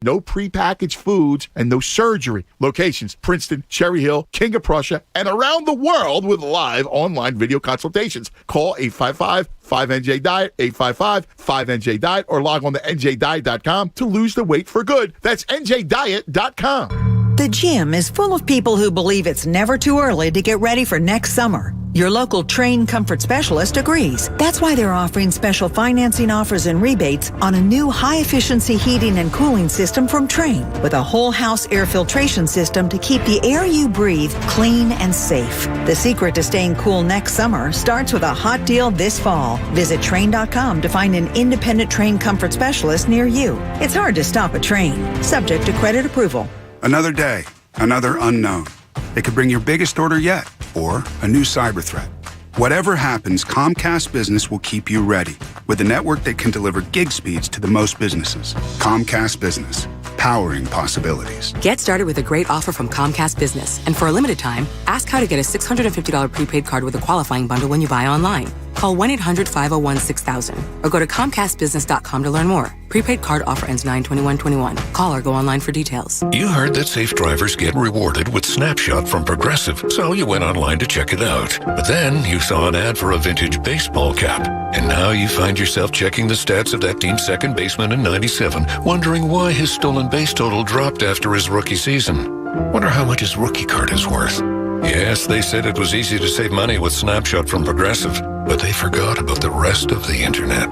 No prepackaged foods and no surgery. Locations: Princeton, Cherry Hill, King of Prussia, and around the world with live online video consultations. Call 855-5NJ-DIET, 855-5NJ-DIET, or log on to njdiet.com to lose the weight for good. That's njdiet.com. The gym is full of people who believe it's never too early to get ready for next summer. Your local Train Comfort Specialist agrees. That's why they're offering special financing offers and rebates on a new high-efficiency heating and cooling system from Train, with a whole house air filtration system to keep the air you breathe clean and safe. The secret to staying cool next summer starts with a hot deal this fall. Visit Train.com to find an independent Train Comfort Specialist near you. It's hard to stop a Train, subject to credit approval. Another day, another unknown. It could bring your biggest order yet, or a new cyber threat. Whatever happens, Comcast Business will keep you ready with a network that can deliver gig speeds to the most businesses. Comcast Business, powering possibilities. Get started with a great offer from Comcast Business. And for a limited time, ask how to get a $650 prepaid card with a qualifying bundle when you buy online. Call 1-800-501-6000 or go to ComcastBusiness.com to learn more. Prepaid card offer ends 9/21/21. Call or go online for details. You heard that safe drivers get rewarded with Snapshot from Progressive, so you went online to check it out. But then you saw an ad for a vintage baseball cap, and now you find yourself checking the stats of that team's second baseman in 97, wondering why his stolen base total dropped after his rookie season. Wonder how much his rookie card is worth. Yes, they said it was easy to save money with Snapshot from Progressive, but they forgot about the rest of the internet.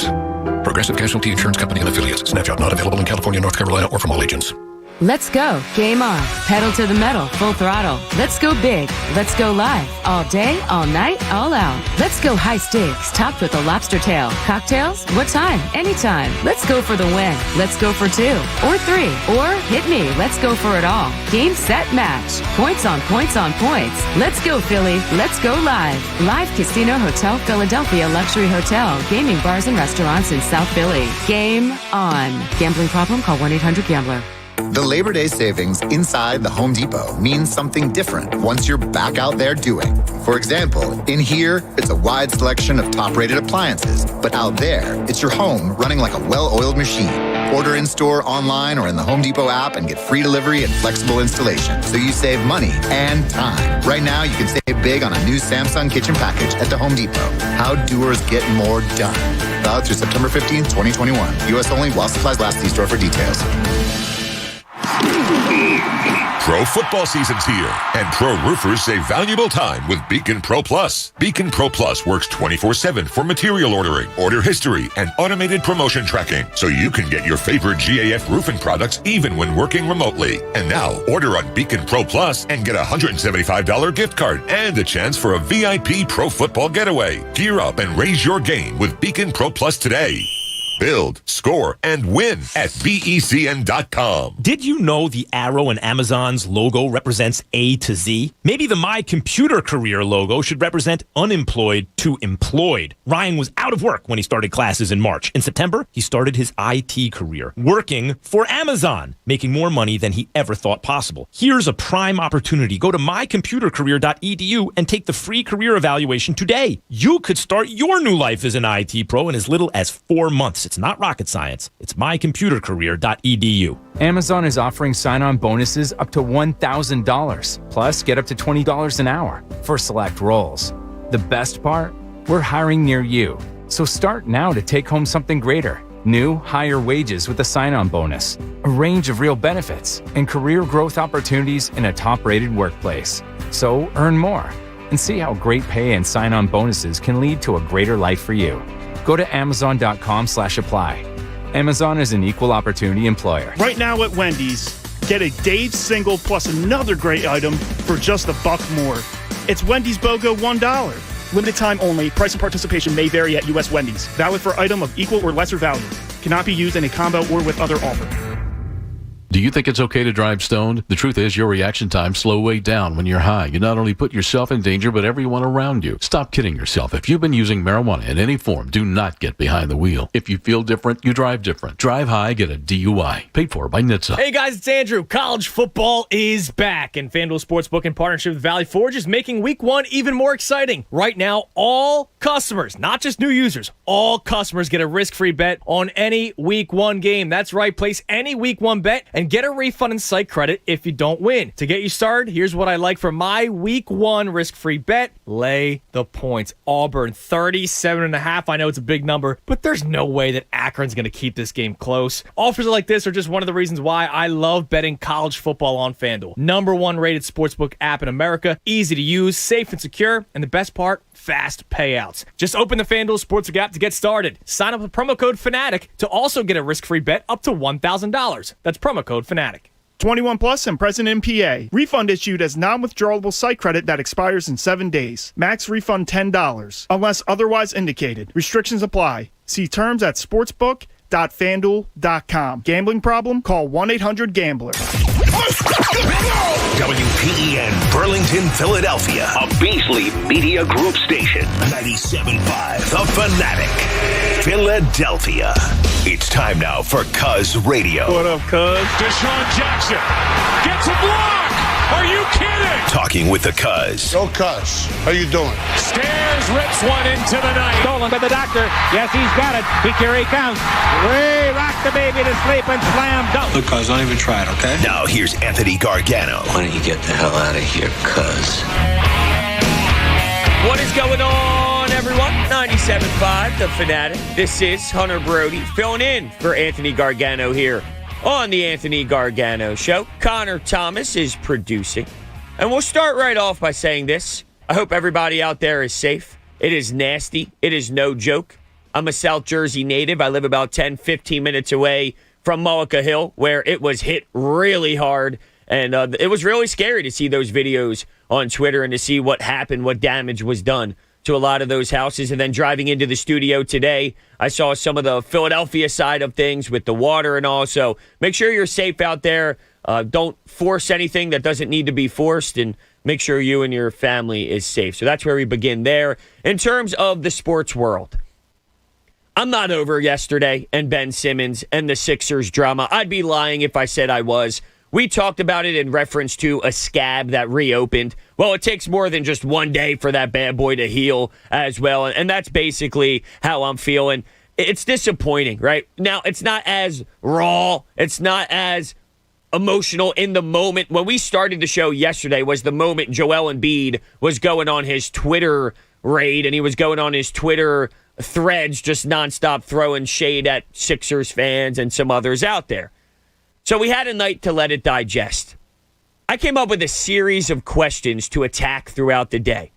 Progressive Casualty Insurance Company and Affiliates. Snapshot not available in California, North Carolina, or from all agents. Let's go. Game on. Pedal to the metal. Full throttle. Let's go big. Let's go live. All day, all night, all out. Let's go high stakes, topped with a lobster tail. Cocktails? What time? Anytime. Let's go for the win. Let's go for 2 or 3 or hit me. Let's go for it all. Game, set, match. Points on points on points. Let's go, Philly. Let's go live. Live Casino Hotel Philadelphia Luxury Hotel. Gaming bars and restaurants in South Philly. Game on. Gambling problem? Call 1-800-GAMBLER. The Labor Day savings inside the Home Depot means something different once you're back out there doing. For example, in here, it's a wide selection of top-rated appliances, but out there, it's your home running like a well-oiled machine. Order in-store, online, or in the Home Depot app and get free delivery and flexible installation, so you save money and time. Right now, you can save big on a new Samsung kitchen package at the Home Depot. How doers get more done. Valid through September 15th, 2021. U.S. only while supplies last. See store for details. Pro football season's here, and pro roofers save valuable time with Beacon Pro Plus. Beacon Pro Plus works 24/7 for material ordering, order history, and automated promotion tracking, so you can get your favorite GAF roofing products even when working remotely. And now, order on Beacon Pro Plus and get a $175 gift card and a chance for a VIP pro football getaway. Gear up and raise your game with Beacon Pro Plus today. Build, score, and win at BECN.com. Did you know the arrow in Amazon's logo represents A to Z? Maybe the My Computer Career logo should represent unemployed to employed. Ryan was out of work when he started classes in March. In September, he started his IT career, working for Amazon, making more money than he ever thought possible. Here's a prime opportunity. Go to mycomputercareer.edu and take the free career evaluation today. You could start your new life as an IT pro in as little as 4 months. It's not rocket science. It's mycomputercareer.edu. Amazon is offering sign-on bonuses up to $1,000. Plus, get up to $20 an hour for select roles. The best part? We're hiring near you. So start now to take home something greater. New, higher wages with a sign-on bonus, a range of real benefits, and career growth opportunities in a top-rated workplace. So earn more and see how great pay and sign-on bonuses can lead to a greater life for you. Go to Amazon.com/apply. Amazon is an equal opportunity employer. Right now at Wendy's, get a Dave's single plus another great item for just $1 more. It's Wendy's BOGO $1. Limited time only. Price and participation may vary at U.S. Wendy's. Valid for item of equal or lesser value. Cannot be used in a combo or with other offer. Do you think it's okay to drive stoned? The truth is your reaction times slow way down when you're high. You not only put yourself in danger, but everyone around you. Stop kidding yourself. If you've been using marijuana in any form, do not get behind the wheel. If you feel different, you drive different. Drive high, get a DUI. Paid for by NHTSA. Hey guys, it's Andrew. College football is back, and FanDuel Sportsbook in partnership with Valley Forge is making Week 1 even more exciting. Right now, all customers, not just new users, all customers get a risk-free bet on any Week 1 game. That's right, place any Week 1 bet and get a refund in site credit if you don't win. To get you started, here's what I like for my Week 1 risk-free bet. Lay the points. Auburn, 37.5. I know it's a big number, but there's no way that Akron's going to keep this game close. Offers like this are just one of the reasons why I love betting college football on FanDuel. #1 rated sportsbook app in America. Easy to use, safe and secure, and the best part, fast payouts. Just open the FanDuel Sportsbook app to get started. Sign up with promo code FANATIC to also get a risk-free bet up to $1,000. That's promo code FANATIC. 21 plus and present in PA. Refund issued as non-withdrawable site credit that expires in 7 days. Max refund $10 unless otherwise indicated. Restrictions apply. See terms at sportsbook.fanduel.com. Gambling problem? Call 1-800-GAMBLER. WPEN Burlington, Philadelphia, a Beasley Media Group station. 97.5 The Fanatic, Philadelphia. It's time now for Cuz Radio. What up, Cuz? Deshaun Jackson gets a block. Are you kidding? Talking with the Cuz. Go Cuz. How you doing? Stairs rips one into the night. Stolen by the doctor. Yes, he's got it. Here he comes. Way rock the baby to sleep and slam dunk. Look, Cuz, don't even try it, okay? Now here's Anthony Gargano. Why don't you get the hell out of here, Cuz? What is going on, everyone? 97.5 The Fanatic. This is Hunter Brody filling in for Anthony Gargano here on the Anthony Gargano Show. Connor Thomas is producing. And we'll start right off by saying this. I hope everybody out there is safe. It is nasty. It is no joke. I'm a South Jersey native. I live about 10, 15 minutes away from Mullica Hill, where it was hit really hard. And it was really scary to see those videos on Twitter and to see what happened, what damage was done to a lot of those houses. And then driving into the studio today, I saw some of the Philadelphia side of things with the water and all. So make sure you're safe out there. Don't force anything that doesn't need to be forced, and make sure you and your family is safe. So that's where we begin there. In terms of the sports world, I'm not over yesterday and Ben Simmons and the Sixers drama. I'd be lying if I said I was. We talked about it in reference to a scab that reopened. Well, it takes more than just one day for that bad boy to heal as well. And that's basically how I'm feeling. It's disappointing, right? Now, it's not as raw. It's not as emotional in the moment. When we started the show yesterday was the moment Joel Embiid was going on his Twitter raid, and he was going on his Twitter threads just nonstop throwing shade at Sixers fans and some others out there. So we had a night to let it digest. I came up with a series of questions to attack throughout the day.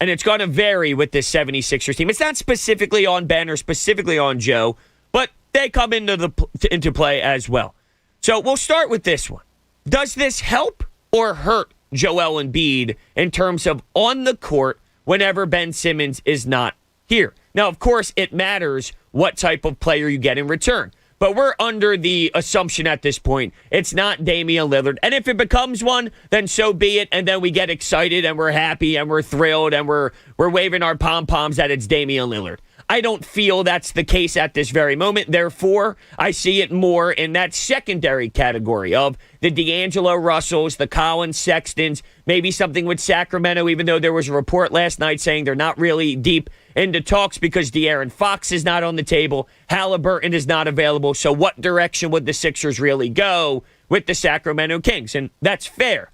And it's going to vary with this 76ers team. It's not specifically on Ben or specifically on Joe, but they come into play as well. So we'll start with this one. Does this help or hurt Joel Embiid in terms of on the court whenever Ben Simmons is not here? Now, of course, it matters what type of player you get in return. But we're under the assumption at this point it's not Damian Lillard. And if it becomes one, then so be it. And then we get excited and we're happy and we're thrilled and we're waving our pom-poms that it's Damian Lillard. I don't feel that's the case at this very moment. Therefore, I see it more in that secondary category of the D'Angelo Russells, the Colin Sextons, maybe something with Sacramento, even though there was a report last night saying they're not really deep into talks because De'Aaron Fox is not on the table. Halliburton is not available. So what direction would the Sixers really go with the Sacramento Kings? And that's fair.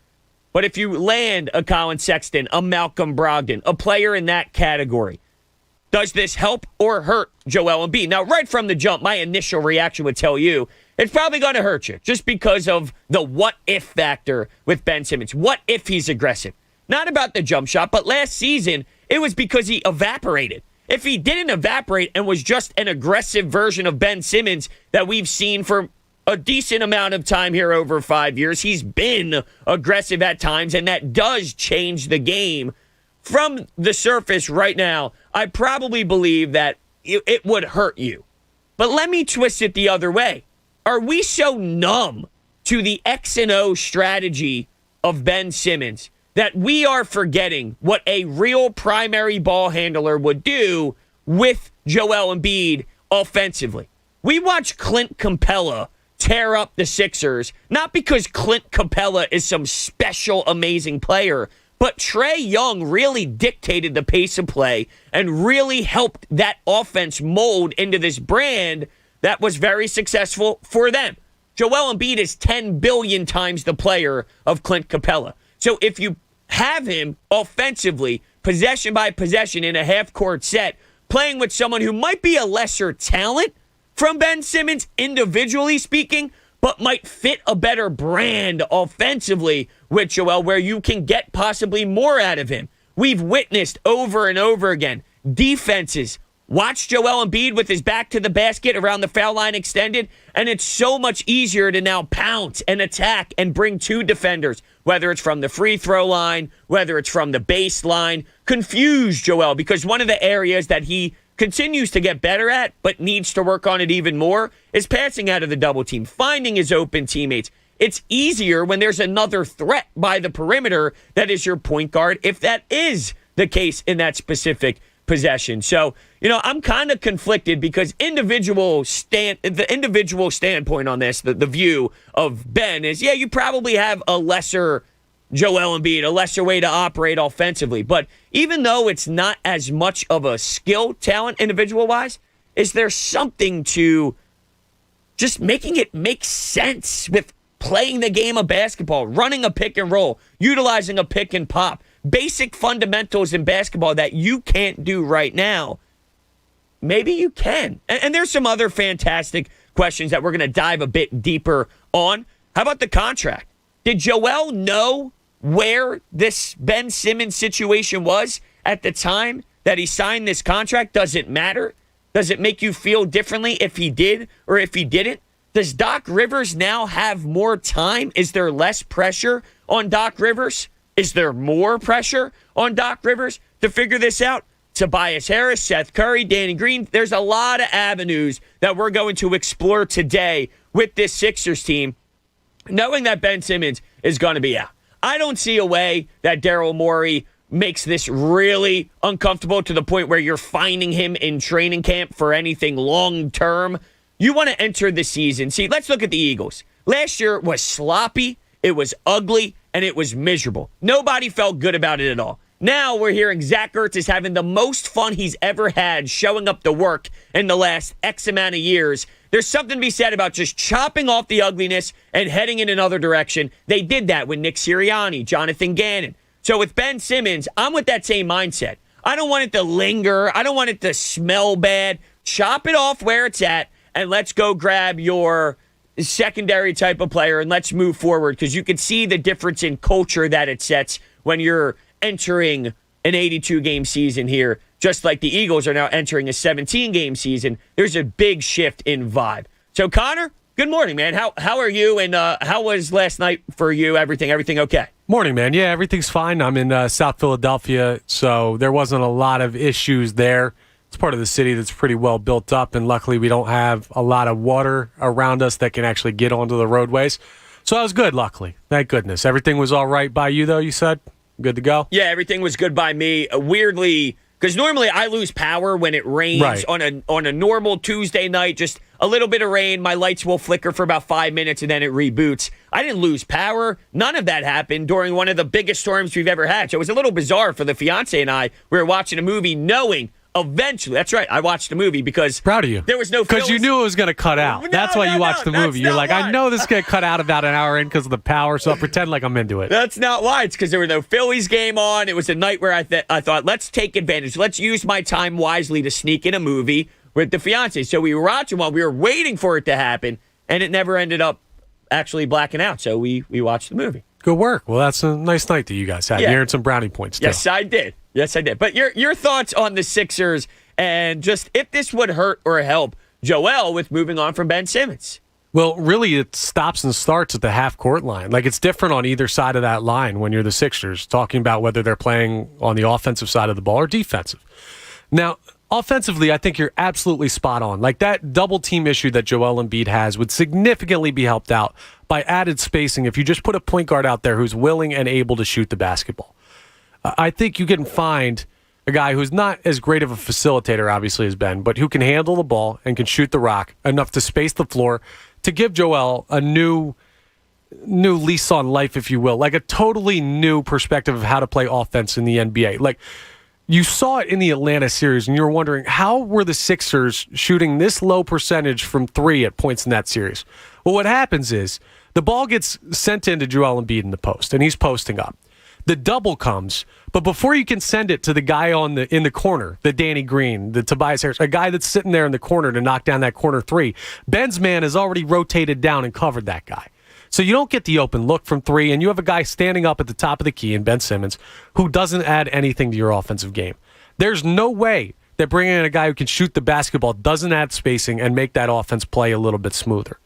But if you land a Colin Sexton, a Malcolm Brogdon, a player in that category, does this help or hurt Joel Embiid? Now, right from the jump, my initial reaction would tell you it's probably going to hurt you just because of the what-if factor with Ben Simmons. What if he's aggressive? Not about the jump shot, but last season, it was because he evaporated. If he didn't evaporate and was just an aggressive version of Ben Simmons that we've seen for a decent amount of time here over 5 years, he's been aggressive at times, and that does change the game. From the surface right now, I probably believe that it would hurt you. But let me twist it the other way. Are we so numb to the X and O strategy of Ben Simmons that we are forgetting what a real primary ball handler would do with Joel Embiid offensively? We watch Clint Capella tear up the Sixers, not because Clint Capella is some special, amazing player, But Trae Young really dictated the pace of play and really helped that offense mold into this brand that was very successful for them. Joel Embiid is 10 billion times the player of Clint Capella. So if you have him offensively, possession by possession in a half-court set, playing with someone who might be a lesser talent from Ben Simmons, individually speaking, but might fit a better brand offensively with Joel, where you can get possibly more out of him. We've witnessed over and over again defenses watch Joel Embiid with his back to the basket around the foul line extended, and it's so much easier to now pounce and attack and bring two defenders, whether it's from the free throw line, whether it's from the baseline. Confuse Joel, because one of the areas that he continues to get better at, but needs to work on it even more, is passing out of the double team, finding his open teammates. It's easier when there's another threat by the perimeter that is your point guard, if that is the case in that specific possession. So, I'm kind of conflicted because the individual standpoint on this, the view of Ben is, you probably have a lesser Joel Embiid, a lesser way to operate offensively. But even though it's not as much of a skill talent individual-wise, is there something to just making it make sense with playing the game of basketball, running a pick and roll, utilizing a pick and pop, basic fundamentals in basketball that you can't do right now? Maybe you can. And there's some other fantastic questions that we're going to dive a bit deeper on. How about the contract? Did Joel know where this Ben Simmons situation was at the time that he signed this contract? Does it matter? Does it make you feel differently if he did or if he didn't? Does Doc Rivers now have more time? Is there less pressure on Doc Rivers? Is there more pressure on Doc Rivers to figure this out? Tobias Harris, Seth Curry, Danny Green. There's a lot of avenues that we're going to explore today with this Sixers team, knowing that Ben Simmons is going to be out. I don't see a way that Daryl Morey makes this really uncomfortable to the point where you're finding him in training camp for anything long-term. You want to enter the season. See, let's look at the Eagles. Last year was sloppy, it was ugly, and it was miserable. Nobody felt good about it at all. Now we're hearing Zach Ertz is having the most fun he's ever had showing up to work in the last X amount of years. There's something to be said about just chopping off the ugliness and heading in another direction. They did that with Nick Sirianni, Jonathan Gannon. So with Ben Simmons, I'm with that same mindset. I don't want it to linger. I don't want it to smell bad. Chop it off where it's at, and let's go grab your secondary type of player, and let's move forward, because you can see the difference in culture that it sets when you're entering an 82-game season here, just like the Eagles are now entering a 17-game season. There's a big shift in vibe. So, Connor, good morning, man. How are you, and how was last night for you? Everything okay? Morning, man. Yeah, everything's fine. I'm in South Philadelphia, so there wasn't a lot of issues there. It's part of the city that's pretty well built up, and luckily we don't have a lot of water around us that can actually get onto the roadways. So I was good, luckily. Thank goodness. Everything was all right by you, though, you said? Good to go? Yeah, everything was good by me. Weirdly, because normally I lose power when it rains on a normal Tuesday night, just a little bit of rain, my lights will flicker for about 5 minutes, and then it reboots. I didn't lose power. None of that happened during one of the biggest storms we've ever had. So it was a little bizarre for the fiance and I. We were watching a movie knowing eventually, that's right, I watched the movie because proud of you. There was no because you knew it was going to cut out. That's why you watched the movie. You're like, why. I know this is going to cut out about an hour in because of the power, so I'll pretend like I'm into it. That's not why. It's because there was no Phillies game on. It was a night where I thought, let's take advantage. Let's use my time wisely to sneak in a movie with the fiance. So we were watching while we were waiting for it to happen, and it never ended up actually blacking out. So we watched the movie. Good work. Well, that's a nice night that you guys had. You earned some brownie points, too. Yes, I did. But your thoughts on the Sixers and just if this would hurt or help Joel with moving on from Ben Simmons? Well, really, it stops and starts at the half-court line. Like, it's different on either side of that line when you're the Sixers, talking about whether they're playing on the offensive side of the ball or defensive. Now, offensively, I think you're absolutely spot on. Like, that double-team issue that Joel Embiid has would significantly be helped out by added spacing if you just put a point guard out there who's willing and able to shoot the basketball. I think you can find a guy who's not as great of a facilitator, obviously, as Ben, but who can handle the ball and can shoot the rock enough to space the floor to give Joel a new new lease on life, if you will, like a totally new perspective of how to play offense in the NBA. Like, you saw it in the Atlanta series, and you were wondering, how were the Sixers shooting this low percentage from three at points in that series? Well, what happens is the ball gets sent into Joel Embiid in the post, and he's posting up. The double comes, but before you can send it to the guy in the corner, the Danny Green, the Tobias Harris, a guy that's sitting there in the corner to knock down that corner three, Ben's man has already rotated down and covered that guy. So you don't get the open look from three, and you have a guy standing up at the top of the key in Ben Simmons who doesn't add anything to your offensive game. There's no way that bringing in a guy who can shoot the basketball doesn't add spacing and make that offense play a little bit smoother.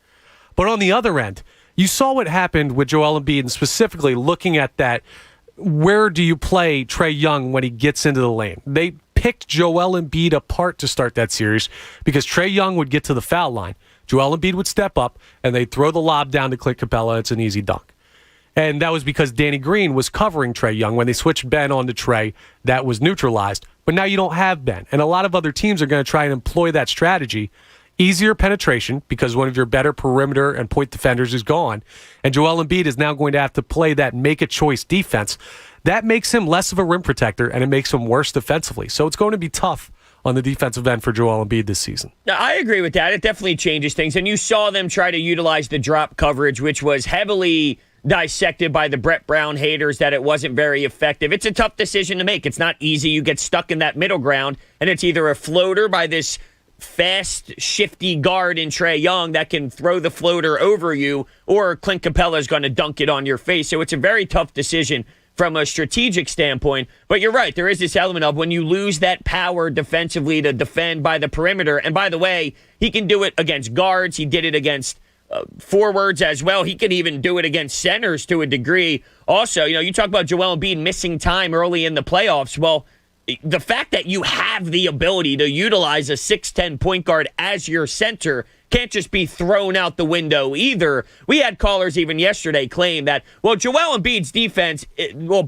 But on the other end, you saw what happened with Joel Embiid, and specifically looking at that, where do you play Trae Young when he gets into the lane? They picked Joel Embiid apart to start that series because Trae Young would get to the foul line. Joel Embiid would step up, and they'd throw the lob down to Clint Capella. It's an easy dunk. And that was because Danny Green was covering Trae Young. When they switched Ben onto Trae, that was neutralized. But now you don't have Ben. And a lot of other teams are going to try and employ that strategy. Easier penetration because one of your better perimeter and point defenders is gone. And Joel Embiid is now going to have to play that make-a-choice defense. That makes him less of a rim protector, and it makes him worse defensively. So it's going to be tough on the defensive end for Joel Embiid this season. I agree with that. It definitely changes things. And you saw them try to utilize the drop coverage, which was heavily dissected by the Brett Brown haters that it wasn't very effective. It's a tough decision to make. It's not easy. You get stuck in that middle ground, and it's either a floater by this fast, shifty guard in Trae Young that can throw the floater over you, or Clint Capella is going to dunk it on your face. So it's a very tough decision from a strategic standpoint. But you're right, there is this element of when you lose that power defensively to defend by the perimeter. And by the way, he can do it against guards. He did it against forwards as well. He can even do it against centers to a degree. Also, you talk about Joel Embiid missing time early in the playoffs. Well, the fact that you have the ability to utilize a 6'10 point guard as your center can't just be thrown out the window either. We had callers even yesterday claim that, well, Joel Embiid's defense,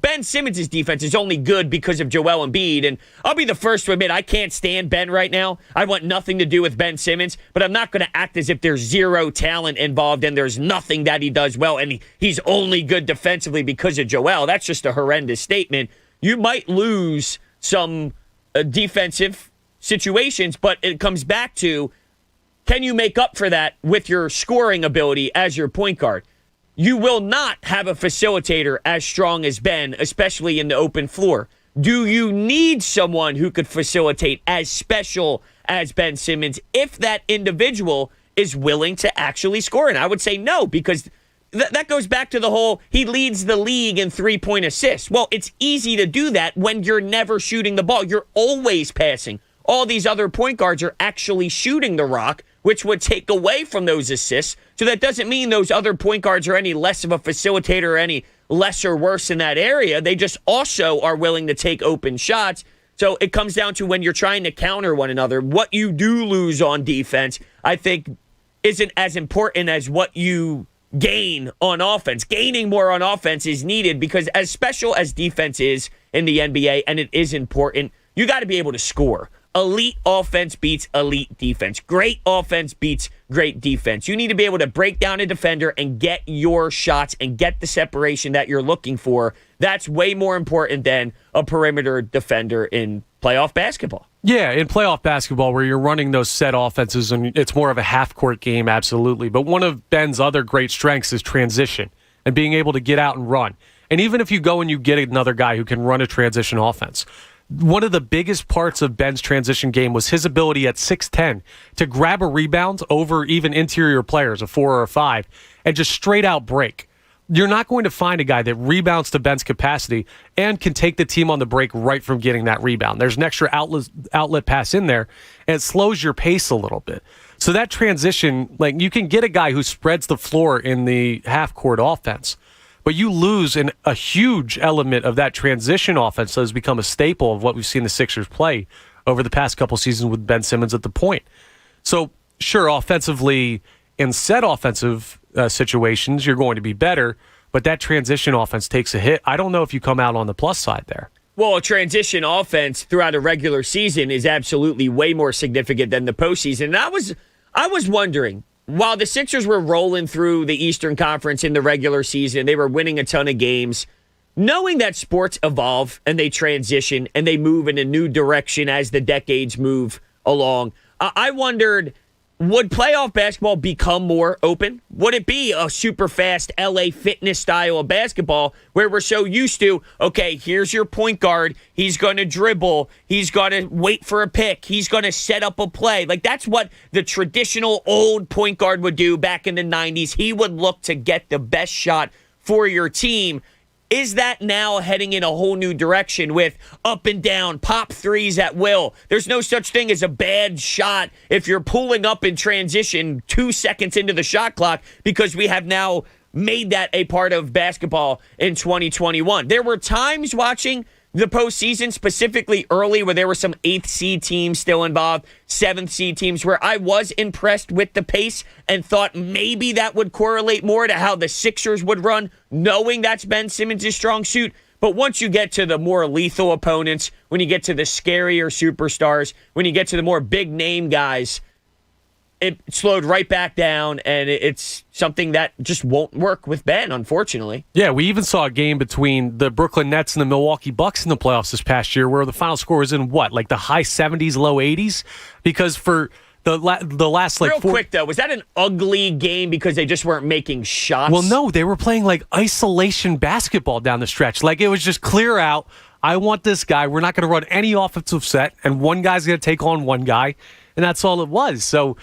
Ben Simmons' defense is only good because of Joel Embiid. And I'll be the first to admit I can't stand Ben right now. I want nothing to do with Ben Simmons, but I'm not going to act as if there's zero talent involved and there's nothing that he does well and he's only good defensively because of Joel. That's just a horrendous statement. You might lose some defensive situations, but it comes back to, can you make up for that with your scoring ability as your point guard? You will not have a facilitator as strong as Ben, especially in the open floor. Do you need someone who could facilitate as special as Ben Simmons if that individual is willing to actually score? And I would say no, because that goes back to the whole, he leads the league in three-point assists. Well, it's easy to do that when you're never shooting the ball. You're always passing. All these other point guards are actually shooting the rock, which would take away from those assists. So that doesn't mean those other point guards are any less of a facilitator or any less or worse in that area. They just also are willing to take open shots. So it comes down to when you're trying to counter one another, what you do lose on defense, I think, isn't as important as what you gain on offense. Gaining more on offense is needed because as special as defense is in the NBA, and it is important, you got to be able to score. Elite offense beats elite defense. Great offense beats great defense. You need to be able to break down a defender and get your shots and get the separation that you're looking for. That's way more important than a perimeter defender in playoff basketball. Yeah, in playoff basketball where you're running those set offenses and it's more of a half-court game, absolutely. But one of Ben's other great strengths is transition and being able to get out and run. And even if you go and you get another guy who can run a transition offense, one of the biggest parts of Ben's transition game was his ability at 6'10" to grab a rebound over even interior players, a 4 or a 5, and just straight out break. You're not going to find a guy that rebounds to Ben's capacity and can take the team on the break right from getting that rebound. There's an extra outlet pass in there, and it slows your pace a little bit. So that transition, like, you can get a guy who spreads the floor in the half-court offense, but you lose a huge element of that transition offense that has become a staple of what we've seen the Sixers play over the past couple seasons with Ben Simmons at the point. So, sure, offensively, in set offensive situations, you're going to be better, but that transition offense takes a hit. I don't know if you come out on the plus side there. Well, a transition offense throughout a regular season is absolutely way more significant than the postseason. And I was wondering, while the Sixers were rolling through the Eastern Conference in the regular season, they were winning a ton of games. Knowing that sports evolve and they transition and they move in a new direction as the decades move along, I wondered, would playoff basketball become more open? Would it be a super fast LA Fitness style of basketball where we're so used to, okay, here's your point guard. He's going to dribble. He's going to wait for a pick. He's going to set up a play. Like, that's what the traditional old point guard would do back in the 90s. He would look to get the best shot for your team. Is that now heading in a whole new direction with up and down, pop threes at will? There's no such thing as a bad shot if you're pulling up in transition 2 seconds into the shot clock, because we have now made that a part of basketball in 2021. There were times watching the postseason, specifically early, where there were some 8th seed teams still involved, 7th seed teams, where I was impressed with the pace and thought maybe that would correlate more to how the Sixers would run, knowing that's Ben Simmons' strong suit. But once you get to the more lethal opponents, when you get to the scarier superstars, when you get to the more big-name guys, it slowed right back down, and it's something that just won't work with Ben, unfortunately. Yeah, we even saw a game between the Brooklyn Nets and the Milwaukee Bucks in the playoffs this past year where the final score was in like the high 70s, low 80s? Because for the last Real quick, though, was that an ugly game because they just weren't making shots? Well, no, they were playing like isolation basketball down the stretch. Like, it was just clear out. I want this guy. We're not going to run any offensive set, and one guy's going to take on one guy, and that's all it was. So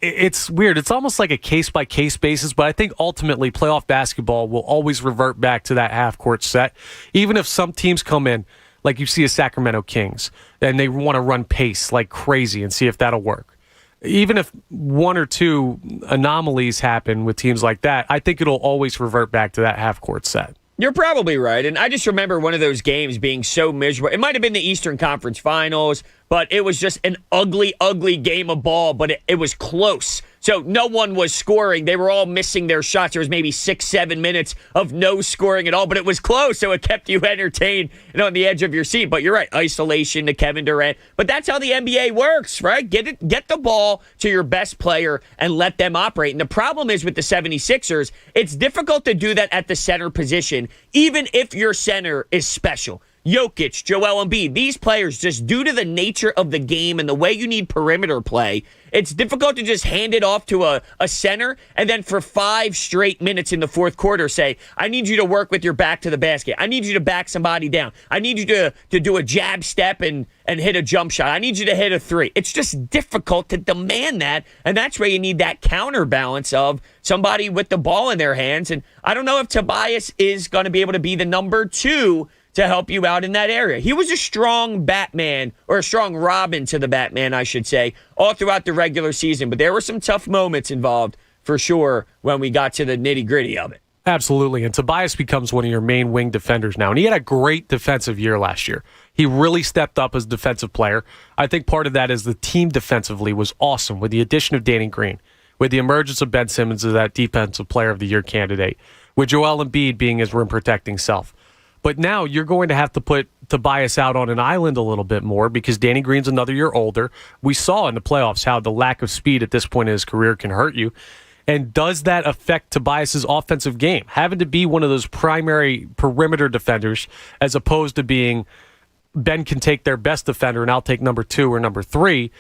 it's weird. It's almost like a case-by-case basis, but I think ultimately playoff basketball will always revert back to that half-court set. Even if some teams come in, like you see a Sacramento Kings, and they want to run pace like crazy and see if that'll work. Even if one or two anomalies happen with teams like that, I think it'll always revert back to that half-court set. You're probably right, and I just remember one of those games being so miserable. It might have been the Eastern Conference Finals, but it was just an ugly, ugly game of ball, but it was close. So no one was scoring. They were all missing their shots. There was maybe 6-7 minutes of no scoring at all, but it was close, so it kept you entertained and on the edge of your seat. But you're right, isolation to Kevin Durant. But that's how the NBA works, right? Get the ball to your best player and let them operate. And the problem is with the 76ers, it's difficult to do that at the center position, even if your center is special. Jokic, Joel Embiid, these players, just due to the nature of the game and the way you need perimeter play, it's difficult to just hand it off to a center and then for 5 straight minutes in the fourth quarter say, I need you to work with your back to the basket. I need you to back somebody down. I need you to do a jab step and hit a jump shot. I need you to hit a 3. It's just difficult to demand that, and that's where you need that counterbalance of somebody with the ball in their hands. And I don't know if Tobias is going to be able to be the number 2 to help you out in that area. He was a strong Batman, or a strong Robin to the Batman, I should say, all throughout the regular season. But there were some tough moments involved, for sure, when we got to the nitty-gritty of it. Absolutely, and Tobias becomes one of your main wing defenders now. And he had a great defensive year last year. He really stepped up as a defensive player. I think part of that is the team defensively was awesome with the addition of Danny Green, with the emergence of Ben Simmons as that defensive player of the year candidate, with Joel Embiid being his rim-protecting self. But now you're going to have to put Tobias out on an island a little bit more because Danny Green's another year older. We saw in the playoffs how the lack of speed at this point in his career can hurt you. And does that affect Tobias's offensive game? Having to be one of those primary perimeter defenders as opposed to being Ben can take their best defender and I'll take number 2 or number 3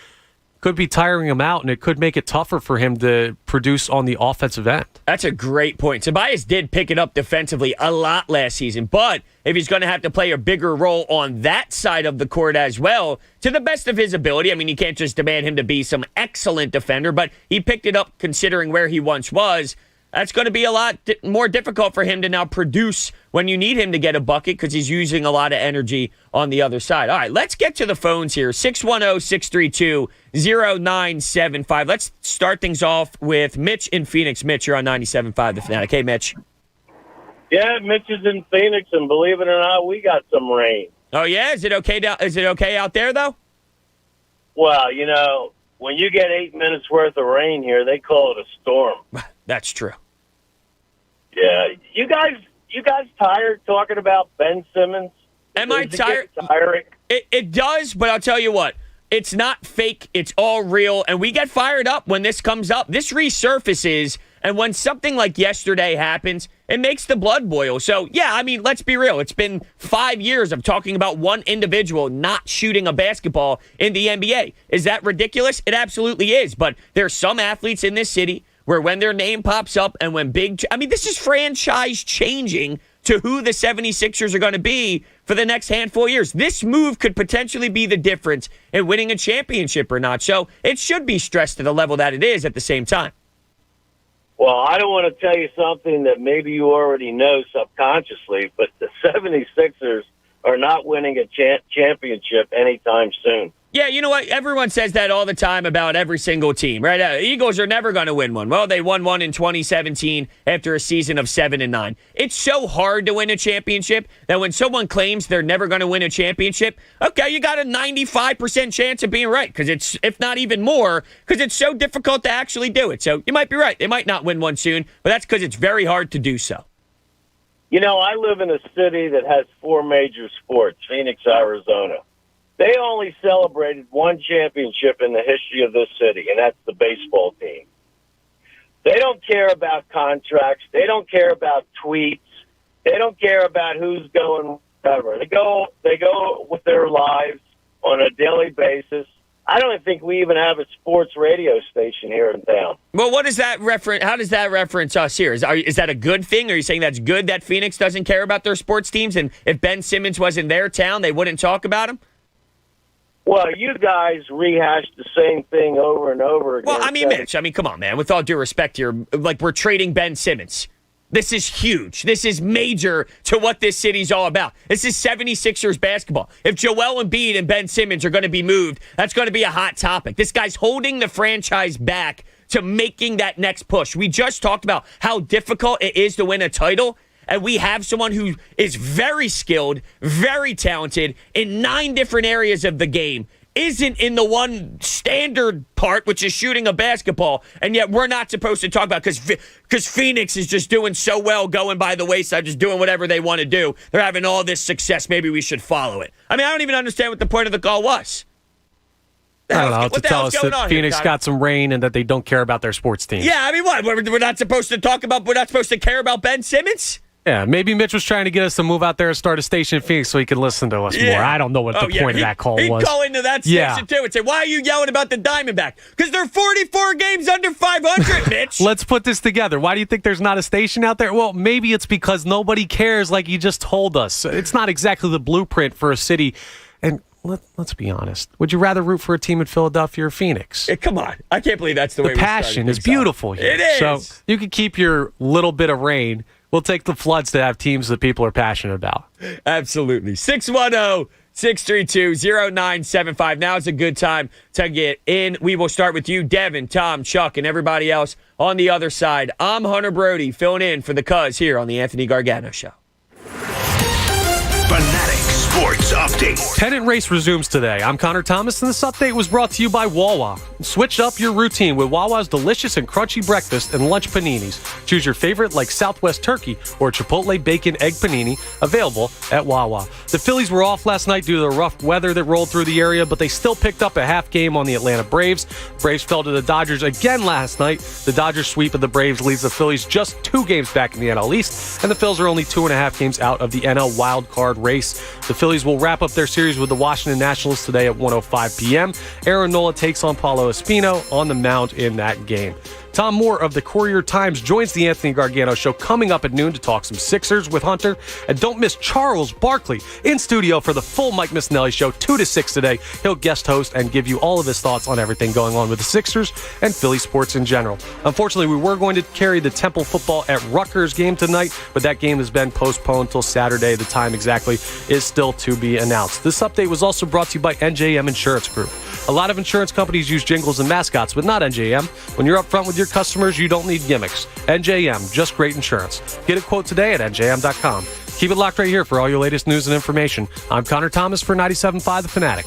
could be tiring him out, and it could make it tougher for him to produce on the offensive end. That's a great point. Tobias did pick it up defensively a lot last season, but if he's going to have to play a bigger role on that side of the court as well, to the best of his ability, I mean, you can't just demand him to be some excellent defender, but he picked it up considering where he once was. That's going to be a lot more difficult for him to now produce when you need him to get a bucket because he's using a lot of energy on the other side. All right, let's get to the phones here. 610-632-0975. Let's start things off with Mitch in Phoenix. Mitch, you're on 97.5 The Fanatic. Hey, Mitch. Yeah, Mitch is in Phoenix, and believe it or not, we got some rain. Oh, yeah? Is it okay out there, though? Well, you know, when you get 8 minutes worth of rain here, they call it a storm. That's true. Yeah, you guys tired talking about Ben Simmons? Am I tired? It does, but I'll tell you what. It's not fake. It's all real. And we get fired up when this comes up. This resurfaces. And when something like yesterday happens, it makes the blood boil. So, yeah, I mean, let's be real. It's been 5 years of talking about one individual not shooting a basketball in the NBA. Is that ridiculous? It absolutely is. But there's some athletes in this city where when their name pops up and when this is franchise changing to who the 76ers are going to be for the next handful of years. This move could potentially be the difference in winning a championship or not. So it should be stressed to the level that it is at the same time. Well, I don't want to tell you something that maybe you already know subconsciously, but the 76ers are not winning a championship anytime soon. Yeah, you know what? Everyone says that all the time about every single team, right? Eagles are never going to win one. Well, they won one in 2017 after a season of 7-9. It's so hard to win a championship that when someone claims they're never going to win a championship, okay, you got a 95% chance of being right, because it's, if not even more, because it's so difficult to actually do it. So you might be right. They might not win one soon, but that's because it's very hard to do so. You know, I live in a city that has 4 major sports, Phoenix, Arizona. They only celebrated one championship in the history of this city, and that's the baseball team. They don't care about contracts. They don't care about tweets. They don't care about who's going whatever. They go with their lives on a daily basis. I don't think we even have a sports radio station here in town. Well, what does that reference? How does that reference us here? Is that a good thing? Are you saying that's good that Phoenix doesn't care about their sports teams, and if Ben Simmons was in their town, they wouldn't talk about him? Well, you guys rehash the same thing over and over again. Well, I mean, Mitch, come on, man. With all due respect here, like, we're trading Ben Simmons. This is huge. This is major to what this city's all about. This is 76ers basketball. If Joel Embiid and Ben Simmons are going to be moved, that's going to be a hot topic. This guy's holding the franchise back to making that next push. We just talked about how difficult it is to win a title. And we have someone who is very skilled, very talented in 9 different areas of the game, isn't in the one standard part, which is shooting a basketball, and yet we're not supposed to talk about because Phoenix is just doing so well, going by the wayside, just doing whatever they want to do. They're having all this success. Maybe we should follow it. I mean, I don't even understand what the point of the call was. I don't know, to tell us that Phoenix got some rain and that they don't care about their sports team. Yeah, I mean, what? We're not supposed to talk about, we're not supposed to care about Ben Simmons? Yeah, maybe Mitch was trying to get us to move out there and start a station in Phoenix so he could listen to us more. I don't know what the point of that call was. He'd call into that station, too, and say, why are you yelling about the Diamondback? Because they're 44 games under 500, Mitch. Let's put this together. Why do you think there's not a station out there? Well, maybe it's because nobody cares like you just told us. It's not exactly the blueprint for a city. And let's be honest. Would you rather root for a team in Philadelphia or Phoenix? Come on. I can't believe that's the way the passion is beautiful here. It is. So you can keep your little bit of rain. We'll take the floods to have teams that people are passionate about. Absolutely. 610-632-0975. Now is a good time to get in. We will start with you, Devin, Tom, Chuck, and everybody else on the other side. I'm Hunter Brody, filling in for the Cuz here on the Anthony Gargano Show. Fanatic Sports Update. Pennant race resumes today. I'm Connor Thomas, and this update was brought to you by Wawa. Switch up your routine with Wawa's delicious and crunchy breakfast and lunch paninis. Choose your favorite like Southwest Turkey or Chipotle Bacon Egg Panini, available at Wawa. The Phillies were off last night due to the rough weather that rolled through the area, but they still picked up a half game on the Atlanta Braves. Braves fell to the Dodgers again last night. The Dodgers sweep of the Braves leaves the Phillies just 2 games back in the NL East, and the Phils are only 2.5 games out of the NL wild card race. The Phillies will wrap up their series with the Washington Nationals today at 1:05 p.m. Aaron Nola takes on Paulo Espino on the mound in that game. Tom Moore of the Courier-Times joins the Anthony Gargano Show coming up at noon to talk some Sixers with Hunter. And don't miss Charles Barkley in studio for the full Mike Missinelli Show, 2 to 6 today. He'll guest host and give you all of his thoughts on everything going on with the Sixers and Philly sports in general. Unfortunately, we were going to carry the Temple football at Rutgers game tonight, but that game has been postponed till Saturday. The time exactly is still to be announced. This update was also brought to you by NJM Insurance Group. A lot of insurance companies use jingles and mascots, but not NJM. When you're up front with your customers, you don't need gimmicks. NJM, just great insurance. Get a quote today at njm.com. Keep it locked right here for all your latest news and information. I'm Connor Thomas for 97.5 The Fanatic.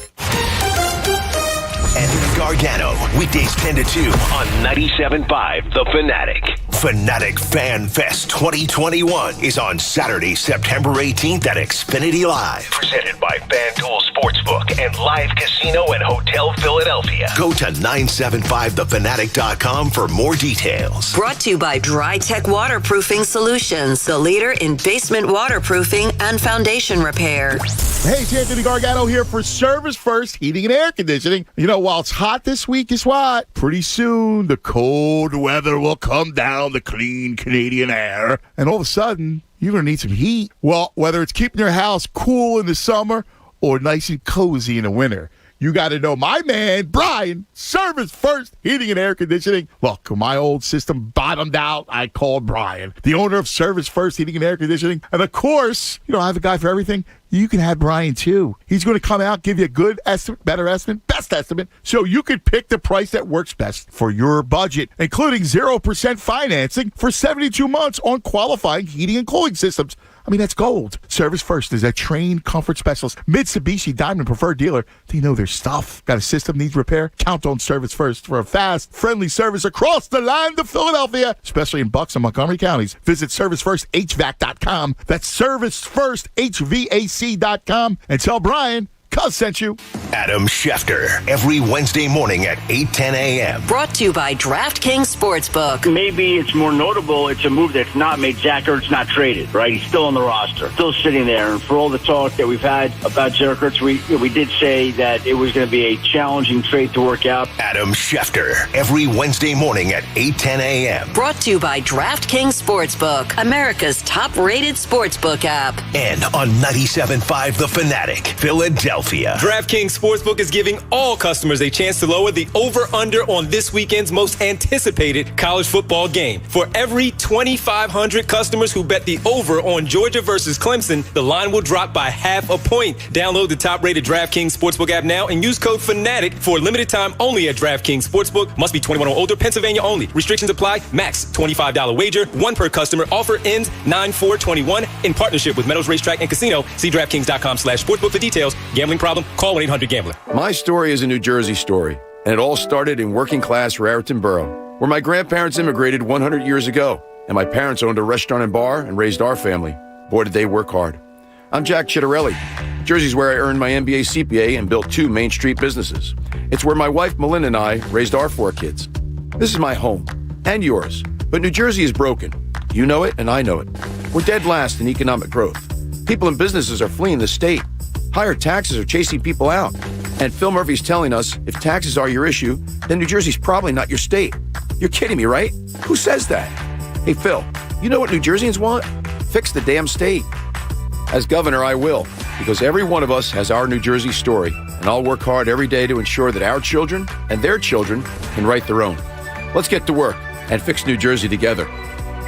Anthony Gargano, weekdays 10 to 2 on 97.5 The Fanatic. Fanatic Fan Fest 2021 is on Saturday, September 18th at Xfinity Live. Presented by FanDuel Sportsbook and Live Casino and Hotel Philadelphia. Go to 975thefanatic.com for more details. Brought to you by Dry Tech Waterproofing Solutions, the leader in basement waterproofing and foundation repair. Hey, it's Anthony Gargano here for Service First Heating and Air Conditioning. You know, while it's hot this week, guess what? Pretty soon, the cold weather will come down the clean Canadian air, and all of a sudden, you're going to need some heat. Well, whether it's keeping your house cool in the summer or nice and cozy in the winter, you got to know my man, Brian, Service First Heating and Air Conditioning. Look, when my old system bottomed out, I called Brian, the owner of Service First Heating and Air Conditioning. And of course, I have a guy for everything. You can have Brian, too. He's going to come out, give you a good estimate, better estimate, best estimate, so you can pick the price that works best for your budget, including 0% financing for 72 months on qualifying heating and cooling systems. I mean, that's gold. Service First is a trained comfort specialist, Mitsubishi Diamond preferred dealer. They know their stuff. Got a system needs repair? Count on Service First for a fast, friendly service across the line to Philadelphia, especially in Bucks and Montgomery counties. Visit ServiceFirstHVAC.com. That's ServiceFirstHVAC.com, and tell Brian Cuz sent you. Adam Schefter, every Wednesday morning at 8:10 a.m. Brought to you by DraftKings Sportsbook. Maybe it's more notable. It's a move that's not made. Zach Ertz not traded, right? He's still on the roster, still sitting there. And for all the talk that we've had about Zach Ertz, we did say that it was going to be a challenging trade to work out. Adam Schefter, every Wednesday morning at 8:10 a.m. Brought to you by DraftKings Sportsbook, America's top-rated sportsbook app. And on 97.5 The Fanatic, Philadelphia. DraftKings Sportsbook is giving all customers a chance to lower the over-under on this weekend's most anticipated college football game. For every 2,500 customers who bet the over on Georgia versus Clemson, the line will drop by half a point. Download the top-rated DraftKings Sportsbook app now and use code FANATIC for a limited time only at DraftKings Sportsbook. Must be 21 or older, Pennsylvania only. Restrictions apply. Max $25 wager, one per customer. Offer ends 9/4/21 in partnership with Meadows Racetrack and Casino. See DraftKings.com/sportsbook for details. Gambling problem? Call 1-800-GAMBLER. My story is a New Jersey story, and it all started in working-class Raritan Borough, where my grandparents immigrated 100 years ago, and my parents owned a restaurant and bar and raised our family. Boy, did they work hard. I'm Jack Chittarelli. Jersey's where I earned my MBA CPA and built 2 Main Street businesses. It's where my wife Melinda and I raised our 4 kids. This is my home, and yours. But New Jersey is broken. You know it, and I know it. We're dead last in economic growth. People and businesses are fleeing the state. Higher taxes are chasing people out. And Phil Murphy's telling us if taxes are your issue, then New Jersey's probably not your state. You're kidding me, right? Who says that? Hey, Phil, you know what New Jerseyans want? Fix the damn state. As governor, I will, because every one of us has our New Jersey story, and I'll work hard every day to ensure that our children and their children can write their own. Let's get to work and fix New Jersey together.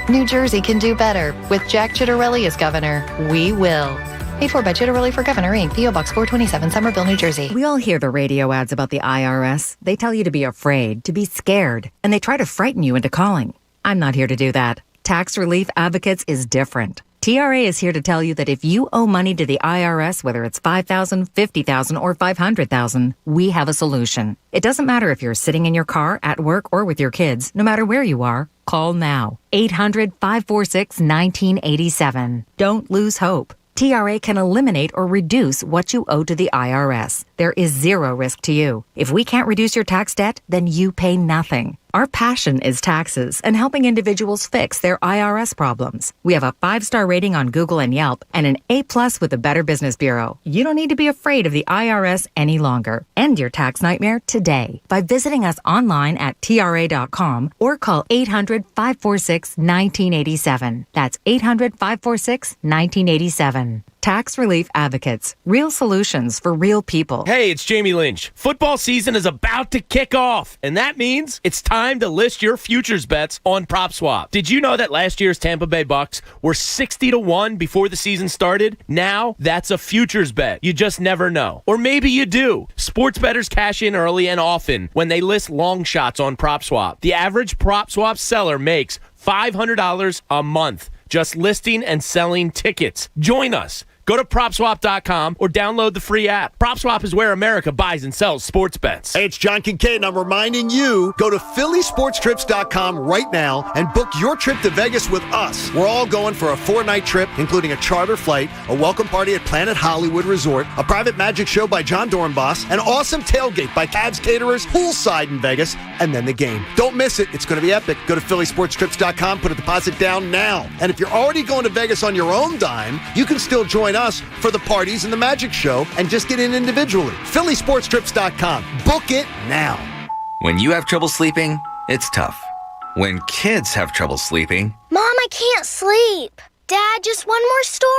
New Jersey can do better. With Jack Chittarelli as governor, we will. Paid for by Chittarelli for Governor, Inc., P.O. Box 427, Somerville, New Jersey. We all hear the radio ads about the IRS. They tell you to be afraid, to be scared, and they try to frighten you into calling. I'm not here to do that. Tax Relief Advocates is different. TRA is here to tell you that if you owe money to the IRS, whether it's $5,000, $50,000, or $500,000, we have a solution. It doesn't matter if you're sitting in your car, at work, or with your kids. No matter where you are, call now. 800-546-1987. Don't lose hope. TRA can eliminate or reduce what you owe to the IRS. There is zero risk to you. If we can't reduce your tax debt, then you pay nothing. Our passion is taxes and helping individuals fix their IRS problems. We have a 5-star rating on Google and Yelp and an A+ with the Better Business Bureau. You don't need to be afraid of the IRS any longer. End your tax nightmare today by visiting us online at TRA.com or call 800-546-1987. That's 800-546-1987. Tax Relief Advocates. Real solutions for real people. Hey, it's Jamie Lynch. Football season is about to kick off, and that means it's time to list your futures bets on PropSwap. Did you know that last year's Tampa Bay Bucks were 60-1 before the season started? Now, that's a futures bet. You just never know. Or maybe you do. Sports bettors cash in early and often when they list long shots on PropSwap. The average PropSwap seller makes $500 a month just listing and selling tickets. Join us. Go to PropSwap.com or download the free app. PropSwap is where America buys and sells sports bets. Hey, it's John Kincaid, and I'm reminding you, go to PhillySportsTrips.com right now and book your trip to Vegas with us. We're all going for a 4-night trip, including a charter flight, a welcome party at Planet Hollywood Resort, a private magic show by John Dornbos, an awesome tailgate by Cavs Caterers, poolside in Vegas, and then the game. Don't miss it. It's going to be epic. Go to PhillySportsTrips.com, put a deposit down now. And if you're already going to Vegas on your own dime, you can still join us for the parties and the magic show and just get in individually. PhillySportsTrips.com. Book it now. When you have trouble sleeping, it's tough. When kids have trouble sleeping, Mom, I can't sleep. Dad, just one more story?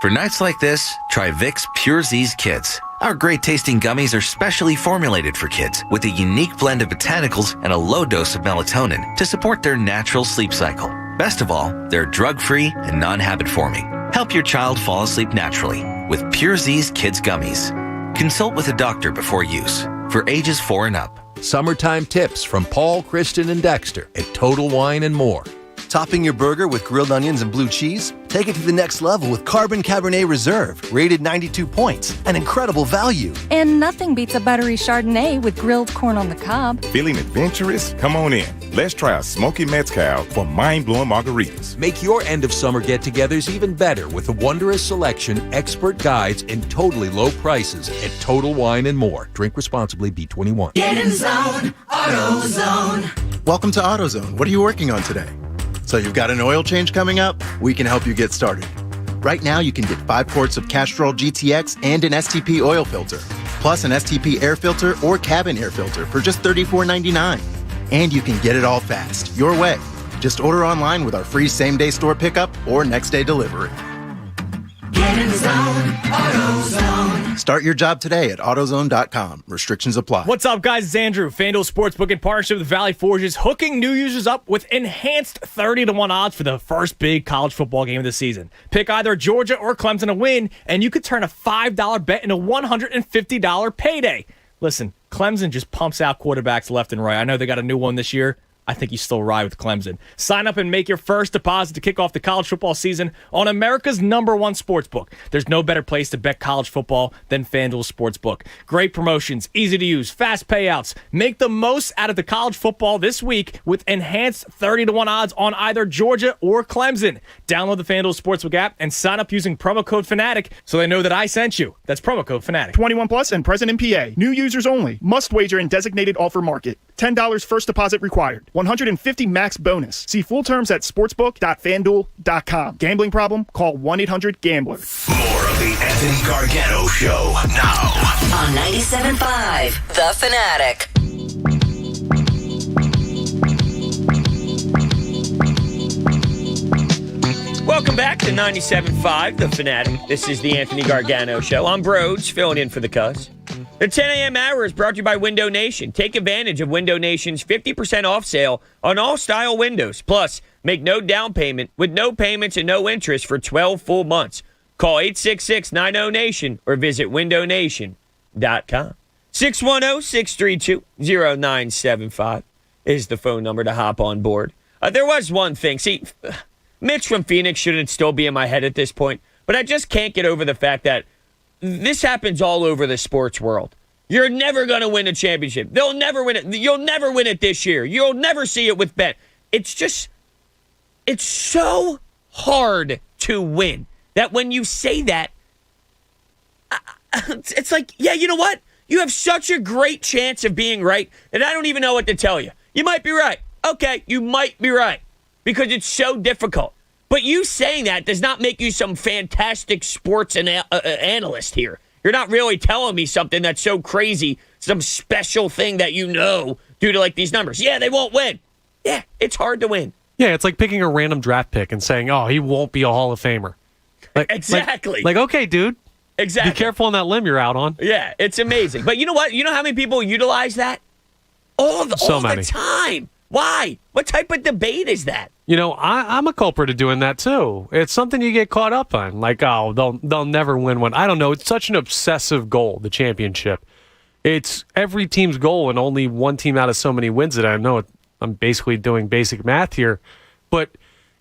for nights like this, try Vicks Pure Z's Kids. Our great tasting gummies are specially formulated for kids with a unique blend of botanicals and a low dose of melatonin to support their natural sleep cycle. Best of all, they're drug-free and non-habit forming. Help your child fall asleep naturally with Pure Z's Kids Gummies. Consult with a doctor before use. For ages 4 and up. Summertime tips from Paul, Kristen, and Dexter at Total Wine & More. Topping your burger with grilled onions and blue cheese? Take it to the next level with Carbon Cabernet Reserve, rated 92 points, an incredible value. And nothing beats a buttery Chardonnay with grilled corn on the cob. Feeling adventurous? Come on in. Let's try a smoky mezcal for mind-blowing margaritas. Make your end-of-summer get-togethers even better with a wondrous selection, expert guides, and totally low prices at Total Wine & More. Drink responsibly, B21. Get in zone, AutoZone. Welcome to AutoZone. What are you working on today? So you've got an oil change coming up? We can help you get started. Right now, you can get 5 quarts of Castrol GTX and an STP oil filter, plus an STP air filter or cabin air filter for just $34.99. And you can get it all fast, your way. Just order online with our free same-day store pickup or next-day delivery. Get in zone, AutoZone. Start your job today at AutoZone.com. Restrictions apply. What's up, guys? It's Andrew. FanDuel Sportsbook in partnership with Valley Forges, hooking new users up with enhanced 30-1 odds for the first big college football game of the season. Pick either Georgia or Clemson to win, and you could turn a $5 bet into a $150 payday. Listen, Clemson just pumps out quarterbacks left and right. I know they got a new one this year. I think you still ride with Clemson. Sign up and make your first deposit to kick off the college football season on America's #1 sportsbook. There's no better place to bet college football than FanDuel Sportsbook. Great promotions, easy to use, fast payouts. Make the most out of the college football this week with enhanced 30-1 odds on either Georgia or Clemson. Download the FanDuel Sportsbook app and sign up using promo code Fanatic so they know that I sent you. That's promo code Fanatic. 21 plus and present in PA. New users only. Must wager in designated offer market. $10 first deposit required. $150 max bonus. See full terms at sportsbook.fanduel.com. Gambling problem? Call 1-800-GAMBLER. More of the Anthony Gargano Show now. On 97.5 The Fanatic. Welcome back to 97.5 The Fanatic. This is the Anthony Gargano Show. I'm Broads, filling in for the Cuz. The 10 a.m. hour is brought to you by Window Nation. Take advantage of Window Nation's 50% off sale on all style windows. Plus, make no down payment with no payments and no interest for 12 full months. Call 866-90-NATION or visit windownation.com. 610-632-0975 is the phone number to hop on board. There was one thing. See, Mitch from Phoenix shouldn't still be in my head at this point, but I just can't get over the fact that this happens all over the sports world. You're never going to win a championship. They'll never win it. You'll never win it this year. You'll never see it with Ben. It's so hard to win that when you say that, it's like, yeah, you know what? You have such a great chance of being right that I don't even know what to tell you. You might be right. Okay, you might be right because it's so difficult. But you saying that does not make you some fantastic sports analyst here. You're not really telling me something that's so crazy, some special thing that you know due to like these numbers. Yeah, they won't win. Yeah, it's hard to win. Yeah, it's like picking a random draft pick and saying, oh, he won't be a Hall of Famer. Exactly. Like, okay, dude. Exactly. Be careful on that limb you're out on. Yeah, it's amazing. But you know what? You know how many people utilize that? All the time. Why? What type of debate is that? You know, I'm a culprit of doing that too. It's something you get caught up on. Like, oh, they'll never win one. I don't know. It's such an obsessive goal, the championship. It's every team's goal, and only one team out of so many wins it. I know I'm basically doing basic math here, but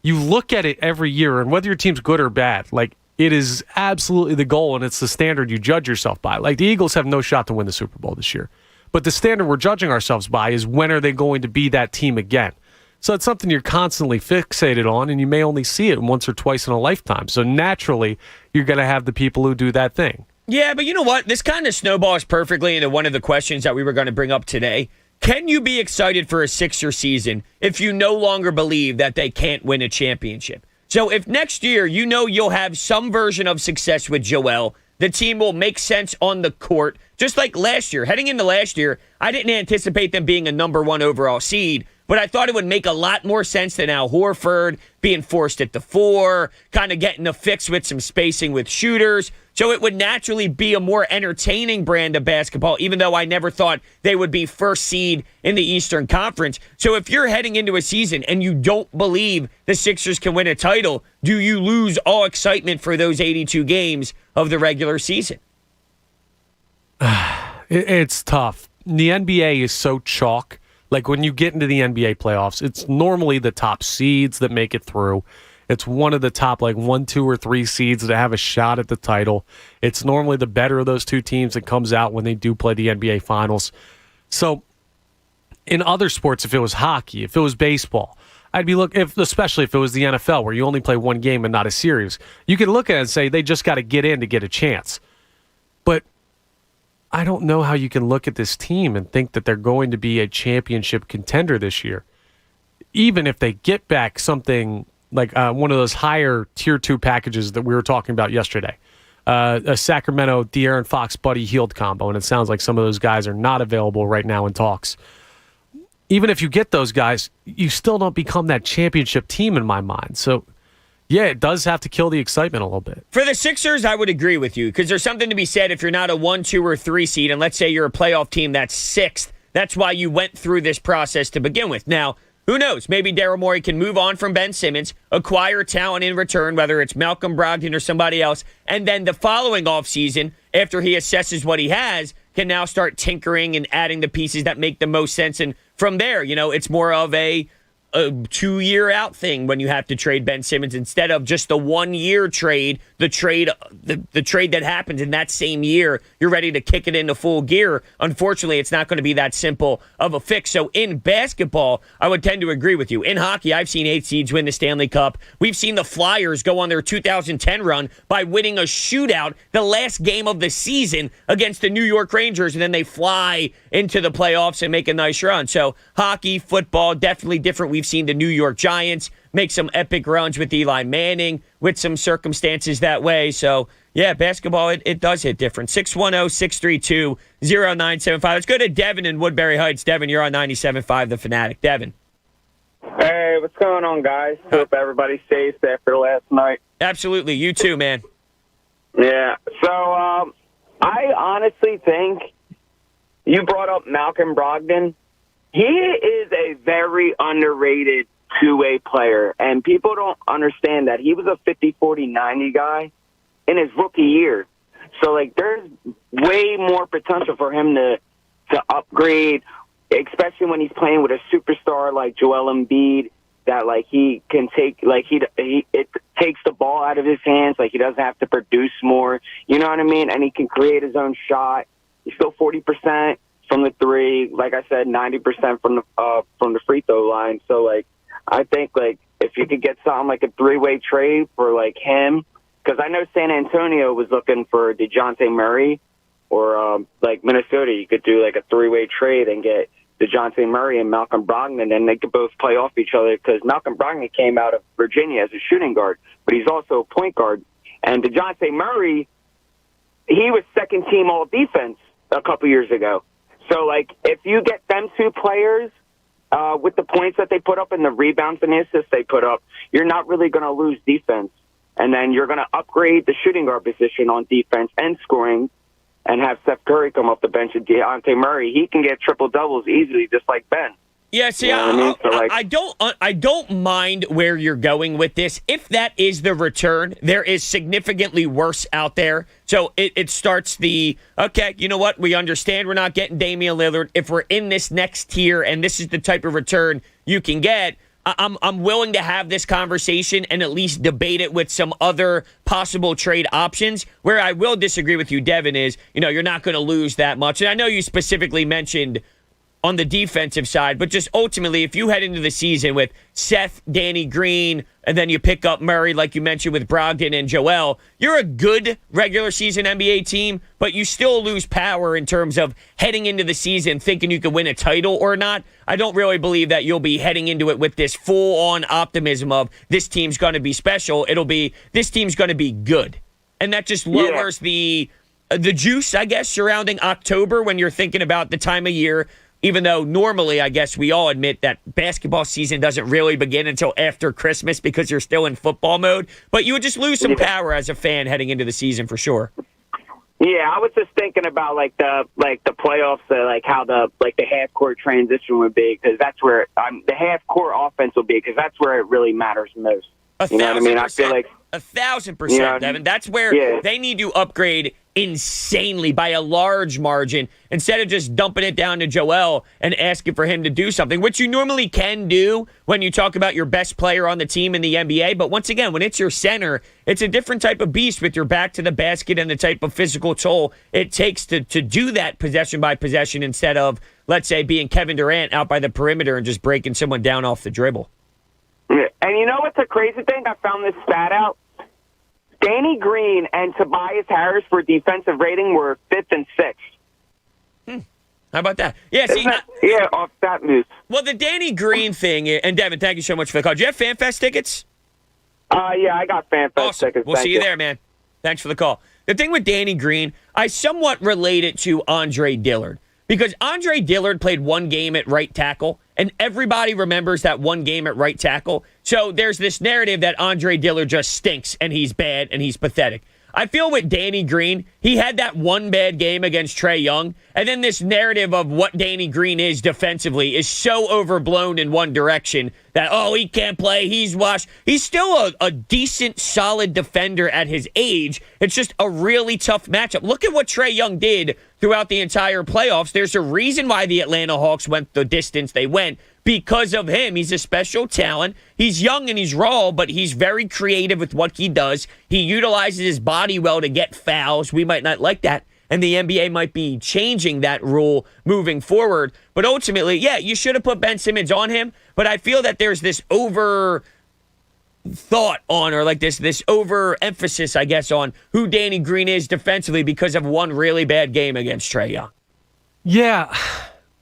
you look at it every year, and whether your team's good or bad, like It is absolutely the goal, and it's the standard you judge yourself by. Like, the Eagles have no shot to win the Super Bowl this year. But the standard we're judging ourselves by is when are they going to be that team again? So it's something you're constantly fixated on, and you may only see it once or twice in a lifetime. So naturally, you're going to have the people who do that thing. Yeah, but you know what? This kind of snowballs perfectly into one of the questions that we were going to bring up today. Can you be excited for a Sixer season if you no longer believe that they can't win a championship? So if next year you know you'll have some version of success with Joel, the team will make sense on the court, just like last year. Heading into last year, I didn't anticipate them being a number 1 overall seed, but I thought it would make a lot more sense than Al Horford being forced at the 4, kind of getting a fix with some spacing with shooters. So it would naturally be a more entertaining brand of basketball, even though I never thought they would be first seed in the Eastern Conference. So if you're heading into a season and you don't believe the Sixers can win a title, do you lose all excitement for those 82 games of the regular season? It's tough. The NBA is so chalk. Like, when you get into the NBA playoffs, it's normally the top seeds that make it through. It's one of the top, 1, 2, or 3 seeds that have a shot at the title. It's normally the better of those two teams that comes out when they do play the NBA Finals. So, in other sports, if it was hockey, if it was baseball, I'd be especially if it was the NFL, where you only play one game and not a series. You can look at it and say they just got to get in to get a chance. But I don't know how you can look at this team and think that they're going to be a championship contender this year. Even if they get back something like one of those higher tier 2 packages that we were talking about yesterday, a Sacramento De'Aaron Fox Buddy Hield combo, and it sounds like some of those guys are not available right now in talks. Even if you get those guys, you still don't become that championship team in my mind. So, yeah, it does have to kill the excitement a little bit. For the Sixers, I would agree with you, because there's something to be said if you're not a 1, 2, or 3 seed, and let's say you're a playoff team that's 6th. That's why you went through this process to begin with. Now, who knows? Maybe Daryl Morey can move on from Ben Simmons, acquire talent in return, whether it's Malcolm Brogdon or somebody else, and then the following offseason, after he assesses what he has, can now start tinkering and adding the pieces that make the most sense. And from there, it's more of a 2-year out thing when you have to trade Ben Simmons instead of just the 1-year trade, the trade that happens in that same year. You're ready to kick it into full gear. Unfortunately, it's not going to be that simple of a fix. So in basketball, I would tend to agree with you. In hockey, I've seen 8 seeds win the Stanley Cup. We've seen the Flyers go on their 2010 run by winning a shootout the last game of the season against the New York Rangers, and then they fly into the playoffs and make a nice run. So hockey, football, definitely different. We've seen the New York Giants make some epic runs with Eli Manning with some circumstances that way. So, yeah, basketball, it does hit different. 610-632-0975. Let's go to Devin in Woodbury Heights. Devin, you're on 97.5 The Fanatic. Devin. Hey, what's going on, guys? Hope everybody's safe after last night. Absolutely. You too, man. Yeah. So, I honestly think you brought up Malcolm Brogdon. He is a very underrated two-way player, and people don't understand that he was a 50-40-90 guy in his rookie year. So, there's way more potential for him to upgrade, especially when he's playing with a superstar like Joel Embiid, that, he can take, it takes the ball out of his hands, he doesn't have to produce more, you know what I mean? And he can create his own shot. He's still 40% from the 3, like I said, 90% from the free throw line. So, I think, if you could get something like a 3-way trade for, him, because I know San Antonio was looking for DeJounte Murray, or, Minnesota, you could do, a 3-way trade and get DeJounte Murray and Malcolm Brogdon, and they could both play off each other, because Malcolm Brogdon came out of Virginia as a shooting guard, but he's also a point guard. And DeJounte Murray, he was second-team all-defense a couple years ago. So, if you get them two players with the points that they put up and the rebounds and the assists they put up, you're not really going to lose defense. And then you're going to upgrade the shooting guard position on defense and scoring, and have Steph Curry come off the bench and DeJounte Murray. He can get triple-doubles easily, just like Ben. Yeah, see, you know I don't mind where you're going with this. If that is the return, there is significantly worse out there. So it starts okay, you know what? We understand we're not getting Damian Lillard. If we're in this next tier and this is the type of return you can get, I'm willing to have this conversation and at least debate it with some other possible trade options. Where I will disagree with you, Devin, is, you're not going to lose that much. And I know you specifically mentioned on the defensive side, but just ultimately, if you head into the season with Seth, Danny Green, and then you pick up Murray, like you mentioned with Brogdon and Joel, you're a good regular season NBA team, but you still lose power in terms of heading into the season thinking you could win a title or not. I don't really believe that you'll be heading into it with this full-on optimism of this team's going to be special. It'll be this team's going to be good. And that just lowers the juice, I guess, surrounding October when you're thinking about the time of year. Even though normally, I guess we all admit that basketball season doesn't really begin until after Christmas because you're still in football mode. But you would just lose some power as a fan heading into the season for sure. Yeah, I was just thinking about the playoffs, how the half court transition would be, because that's where the half court offense will be, because that's where it really matters most. You know what I mean? I feel like 1,000%, Devin. That's where they need to upgrade insanely by a large margin instead of just dumping it down to Joel and asking for him to do something, which you normally can do when you talk about your best player on the team in the NBA. But once again, when it's your center, it's a different type of beast with your back to the basket and the type of physical toll it takes to do that possession by possession instead of, let's say, being Kevin Durant out by the perimeter and just breaking someone down off the dribble. And you know what's a crazy thing? I found this stat out. Danny Green and Tobias Harris for defensive rating were 5th and 6th. How about that? Yeah, see, off that news. Well, the Danny Green thing, and Devin, thank you so much for the call. Do you have FanFest tickets? Yeah, I got FanFest tickets. We'll see you there, man. Thanks for the call. The thing with Danny Green, I somewhat relate it to Andre Dillard. Because Andre Dillard played one game at right tackle, and everybody remembers that one game at right tackle. So there's this narrative that Andre Dillard just stinks, and he's bad, and he's pathetic. I feel with Danny Green, he had that one bad game against Trae Young, and then this narrative of what Danny Green is defensively is so overblown in one direction that, he can't play, he's washed. He's still a decent, solid defender at his age. It's just a really tough matchup. Look at what Trae Young did throughout the entire playoffs. There's a reason why the Atlanta Hawks went the distance they went. Because of him. He's a special talent. He's young and he's raw, but he's very creative with what he does. He utilizes his body well to get fouls. We might not like that, and the NBA might be changing that rule moving forward. But ultimately, you should have put Ben Simmons on him, but I feel that there's this over thought on, or this overemphasis, I guess, on who Danny Green is defensively because of one really bad game against Trae Young. Yeah,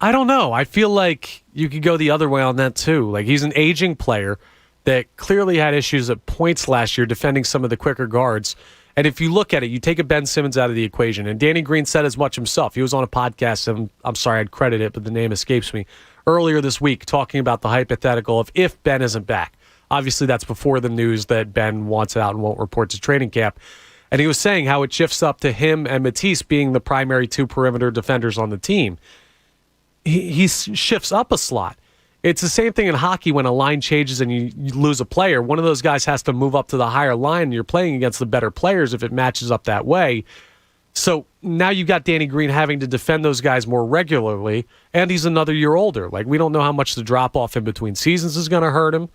I don't know. I feel like you could go the other way on that too. Like, he's an aging player that clearly had issues at points last year defending some of the quicker guards. And if you look at it, you take a Ben Simmons out of the equation. And Danny Green said as much himself. He was on a podcast, and I'm sorry I'd credit it, but the name escapes me, earlier this week talking about the hypothetical of if Ben isn't back. Obviously, that's before the news that Ben wants out and won't report to training camp. And he was saying how it shifts up to him and Matisse being the primary two perimeter defenders on the team. He shifts up a slot. It's the same thing in hockey when a line changes and you lose a player. One of those guys has to move up to the higher line, and you're playing against the better players if it matches up that way. So now you've got Danny Green having to defend those guys more regularly, and he's another year older. Like, we don't know how much the drop-off in between seasons is going to hurt him.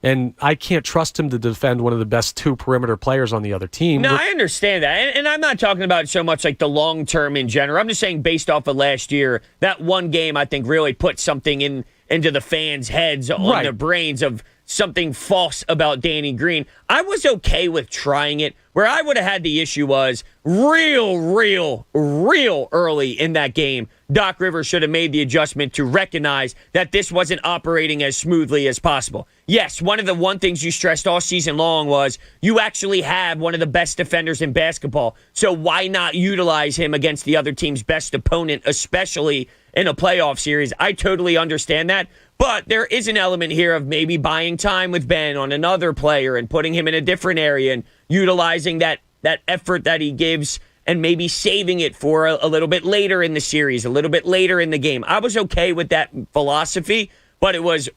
And I can't trust him to defend one of the best two perimeter players on the other team. No, I understand that. And I'm not talking about so much like the long term in general. I'm just saying based off of last year, that one game I think really put something into the fans' heads, on their brains of something false about Danny Green. I was okay with trying it. Where I would have had the issue was real early in that game, Doc Rivers should have made the adjustment to recognize that this wasn't operating as smoothly as possible. Yes, one of the things you stressed all season long was you actually have one of the best defenders in basketball, so why not utilize him against the other team's best opponent, especially in a playoff series? I totally understand that. But there is an element here of maybe buying time with Ben on another player and putting him in a different area and utilizing that effort that he gives and maybe saving it for a little bit later in the series, a little bit later in the game. I was okay with that philosophy, but it was,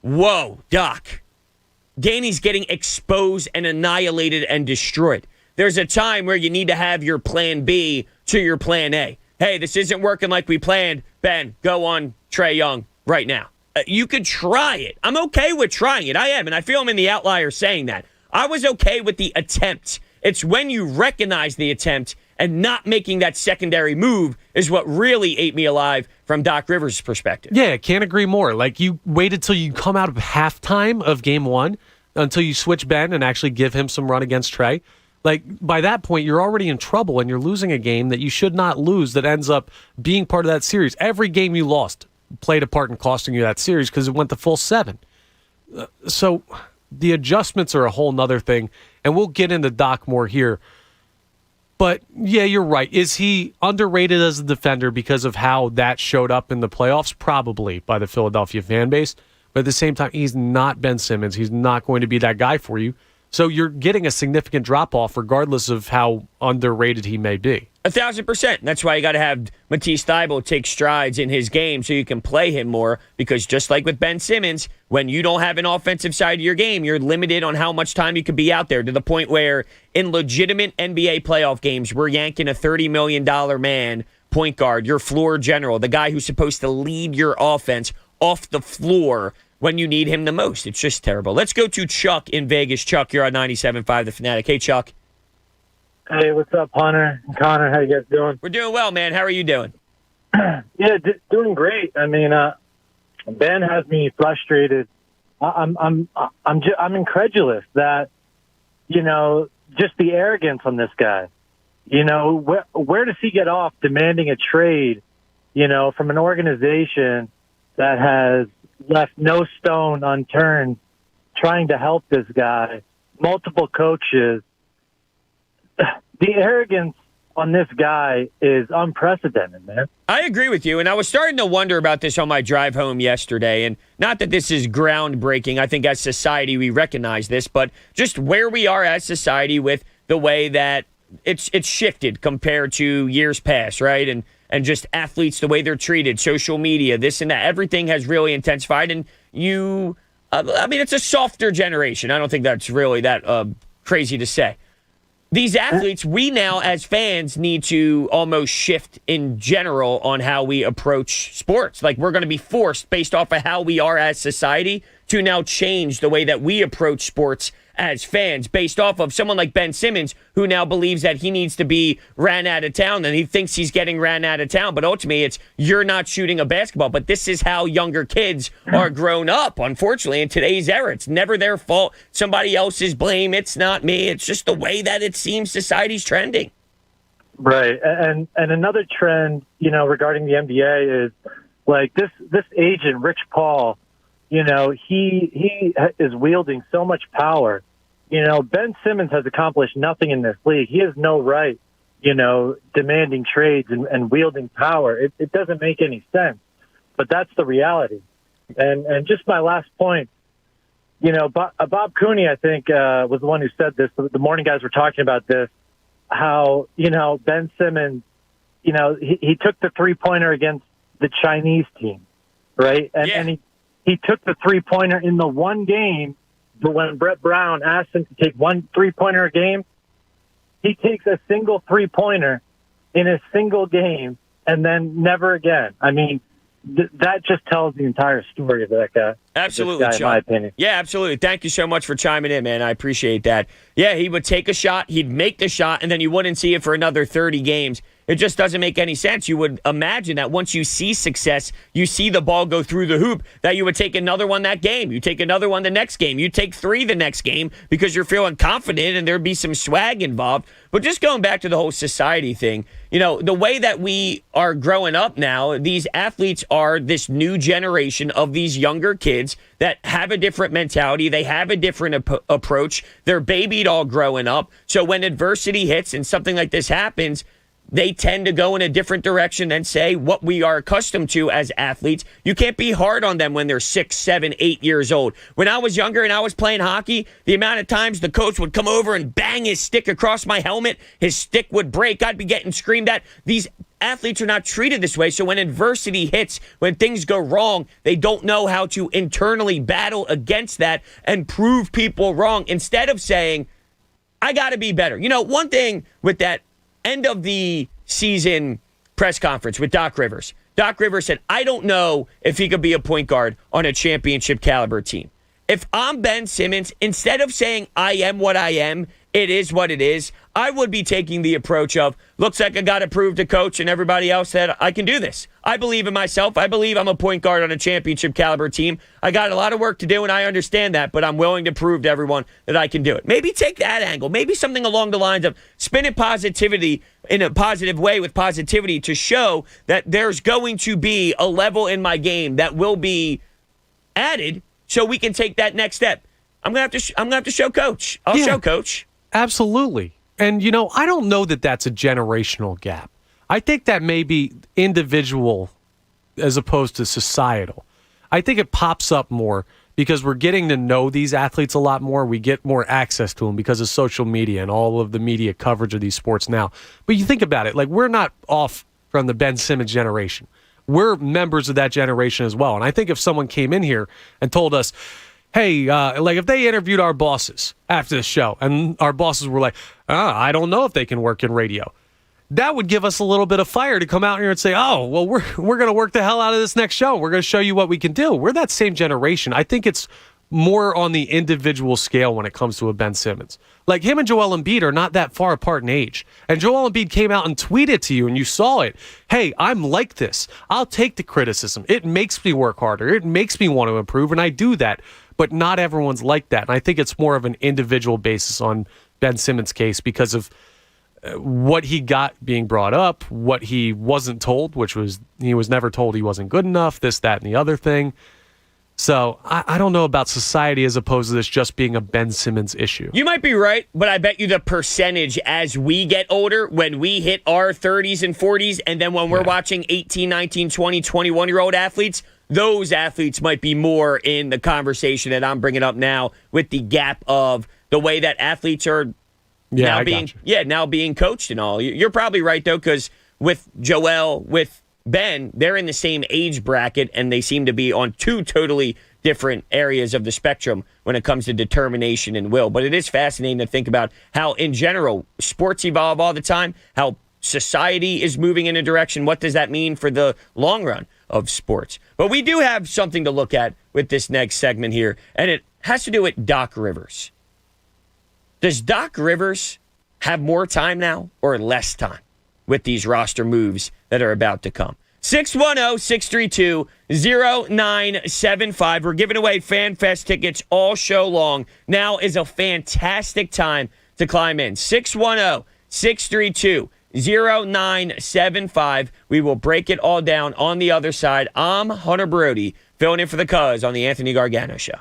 whoa, Doc. Danny's getting exposed and annihilated and destroyed. There's a time where you need to have your plan B to your plan A. Hey, this isn't working like we planned. Ben, go on Trae Young right now. You could try it. I'm okay with trying it. I am, and I feel I'm in the outlier saying that. I was okay with the attempt. It's when you recognize the attempt and not making that secondary move is what really ate me alive from Doc Rivers' perspective. Yeah, can't agree more. Like, you waited till you come out of halftime of game one until you switch Ben and actually give him some run against Trey. Like, by that point, you're already in trouble and you're losing a game that you should not lose that ends up being part of that series. Every game you lost played a part in costing you that series because it went the full 7. So the adjustments are a whole nother thing, and we'll get into Doc more here. But, yeah, you're right. Is he underrated as a defender because of how that showed up in the playoffs? Probably, by the Philadelphia fan base. But at the same time, he's not Ben Simmons. He's not going to be that guy for you. So you're getting a significant drop-off regardless of how underrated he may be. 1,000%. That's why you got to have Matisse Thybulle take strides in his game so you can play him more, because just like with Ben Simmons, when you don't have an offensive side of your game, you're limited on how much time you could be out there, to the point where in legitimate NBA playoff games, we're yanking a $30 million man, point guard, your floor general, the guy who's supposed to lead your offense off the floor when you need him the most. It's just terrible. Let's go to Chuck in Vegas. Chuck, you're on 97.5 The Fanatic. Hey, Chuck. Hey, what's up, Hunter and Connor? How you guys doing? We're doing well, man. How are you doing? Yeah, doing great. I mean, Ben has me frustrated. I'm incredulous that, just the arrogance on this guy. Where does he get off demanding a trade, from an organization that has left no stone unturned trying to help this guy, multiple coaches? The arrogance on this guy is unprecedented, man. I agree with you, and I was starting to wonder about this on my drive home yesterday, and not that this is groundbreaking. I think as society we recognize this, but just where we are as society with the way that it's shifted compared to years past, right? And just athletes, the way they're treated, social media, this and that, everything has really intensified, and it's a softer generation. I don't think that's really that crazy to say. These athletes, we now as fans need to almost shift in general on how we approach sports. Like, we're going to be forced, based off of how we are as society, to now change the way that we approach sports as fans, based off of someone like Ben Simmons, who now believes that he needs to be ran out of town, and he thinks he's getting ran out of town. But ultimately, it's, you're not shooting a basketball. But this is how younger kids are grown up, unfortunately, in today's era. It's never their fault. Somebody else's blame. It's not me. It's just the way that it seems society's trending. Right. And another trend, regarding the NBA is, like, this agent, Rich Paul, he is wielding so much power. Ben Simmons has accomplished nothing in this league. He has no right, demanding trades and wielding power. It doesn't make any sense, but that's the reality. And just my last point, Bob Cooney, I think, was the one who said this. The morning guys were talking about this, how, Ben Simmons, he took the three-pointer against the Chinese team, right? And he took the three-pointer in the one game, but when Brett Brown asked him to take one three-pointer a game, he takes a single three-pointer in a single game and then never again. I mean, that just tells the entire story of that guy. Absolutely, guy, in my opinion. Yeah, absolutely. Thank you so much for chiming in, man. I appreciate that. Yeah, he would take a shot, he'd make the shot, and then you wouldn't see it for another 30 games. It just doesn't make any sense. You would imagine that once you see success, you see the ball go through the hoop, that you would take another one that game. You take another one the next game. You take 3 the next game because you're feeling confident and there'd be some swag involved. But just going back to the whole society thing, the way that we are growing up now, these athletes are this new generation of these younger kids that have a different mentality. They have a different approach. They're babied all growing up. So when adversity hits and something like this happens, they tend to go in a different direction than, say, what we are accustomed to as athletes. You can't be hard on them when they're 6, 7, 8 years old. When I was younger and I was playing hockey, the amount of times the coach would come over and bang his stick across my helmet, his stick would break, I'd be getting screamed at. These athletes are not treated this way. So when adversity hits, when things go wrong, they don't know how to internally battle against that and prove people wrong, instead of saying, I got to be better. One thing with that end of the season press conference with Doc Rivers, Doc Rivers said, I don't know if he could be a point guard on a championship caliber team. If I'm Ben Simmons, instead of saying I am what I am, it is what it is, I would be taking the approach of, looks like I got to prove to coach and everybody else that I can do this. I believe in myself. I believe I'm a point guard on a championship caliber team. I got a lot of work to do, and I understand that, but I'm willing to prove to everyone that I can do it. Maybe take that angle. Maybe something along the lines of spinning positivity in a positive way with positivity to show that there's going to be a level in my game that will be added so we can take that next step. I'm gonna have to show coach. I'll show coach. Absolutely. And, I don't know that that's a generational gap. I think that may be individual as opposed to societal. I think it pops up more because we're getting to know these athletes a lot more. We get more access to them because of social media and all of the media coverage of these sports now. But you think about it, like, we're not off from the Ben Simmons generation. We're members of that generation as well. And I think if someone came in here and told us, hey, if they interviewed our bosses after the show and our bosses were like, I don't know if they can work in radio, that would give us a little bit of fire to come out here and say, oh, well, we're going to work the hell out of this next show. We're going to show you what we can do. We're that same generation. I think it's more on the individual scale when it comes to a Ben Simmons. Like, him and Joel Embiid are not that far apart in age. And Joel Embiid came out and tweeted to you and you saw it. Hey, I'm like this. I'll take the criticism. It makes me work harder. It makes me want to improve, and I do that. But not everyone's like that. And I think it's more of an individual basis on Ben Simmons' case because of what he got being brought up, what he wasn't told, which was he was never told he wasn't good enough, this, that, and the other thing. So I don't know about society as opposed to this just being a Ben Simmons issue. You might be right, but I bet you the percentage as we get older, when we hit our 30s and 40s, and then when we're watching 18, 19, 20, 21-year-old athletes, those athletes might be more in the conversation that I'm bringing up now with the gap of the way that athletes are now being coached and all. You're probably right, though, because with Joel, with Ben, they're in the same age bracket, and they seem to be on two totally different areas of the spectrum when it comes to determination and will. But it is fascinating to think about how, in general, sports evolve all the time, how society is moving in a direction. What does that mean for the long run of sports? But we do have something to look at with this next segment here, and it has to do with Doc Rivers. Does Doc Rivers have more time now or less time with these roster moves that are about to come? 610-632-0975. We're giving away Fan Fest tickets all show long. Now is a fantastic time to climb in. 610-632-0975. We will break it all down on the other side. I'm Hunter Brody, filling in for the Cuz on the Anthony Gargano Show.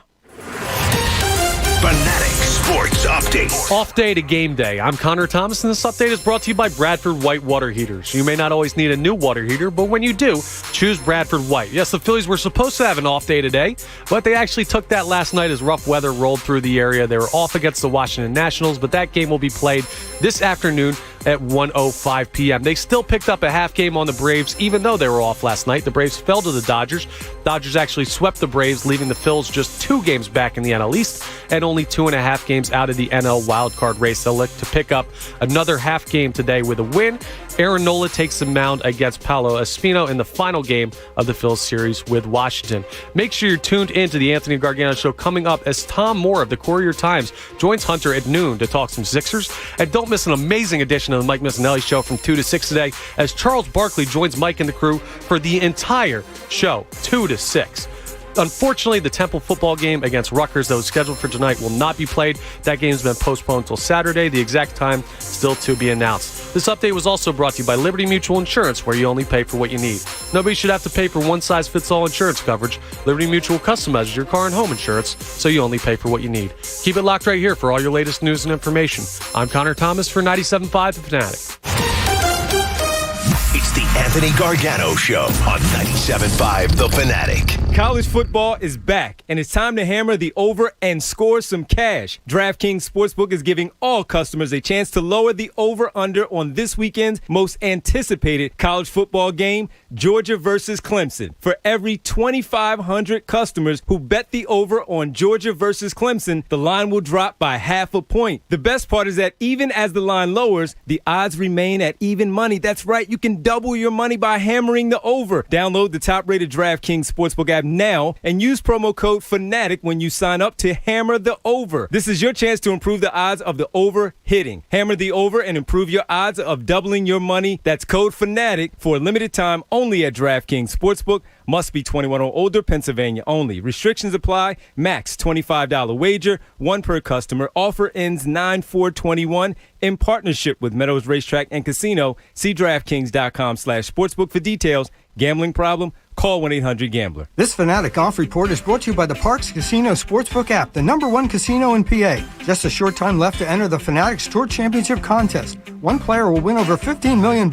Fanatic Sports Update. Off day to game day. I'm Connor Thomas, and this update is brought to you by Bradford White Water Heaters. You may not always need a new water heater, but when you do, choose Bradford White. Yes, the Phillies were supposed to have an off day today, but they actually took that last night as rough weather rolled through the area. They were off against the Washington Nationals, but that game will be played this afternoon at 1:05 p.m. They still picked up a half game on the Braves, even though they were off last night. The Braves fell to the Dodgers. Dodgers actually swept the Braves, leaving the Phils just 2 games back in the NL East and only 2.5 games out of the NL wildcard race. They'll look to pick up another half game today with a win. Aaron Nola takes the mound against Paolo Espino in the final game of the Phils series with Washington. Make sure you're tuned in to the Anthony Gargano Show coming up as Tom Moore of the Courier-Times joins Hunter at noon to talk some Sixers. And don't miss an amazing edition of the Mike Missinelli Show from 2 to 6 today as Charles Barkley joins Mike and the crew for the entire show, 2 to 6. Unfortunately, the Temple football game against Rutgers that was scheduled for tonight will not be played. That game's been postponed until Saturday. The exact time still to be announced. This update was also brought to you by Liberty Mutual Insurance, where you only pay for what you need. Nobody should have to pay for one-size-fits-all insurance coverage. Liberty Mutual customizes your car and home insurance, so you only pay for what you need. Keep it locked right here for all your latest news and information. I'm Connor Thomas for 97.5 The Fanatic. It's the Anthony Gargano Show on 97.5 The Fanatic. College football is back, and it's time to hammer the over and score some cash. DraftKings Sportsbook is giving all customers a chance to lower the over-under on this weekend's most anticipated college football game, Georgia versus Clemson. For every 2,500 customers who bet the over on Georgia versus Clemson, the line will drop by half a point. The best part is that even as the line lowers, the odds remain at even money. That's right, you can double your your money by hammering the over. Download the top-rated DraftKings Sportsbook app now and use promo code FANATIC when you sign up to hammer the over. This is your chance to improve the odds of the over hitting. Hammer the over and improve your odds of doubling your money. That's code FANATIC for a limited time only at DraftKings Sportsbook. Must be 21 or older, Pennsylvania only. Restrictions apply. Max $25 wager, one per customer. Offer ends 9/4/21 in partnership with Meadows Racetrack and Casino. See DraftKings.com/sportsbook for details. Gambling problem? Call 1-800-GAMBLER. This Fanatic Golf Report is brought to you by the Parks Casino Sportsbook app, the #1 casino in PA. Just a short time left to enter the Fanatics Tour Championship contest. One player will win over $15 million.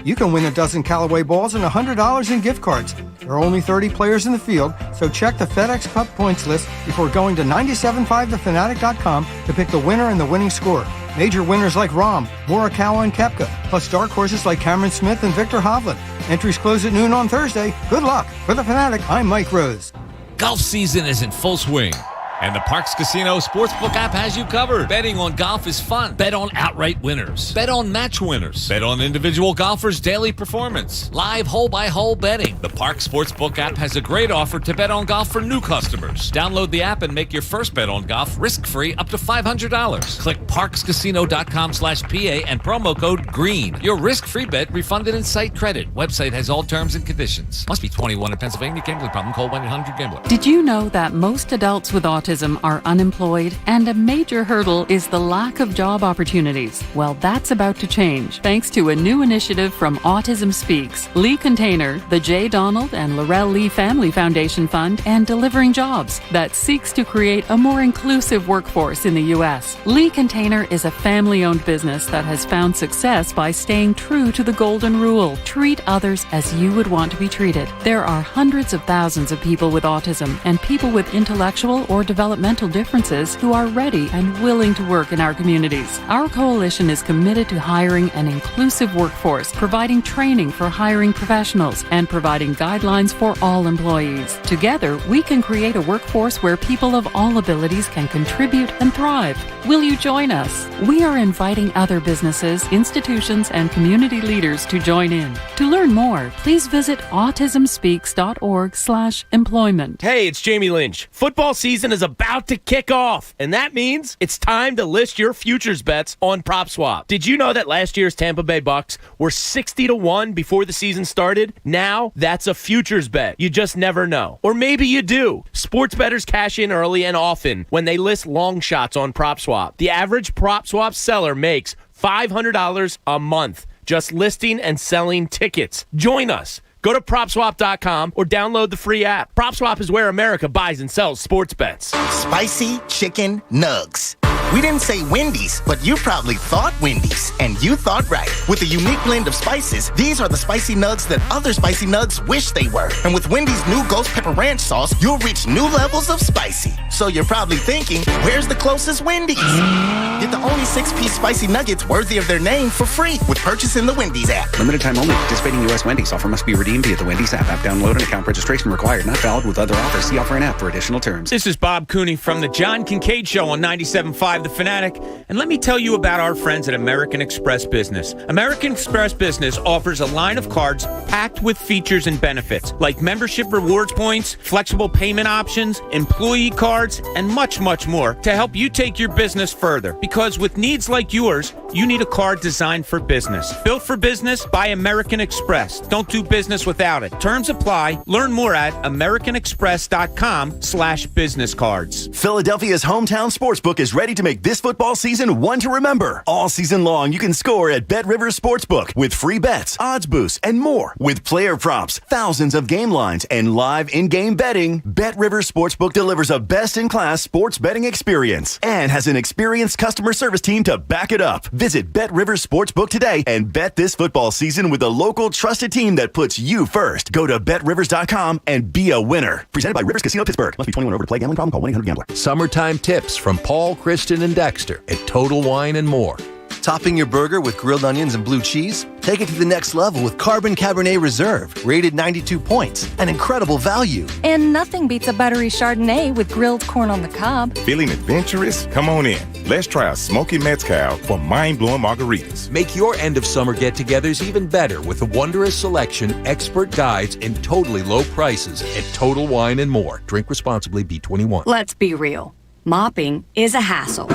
You can win a dozen Callaway balls and $100 in gift cards. There are only 30 players in the field, so check the FedEx Cup points list before going to 97.5thefanatic.com to pick the winner and the winning score. Major winners like Rahm, Morikawa, and Koepka, plus dark horses like Cameron Smith and Victor Hovland. Entries close at noon on Thursday. Good luck. For the Fanatic, I'm Mike Rose. Golf season is in full swing, and the Parks Casino Sportsbook app has you covered. Betting on golf is fun. Bet on outright winners. Bet on match winners. Bet on individual golfers' daily performance. Live hole-by-hole betting. The Parks Sportsbook app has a great offer to bet on golf for new customers. Download the app and make your first bet on golf risk-free up to $500. Click parkscasino.com/PA and promo code GREEN. Your risk-free bet refunded in site credit. Website has all terms and conditions. Must be 21 in Pennsylvania. Gambling problem? Call 1-800-GAMBLER. Did you know that most adults with autism are unemployed, and a major hurdle is the lack of job opportunities? Well, that's about to change thanks to a new initiative from Autism Speaks, Lee Container, the J. Donald and Laurel Lee Family Foundation Fund, and Delivering Jobs that seeks to create a more inclusive workforce in the U.S. Lee Container is a family-owned business that has found success by staying true to the golden rule: treat others as you would want to be treated. There are hundreds of thousands of people with autism and people with intellectual or developmental differences who are ready and willing to work in our communities. Our coalition is committed to hiring an inclusive workforce, providing training for hiring professionals, and providing guidelines for all employees. Together, we can create a workforce where people of all abilities can contribute and thrive. Will you join us? We are inviting other businesses, institutions, and community leaders to join in. To learn more, please visit autismspeaks.org/employment. Hey, it's Jamie Lynch. Football season is about to kick off, and that means it's time to list your futures bets on PropSwap. Did you know that last year's Tampa Bay Bucks were 60-1 before the season started? Now, that's a futures bet. You just never know. Or maybe you do. Sports bettors cash in early and often when they list long shots on PropSwap. The average PropSwap seller makes $500 a month just listing and selling tickets. Join us. Go to PropSwap.com or download the free app. PropSwap is where America buys and sells sports bets. Spicy chicken nugs. We didn't say Wendy's, but you probably thought Wendy's, and you thought right. With a unique blend of spices, these are the spicy nugs that other spicy nugs wish they were. And with Wendy's new Ghost Pepper Ranch sauce, you'll reach new levels of spicy. So you're probably thinking, where's the closest Wendy's? Get the only 6-piece spicy nuggets worthy of their name for free with purchase in the Wendy's app. Limited time only. Participating U.S. Wendy's. Offer must be redeemed via the Wendy's app. App download and account registration required. Not valid with other offers. See offer and app for additional terms. This is Bob Cooney from the John Kincaid Show on 97.5 The Fanatic. And let me tell you about our friends at American Express Business. American Express Business offers a line of cards packed with features and benefits, like membership rewards points, flexible payment options, employee cards, and much, much more to help you take your business further. Because with needs like yours, you need a card designed for business. Built for business by American Express. Don't do business without it. Terms apply. Learn more at americanexpress.com/business cards. Philadelphia's hometown sportsbook is ready to make this football season one to remember. All season long, you can score at Bet Rivers Sportsbook with free bets, odds boosts, and more. With player props, thousands of game lines, and live in-game betting, Bet Rivers Sportsbook delivers a best-in-class sports betting experience and has an experienced customer service team to back it up. Visit Bet Rivers Sportsbook today and bet this football season with a local trusted team that puts you first. Go to BetRivers.com and be a winner. Presented by Rivers Casino Pittsburgh. Must be 21 or over to play. Gambling problem? Call 1-800-GAMBLER. Summertime tips from Paul, Kristen, and Dexter at Total Wine and More. Topping your burger with grilled onions and blue cheese? Take it to the next level with Carbon Cabernet Reserve, rated 92 points, an incredible value. And nothing beats a buttery Chardonnay with grilled corn on the cob. Feeling adventurous? Come on in. Let's try a smoky mezcal for mind-blowing margaritas. Make your end of summer get-togethers even better with a wondrous selection, expert guides, and totally low prices at Total Wine and More. Drink responsibly, B21. Let's be real. Mopping is a hassle.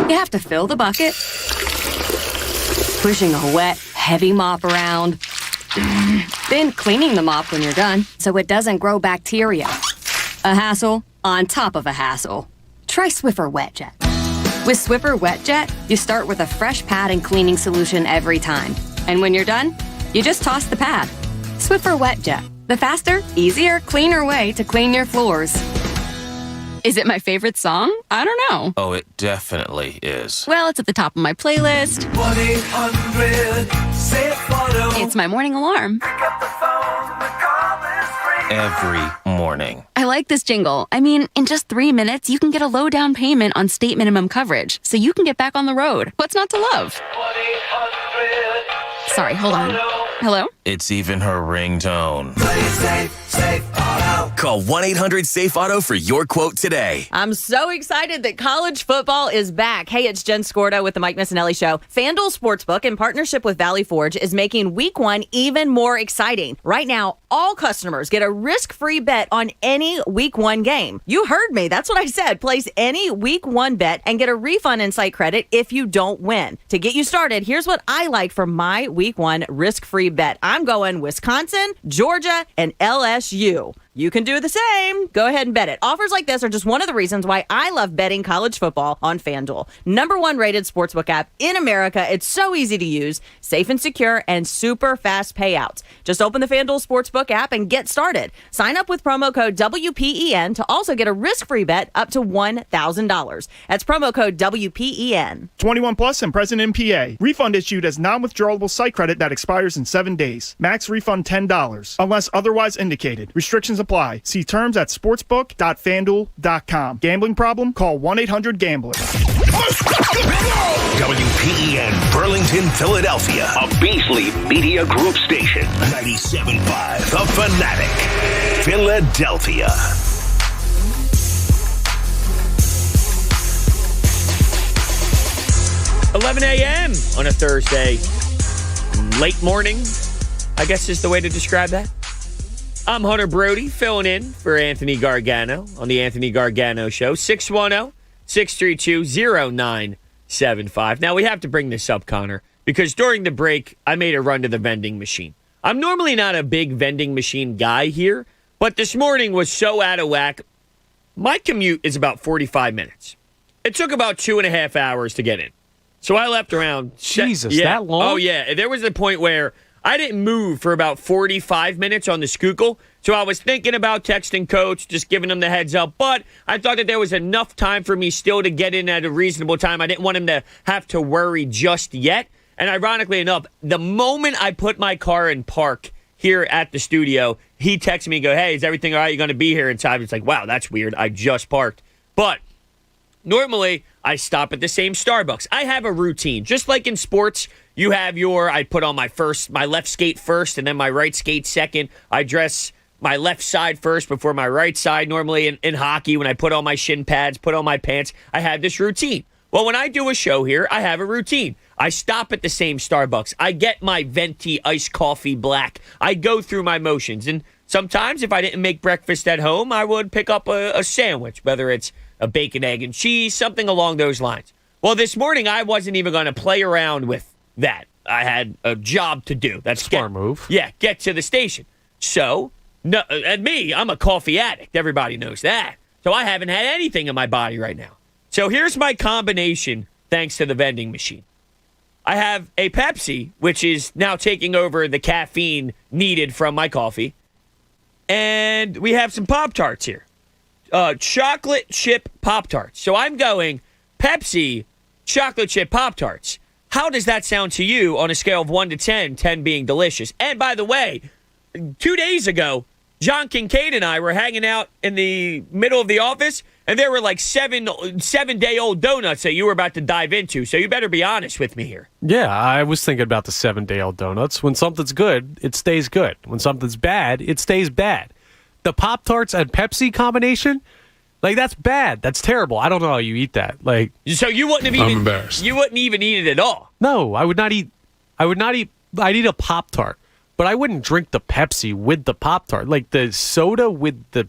You have to fill the bucket, pushing a wet, heavy mop around, then cleaning the mop when you're done so it doesn't grow bacteria. A hassle on top of a hassle. Try Swiffer Wet Jet. With Swiffer Wet Jet, you start with a fresh pad and cleaning solution every time. And when you're done, you just toss the pad. Swiffer Wet Jet. The faster, easier, cleaner way to clean your floors. Is it my favorite song? I don't know. Oh, it definitely is. Well, it's at the top of my playlist. 1-800-SAVE-AUTO. It's my morning alarm. Every morning. I like this jingle. I mean, in just 3 minutes, you can get a low down payment on state minimum coverage, so you can get back on the road. What's not to love? Sorry, hold on. Hello? It's even her ringtone. Call 1-800-SAVE-AUTO for your quote today. I'm so excited that college football is back. Hey, it's Jen Scorda with the Mike Missinelli Show. FanDuel Sportsbook, in partnership with Valley Forge, is making Week 1 even more exciting. Right now, all customers get a risk-free bet on any Week 1 game. You heard me. That's what I said. Place any Week 1 bet and get a refund in site credit if you don't win. To get you started, here's what I like for my Week 1 risk-free bet. I'm going Wisconsin, Georgia, and LSU. You can do the same. Go ahead and bet it. Offers like this are just one of the reasons why I love betting college football on FanDuel. #1 rated sportsbook app in America. It's so easy to use, safe and secure, and super fast payouts. Just open the FanDuel Sportsbook app and get started. Sign up with promo code WPEN to also get a risk-free bet up to $1,000. That's promo code WPEN. 21 plus and present in PA. Refund issued as non-withdrawable site credit that expires in 7 days. Max refund $10 unless otherwise indicated. Restrictions apply. See terms at sportsbook.fanduel.com. Gambling problem? Call 1-800-GAMBLER. WPEN Burlington, Philadelphia. A Beasley Media Group station. 97.5 The Fanatic. Philadelphia. $11 a.m. on a Thursday. Late morning, I guess is the way to describe that. I'm Hunter Brody, filling in for Anthony Gargano on the Anthony Gargano Show. 610-632-0975. Now, we have to bring this up, Connor, because during the break, I made a run to the vending machine. I'm normally not a big vending machine guy here, but this morning was so out of whack. My commute is about 45 minutes. It took about 2.5 hours to get in. So I left around... Jesus, that long? Oh, yeah. There was a point where I didn't move for about 45 minutes on the Schuylkill, so I was thinking about texting Coach, just giving him the heads up, but I thought that there was enough time for me still to get in at a reasonable time. I didn't want him to have to worry just yet, and ironically enough, the moment I put my car in park here at the studio, he texted me and go, hey, is everything all right? You going to be here in time? It's like, wow, that's weird. I just parked. But normally, I stop at the same Starbucks. I have a routine. Just like in sports, you have I put on my left skate first and then my right skate second. I dress my left side first before my right side. Normally in hockey, when I put on my shin pads, put on my pants, I have this routine. Well, when I do a show here, I have a routine. I stop at the same Starbucks. I get my venti iced coffee black. I go through my motions. And sometimes if I didn't make breakfast at home, I would pick up a sandwich, whether it's a bacon, egg, and cheese, something along those lines. Well, this morning, I wasn't even going to play around with that. I had a job to do. That's smart move. Yeah, get to the station. So, no, and me, I'm a coffee addict. Everybody knows that. So I haven't had anything in my body right now. So here's my combination, thanks to the vending machine. I have a Pepsi, which is now taking over the caffeine needed from my coffee. And we have some Pop-Tarts here. Chocolate chip Pop-Tarts. So I'm going Pepsi, chocolate chip Pop-Tarts. How does that sound to you on a scale of 1 to 10, 10 being delicious? And by the way, 2 days ago, John Kincaid and I were hanging out in the middle of the office, and there were like 7-day-old donuts that you were about to dive into. So you better be honest with me here. Yeah, I was thinking about the 7-day-old donuts. When something's good, it stays good. When something's bad, it stays bad. The Pop-Tarts and Pepsi combination, Like, that's bad. That's terrible. I don't know how you eat that. Like, So you wouldn't have even. I'm embarrassed. You wouldn't even eat it at all. No, I would not eat. I'd eat a Pop-Tart, but I wouldn't drink the Pepsi with the Pop-Tart. Like the soda with the.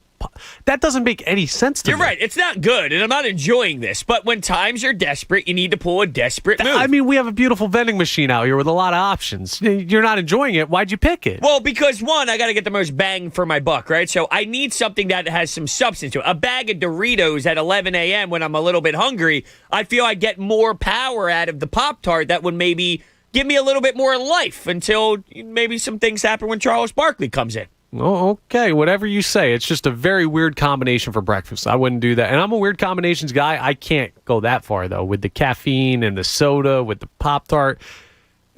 That doesn't make any sense to me. You're right. It's not good, and I'm not enjoying this. But when times are desperate, you need to pull a desperate move. I mean, we have a beautiful vending machine out here with a lot of options. You're not enjoying it. Why'd you pick it? Well, because one, I got to get the most bang for my buck, right? So I need something that has some substance to it. A bag of Doritos at 11 a.m. when I'm a little bit hungry, I feel I get more power out of the Pop-Tart that would maybe give me a little bit more life until maybe some things happen when Charles Barkley comes in. Oh, okay, whatever you say. It's just a very weird combination for breakfast. I wouldn't do that. And I'm a weird combinations guy. I can't go that far, though, with the caffeine and the soda, with the Pop-Tart.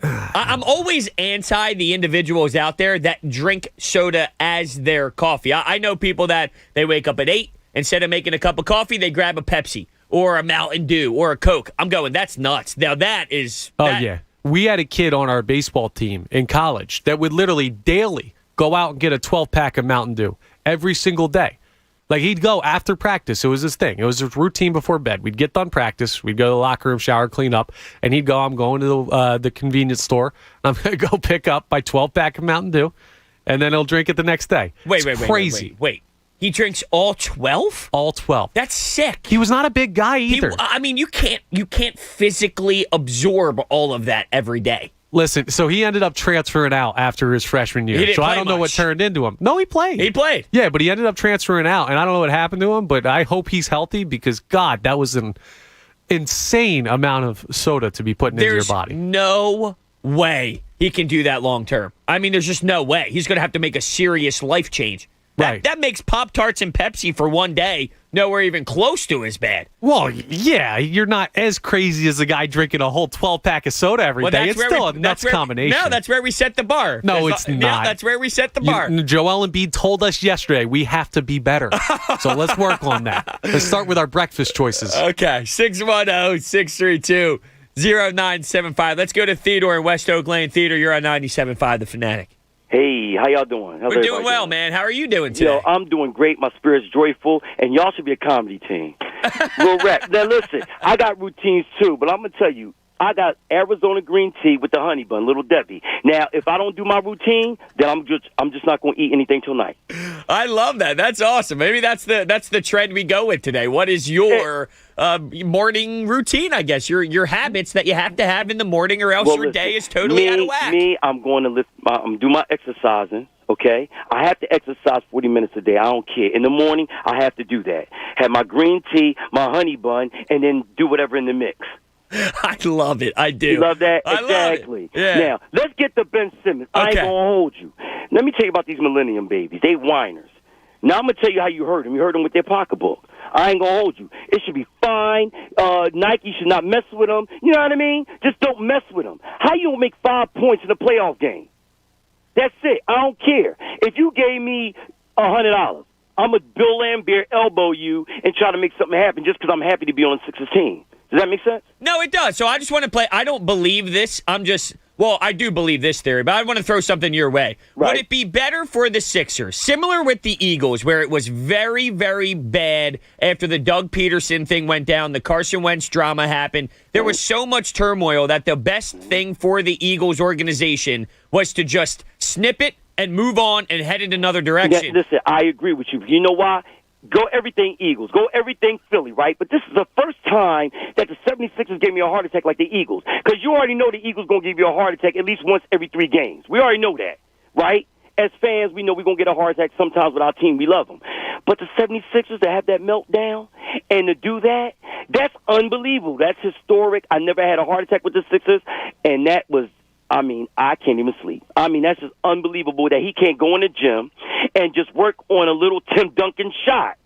I'm always anti the individuals out there that drink soda as their coffee. I know people that they wake up at 8, instead of making a cup of coffee, they grab a Pepsi or a Mountain Dew or a Coke. I'm going, that's nuts. Now that is... Yeah. We had a kid on our baseball team in college that would literally daily go out and get a 12-pack of Mountain Dew every single day. Like, he'd go after practice. It was his thing. It was his routine before bed. We'd get done practice. We'd go to the locker room, shower, clean up. And he'd go, I'm going to the convenience store. I'm going to go pick up my 12-pack of Mountain Dew. And then he'll drink it the next day. Wait. Crazy. He drinks all 12? All 12. That's sick. He was not a big guy either. You can't physically absorb all of that every day. Listen, so he ended up transferring out after his freshman year. So I don't know what turned into him. No, he played. He played. Yeah, but he ended up transferring out, and I don't know what happened to him, but I hope he's healthy because, God, that was an insane amount of soda to be putting into your body. No way he can do that long term. I mean, there's just no way. He's going to have to make a serious life change. That makes Pop-Tarts and Pepsi for one day nowhere even close to as bad. Well, yeah, you're not as crazy as a guy drinking a whole 12-pack of soda every day. It's still a nuts combination. No, that's where we set the bar. No, it's not. No, that's where we set the bar. Joel Embiid told us yesterday we have to be better. So let's work on that. Let's start with our breakfast choices. Okay, 610-632-0975. Let's go to Theodore in West Oak Lane. Theodore, you're on 97.5 The Fanatic. Hey, how y'all doing? We're doing well, man. How are you doing today? Yo, I'm doing great. My spirit's joyful, and y'all should be a comedy team. Real rap. Now, listen, I got routines, too, but I'm going to tell you, I got Arizona green tea with the honey bun, Little Debbie. Now, if I don't do my routine, then I'm just not going to eat anything till night. I love that. That's awesome. Maybe that's the trend we go with today. What is your morning routine, I guess? Your habits that you have to have in the morning or else your day is totally out of whack. I'm going to do my exercising. Okay? I have to exercise 40 minutes a day. I don't care. In the morning, I have to do that. Have my green tea, my honey bun, and then do whatever in the mix. I love it. I do. You love that? I exactly. Love it. Yeah. Now, let's get to Ben Simmons. I ain't going to hold you. Let me tell you about these millennium babies. They whiners. Now, I'm going to tell you how you heard them. You heard them with their pocketbook. I ain't going to hold you. It should be fine. Nike should not mess with them. You know what I mean? Just don't mess with them. How you going to make 5 points in a playoff game? That's it. I don't care. If you gave me $100, I'm going to Bill Lambert elbow you and try to make something happen just because I'm happy to be on the Sixers team. Does that make sense? No, it does. So I just want to play. I don't believe this. I do believe this theory, but I want to throw something your way. Right. Would it be better for the Sixers, similar with the Eagles, where it was very, very bad after the Doug Peterson thing went down, the Carson Wentz drama happened? There was so much turmoil that the best thing for the Eagles organization was to just snip it and move on and head in another direction. Yeah, listen, I agree with you. You know why? Go everything Eagles. Go everything Philly, right? But this is the first time that the 76ers gave me a heart attack like the Eagles. Because you already know the Eagles going to give you a heart attack at least once every 3 games. We already know that, right? As fans, we know we're going to get a heart attack sometimes with our team. We love them. But the 76ers to have that meltdown and to do that, that's unbelievable. That's historic. I never had a heart attack with the Sixers, and that was, I can't even sleep. That's just unbelievable that he can't go in the gym and just work on a little Tim Duncan shot.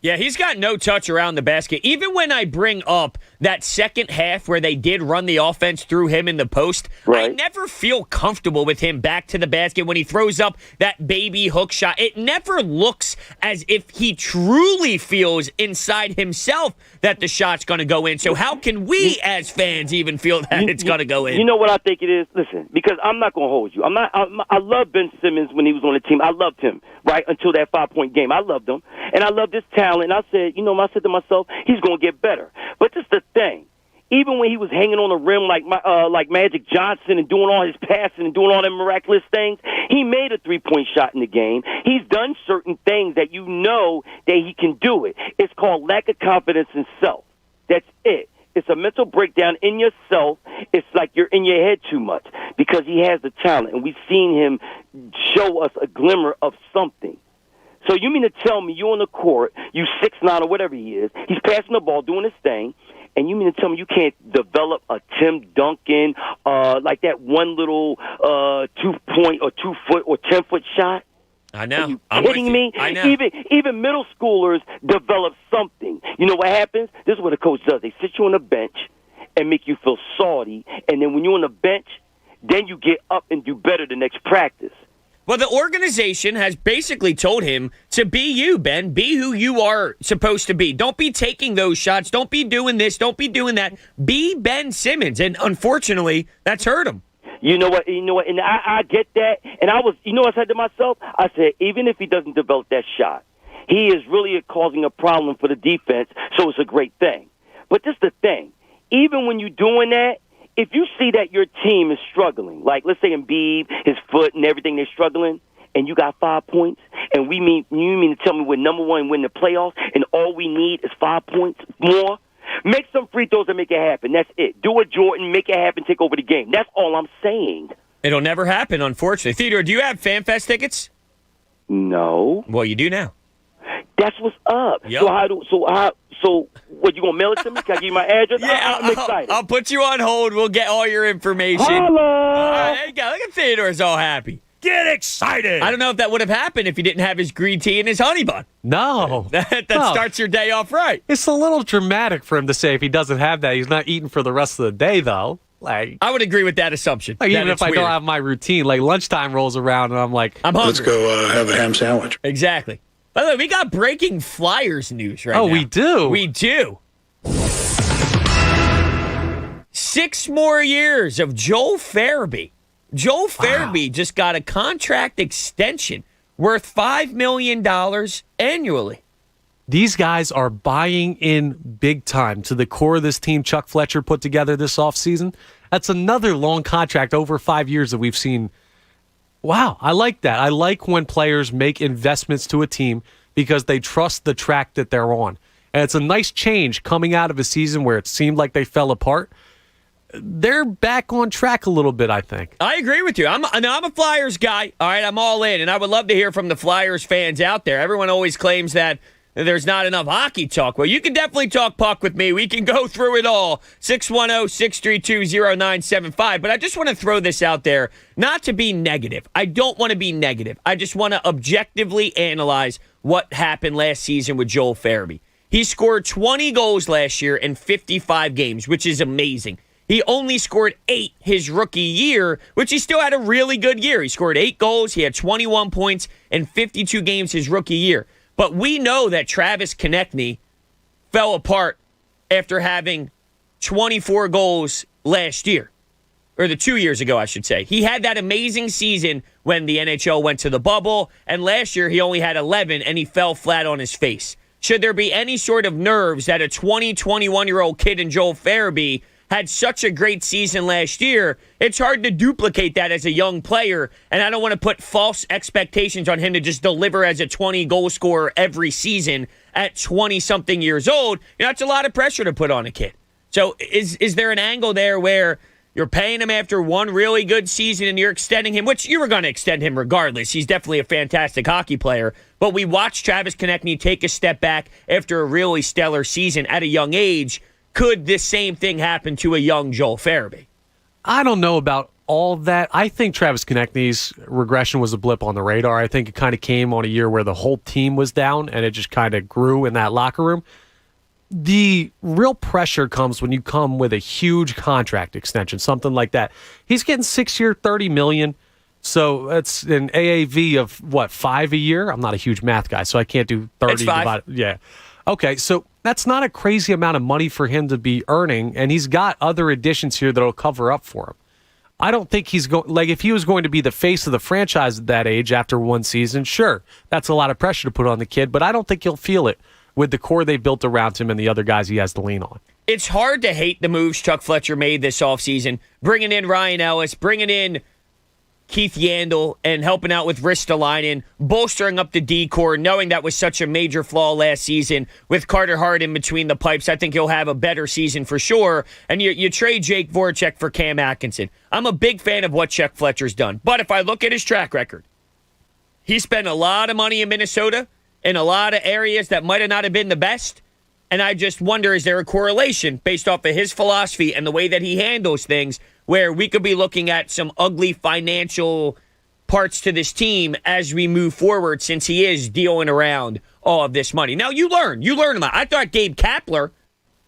Yeah, he's got no touch around the basket. Even when I bring up that second half where they did run the offense through him in the post, right. I never feel comfortable with him back to the basket when he throws up that baby hook shot. It never looks as if he truly feels inside himself that the shot's going to go in. So how can we as fans even feel that it's going to go in? You know what I think it is? Listen, because I'm not going to hold you. I love Ben Simmons when he was on the team. I loved him, right, until that 5-point game. I loved him. And I love this talent. talent. And I said, I said to myself, he's going to get better. But this is the thing. Even when he was hanging on the rim like Magic Johnson and doing all his passing and doing all them miraculous things, he made a three-point shot in the game. He's done certain things that you know that he can do it. It's called lack of confidence in self. That's it. It's a mental breakdown in yourself. It's like you're in your head too much because he has the talent, and we've seen him show us a glimmer of something. So you mean to tell me you on the court, you 6'9" or whatever he is, he's passing the ball, doing his thing, and you mean to tell me you can't develop a Tim Duncan, like that one little 2-point or 2-foot or 10-foot shot? I know. Are you kidding me? I know. Even middle schoolers develop something. You know what happens? This is what a coach does. They sit you on the bench and make you feel salty, and then when you're on the bench, then you get up and do better the next practice. Well, the organization has basically told him to be you, Ben. Be who you are supposed to be. Don't be taking those shots. Don't be doing this. Don't be doing that. Be Ben Simmons. And unfortunately, that's hurt him. You know what, and I get that. And I said to myself, I said, even if he doesn't develop that shot, he is really causing a problem for the defense, so it's a great thing. But this is the thing. Even when you're doing that, if you see that your team is struggling, like let's say Embiid, his foot and everything, they're struggling, and you got 5 points, and you mean to tell me we're number one and win the playoffs, and all we need is 5 points more? Make some free throws and make it happen. That's it. Do it, Jordan. Make it happen. Take over the game. That's all I'm saying. It'll never happen, unfortunately. Theodore, do you have FanFest tickets? No. Well, you do now. That's what's up. Yep. So what, you going to mail it to me? Can I give you my address? Yeah, I'm excited. I'll put you on hold. We'll get all your information. Holla! There you go. Look at Theodore's all happy. Get excited. I don't know if that would have happened if he didn't have his green tea and his honey bun. No. That starts your day off right. It's a little dramatic for him to say if he doesn't have that, he's not eating for the rest of the day, though. Like, I would agree with that assumption. Like, even if I don't have my routine, like lunchtime rolls around and I'm like, I'm hungry. Let's go have a ham sandwich. Exactly. By the way, we got breaking Flyers news right now. Oh, we do? We do. 6 more years of Joel Farabee. Joel Farabee just got a contract extension worth $5 million annually. These guys are buying in big time to the core of this team Chuck Fletcher put together this offseason. That's another long contract over 5 years that we've seen. Wow, I like that. I like when players make investments to a team because they trust the track that they're on. And it's a nice change coming out of a season where it seemed like they fell apart. They're back on track a little bit, I think. I agree with you. I'm a Flyers guy. All right, I'm all in. And I would love to hear from the Flyers fans out there. Everyone always claims that there's not enough hockey talk. Well, you can definitely talk puck with me. We can go through it all. 610-632-0975. But I just want to throw this out there, not to be negative. I don't want to be negative. I just want to objectively analyze what happened last season with Joel Farabee. He scored 20 goals last year in 55 games, which is amazing. He only scored 8 his rookie year, which he still had a really good year. He scored 8 goals. He had 21 points in 52 games his rookie year. But we know that Travis Konechny fell apart after having 24 goals last year. Or the 2 years ago, I should say. He had that amazing season when the NHL went to the bubble, and last year he only had 11, and he fell flat on his face. Should there be any sort of nerves that a 21-year-old kid in Joel Farabee had such a great season last year, it's hard to duplicate that as a young player, and I don't want to put false expectations on him to just deliver as a 20-goal scorer every season at 20-something years old. You know, that's a lot of pressure to put on a kid. So is there an angle there where you're paying him after one really good season and you're extending him, which you were going to extend him regardless. He's definitely a fantastic hockey player. But we watched Travis Konechny take a step back after a really stellar season at a young age. Could this same thing happen to a young Joel Farabee? I don't know about all that. I think Travis Konechny's regression was a blip on the radar. I think it kind of came on a year where the whole team was down and it just kind of grew in that locker room. The real pressure comes when you come with a huge contract extension, something like that. He's getting 6-year, $30 million. So that's an AAV of, what, 5 a year? I'm not a huge math guy, so I can't do 30 divided. Yeah. Okay, so that's not a crazy amount of money for him to be earning, and he's got other additions here that'll cover up for him. I don't think he's going, like, if he was going to be the face of the franchise at that age after one season, sure, that's a lot of pressure to put on the kid, but I don't think he'll feel it with the core they built around him and the other guys he has to lean on. It's hard to hate the moves Chuck Fletcher made this offseason, bringing in Ryan Ellis, bringing in Keith Yandel, and helping out with Ristolainen, bolstering up the D-core, knowing that was such a major flaw last season. With Carter Hart in between the pipes, I think he'll have a better season for sure. And you trade Jake Voracek for Cam Atkinson. I'm a big fan of what Chuck Fletcher's done. But if I look at his track record, he spent a lot of money in Minnesota in a lot of areas that might have not have been the best. And I just wonder, is there a correlation based off of his philosophy and the way that he handles things where we could be looking at some ugly financial parts to this team as we move forward, since he is dealing around all of this money? Now, you learn a lot. I thought Gabe Kapler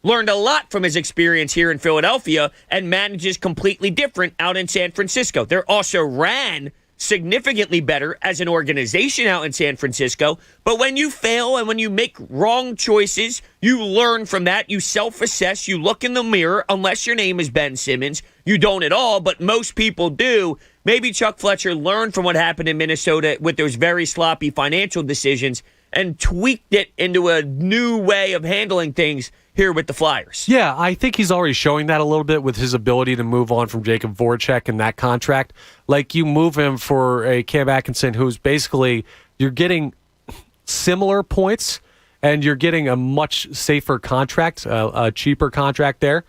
learned a lot from his experience here in Philadelphia and manages completely different out in San Francisco. They're also ran significantly better as an organization out in San Francisco. But when you fail and when you make wrong choices, you learn from that. You self-assess. You look in the mirror. Unless your name is Ben Simmons, you don't at all, but most people do. Maybe Chuck Fletcher learned from what happened in Minnesota with those very sloppy financial decisions and tweaked it into a new way of handling things here with the Flyers. Yeah, I think he's already showing that a little bit with his ability to move on from Jacob Voracek and that contract. Like, you move him for a Cam Atkinson who's basically, you're getting similar points and you're getting a much safer contract, a cheaper contract there.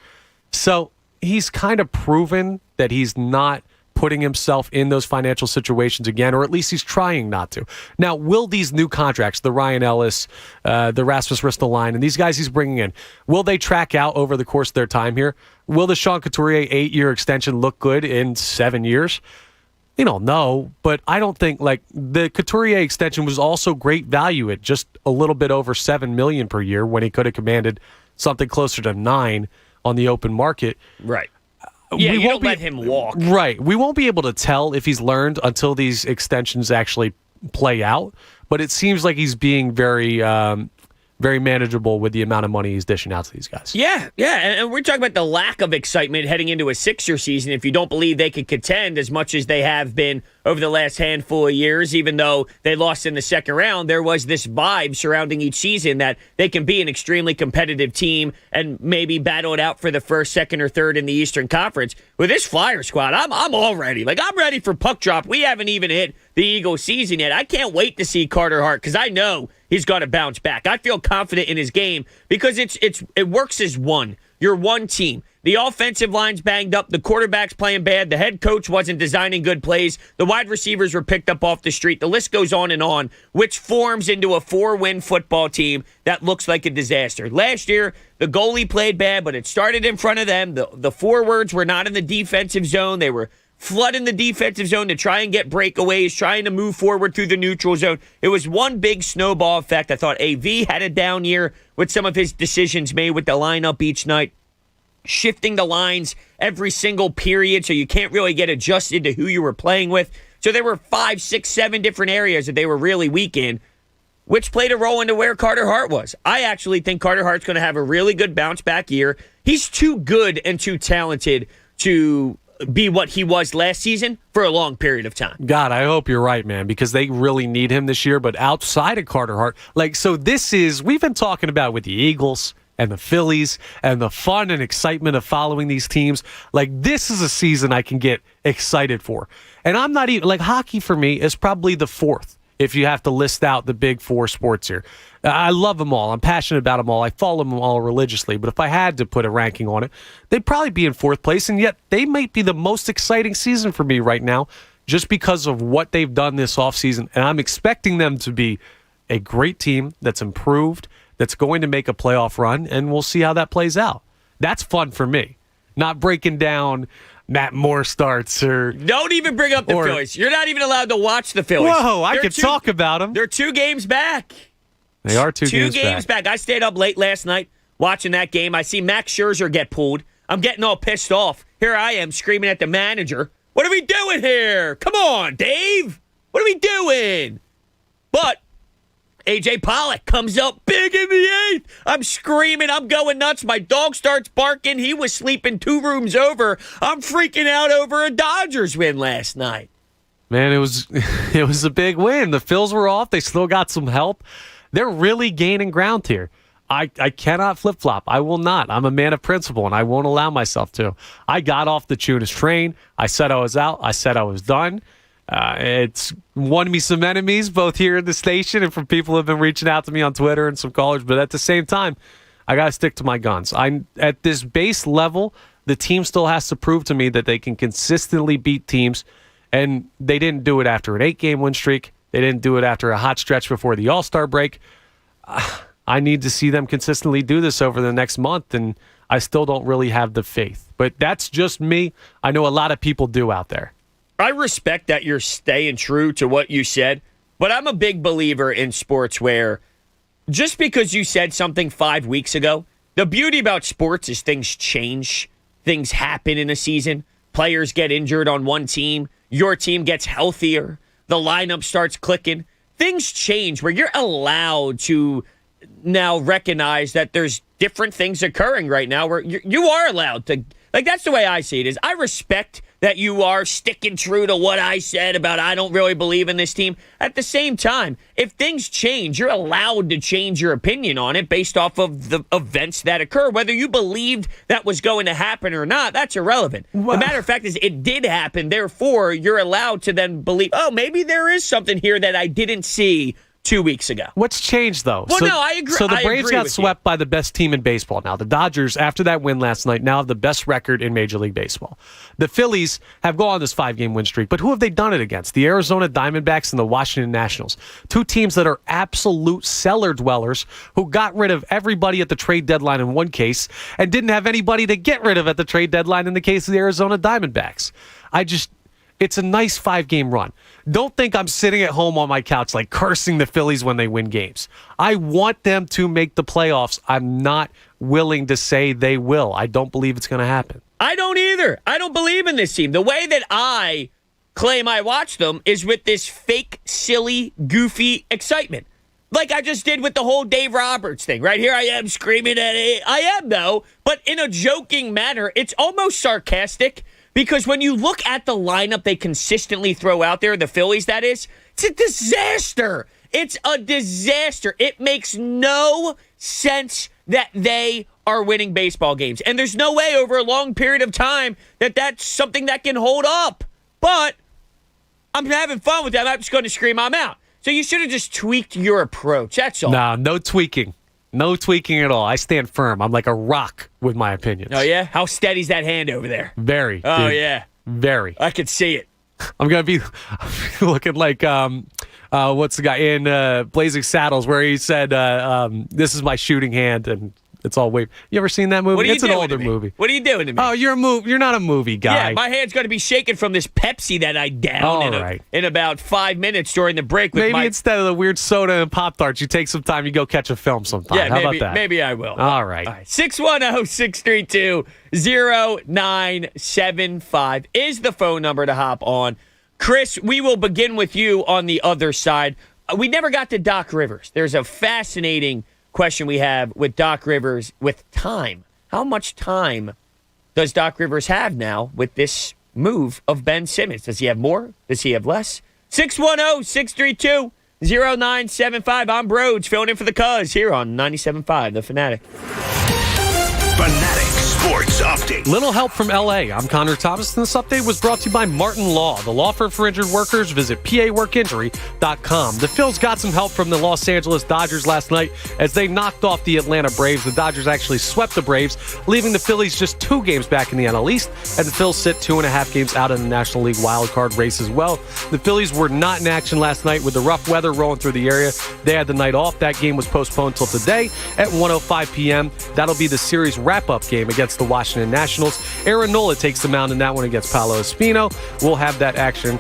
So he's kind of proven that he's not putting himself in those financial situations again, or at least he's trying not to. Now, will these new contracts, the Ryan Ellis, the Rasmus Ristolainen, and these guys he's bringing in, will they track out over the course of their time here? Will the Sean Couturier 8-year extension look good in 7 years? We don't know, but I don't think, like, the Couturier extension was also great value at just a little bit over $7 million per year when he could have commanded something closer to $9 million on the open market. Right. Yeah, you don't let him walk. Right. We won't be able to tell if he's learned until these extensions actually play out, but it seems like he's being very very manageable with the amount of money he's dishing out to these guys. Yeah. And we're talking about the lack of excitement heading into a Sixer season if you don't believe they could contend as much as they have been over the last handful of years. Even though they lost in the second round, there was this vibe surrounding each season that they can be an extremely competitive team and maybe battle it out for the first, second, or third in the Eastern Conference. With this Flyer squad, I'm all ready. Like, I'm ready for puck drop. We haven't even hit the Eagles season yet. I can't wait to see Carter Hart because I know he's going to bounce back. I feel confident in his game because it works as one. You're one team. The offensive line's banged up. The quarterback's playing bad. The head coach wasn't designing good plays. The wide receivers were picked up off the street. The list goes on, which forms into a 4-win football team that looks like a disaster. Last year, the goalie played bad, but it started in front of them. The forwards were not in the defensive zone. They were flooding the defensive zone to try and get breakaways, trying to move forward through the neutral zone. It was one big snowball effect. I thought AV had a down year with some of his decisions made with the lineup each night, shifting the lines every single period so you can't really get adjusted to who you were playing with. So there were 5, 6, 7 different areas that they were really weak in, which played a role into where Carter Hart was. I actually think Carter Hart's going to have a really good bounce back year. He's too good and too talented to be what he was last season for a long period of time. God, I hope you're right, man, because they really need him this year. But outside of Carter Hart, we've been talking about with the Eagles and the Phillies and the fun and excitement of following these teams. Like, this is a season I can get excited for. And I'm not even, like, hockey for me is probably the fourth if you have to list out the big 4 sports here. I love them all. I'm passionate about them all. I follow them all religiously. But if I had to put a ranking on it, they'd probably be in 4th place. And yet they might be the most exciting season for me right now just because of what they've done this offseason. And I'm expecting them to be a great team that's improved, that's going to make a playoff run, and we'll see how that plays out. That's fun for me. Not breaking down Matt Moore starts or... Don't even bring up the Phillies. You're not even allowed to watch the Phillies. Whoa, I could talk about them. They're 2 games back. They are 2 games back. I stayed up late last night watching that game. I see Max Scherzer get pulled. I'm getting all pissed off. Here I am screaming at the manager. What are we doing here? Come on, Dave. What are we doing? But A.J. Pollock comes up big in the 8th. I'm screaming. I'm going nuts. My dog starts barking. He was sleeping 2 rooms over. I'm freaking out over a Dodgers win last night. Man, it was a big win. The Phils were off. They still got some help. They're really gaining ground here. I cannot flip-flop. I will not. I'm a man of principle, and I won't allow myself to. I got off the Chunas train. I said I was out. I said I was done. It's won me some enemies, both here in the station and from people who have been reaching out to me on Twitter and some callers. But at the same time, I got to stick to my guns. At this base level, the team still has to prove to me that they can consistently beat teams, and they didn't do it after an 8-game win streak. They didn't do it after a hot stretch before the All-Star break. I need to see them consistently do this over the next month, and I still don't really have the faith. But that's just me. I know a lot of people do out there. I respect that you're staying true to what you said, but I'm a big believer in sports where just because you said something 5 weeks ago, the beauty about sports is things change. Things happen in a season. Players get injured on one team. Your team gets healthier. The lineup starts clicking. Things change where you're allowed to now recognize that there's different things occurring right now where you are allowed to, like, that's the way I see it. Is I respect that you are sticking true to what I said about I don't really believe in this team. At the same time, if things change, you're allowed to change your opinion on it based off of the events that occur. Whether you believed that was going to happen or not, that's irrelevant. The matter of fact is it did happen. Therefore, you're allowed to then believe, oh, maybe there is something here that I didn't see 2 weeks ago. What's changed, though? Well, no, I agree. So the Braves got swept by the best team in baseball. Now, the Dodgers, after that win last night, now have the best record in Major League Baseball. The Phillies have gone on this 5-game win streak, but who have they done it against? The Arizona Diamondbacks and the Washington Nationals. Two teams that are absolute cellar dwellers who got rid of everybody at the trade deadline in one case and didn't have anybody to get rid of at the trade deadline in the case of the Arizona Diamondbacks. It's a nice 5-game run. Don't think I'm sitting at home on my couch like cursing the Phillies when they win games. I want them to make the playoffs. I'm not willing to say they will. I don't believe it's going to happen. I don't either. I don't believe in this team. The way that I claim I watch them is with this fake, silly, goofy excitement. Like I just did with the whole Dave Roberts thing. Right here I am screaming at it. I am, though, but in a joking manner. It's almost sarcastic. Because when you look at the lineup they consistently throw out there, the Phillies, that is, it's a disaster. It's a disaster. It makes no sense that they are winning baseball games. And there's no way over a long period of time that that's something that can hold up. But I'm having fun with that. I'm just going to scream, I'm out. So you should have just tweaked your approach. That's all. No tweaking. No tweaking at all. I stand firm. I'm like a rock with my opinions. Oh, yeah? How steady's that hand over there? Very. Oh, dude. yeah. Very. I could see it. I'm going to be looking like, what's the guy in Blazing Saddles where he said, this is my shooting hand, and it's all wave. You ever seen that movie? It's an older movie. What are you doing to me? Oh, you're not a movie guy. Yeah, my hand's going to be shaking from this Pepsi that I downed in about 5 minutes during the break. Maybe instead of the weird soda and Pop-Tarts, you take some time, you go catch a film sometime. Yeah, How about that? Maybe I will. All right. 610-632-0975 is the phone number to hop on. Chris, we will begin with you on the other side. We never got to Doc Rivers. There's a fascinating question we have with Doc Rivers with time. How much time does Doc Rivers have now with this move of Ben Simmons? Does he have more? Does he have less? 610-632-0975. I'm Broads, filling in for the Cuz here on 97.5 The Fanatic. Fanatic Sports Update. Little help from L.A. I'm Connor Thomas, and this update was brought to you by Martin Law, the law firm for injured workers. Visit PAWorkInjury.com. The Phils got some help from the Los Angeles Dodgers last night as they knocked off the Atlanta Braves. The Dodgers actually swept the Braves, leaving the Phillies just 2 games back in the NL East, and the Phils sit 2.5 games out in the National League wildcard race as well. The Phillies were not in action last night with the rough weather rolling through the area. They had the night off. That game was postponed till today at 1:05 p.m. That'll be the series wrap-up game against the Washington Nationals. Aaron Nola takes the mound in that one against Paolo Espino. We'll have that action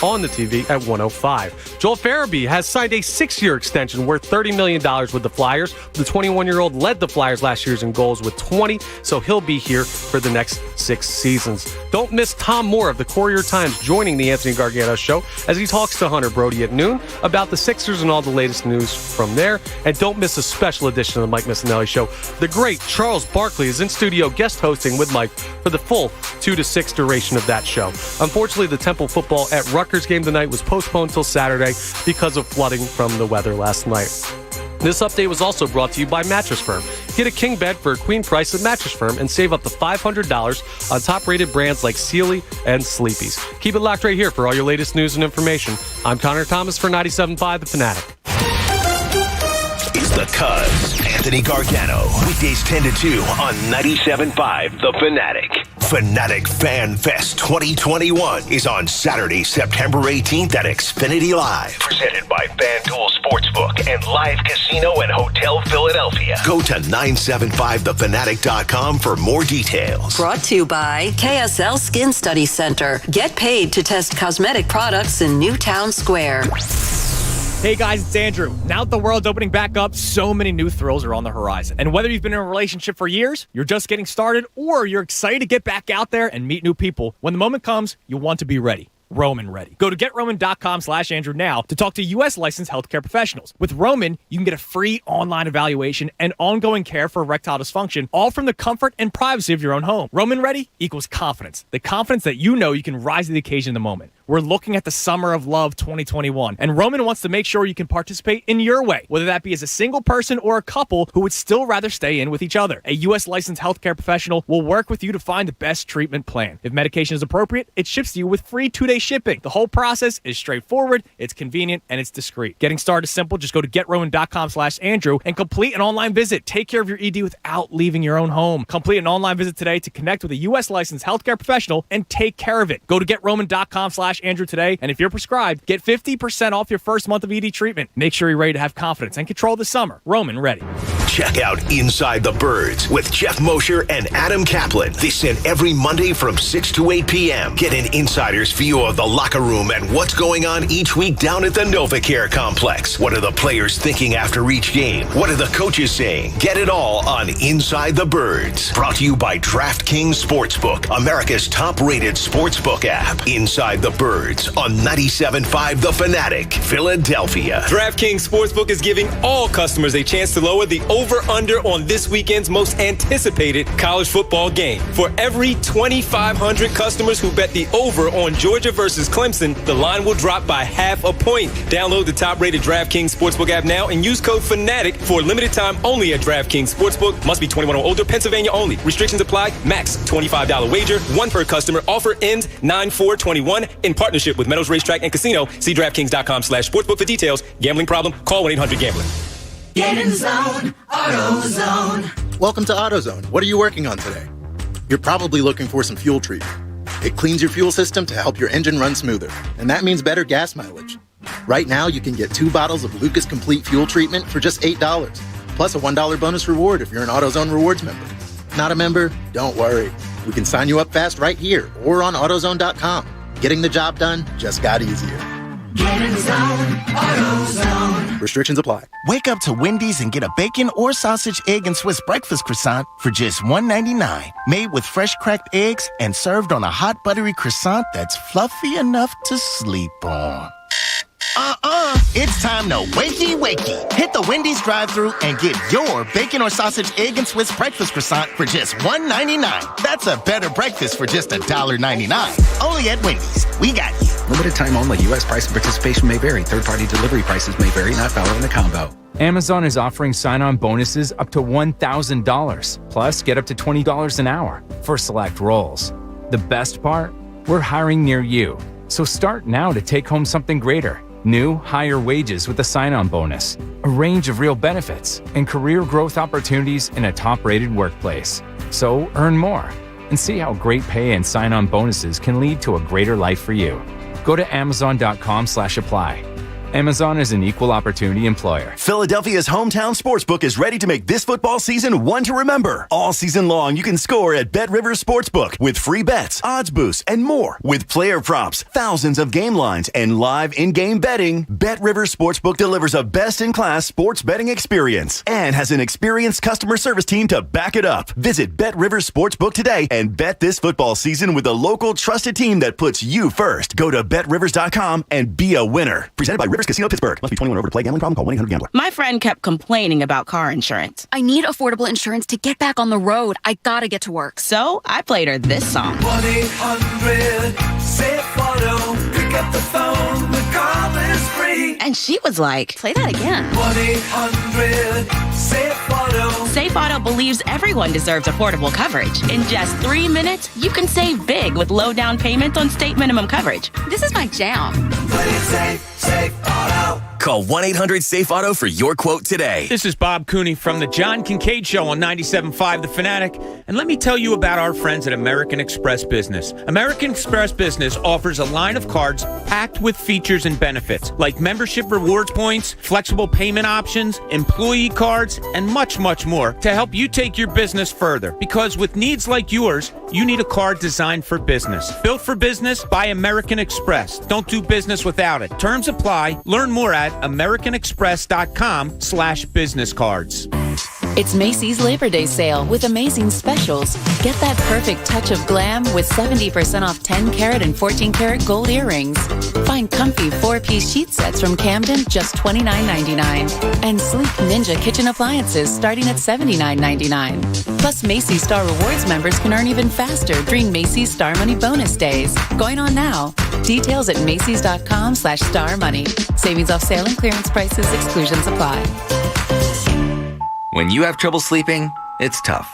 on the TV at 1:05. Joel Farabee has signed a 6-year extension worth $30 million with the Flyers. The 21-year-old led the Flyers last year in goals with 20, so he'll be here for the next 6 seasons. Don't miss Tom Moore of the Courier-Times joining the Anthony Gargano Show as he talks to Hunter Brody at noon about the Sixers and all the latest news from there. And don't miss a special edition of the Mike Missinelli Show. The great Charles Barkley is in studio guest hosting with Mike for the full 2 to 6 duration of that show. Unfortunately, the Temple football at Rutgers game tonight was postponed till Saturday because of flooding from the weather last night. This update was also brought to you by Mattress Firm. Get a king bed for a queen price at Mattress Firm and save up to $500 on top-rated brands like Sealy and Sleepy's. Keep it locked right here for all your latest news and information. I'm Connor Thomas for 97.5 The Fanatic. It's the Cuz, Anthony Gargano. Weekdays 10 to 2 on 97.5 The Fanatic. Fanatic Fan Fest 2021 is on Saturday, September 18th at Xfinity Live. Presented by FanDuel Sportsbook and Live Casino and Hotel Philadelphia. Go to 975thefanatic.com for more details. Brought to you by KSL Skin Study Center. Get paid to test cosmetic products in Newtown Square. Hey guys, it's Andrew. Now that the world's opening back up, so many new thrills are on the horizon. And whether you've been in a relationship for years, you're just getting started, or you're excited to get back out there and meet new people, when the moment comes, you'll want to be ready. Roman ready. Go to GetRoman.com/Andrew now to talk to U.S. licensed healthcare professionals. With Roman, you can get a free online evaluation and ongoing care for erectile dysfunction, all from the comfort and privacy of your own home. Roman ready equals confidence. The confidence that you know you can rise to the occasion in the moment. We're looking at the Summer of Love 2021, and Roman wants to make sure you can participate in your way, whether that be as a single person or a couple who would still rather stay in with each other. A U.S. licensed healthcare professional will work with you to find the best treatment plan. If medication is appropriate, it ships to you with free 2-day shipping. The whole process is straightforward, it's convenient, and it's discreet. Getting started is simple. Just go to GetRoman.com/Andrew and complete an online visit. Take care of your ED without leaving your own home. Complete an online visit today to connect with a U.S. licensed healthcare professional and take care of it. Go to GetRoman.com/Andrew today, and if you're prescribed, get 50% off your first month of ED treatment. Make sure you're ready to have confidence and control this summer. Roman ready. Check out Inside the Birds with Jeff Mosher and Adam Kaplan. Listen every Monday from 6 to 8 p.m. Get an insider's view of the locker room and what's going on each week down at the NovaCare Complex. What are the players thinking after each game? What are the coaches saying? Get it all on Inside the Birds. Brought to you by DraftKings Sportsbook, America's top-rated sportsbook app. Inside the Birds on 97.5 The Fanatic, Philadelphia. DraftKings Sportsbook is giving all customers a chance to lower the over-under on this weekend's most anticipated college football game. For every 2,500 customers who bet the over on Georgia versus Clemson, the line will drop by half a point. Download the top-rated DraftKings Sportsbook app now and use code FANATIC for a limited time only at DraftKings Sportsbook. Must be 21 or older, Pennsylvania only. Restrictions apply. Max $25 wager, one per customer. Offer ends 9/4/21 in partnership with Meadows Racetrack and Casino. See DraftKings.com/sportsbook for details. Gambling problem? Call 1-800-GAMBLER. Get in the zone, AutoZone. Welcome to AutoZone. What are you working on today? You're probably looking for some fuel treatment. It cleans your fuel system to help your engine run smoother, and that means better gas mileage. Right now, you can get 2 bottles of Lucas Complete Fuel Treatment for just $8, plus a $1 bonus reward if you're an AutoZone Rewards member. Not a member? Don't worry. We can sign you up fast right here or on AutoZone.com. Getting the job done just got easier. Get in the zone, AutoZone. Restrictions apply. Wake up to Wendy's and get a bacon or sausage, egg, and Swiss breakfast croissant for just $1.99. Made with fresh cracked eggs and served on a hot buttery croissant that's fluffy enough to sleep on. It's time to wakey. Hit the Wendy's drive-thru and get your bacon or sausage, egg, and Swiss breakfast croissant for just $1.99. That's a better breakfast for just $1.99. Only at Wendy's. We got you. Limited time only. U.S. price and participation may vary. Third-party delivery prices may vary. Not valid in a combo. Amazon is offering sign-on bonuses up to $1,000. Plus, get up to $20 an hour for select roles. The best part? We're hiring near you. So start now to take home something greater. New, higher wages with a sign-on bonus, a range of real benefits, and career growth opportunities in a top-rated workplace. So earn more and see how great pay and sign-on bonuses can lead to a greater life for you. Go to Amazon.com/apply. Amazon is an equal opportunity employer. Philadelphia's hometown sportsbook is ready to make this football season one to remember. All season long, you can score at Bet Rivers Sportsbook with free bets, odds boosts, and more. With player props, thousands of game lines, and live in-game betting, Bet Rivers Sportsbook delivers a best-in-class sports betting experience and has an experienced customer service team to back it up. Visit Bet Rivers Sportsbook today and bet this football season with a local trusted team that puts you first. Go to BetRivers.com and be a winner. Presented by Rivers Casino Pittsburgh. Must be 21 or over to play. Gambling problem? Call 1-800-GAMBLER. My friend kept complaining about car insurance. I need affordable insurance to get back on the road. I gotta get to work. So I played her this song. 1-800-SAFE-AUTO. Pick up the phone. The call is free. And she was like, play that again. 1-800-SAFE-AUTO. Safe Auto believes everyone deserves affordable coverage. In just 3 minutes, you can save big with low down payment on state minimum coverage. This is my jam. Play it safe, Safe Auto. Call 1-800-SAFE-AUTO for your quote today. This is Bob Cooney from the John Kincaid Show on 97.5 The Fanatic. And let me tell you about our friends at American Express Business. American Express Business offers a line of cards packed with features and benefits, like membership rewards points, flexible payment options, employee cards, and much, much more to help you take your business further. Because with needs like yours, you need a card designed for business. Built for business by American Express. Don't do business without it. Terms apply. Learn more at americanexpress.com/business cards. It's Macy's Labor Day sale with amazing specials. Get that perfect touch of glam with 70% off 10-carat and 14-carat gold earrings. Find comfy 4-piece sheet sets from Camden, just $29.99. And sleek Ninja kitchen appliances starting at $79.99. Plus, Macy's Star Rewards members can earn even faster during Macy's Star Money bonus days. Going on now. Details at Macys.com/Star Money. Savings off sale and clearance prices. Exclusions apply. When you have trouble sleeping, it's tough.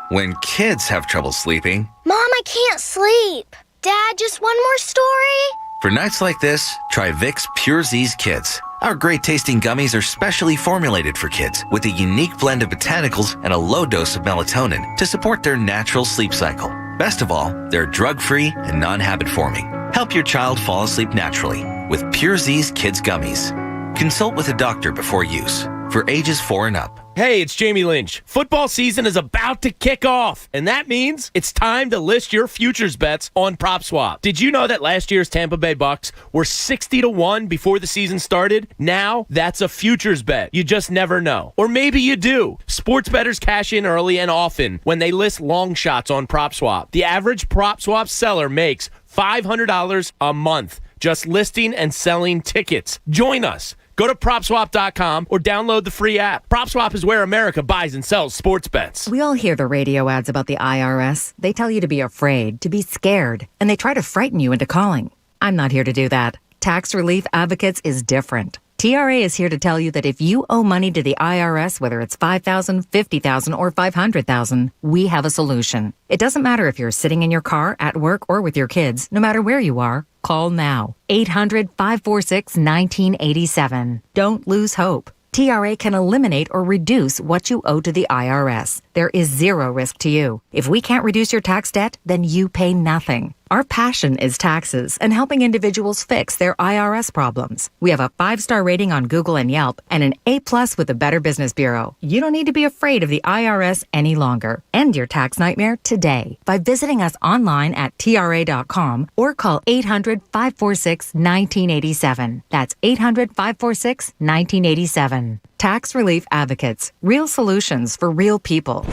When kids have trouble sleeping, Mom, I can't sleep. Dad, just one more story? for nights like this, try Vicks Pure Z's Kids. Our great tasting gummies are specially formulated for kids with a unique blend of botanicals and a low dose of melatonin to support their natural sleep cycle. Best of all, they're drug-free and non-habit forming. Help your child fall asleep naturally with Pure Z's Kids Gummies. Consult with a doctor before use. For ages 4 and up. Hey, it's Jamie Lynch. Football season is about to kick off, and that means it's time to list your futures bets on PropSwap. Did you know that last year's Tampa Bay Bucks were 60-1 before the season started? Now, that's a futures bet. You just never know. Or maybe you do. Sports bettors cash in early and often when they list long shots on PropSwap. The average PropSwap seller makes $500 a month just listing and selling tickets. Join us. Go to PropSwap.com or download the free app. PropSwap is where America buys and sells sports bets. We all hear the radio ads about the IRS. They tell you to be afraid, to be scared, and they try to frighten you into calling. I'm not here to do that. Tax Relief Advocates is different. TRA is here to tell you that if you owe money to the IRS, whether it's $5,000, $50,000, or $500,000, we have a solution. It doesn't matter if you're sitting in your car, at work, or with your kids. No matter where you are, call now. 800-546-1987. Don't lose hope. TRA can eliminate or reduce what you owe to the IRS. There is zero risk to you. If we can't reduce your tax debt, then you pay nothing. Our passion is taxes and helping individuals fix their IRS problems. We have a 5-star rating on Google and Yelp and an A+ with the Better Business Bureau. You don't need to be afraid of the IRS any longer. End your tax nightmare today by visiting us online at TRA.com or call 800-546-1987. That's 800-546-1987. Tax Relief Advocates. Real solutions for real people.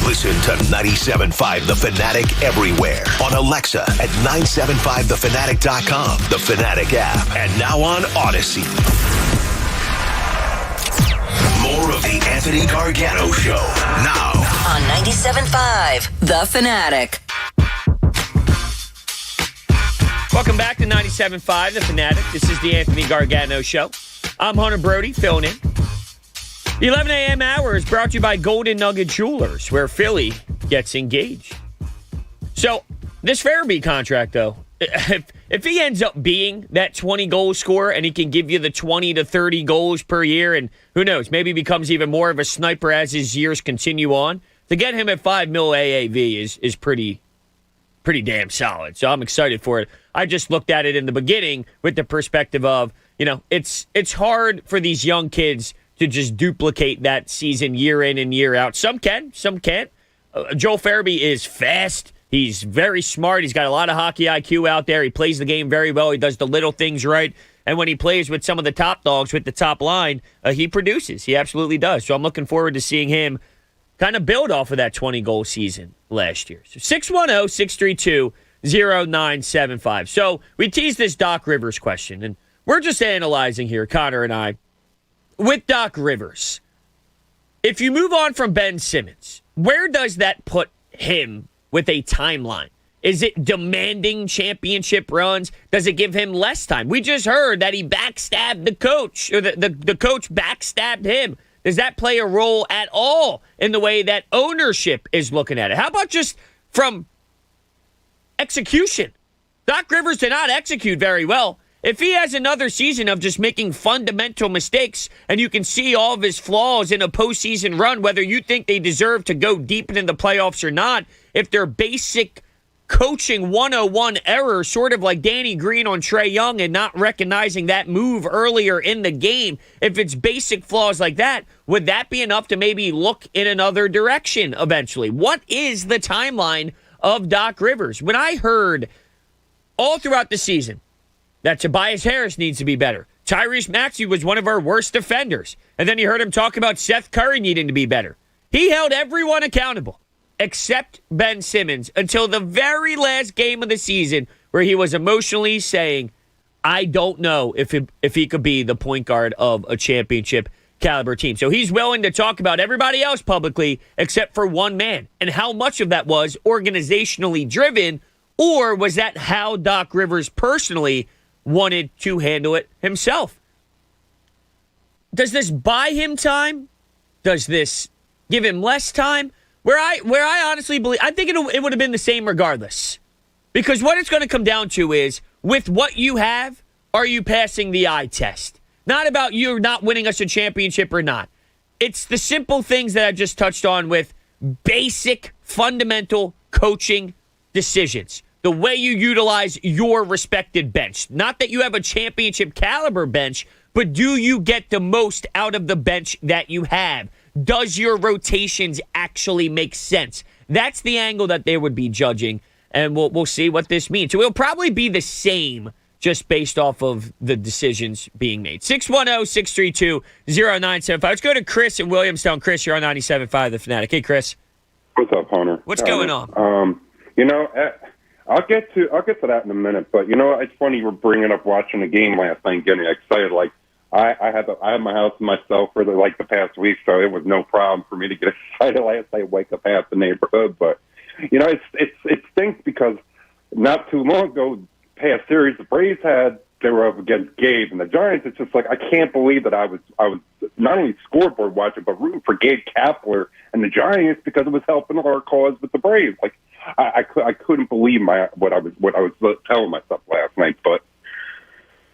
Listen to 97.5 The Fanatic everywhere. On Alexa at 975thefanatic.com, The Fanatic app, and now on Odyssey. More of the Anthony Gargano Show now on 97.5 The Fanatic. Welcome back to 97.5 The Fanatic. This is the Anthony Gargano Show. I'm Hunter Brody, filling in. The 11 a.m. hour is brought to you by Golden Nugget Jewelers, where Philly gets engaged. So, this Farabee contract, though, if he ends up being that 20-goal scorer and he can give you the 20 to 30 goals per year, and who knows, maybe becomes even more of a sniper as his years continue on, to get him at $5 million AAV is pretty damn solid. So I'm excited for it. I just looked at it in the beginning with the perspective of, you know, it's hard for these young kids to just duplicate that season year in and year out. Some can, some can't. Joel Farabee is fast. He's very smart. He's got a lot of hockey IQ out there. He plays the game very well. He does the little things right. And when he plays with some of the top dogs with the top line, he produces. He absolutely does. So I'm looking forward to seeing him kind of build off of that 20-goal season last year. So 610-632-0975. So we teased this Doc Rivers question, and we're just analyzing here, Connor and I, with Doc Rivers. If you move on from Ben Simmons, where does that put him with a timeline? Is it demanding championship runs? Does it give him less time? We just heard that he backstabbed the coach, or the coach backstabbed him. Does that play a role at all in the way that ownership is looking at it? How about just from execution? Doc Rivers did not execute very well. If he has another season of just making fundamental mistakes and you can see all of his flaws in a postseason run, whether you think they deserve to go deep into the playoffs or not, if they're basic coaching 101 error, sort of like Danny Green on Trae Young and not recognizing that move earlier in the game, if it's basic flaws like that, would that be enough to maybe look in another direction eventually? What is the timeline of Doc Rivers? When I heard all throughout the season that Tobias Harris needs to be better, Tyrese Maxey was one of our worst defenders, and then you heard him talk about Seth Curry needing to be better. He held everyone accountable except Ben Simmons until the very last game of the season, where he was emotionally saying, I don't know if he could be the point guard of a championship caliber team. So he's willing to talk about everybody else publicly except for one man. And how much of that was organizationally driven, or was that how Doc Rivers personally wanted to handle it himself? Does this buy him time? Does this give him less time? Where I honestly believe, I think it would have been the same regardless. Because what it's going to come down to is, with what you have, are you passing the eye test? Not about you not winning us a championship or not. It's the simple things that I just touched on with basic, fundamental coaching decisions. The way you utilize your respected bench. Not that you have a championship caliber bench, but do you get the most out of the bench that you have? Does your rotations actually make sense? That's the angle that they would be judging, and we'll see what this means. So it'll probably be the same just based off of the decisions being made. 610-632-0975. Let's go to Chris in Williamstown. Chris, you're on 97.5 The Fanatic. Hey, Chris. What's up, Hunter? What's going on? I'll get to that in a minute, but it's funny you were bringing up watching the game last night, getting excited. Like I had my house to myself for the past week, so it was no problem for me to get excited last night, wake up half the neighborhood. But it stinks because not too long ago, past series the Braves had, they were up against Gabe and the Giants. It's just like I can't believe that I was not only scoreboard watching but rooting for Gabe Kapler and the Giants because it was helping our cause with the Braves. Like I couldn't believe what I was telling myself last night. But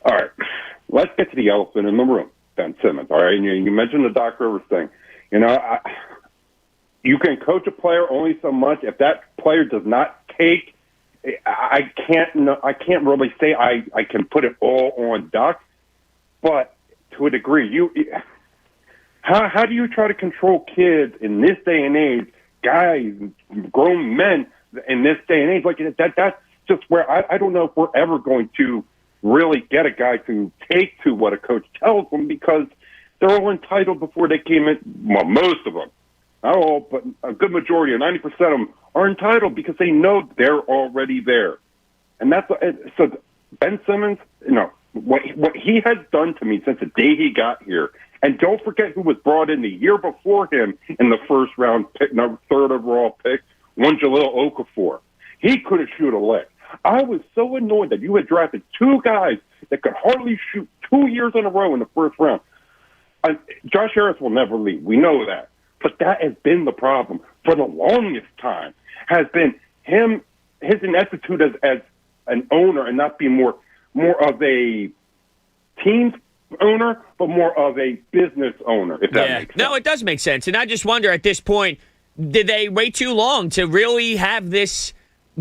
all right, let's get to the elephant in the room, Ben Simmons. All right, and you mentioned the Doc Rivers thing. You can coach a player only so much. If that player does not take, I can't really say I can put it all on Doc, but to a degree, how do you try to control kids in this day and age, guys, grown men in this day and age? Like that's just where I don't know if we're ever going to really get a guy to take to what a coach tells them, because they're all entitled before they came in. Well, most of them, not all, but a good majority, 90% of them are entitled because they know they're already there. And that's so Ben Simmons, what he has done to me since the day he got here. And don't forget who was brought in the year before him in the first round pick, third overall pick, one Jahlil Okafor. He couldn't shoot a lick. I was so annoyed that you had drafted two guys that could hardly shoot 2 years in a row in the first round. Josh Harris will never leave. We know that. But that has been the problem for the longest time, has been his ineptitude as an owner and not being more of a team owner, but more of a business owner, if that makes sense. No, it does make sense. And I just wonder at this point, did they wait too long to really have this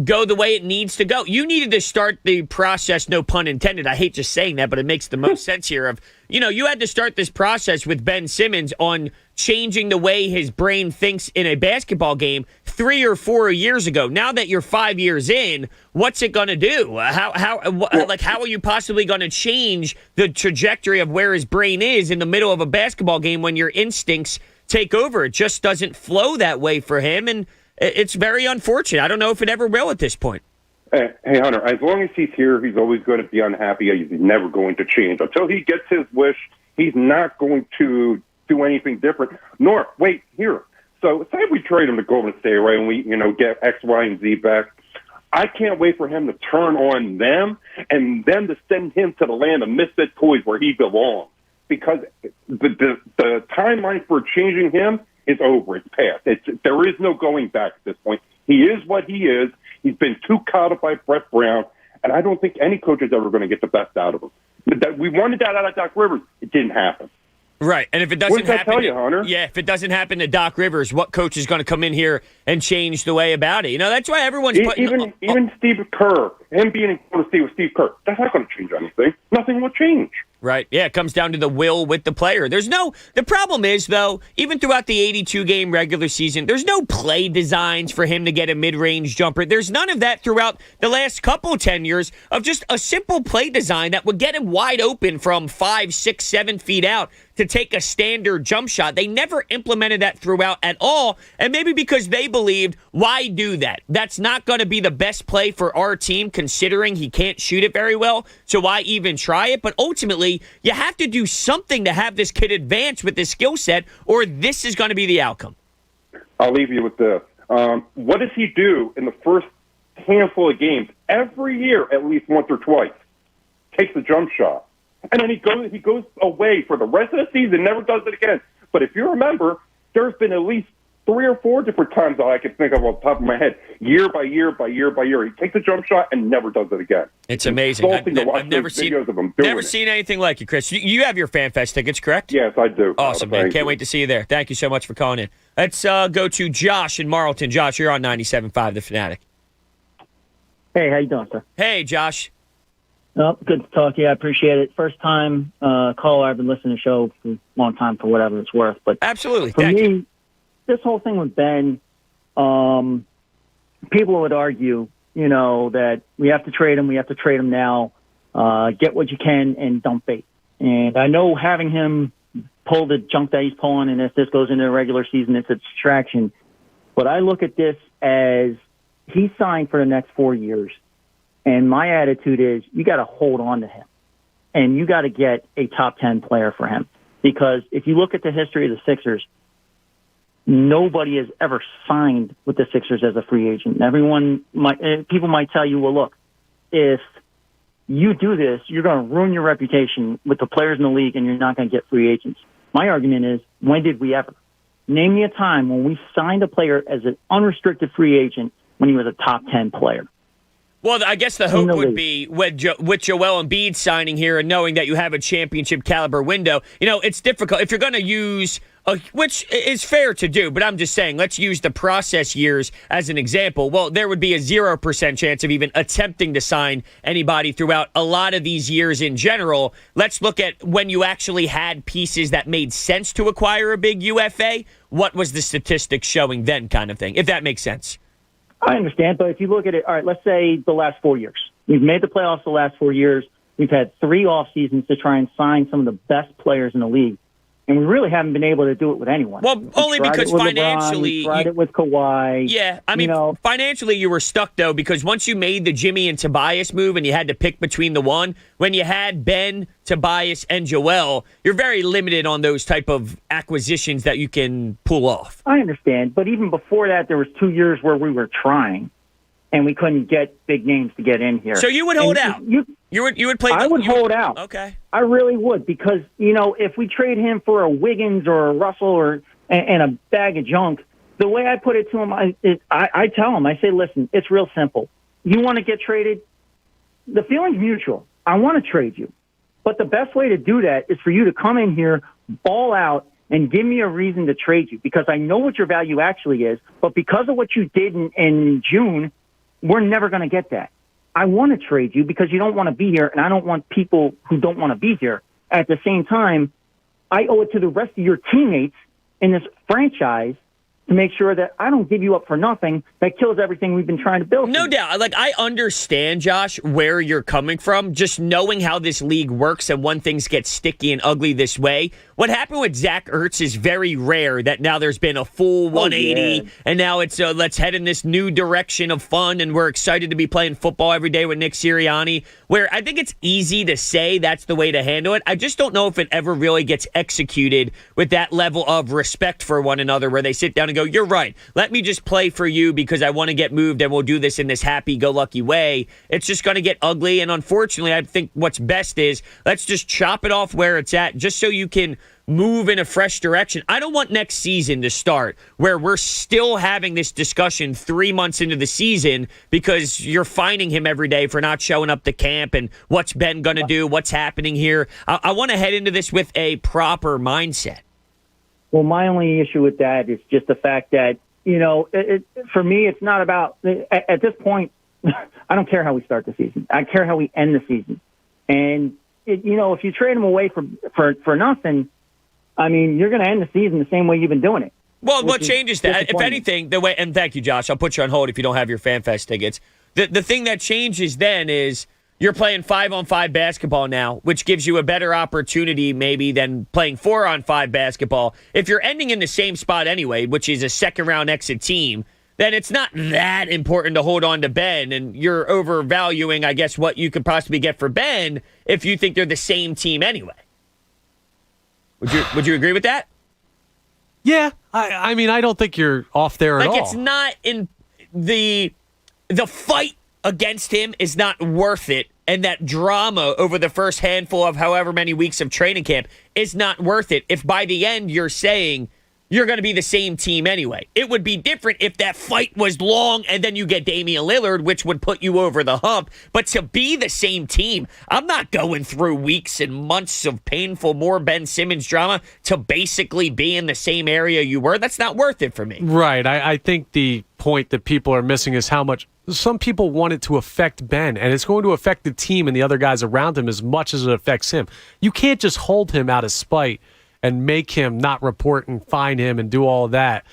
go the way it needs to go? You needed to start the process, no pun intended. I hate just saying that, but it makes the most sense here of, you had to start this process with Ben Simmons on changing the way his brain thinks in a basketball game 3 or 4 years ago. Now that you're 5 years in, what's it going to do? How are you possibly going to change the trajectory of where his brain is in the middle of a basketball game when your instincts take over? It just doesn't flow that way for him, and it's very unfortunate. I don't know if it ever will at this point. Hey, Hunter, as long as he's here, he's always going to be unhappy. He's never going to change. Until he gets his wish, he's not going to do anything different. Nor, wait, here. So say we trade him to Golden State, right, and we, get X, Y, and Z back. I can't wait for him to turn on them and them to send him to the land of misfit toys where he belongs. Because the timeline for changing him is over. It's past. There is no going back at this point. He is what he is. He's been too caught by Brett Brown, and I don't think any coach is ever going to get the best out of him. We wanted that out of Doc Rivers. It didn't happen. Right, and if it doesn't what does that happen, tell you, Hunter? Yeah, if it doesn't happen to Doc Rivers, what coach is going to come in here and change the way about it? That's why everyone's putting even Steve Kerr, him being in Golden State with Steve Kerr, that's not going to change anything. Nothing will change. Right. Yeah, it comes down to the will with the player. The problem is, though, even throughout the 82-game regular season, there's no play designs for him to get a mid-range jumper. There's none of that throughout the last couple tenures of just a simple play design that would get him wide open from 5, 6, 7 feet out to take a standard jump shot. They never implemented that throughout at all, and maybe because they believed, why do that? That's not going to be the best play for our team, considering he can't shoot it very well, so why even try it? But ultimately, you have to do something to have this kid advance with his skill set, or this is going to be the outcome. I'll leave you with this. What does he do in the first handful of games every year, at least once or twice? Takes the jump shot. And then he goes away for the rest of the season, never does it again. But if you remember, there's been at least 3 or 4 different times that I can think of off the top of my head, year by year by year by year. He takes a jump shot and never does it again. It's amazing. I've never seen anything like it, Chris. You have your Fan Fest tickets, correct? Yes, I do. Awesome, man. Can't wait to see you there. Thank you so much for calling in. Let's go to Josh in Marlton. Josh, you're on 97.5 The Fanatic. Hey, how you doing, sir? Hey, Josh. Oh, good to talk to you. I appreciate it. First time caller. I've been listening to the show for a long time, for whatever it's worth. But absolutely, for me, this whole thing with Ben, people would argue, that we have to trade him. We have to trade him now. Get what you can and dump bait. And I know having him pull the junk that he's pulling, and if this goes into the regular season, it's a distraction. But I look at this as he signed for the next 4 years. And my attitude is you got to hold on to him, and you got to get a top 10 player for him. Because if you look at the history of the Sixers, nobody has ever signed with the Sixers as a free agent. People might tell you, well, look, if you do this, you're going to ruin your reputation with the players in the league, and you're not going to get free agents. My argument is, when did we ever? Name me a time when we signed a player as an unrestricted free agent when he was a top 10 player. Well, I guess the hope would be with Joel Embiid signing here and knowing that you have a championship caliber window. It's difficult if you're going to use, which is fair to do, but I'm just saying, let's use the process years as an example. Well, there would be a 0% chance of even attempting to sign anybody throughout a lot of these years in general. Let's look at when you actually had pieces that made sense to acquire a big UFA. What was the statistics showing then, kind of thing, if that makes sense? I understand, but if you look at it, all right, let's say the last 4 years. We've made the playoffs the last 4 years. We've had 3 off seasons to try and sign some of the best players in the league. And we really haven't been able to do it with anyone. Well, only because financially... We tried it with Kawhi. Yeah, I mean, financially you were stuck, though, because once you made the Jimmy and Tobias move and you had to pick between the one, when you had Ben, Tobias, and Joel, you're very limited on those type of acquisitions that you can pull off. I understand, but even before that, there was 2 years where we were trying, and we couldn't get big names to get in here. So you would hold out? You would play. I would hold out. Okay. I really would, because if we trade him for a Wiggins or a Russell and a bag of junk, the way I put it to him, I tell him, I say, listen, it's real simple. You want to get traded? The feeling's mutual. I want to trade you, but the best way to do that is for you to come in here, ball out, and give me a reason to trade you, because I know what your value actually is. But because of what you did in June, we're never going to get that. I want to trade you because you don't want to be here, and I don't want people who don't want to be here. At the same time, I owe it to the rest of your teammates in this franchise to make sure that I don't give you up for nothing. That kills everything we've been trying to build. No doubt. I understand, Josh, where you're coming from. Just knowing how this league works and when things get sticky and ugly this way, what happened with Zach Ertz is very rare, that now there's been a full 180, and now it's let's head in this new direction of fun, and we're excited to be playing football every day with Nick Sirianni, where I think it's easy to say that's the way to handle it. I just don't know if it ever really gets executed with that level of respect for one another, where they sit down and go, you're right, let me just play for you because I want to get moved, and we'll do this in this happy-go-lucky way. It's just going to get ugly, and unfortunately, I think what's best is let's just chop it off where it's at, just so you can move in a fresh direction. I don't want next season to start where we're still having this discussion 3 months into the season because you're fining him every day for not showing up to camp and what's Ben going to do, what's happening here. I want to head into this with a proper mindset. Well, my only issue with that is just the fact that, for me, it's not about, at this point, I don't care how we start the season. I care how we end the season. And, if you trade him away for nothing, I mean, you're going to end the season the same way you've been doing it. Well, what changes that? If anything, the way, and thank you, Josh, I'll put you on hold if you don't have your FanFest tickets. The thing that changes then is you're playing 5-on-5 basketball now, which gives you a better opportunity maybe than playing 4-on-5 basketball. If you're ending in the same spot anyway, which is a second-round exit team, then it's not that important to hold on to Ben, and you're overvaluing, I guess, what you could possibly get for Ben if you think they're the same team anyway. Would you agree with that? Yeah, I mean, I don't think you're off there at all. Like, it's not in the fight against him is not worth it, and that drama over the first handful of however many weeks of training camp is not worth it. If by the end you're saying you're going to be the same team anyway. It would be different if that fight was long and then you get Damian Lillard, which would put you over the hump. But to be the same team, I'm not going through weeks and months of painful, more Ben Simmons drama to basically be in the same area you were. That's not worth it for me. Right. I think the point that people are missing is how much some people want it to affect Ben, and it's going to affect the team and the other guys around him as much as it affects him. You can't just hold him out of spite and make him not report and fine him and do all of that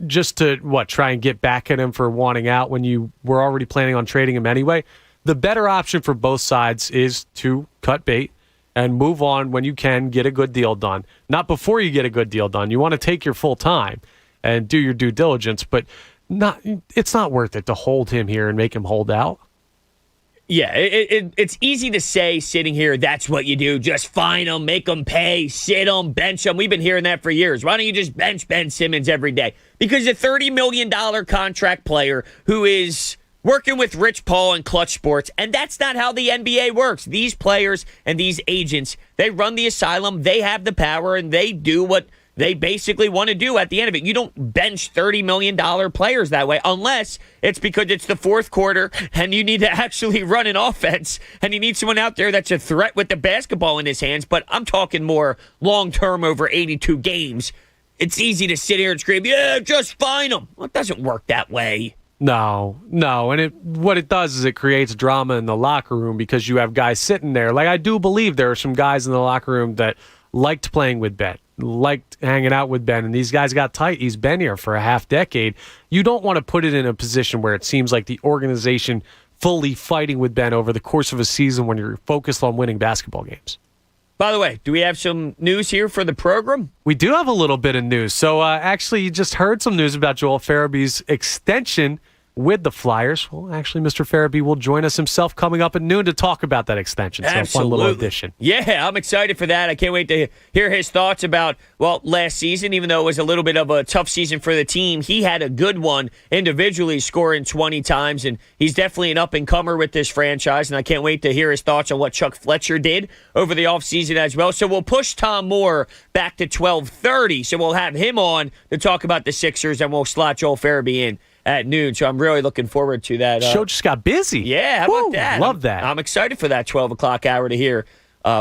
just to, try and get back at him for wanting out when you were already planning on trading him anyway. The better option for both sides is to cut bait and move on when you can, get a good deal done. Not before you get a good deal done. You want to take your full time and do your due diligence, but it's not worth it to hold him here and make him hold out. Yeah, it's easy to say sitting here, that's what you do. Just fine them, make them pay, sit them, bench them. We've been hearing that for years. Why don't you just bench Ben Simmons every day? Because a $30 million contract player who is working with Rich Paul and Clutch Sports, and that's not how the NBA works. These players and these agents, they run the asylum, they have the power, and they do what they basically want to do at the end of it. You don't bench $30 million players that way unless it's because it's the fourth quarter and you need to actually run an offense and you need someone out there that's a threat with the basketball in his hands. But I'm talking more long-term over 82 games. It's easy to sit here and scream, yeah, just fine them. Well, it doesn't work that way. No. And what it does is it creates drama in the locker room because you have guys sitting there. Like, I do believe there are some guys in the locker room that liked playing with Ben, liked hanging out with Ben, and these guys got tight. He's been here for a half decade. You don't want to put it in a position where it seems like the organization fully fighting with Ben over the course of a season when you're focused on winning basketball games. By the way, do we have some news here for the program? We do have a little bit of news. So actually, you just heard some news about Joel Farabee's extension with the Flyers. Well, actually, Mr. Farabee will join us himself coming up at noon to talk about that extension. So Absolutely. A fun little addition. Yeah, I'm excited for that. I can't wait to hear his thoughts about, last season, even though it was a little bit of a tough season for the team. He had a good one individually, scoring 20 times, and he's definitely an up-and-comer with this franchise, and I can't wait to hear his thoughts on what Chuck Fletcher did over the offseason as well. So we'll push Tom Moore back to 12:30, so we'll have him on to talk about the Sixers, and we'll slot Joel Farabee in at noon, so I'm really looking forward to that. Show just got busy. Yeah, how about that? Love that. I'm excited for that 12 o'clock hour to hear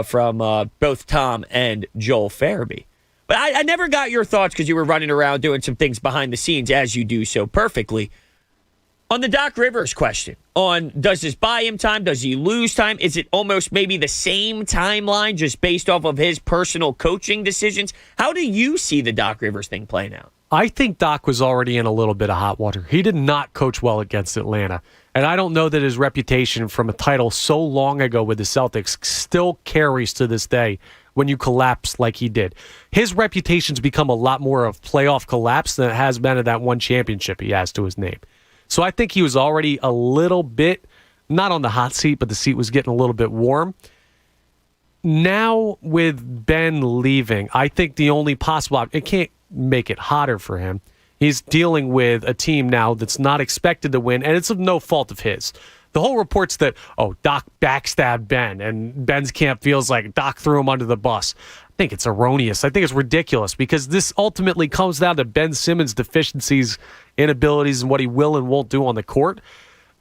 from both Tom and Joel Farabee. But I never got your thoughts because you were running around doing some things behind the scenes, as you do so perfectly. On the Doc Rivers question, on does this buy him time? Does he lose time? Is it almost maybe the same timeline just based off of his personal coaching decisions? How do you see the Doc Rivers thing playing out? I think Doc was already in a little bit of hot water. He did not coach well against Atlanta. And I don't know that his reputation from a title so long ago with the Celtics still carries to this day when you collapse like he did. His reputation's become a lot more of playoff collapse than it has been of that one championship he has to his name. So I think he was already a little bit, not on the hot seat, but the seat was getting a little bit warm. Now with Ben leaving, I think the only possible, it can't make it hotter for him. He's dealing with a team now that's not expected to win, and it's of no fault of his. The whole reports that, Doc backstabbed Ben, and Ben's camp feels like Doc threw him under the bus. I think it's erroneous. I think it's ridiculous because this ultimately comes down to Ben Simmons' deficiencies, inabilities, and what he will and won't do on the court.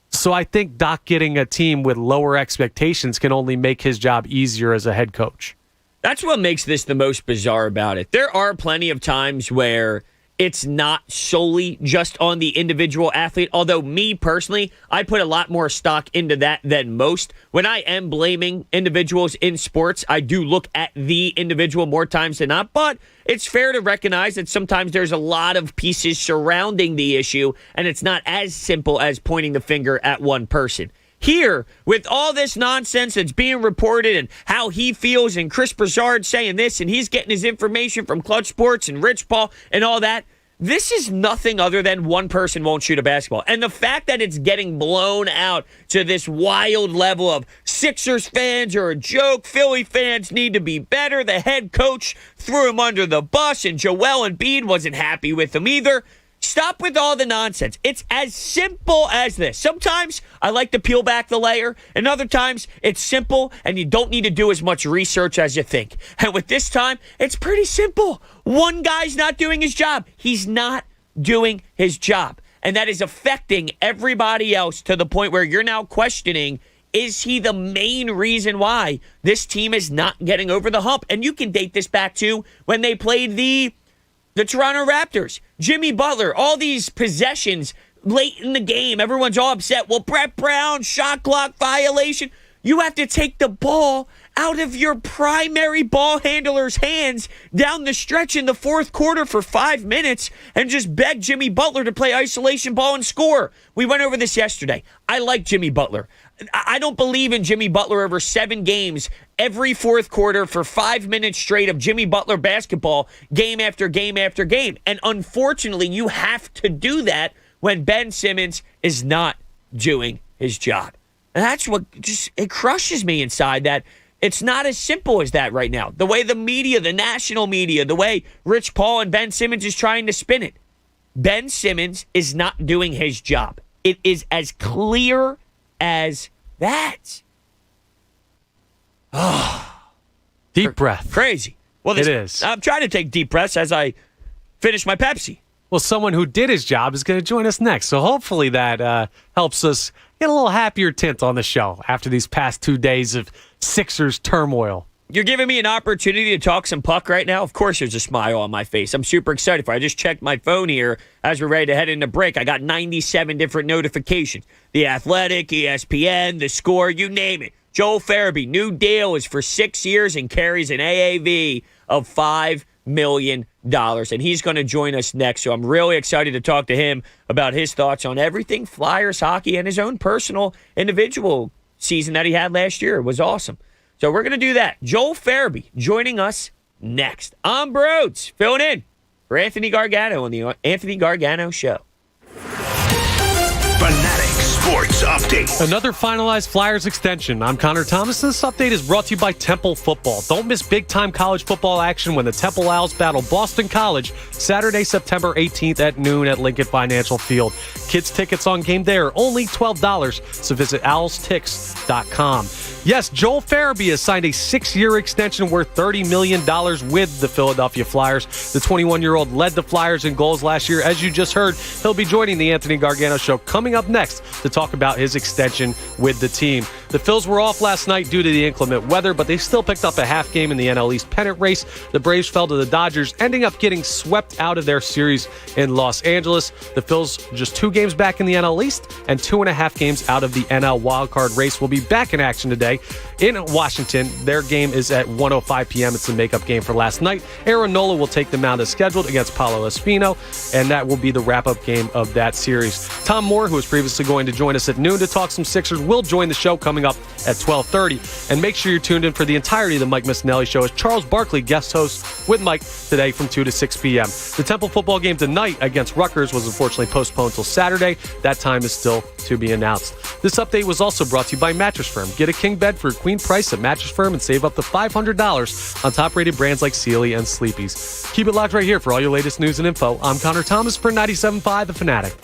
So I think Doc getting a team with lower expectations can only make his job easier as a head coach. That's what makes this the most bizarre about it. There are plenty of times where it's not solely just on the individual athlete, although me personally, I put a lot more stock into that than most. When I am blaming individuals in sports, I do look at the individual more times than not, but it's fair to recognize that sometimes there's a lot of pieces surrounding the issue, and it's not as simple as pointing the finger at one person. Here, with all this nonsense that's being reported and how he feels and Chris Broussard saying this and he's getting his information from Clutch Sports and Rich Paul and all that, this is nothing other than one person won't shoot a basketball. And the fact that it's getting blown out to this wild level of Sixers fans are a joke, Philly fans need to be better, the head coach threw him under the bus, and Joel Embiid wasn't happy with him either. Stop with all the nonsense. It's as simple as this. Sometimes I like to peel back the layer, and other times it's simple and you don't need to do as much research as you think. And with this time, it's pretty simple. One guy's not doing his job. He's not doing his job. And that is affecting everybody else to the point where you're now questioning, is he the main reason why this team is not getting over the hump? And you can date this back to when they played the Toronto Raptors. Jimmy Butler, all these possessions late in the game. Everyone's all upset. Well, Brett Brown, shot clock violation. You have to take the ball out of your primary ball handler's hands down the stretch in the fourth quarter for 5 minutes and just beg Jimmy Butler to play isolation ball and score. We went over this yesterday. I like Jimmy Butler. I don't believe in Jimmy Butler over 7 games every fourth quarter for 5 minutes straight of Jimmy Butler basketball game after game after game. And unfortunately, you have to do that when Ben Simmons is not doing his job. And that's what just, it crushes me inside, that it's not as simple as that right now. The way the media, the national media, the way Rich Paul and Ben Simmons is trying to spin it. Ben Simmons is not doing his job. It is as clear as that. Deep breath. Crazy. Well, it is. I'm trying to take deep breaths as I finish my Pepsi. Well, someone who did his job is going to join us next. So hopefully that helps us get a little happier tint on the show after these past 2 days of Sixers turmoil. You're giving me an opportunity to talk some puck right now? Of course there's a smile on my face. I'm super excited for it. I just checked my phone here as we're ready to head into break. I got 97 different notifications. The Athletic, ESPN, The Score, you name it. Joel Farabee, new deal is for 6 years and carries an AAV of $5 million. And he's going to join us next. So I'm really excited to talk to him about his thoughts on everything Flyers hockey and his own personal individual season that he had last year. It was awesome. So we're going to do that. Joel Farabee joining us next. I'm Broads, filling in for Anthony Gargano on the Anthony Gargano Show. Fanatic Sports Update. Another finalized Flyers extension. I'm Connor Thomas. This update is brought to you by Temple Football. Don't miss big-time college football action when the Temple Owls battle Boston College Saturday, September 18th at noon at Lincoln Financial Field. Kids tickets on game day are only $12, so visit owlstix.com. Yes, Joel Farabee has signed a 6-year extension worth $30 million with the Philadelphia Flyers. The 21-year-old led the Flyers in goals last year. As you just heard, he'll be joining the Anthony Gargano Show coming up next to talk about his extension with the team. The Phils were off last night due to the inclement weather, but they still picked up a half game in the NL East pennant race. The Braves fell to the Dodgers, ending up getting swept out of their series in Los Angeles. The Phils just 2 games back in the NL East and 2.5 games out of the NL wildcard race. Will be back in action today in Washington. Their game is at 1:05 p.m. It's the makeup game for last night. Aaron Nola will take the mound as scheduled against Paulo Espino, and that will be the wrap-up game of that series. Tom Moore, who was previously going to join us at noon to talk some Sixers, will join the show coming up at 12:30. And make sure you're tuned in for the entirety of the Mike Missinelli Show as Charles Barkley guest hosts with Mike today from 2 to 6 p.m. The Temple football game tonight against Rutgers was unfortunately postponed until Saturday. That time is still to be announced. This update was also brought to you by Mattress Firm. Get a king bed for a queen price at Mattress Firm and save up to $500 on top-rated brands like Sealy and Sleepy's. Keep it locked right here for all your latest news and info. I'm Connor Thomas for 97.5 The Fanatic.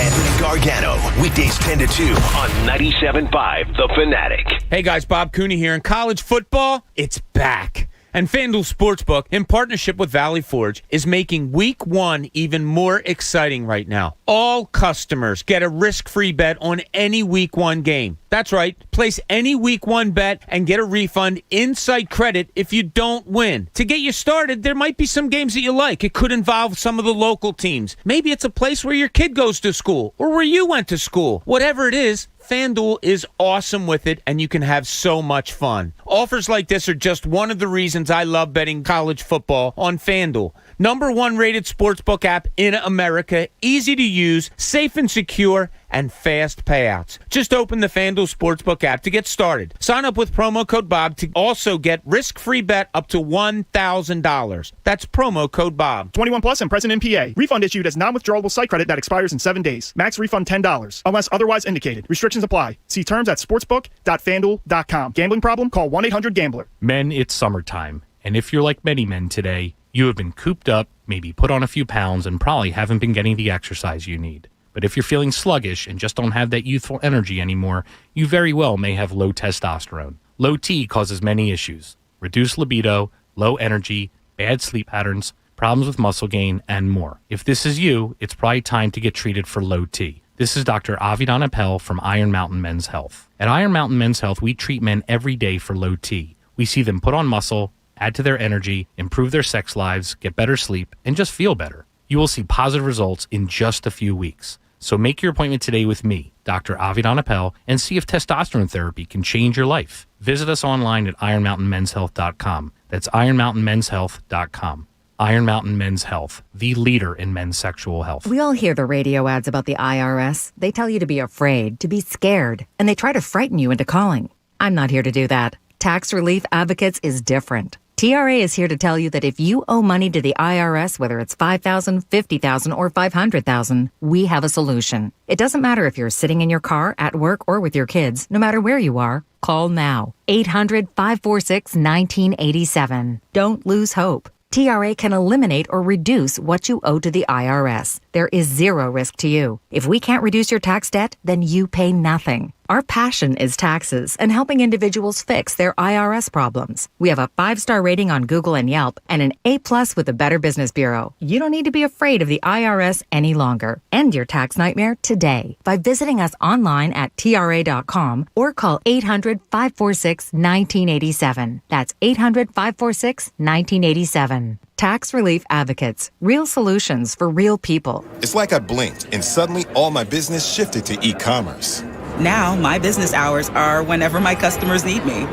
Anthony Gargano, weekdays 10 to 2 on 97.5 The Fanatic. Hey guys, Bob Cooney here. In college football, it's back. And FanDuel Sportsbook, in partnership with Valley Forge, is making Week 1 even more exciting right now. All customers get a risk-free bet on any Week 1 game. That's right. Place any Week 1 bet and get a refund in-site credit if you don't win. To get you started, there might be some games that you like. It could involve some of the local teams. Maybe it's a place where your kid goes to school or where you went to school. Whatever it is, FanDuel is awesome with it, and you can have so much fun. Offers like this are just one of the reasons I love betting college football on FanDuel. #1 rated sportsbook app in America, easy to use, safe and secure, and fast payouts. Just open the FanDuel Sportsbook app to get started. Sign up with promo code BOB to also get risk-free bet up to $1,000. That's promo code BOB. 21 plus and present in PA. Refund issued as non-withdrawable site credit that expires in 7 days. Max refund $10 unless otherwise indicated. Restrictions apply. See terms at sportsbook.fanduel.com. Gambling problem? Call 1-800-GAMBLER. Men, it's summertime. And if you're like many men today, you have been cooped up, maybe put on a few pounds, and probably haven't been getting the exercise you need. But if you're feeling sluggish and just don't have that youthful energy anymore, you very well may have low testosterone. Low T causes many issues: reduced libido, low energy, bad sleep patterns, problems with muscle gain, and more. If this is you, it's probably time to get treated for low T. This is Dr. Avidan Appel from Iron Mountain Men's Health. At Iron Mountain Men's Health, we treat men every day for low T. We see them put on muscle, add to their energy, improve their sex lives, get better sleep, and just feel better. You will see positive results in just a few weeks. So make your appointment today with me, Dr. Avidan Appel, and see if testosterone therapy can change your life. Visit us online at ironmountainmenshealth.com. That's ironmountainmenshealth.com. Iron Mountain Men's Health, the leader in men's sexual health. We all hear the radio ads about the IRS. They tell you to be afraid, to be scared, and they try to frighten you into calling. I'm not here to do that. Tax Relief Advocates is different. TRA is here to tell you that if you owe money to the IRS, whether it's $5,000, $50,000, or $500,000, we have a solution. It doesn't matter if you're sitting in your car, at work, or with your kids. No matter where you are, call now. 800-546-1987. Don't lose hope. TRA can eliminate or reduce what you owe to the IRS. There is zero risk to you. If we can't reduce your tax debt, then you pay nothing. Our passion is taxes and helping individuals fix their IRS problems. We have a 5-star rating on Google and Yelp and an A+ with the Better Business Bureau. You don't need to be afraid of the IRS any longer. End your tax nightmare today by visiting us online at TRA.com or call 800-546-1987. That's 800-546-1987. Tax Relief Advocates. Real solutions for real people. It's like I blinked and suddenly all my business shifted to e-commerce. Now, my business hours are whenever my customers need me.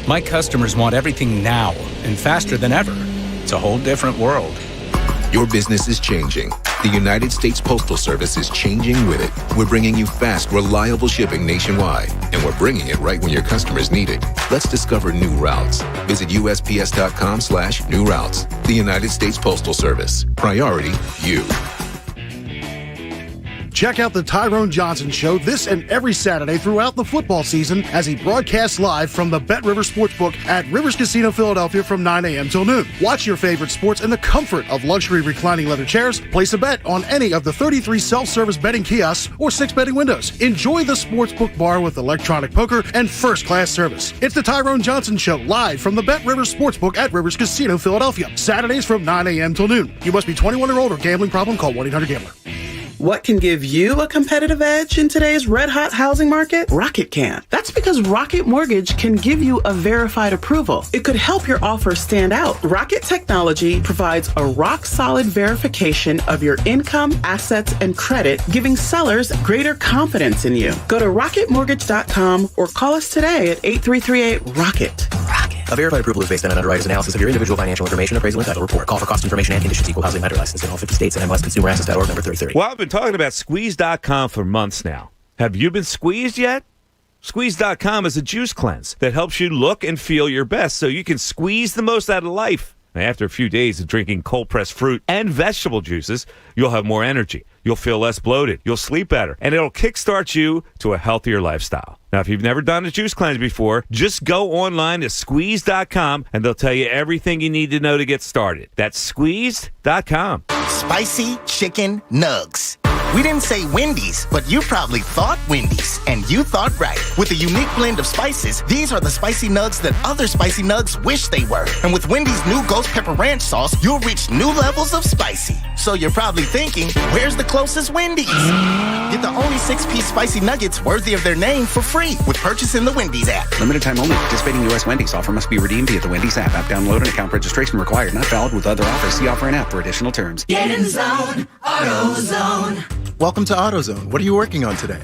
My customers want everything now and faster than ever. It's a whole different world. Your business is changing. The United States Postal Service is changing with it. We're bringing you fast, reliable shipping nationwide, and we're bringing it right when your customers need it. Let's discover new routes. Visit USPS.com/new routes. The United States Postal Service. Priority, you. Check out the Tyrone Johnson Show this and every Saturday throughout the football season as he broadcasts live from the Bet Rivers Sportsbook at Rivers Casino Philadelphia from 9 a.m. till noon. Watch your favorite sports in the comfort of luxury reclining leather chairs. Place a bet on any of the 33 self-service betting kiosks or 6 betting windows. Enjoy the Sportsbook bar with electronic poker and first-class service. It's the Tyrone Johnson Show live from the Bet Rivers Sportsbook at Rivers Casino Philadelphia. Saturdays from 9 a.m. till noon. You must be 21 or older. Gambling problem? Call 1-800-GAMBLER. What can give you a competitive edge in today's red-hot housing market? Rocket can. That's because Rocket Mortgage can give you a verified approval. It could help your offer stand out. Rocket Technology provides a rock-solid verification of your income, assets, and credit, giving sellers greater confidence in you. Go to rocketmortgage.com or call us today at 8338-ROCKET. A verified approval is based on an underwriter's analysis of your individual financial information, appraisal, and title report. Call for cost information and conditions. Equal housing lender license in all 50 states and MLSConsumerAccess.org number 3030. Well, I've been talking about Squeeze.com for months now. Have you been squeezed yet? Squeeze.com is a juice cleanse that helps you look and feel your best so you can squeeze the most out of life. Now, after a few days of drinking cold-pressed fruit and vegetable juices, you'll have more energy. You'll feel less bloated. You'll sleep better. And it'll kickstart you to a healthier lifestyle. Now, if you've never done a juice cleanse before, just go online to Squeeze.com and they'll tell you everything you need to know to get started. That's Squeeze.com. Spicy chicken nugs. We didn't say Wendy's, but you probably thought Wendy's, and you thought right. With a unique blend of spices, these are the spicy nugs that other spicy nugs wish they were. And with Wendy's new Ghost Pepper Ranch sauce, you'll reach new levels of spicy. So you're probably thinking, where's the closest Wendy's? Get the only 6-piece spicy nuggets worthy of their name for free with purchase in the Wendy's app. Limited time only. Participating U.S. Wendy's. Offer must be redeemed via the Wendy's app. App download and account registration required. Not valid with other offers. See offer and app for additional terms. Get in zone, AutoZone. Welcome to AutoZone. What are you working on today?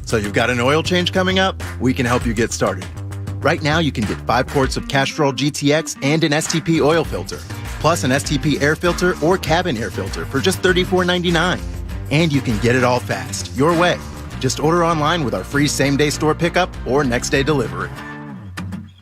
So you've got an oil change coming up? We can help you get started. Right now, you can get 5 quarts of Castrol GTX and an STP oil filter, plus an STP air filter or cabin air filter for just $34.99. And you can get it all fast, your way. Just order online with our free same-day store pickup or next-day delivery.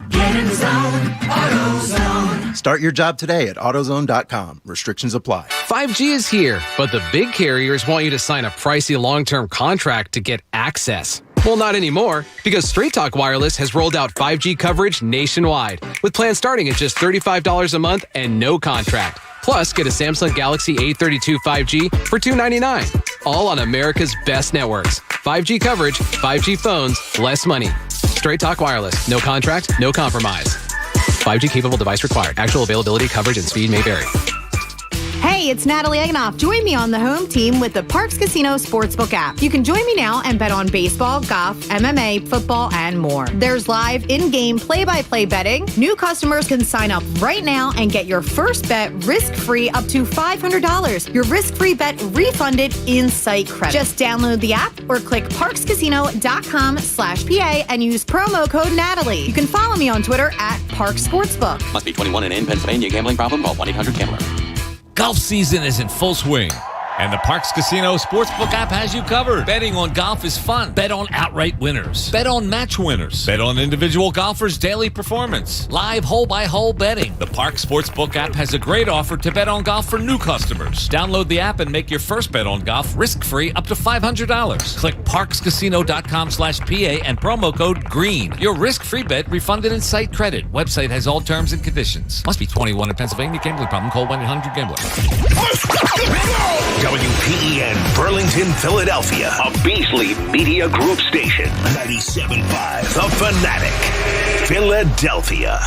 Get in the zone, AutoZone. Start your job today at AutoZone.com. Restrictions apply. 5G is here, but the big carriers want you to sign a pricey long-term contract to get access. Well, not anymore, because Straight Talk Wireless has rolled out 5G coverage nationwide, with plans starting at just $35 a month and no contract. Plus, get a Samsung Galaxy A32 5G for $299. All on America's best networks. 5G coverage, 5G phones, less money. Straight Talk Wireless. No contract, no compromise. 5G capable device required. Actual availability, coverage, and speed may vary. Hey, it's Natalie Eganoff. Join me on the home team with the Parks Casino Sportsbook app. You can join me now and bet on baseball, golf, MMA, football, and more. There's live in-game play-by-play betting. New customers can sign up right now and get your first bet risk-free up to $500. Your risk-free bet refunded in site credit. Just download the app or click parkscasino.com/PA and use promo code Natalie. You can follow me on Twitter at Parks Sportsbook. Must be 21 and in Pennsylvania. Gambling problem? Call 1-800-GAMBLER. Golf season is in full swing, and the Parks Casino Sportsbook app has you covered. Betting on golf is fun. Bet on outright winners. Bet on match winners. Bet on individual golfers' daily performance. Live hole-by-hole betting. The Parks Sportsbook app has a great offer to bet on golf for new customers. Download the app and make your first bet on golf risk-free up to $500. Click parkscasino.com/PA and promo code GREEN. Your risk-free bet refunded in site credit. Website has all terms and conditions. Must be 21 in Pennsylvania. Gambling problem? Call 1-800-GAMBLER. WPEN Burlington, Philadelphia, a Beasley Media Group station. 97.5 The Fanatic, Philadelphia.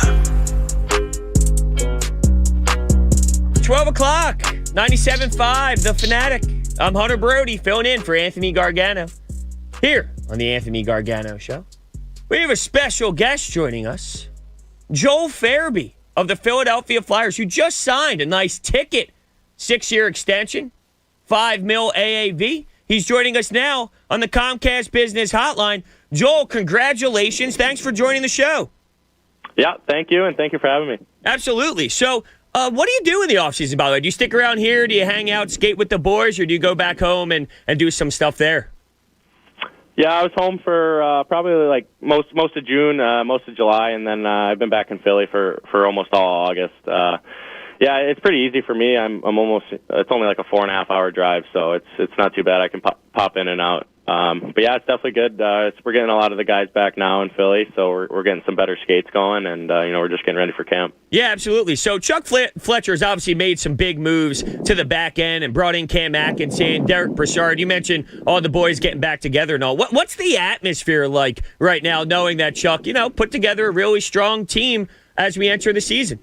12 o'clock, 97.5 The Fanatic. I'm Hunter Brody, filling in for Anthony Gargano. Here on the Anthony Gargano Show, we have a special guest joining us, Joel Farabee of the Philadelphia Flyers, who just signed a nice ticket, 6-year extension. $5 million AAV. He's joining us now on the Comcast Business Hotline. Joel, congratulations. Thanks for joining the show. Yeah, thank you, and thank you for having me. Absolutely. So, what do you do in the offseason, by the way? Do you stick around here? Do you hang out, skate with the boys, or do you go back home and do some stuff there? Yeah, I was home for probably like most of June, most of July, and then I've been back in Philly for almost all August. Yeah, it's pretty easy for me. I'm almost. It's only like a 4.5-hour drive, so it's not too bad. I can pop in and out. But yeah, it's definitely good. We're getting a lot of the guys back now in Philly, so we're getting some better skates going, and we're just getting ready for camp. Yeah, absolutely. So Chuck Fletcher's obviously made some big moves to the back end and brought in Cam Atkinson, Derek Brassard. You mentioned all the boys getting back together and all. What's the atmosphere like right now, knowing that Chuck, put together a really strong team as we enter the season?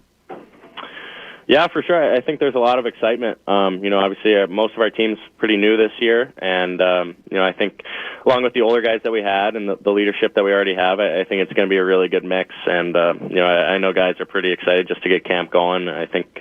Yeah, for sure. I think there's a lot of excitement. Obviously most of our team's pretty new this year, and I think along with the older guys that we had and the leadership that we already have, I think it's going to be a really good mix. And I know guys are pretty excited just to get camp going. I think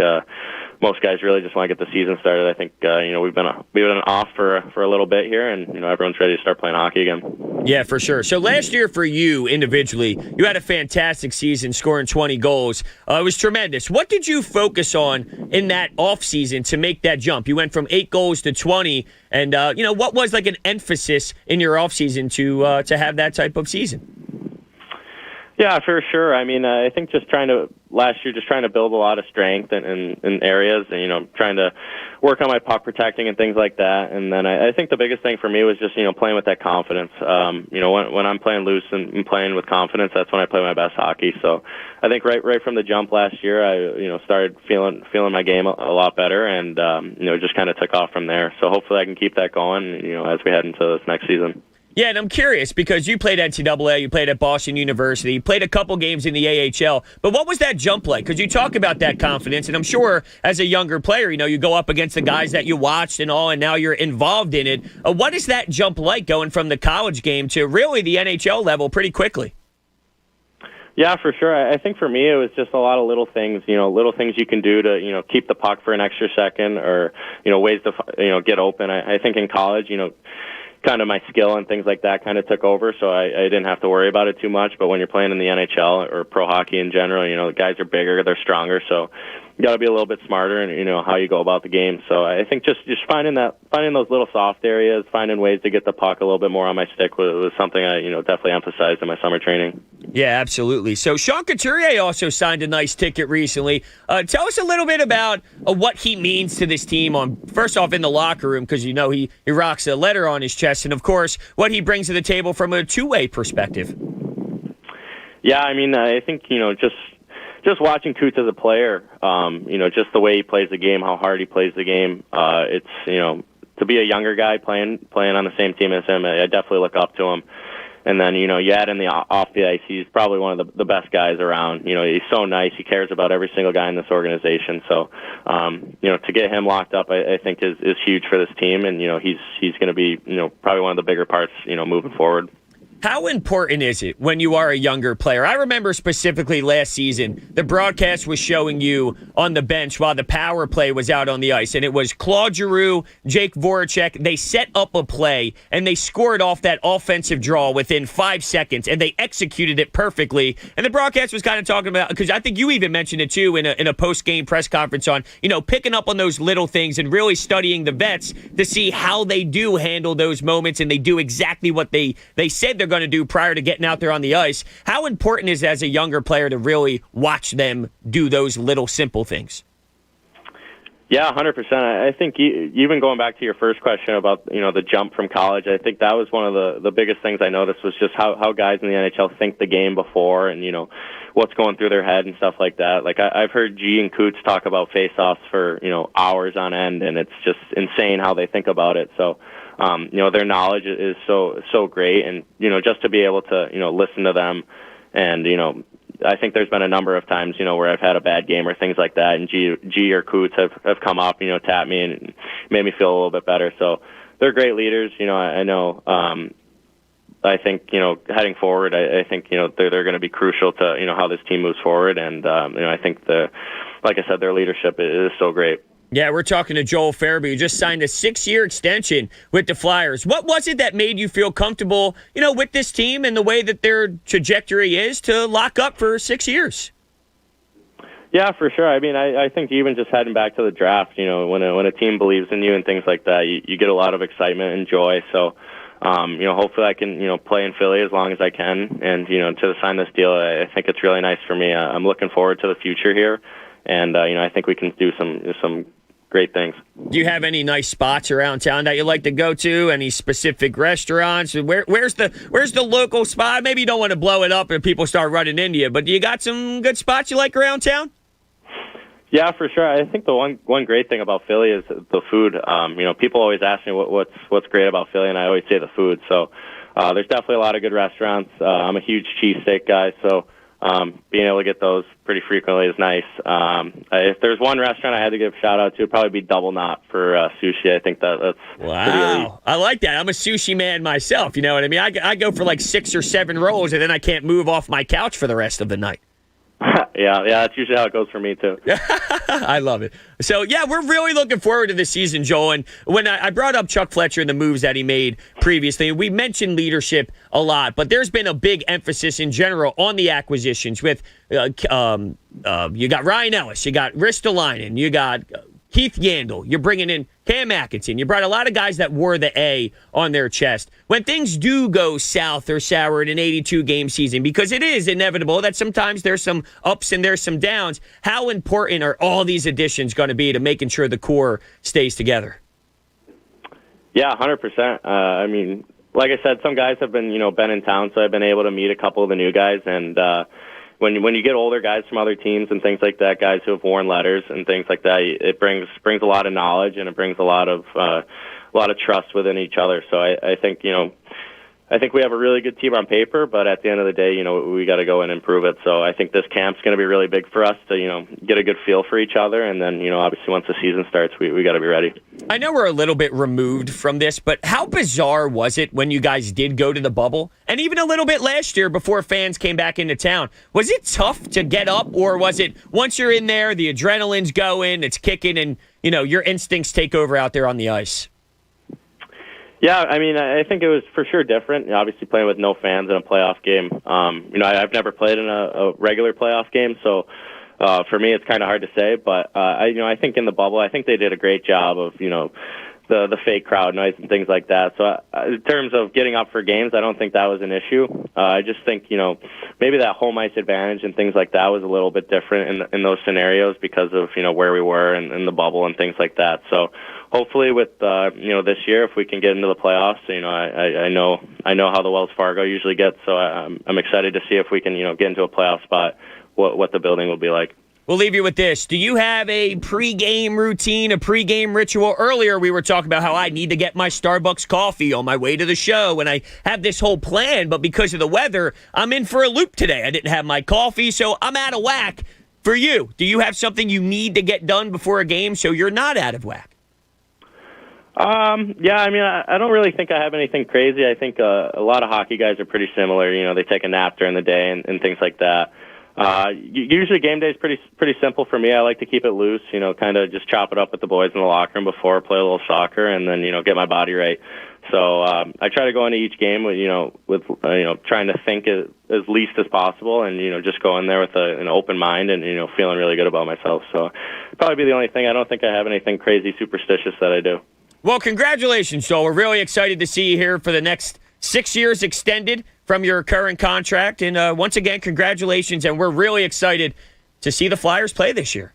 most guys really just want to get the season started. I think we've been off for a little bit here, and everyone's ready to start playing hockey again. Yeah, for sure. So last year for you individually, you had a fantastic season, scoring 20 goals. It was tremendous. What did you focus on in that offseason to make that jump? You went from 8 goals to 20, and what was like an emphasis in your offseason to have that type of season? Yeah, for sure. I mean, I think last year, just trying to build a lot of strength in areas, and trying to work on my puck protecting and things like that. And then I think the biggest thing for me was just playing with that confidence. When I'm playing loose and playing with confidence, that's when I play my best hockey. So I think right from the jump last year, I started feeling my game a lot better, and just kind of took off from there. So hopefully I can keep that going, as we head into this next season. Yeah, and I'm curious because you played at NCAA, you played at Boston University, you played a couple games in the AHL, but what was that jump like? Because you talk about that confidence, and I'm sure as a younger player, you go up against the guys that you watched and all, and now you're involved in it. What is that jump like going from the college game to really the NHL level pretty quickly? Yeah, for sure. I think for me it was just a lot of little things, little things you can do to, keep the puck for an extra second, or, ways to, get open. I think in college, kind of my skill and things like that kind of took over, so I didn't have to worry about it too much. But when you're playing in the NHL or pro hockey in general, the guys are bigger, they're stronger, so you got to be a little bit smarter in how you go about the game. So I think just finding those little soft areas, finding ways to get the puck a little bit more on my stick was something I definitely emphasized in my summer training. Yeah, absolutely. So Sean Couturier also signed a nice ticket recently. Tell us a little bit about what he means to this team. First off, in the locker room, because he rocks a letter on his chest, and of course what he brings to the table from a two-way perspective. Yeah, I mean, I think just watching Coots as a player, just the way he plays the game, how hard he plays the game. It's to be a younger guy playing on the same team as him, I definitely look up to him. And then, you add in the off the ice, he's probably one of the best guys around. He's so nice. He cares about every single guy in this organization. So, to get him locked up, I think is huge for this team. And, he's going to be, probably one of the bigger parts, moving forward. How important is it when you are a younger player? I remember specifically last season, the broadcast was showing you on the bench while the power play was out on the ice, and it was Claude Giroux, Jake Voracek. They set up a play, and they scored off that offensive draw within 5 seconds, and they executed it perfectly. And the broadcast was kind of talking about, because I think you even mentioned it too in a post-game press conference on, picking up on those little things and really studying the vets to see how they do handle those moments, and they do exactly what they said they're going to do prior to getting out there on the ice. How important is it as a younger player to really watch them do those little simple things? Yeah, 100%. I think even going back to your first question about the jump from college, I think that was one of the biggest things I noticed was just how guys in the NHL think the game before, and what's going through their head and stuff like that. Like I've heard G and Coots talk about face-offs for hours on end, and it's just insane how they think about it. So their knowledge is so great, and just to be able to listen to them, and I think there's been a number of times where I've had a bad game or things like that, and G or Coots have come up, tapped me and made me feel a little bit better. So they're great leaders. I know. I think heading forward, I think they're going to be crucial to how this team moves forward, and I think like I said, their leadership is so great. Yeah, we're talking to Joel Farabee, who just signed a 6-year extension with the Flyers. What was it that made you feel comfortable, with this team and the way that their trajectory is to lock up for 6 years? Yeah, for sure. I mean, I think even just heading back to the draft, when a team believes in you and things like that, you get a lot of excitement and joy. So, hopefully I can, play in Philly as long as I can. And, to sign this deal, I think it's really nice for me. I'm looking forward to the future here. And, I think we can do some great things. Do you have any nice spots around town that you like to go to? Any specific restaurants? Where's the local spot? Maybe you don't want to blow it up and people start running into you, but do you got some good spots you like around town? Yeah, for sure. I think the one great thing about Philly is the food. People always ask me what's great about Philly, and I always say the food. So there's definitely a lot of good restaurants. I'm a huge cheesesteak guy, so being able to get those pretty frequently is nice. If there's one restaurant I had to give a shout out to, it'd probably be Double Knot for sushi. I think that's wow. I like that. I'm a sushi man myself. You know what I mean? I go for like 6 or 7 rolls, and then I can't move off my couch for the rest of the night. Yeah, that's usually how it goes for me, too. I love it. So, yeah, we're really looking forward to this season, Joel. And when I brought up Chuck Fletcher and the moves that he made previously, we mentioned leadership a lot, but there's been a big emphasis in general on the acquisitions with you got Ryan Ellis, you got Ristolainen, you got Keith Yandel, you're bringing in Cam Atkinson. You brought a lot of guys that wore the A on their chest. When things do go south or sour in an 82-game season, because it is inevitable that sometimes there's some ups and there's some downs, how important are all these additions going to be to making sure the core stays together? Yeah, 100%. I mean, like I said, some guys have been in town, so I've been able to meet a couple of the new guys, and when you get older guys from other teams and things like that, guys who have worn letters and things like that, it brings a lot of knowledge, and it brings a lot of trust within each other. So I think we have a really good team on paper, but at the end of the day, we got to go in and prove it. So I think this camp's going to be really big for us to get a good feel for each other, and then obviously once the season starts, we got to be ready. I know we're a little bit removed from this, but how bizarre was it when you guys did go to the bubble? And even a little bit last year before fans came back into town. Was it tough to get up, or was it once you're in there, the adrenaline's going, it's kicking, and your instincts take over out there on the ice? Yeah, I mean, I think it was for sure different. Obviously, playing with no fans in a playoff game. I've never played in a regular playoff game, so for me, it's kind of hard to say. But I think in the bubble, I think they did a great job of the fake crowd noise and things like that. So in terms of getting up for games, I don't think that was an issue. I just think maybe that home ice advantage and things like that was a little bit different in those scenarios because of where we were and the bubble and things like that. So hopefully with this year, if we can get into the playoffs, I know how the Wells Fargo usually gets. So I'm excited to see if we can get into a playoff spot, what the building will be like. We'll leave you with this. Do you have a pregame routine, a pregame ritual? Earlier, we were talking about how I need to get my Starbucks coffee on my way to the show, and I have this whole plan, but because of the weather, I'm in for a loop today. I didn't have my coffee, so I'm out of whack. For you, do you have something you need to get done before a game so you're not out of whack? Yeah, I mean, I don't really think I have anything crazy. I think a lot of hockey guys are pretty similar. They take a nap during the day and things like that. Usually game day is pretty simple for me. I like to keep it loose, kind of just chop it up with the boys in the locker room before, play a little soccer, and then, get my body right. So I try to go into each game with trying to think as least as possible and, just go in there with an open mind and, feeling really good about myself. So probably be the only thing. I don't think I have anything crazy superstitious that I do. Well, congratulations, Joel. We're really excited to see you here for the next 6 years extended from your current contract. And once again, congratulations. And we're really excited to see the Flyers play this year.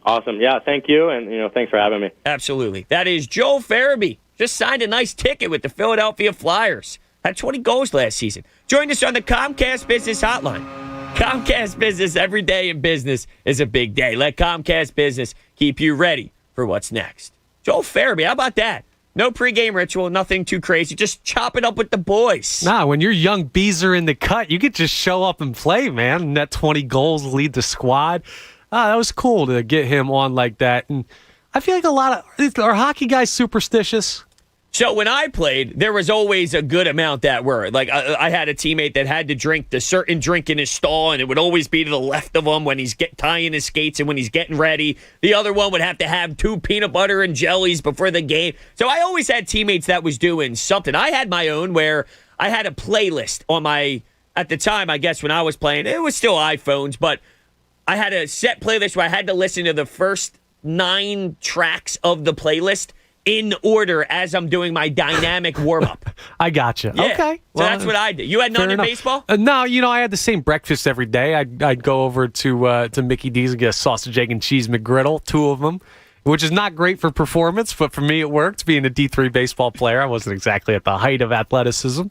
Awesome. Yeah, thank you. And, thanks for having me. Absolutely. That is Joel Farabee. Just signed a nice ticket with the Philadelphia Flyers. Had 20 goals last season. Joined us on the Comcast Business Hotline. Comcast Business, every day in business is a big day. Let Comcast Business keep you ready for what's next. Joel Farabee, how about that? No pregame ritual, nothing too crazy. Just chop it up with the boys. Nah, when your young bees are in the cut, you could just show up and play, man. Net 20 goals, lead the squad. That was cool to get him on like that. And I feel like are hockey guys superstitious? So when I played, there was always a good amount that were. Like, I had a teammate that had to drink the certain drink in his stall, and it would always be to the left of him when he's tying his skates and when he's getting ready. The other one would have to have 2 peanut butter and jellies before the game. So I always had teammates that was doing something. I had my own where I had a playlist on my, at the time, I guess, when I was playing, it was still iPhones, but I had a set playlist where I had to listen to the first 9 tracks of the playlist in order as I'm doing my dynamic warm-up. I gotcha. Yeah. Okay. So that's what I did. You had none in baseball? No, I had the same breakfast every day. I'd go over to Mickey D's and get a sausage, egg, and cheese McGriddle, 2 of them, which is not great for performance, but for me it worked. Being a D3 baseball player, I wasn't exactly at the height of athleticism.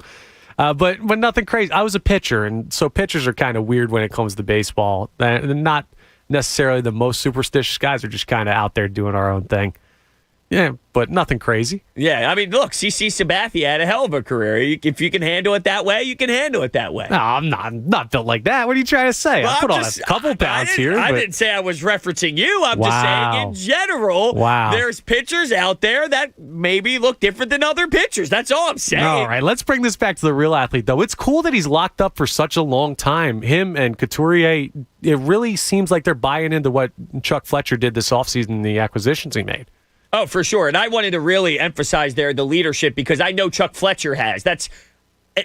But nothing crazy. I was a pitcher, and so pitchers are kind of weird when it comes to baseball. They're not necessarily the most superstitious guys. They're just kind of out there doing our own thing. Yeah, but nothing crazy. Yeah, I mean, look, CC Sabathia had a hell of a career. If you can handle it that way, you can handle it that way. No, I'm not built like that. What are you trying to say? Well, I put on a couple pounds here. I but- didn't say I was referencing you. I'm just saying in general, there's pitchers out there that maybe look different than other pitchers. That's all I'm saying. All right, let's bring this back to the real athlete, though. It's cool that he's locked up for such a long time. Him and Couturier, it really seems like they're buying into what Chuck Fletcher did this offseason, the acquisitions he made. Oh, for sure. And I wanted to really emphasize there the leadership because I know Chuck Fletcher has. That's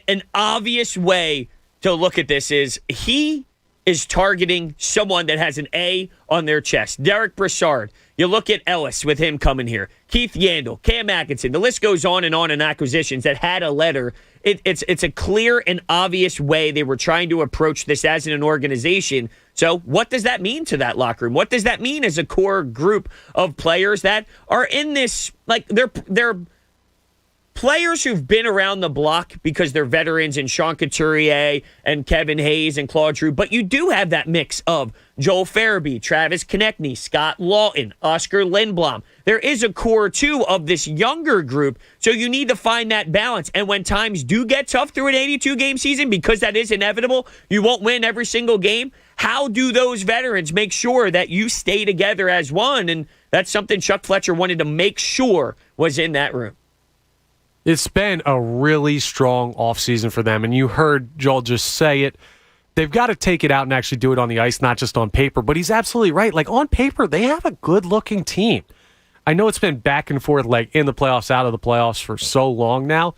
an obvious way to look at this is he is targeting someone that has an A on their chest. Derek Brassard. You look at Ellis with him coming here. Keith Yandel, Cam Atkinson. The list goes on in acquisitions that had a letter. It's a clear and obvious way they were trying to approach this as an organization. So what does that mean to that locker room? What does that mean as a core group of players that are in this, like they're players who've been around the block because they're veterans in Sean Couturier and Kevin Hayes and Claude Giroux, but you do have that mix of Joel Farabee, Travis Konechny, Scott Lawton, Oscar Lindblom. There is a core, too, of this younger group, so you need to find that balance. And when times do get tough through an 82-game season, because that is inevitable, you won't win every single game, how do those veterans make sure that you stay together as one? And that's something Chuck Fletcher wanted to make sure was in that room. It's been a really strong offseason for them, and you heard Joel just say it. They've got to take it out and actually do it on the ice, not just on paper. But he's absolutely right. Like, on paper, they have a good-looking team. I know it's been back and forth, like, in the playoffs, out of the playoffs for so long now.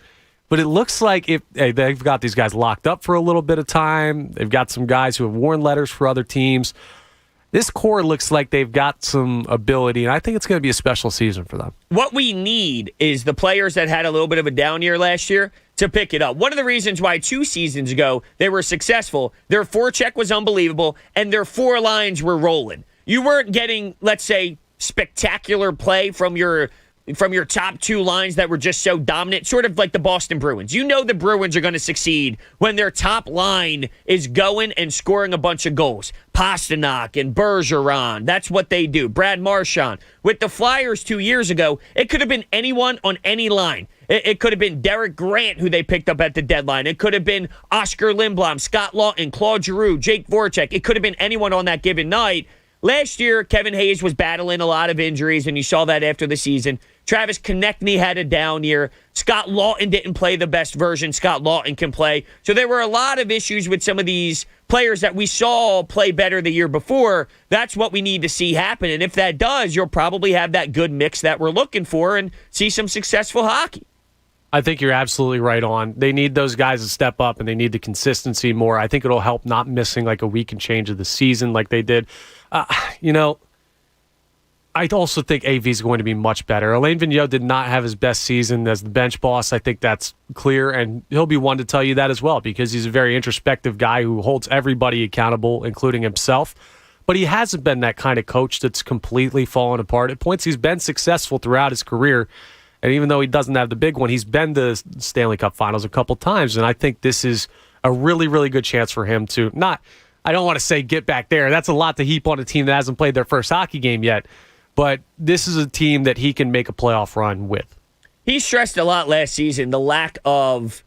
But it looks like they've got these guys locked up for a little bit of time. They've got some guys who have worn letters for other teams. This core looks like they've got some ability, and I think it's going to be a special season for them. What we need is the players that had a little bit of a down year last year to pick it up. One of the reasons why 2 seasons ago they were successful, their forecheck was unbelievable, and their 4 lines were rolling. You weren't getting, let's say, spectacular play from your top 2 lines that were just so dominant, sort of like the Boston Bruins. You know the Bruins are going to succeed when their top line is going and scoring a bunch of goals. Pasternak and Bergeron, that's what they do. Brad Marchand. With the Flyers 2 years ago, it could have been anyone on any line. It could have been Derek Grant, who they picked up at the deadline. It could have been Oscar Lindblom, Scott Lawton, Claude Giroux, Jake Voracek. It could have been anyone on that given night. Last year, Kevin Hayes was battling a lot of injuries, and you saw that after the season. Travis Konechny had a down year. Scott Lawton didn't play the best version Scott Lawton can play. So there were a lot of issues with some of these players that we saw play better the year before. That's what we need to see happen. And if that does, you'll probably have that good mix that we're looking for and see some successful hockey. I think you're absolutely right on. They need those guys to step up, and they need the consistency more. I think it'll help not missing like a week and change of the season like they did. I also think AV is going to be much better. Alain Vigneault did not have his best season as the bench boss. I think that's clear, and he'll be one to tell you that as well because he's a very introspective guy who holds everybody accountable, including himself. But he hasn't been that kind of coach that's completely fallen apart. At points, he's been successful throughout his career, and even though he doesn't have the big one, he's been to Stanley Cup Finals a couple times, and I think this is a really, really good chance for him to not, I don't want to say get back there. That's a lot to heap on a team that hasn't played their first hockey game yet, but this is a team that he can make a playoff run with. He stressed a lot last season. The lack of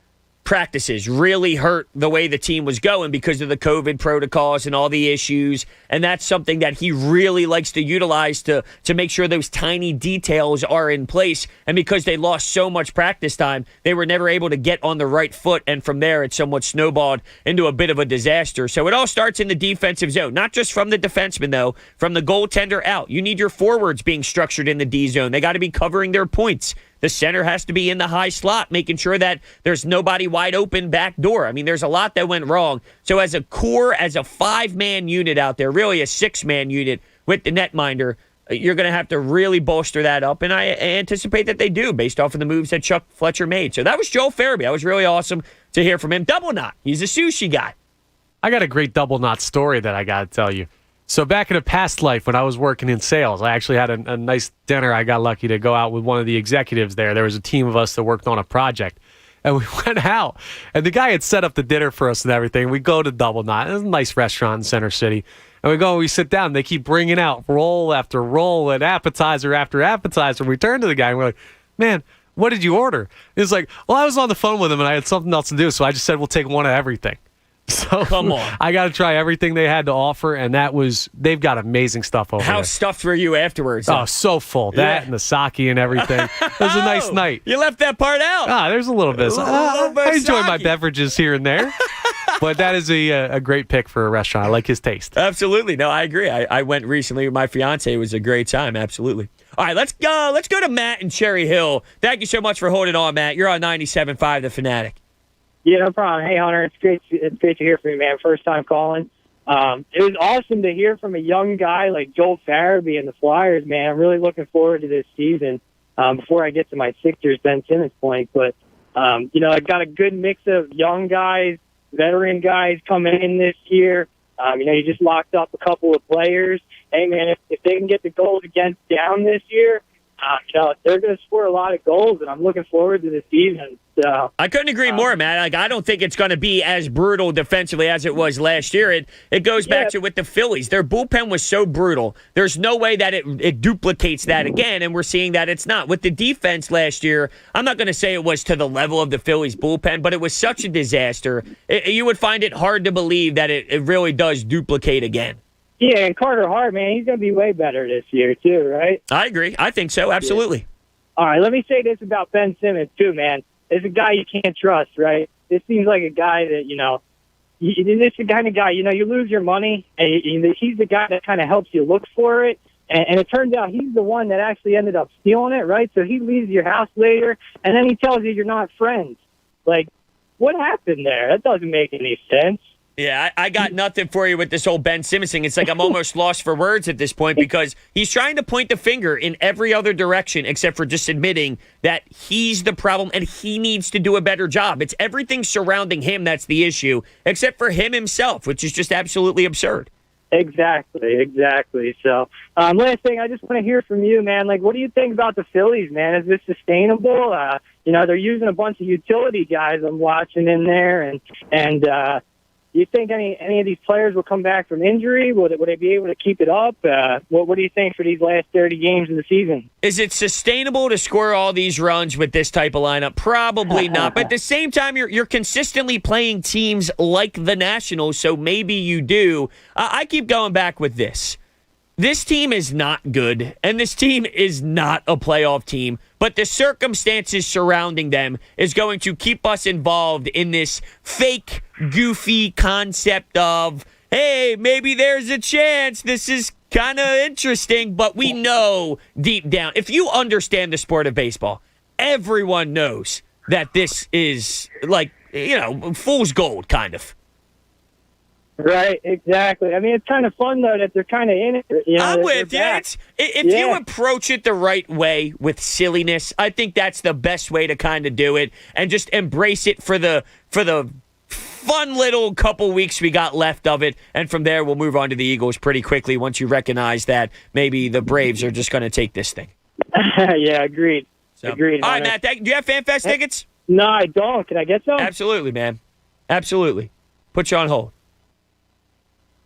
practices really hurt the way the team was going because of the COVID protocols and all the issues. And that's something that he really likes to utilize to make sure those tiny details are in place. And because they lost so much practice time, they were never able to get on the right foot. And from there, it somewhat snowballed into a bit of a disaster. So it all starts in the defensive zone, not just from the defenseman, though, from the goaltender out. You need your forwards being structured in the D zone. They got to be covering their points. The center has to be in the high slot, making sure that there's nobody wide open back door. I mean, there's a lot that went wrong. So as a core, as a 5-man unit out there, really a 6-man unit with the netminder, you're going to have to really bolster that up. And I anticipate that they do based off of the moves that Chuck Fletcher made. So that was Joel Farabee. That was really awesome to hear from him. Double knot. He's a sushi guy. I got a great double knot story that I got to tell you. So back in a past life when I was working in sales, I actually had a nice dinner. I got lucky to go out with one of the executives there. There was a team of us that worked on a project. And we went out, and the guy had set up the dinner for us and everything. We go to Double Knot. It's a nice restaurant in Center City. And we go and we sit down. And they keep bringing out roll after roll and appetizer after appetizer. We turn to the guy, and we're like, man, what did you order? He's like, well, I was on the phone with him, and I had something else to do, so I just said we'll take one of everything. So come on, I got to try everything they had to offer, and they've got amazing stuff over there. How stuffed were you afterwards? Oh, so full. That and the sake and everything. It was a nice night. You left that part out. There's a little bit. I enjoy my beverages here and there, but that is a great pick for a restaurant. I like his taste. Absolutely. No, I agree. I went recently with my fiance. It was a great time. Absolutely. All right, let's go. Let's go to Matt in Cherry Hill. Thank you so much for holding on, Matt. You're on 97.5 The Fanatic. Yeah, no problem. Hey, Hunter, it's great to hear from you, man. First time calling. It was awesome to hear from a young guy like Joel Farabee and the Flyers, man. I'm really looking forward to this season. Before I get to my Sixers Ben Simmons point, but I got a good mix of young guys, veteran guys coming in this year. You just locked up a couple of players. Hey, man, if they can get the goals against down this year, they're going to score a lot of goals, and I'm looking forward to the season. So I couldn't agree more, Matt. Like, I don't think it's going to be as brutal defensively as it was last year. It goes back to with the Phillies. Their bullpen was so brutal. There's no way that it duplicates that again, and we're seeing that it's not. With the defense last year, I'm not going to say it was to the level of the Phillies bullpen, but it was such a disaster. You would find it hard to believe that it really does duplicate again. Yeah, and Carter Hart, man, he's going to be way better this year, too, right? I agree. I think so. Absolutely. Yeah. All right, let me say this about Ben Simmons, too, man. It's a guy you can't trust, right? This seems like a guy that, this is the kind of guy, you lose your money, and he's the guy that kind of helps you look for it. And it turns out he's the one that actually ended up stealing it, right? So he leaves your house later, and then he tells you you're not friends. Like, what happened there? That doesn't make any sense. Yeah, I got nothing for you with this whole Ben Simmons thing. It's like I'm almost lost for words at this point because he's trying to point the finger in every other direction except for just admitting that he's the problem and he needs to do a better job. It's everything surrounding him that's the issue except for him himself, which is just absolutely absurd. Exactly. So, last thing, I just want to hear from you, man. Like, what do you think about the Phillies, man? Is this sustainable? They're using a bunch of utility guys I'm watching in there, and do you think any of these players will come back from injury? Will they be able to keep it up? What do you think for these last 30 games of the season? Is it sustainable to score all these runs with this type of lineup? Probably not. But at the same time, you're consistently playing teams like the Nationals, so maybe you do. I keep going back with this. This team is not good, and this team is not a playoff team, but the circumstances surrounding them is going to keep us involved in this fake, goofy concept of, hey, maybe there's a chance. This is kind of interesting, but we know deep down, if you understand the sport of baseball, everyone knows that this is like, fool's gold, kind of. Right, exactly. I mean, it's kind of fun, though, that they're kind of in it. I'm with you. If you approach it the right way with silliness, I think that's the best way to kind of do it and just embrace it for the fun little couple weeks we got left of it. And from there, we'll move on to the Eagles pretty quickly once you recognize that maybe the Braves are just going to take this thing. Yeah, agreed. Agreed. All right, Matt, do you have FanFest tickets? No, I don't. Can I get some? Absolutely, man. Absolutely. Put you on hold.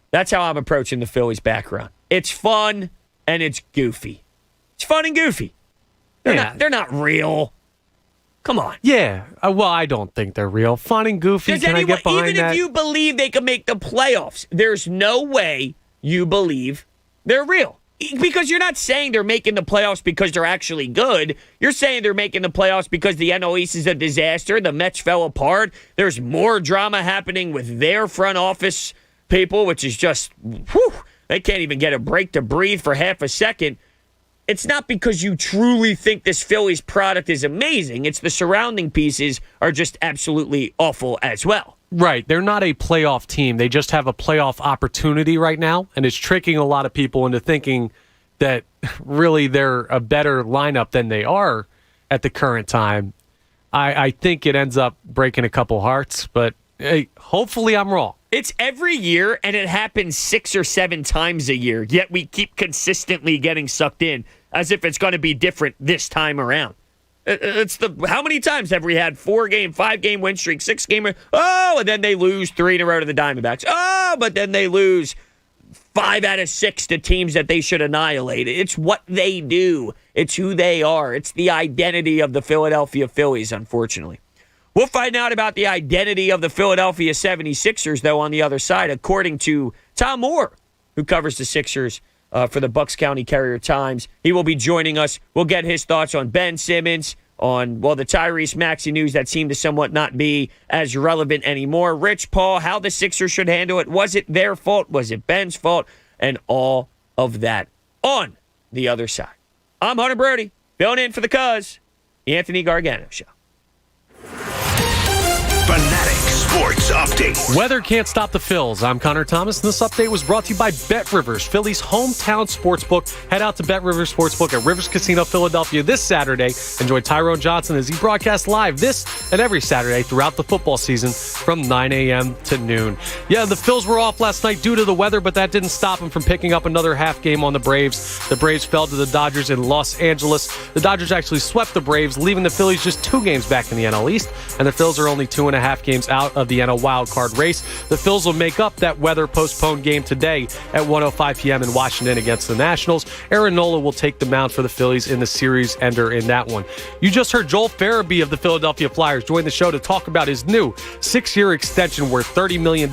That's how I'm approaching the Phillies background. It's fun and it's goofy. It's fun and goofy. They're not real. Come on. Yeah. Well, I don't think they're real. Fun and goofy. Does anyone, get behind even that? If you believe they can make the playoffs, there's no way you believe they're real. Because you're not saying they're making the playoffs because they're actually good. You're saying they're making the playoffs because the NL East is a disaster. The Mets fell apart. There's more drama happening with their front office people, which is just, they can't even get a break to breathe for half a second. It's not because you truly think this Phillies product is amazing. It's the surrounding pieces are just absolutely awful as well. Right. They're not a playoff team. They just have a playoff opportunity right now, and it's tricking a lot of people into thinking that really they're a better lineup than they are at the current time. I think it ends up breaking a couple hearts, but hey, hopefully I'm wrong. It's every year, and it happens 6 or 7 times a year, yet we keep consistently getting sucked in as if it's going to be different this time around. How many times have we had 4-game, 5-game win streak, 6-game? And then they lose 3 in a row to the Diamondbacks. But then they lose 5 out of 6 to teams that they should annihilate. It's what they do. It's who they are. It's the identity of the Philadelphia Phillies, unfortunately. We'll find out about the identity of the Philadelphia 76ers, though, on the other side, according to Tom Moore, who covers the Sixers for the Bucks County Courier-Times. He will be joining us. We'll get his thoughts on Ben Simmons, on, the Tyrese Maxey news that seemed to somewhat not be as relevant anymore. Rich, Paul, how the Sixers should handle it. Was it their fault? Was it Ben's fault? And all of that on the other side. I'm Hunter Brody, filling in for the Cuz, the Anthony Gargano Show. Fanatic Sports Update. Weather can't stop the Phils. I'm Connor Thomas, and this update was brought to you by Bet Rivers, Philly's hometown sportsbook. Head out to Bet Rivers Sportsbook at Rivers Casino, Philadelphia this Saturday. Enjoy Tyrone Johnson as he broadcasts live this and every Saturday throughout the football season from 9 a.m. to noon. Yeah, the Phils were off last night due to the weather, but that didn't stop them from picking up another half game on the Braves. The Braves fell to the Dodgers in Los Angeles. The Dodgers actually swept the Braves, leaving the Phillies just 2 games back in the NL East, and the Phils are only 2.5 games out of the NL wild card race. The Phils will make up that weather-postponed game today at 1:05 p.m. in Washington against the Nationals. Aaron Nola will take the mound for the Phillies in the series ender in that one. You just heard Joel Farabee of the Philadelphia Flyers join the show to talk about his new 6-year extension worth $30 million.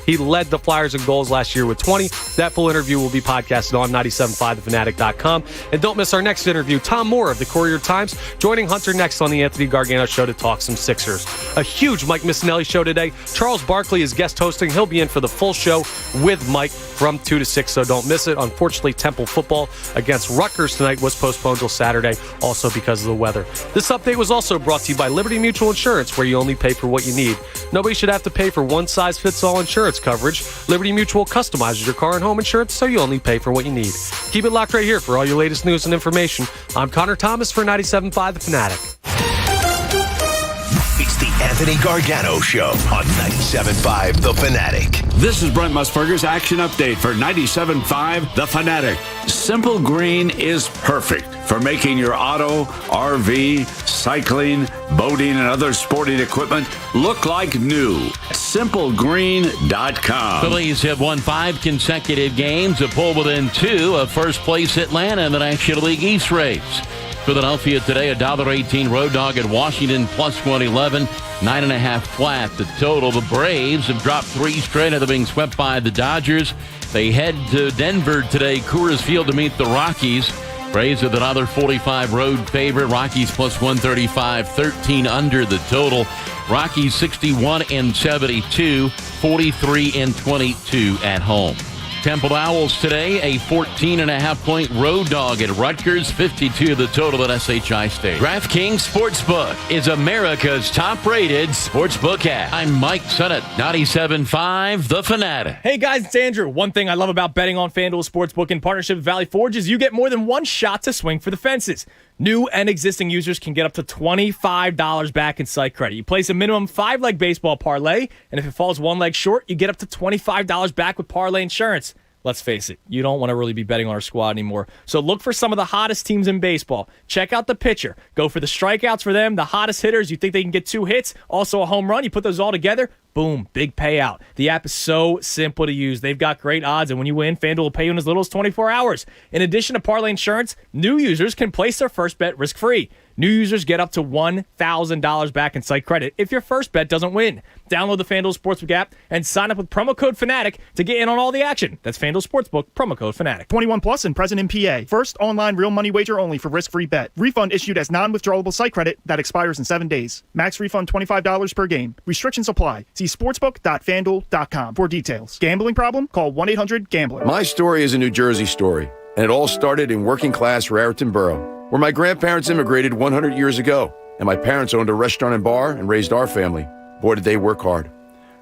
He led the Flyers in goals last year with 20. That full interview will be podcasted on 97.5thefanatic.com. And don't miss our next interview, Tom Moore of the Courier-Times, joining Hunter next on the Anthony Gargano Show to talk some Sixers. A huge Mike Missinelli show today. Charles Barkley is guest hosting. He'll be in for the full show with Mike from 2 to 6, so don't miss it. Unfortunately, Temple football against Rutgers tonight was postponed till Saturday, also because of the weather. This update was also brought to you by Liberty Mutual Insurance, where you only pay for what you need. Nobody should have to pay for one-size-fits-all insurance coverage. Liberty Mutual customizes your car and home insurance, so you only pay for what you need. Keep it locked right here for all your latest news and information. I'm Connor Thomas for 97.5 The Fanatic. It's the Anthony Gargano Show on 97.5 The Fanatic. This is Brent Musburger's Action Update for 97.5 The Fanatic. Simple Green is perfect for making your auto, RV, cycling, boating, and other sporting equipment look like new. SimpleGreen.com. Phillies have won 5 consecutive games, a pull within 2 of first place Atlanta in the National League East race. Philadelphia today, $1.18 road dog at Washington, plus 111, 9.5 flat. The total. The Braves have dropped 3 straight after being swept by the Dodgers. They head to Denver today, Coors Field, to meet the Rockies. Braves with another 45 road favorite. Rockies plus 135, 13 under the total. Rockies 61-72, 43-22 at home. Temple Owls today, a 14.5-point road dog at Rutgers, 52 the total at SHI State. DraftKings Sportsbook is America's top-rated sportsbook app. I'm Mike Sennett, 97.5 The Fanatic. Hey guys, it's Andrew. One thing I love about betting on FanDuel Sportsbook in partnership with Valley Forge is you get more than one shot to swing for the fences. New and existing users can get up to $25 back in site credit. You place a minimum 5-leg baseball parlay, and if it falls 1 leg short, you get up to $25 back with parlay insurance. Let's face it, you don't want to really be betting on our squad anymore. So look for some of the hottest teams in baseball. Check out the pitcher. Go for the strikeouts for them, the hottest hitters. You think they can get 2 hits, also a home run. You put those all together, boom, big payout. The app is so simple to use. They've got great odds, and when you win, FanDuel will pay you in as little as 24 hours. In addition to parlay insurance, new users can place their first bet risk-free. New users get up to $1,000 back in site credit if your first bet doesn't win. Download the FanDuel Sportsbook app and sign up with promo code FANATIC to get in on all the action. That's FanDuel Sportsbook, promo code FANATIC. 21 plus and present in PA. First online real money wager only for risk-free bet. Refund issued as non-withdrawable site credit that expires in 7 days. Max refund $25 per game. Restrictions apply. See sportsbook.fanduel.com for details. Gambling problem? Call 1-800-GAMBLER. My story is a New Jersey story, and it all started in working-class Raritan Borough, where my grandparents immigrated 100 years ago, and my parents owned a restaurant and bar and raised our family. Boy, did they work hard.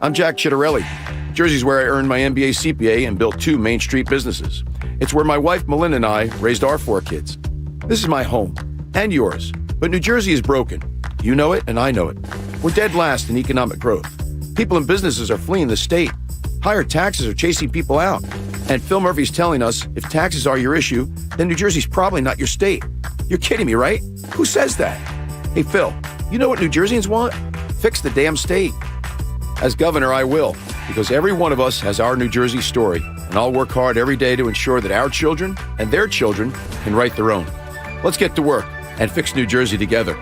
I'm Jack Chittarelli. Jersey's where I earned my MBA CPA and built 2 Main Street businesses. It's where my wife Melinda and I raised our 4 kids. This is my home, and yours. But New Jersey is broken. You know it, and I know it. We're dead last in economic growth. People and businesses are fleeing the state. Higher taxes are chasing people out. And Phil Murphy's telling us if taxes are your issue, then New Jersey's probably not your state. You're kidding me, right? Who says that? Hey, Phil, you know what New Jerseyans want? Fix the damn state. As governor, I will, because every one of us has our New Jersey story, and I'll work hard every day to ensure that our children and their children can write their own. Let's get to work and fix New Jersey together.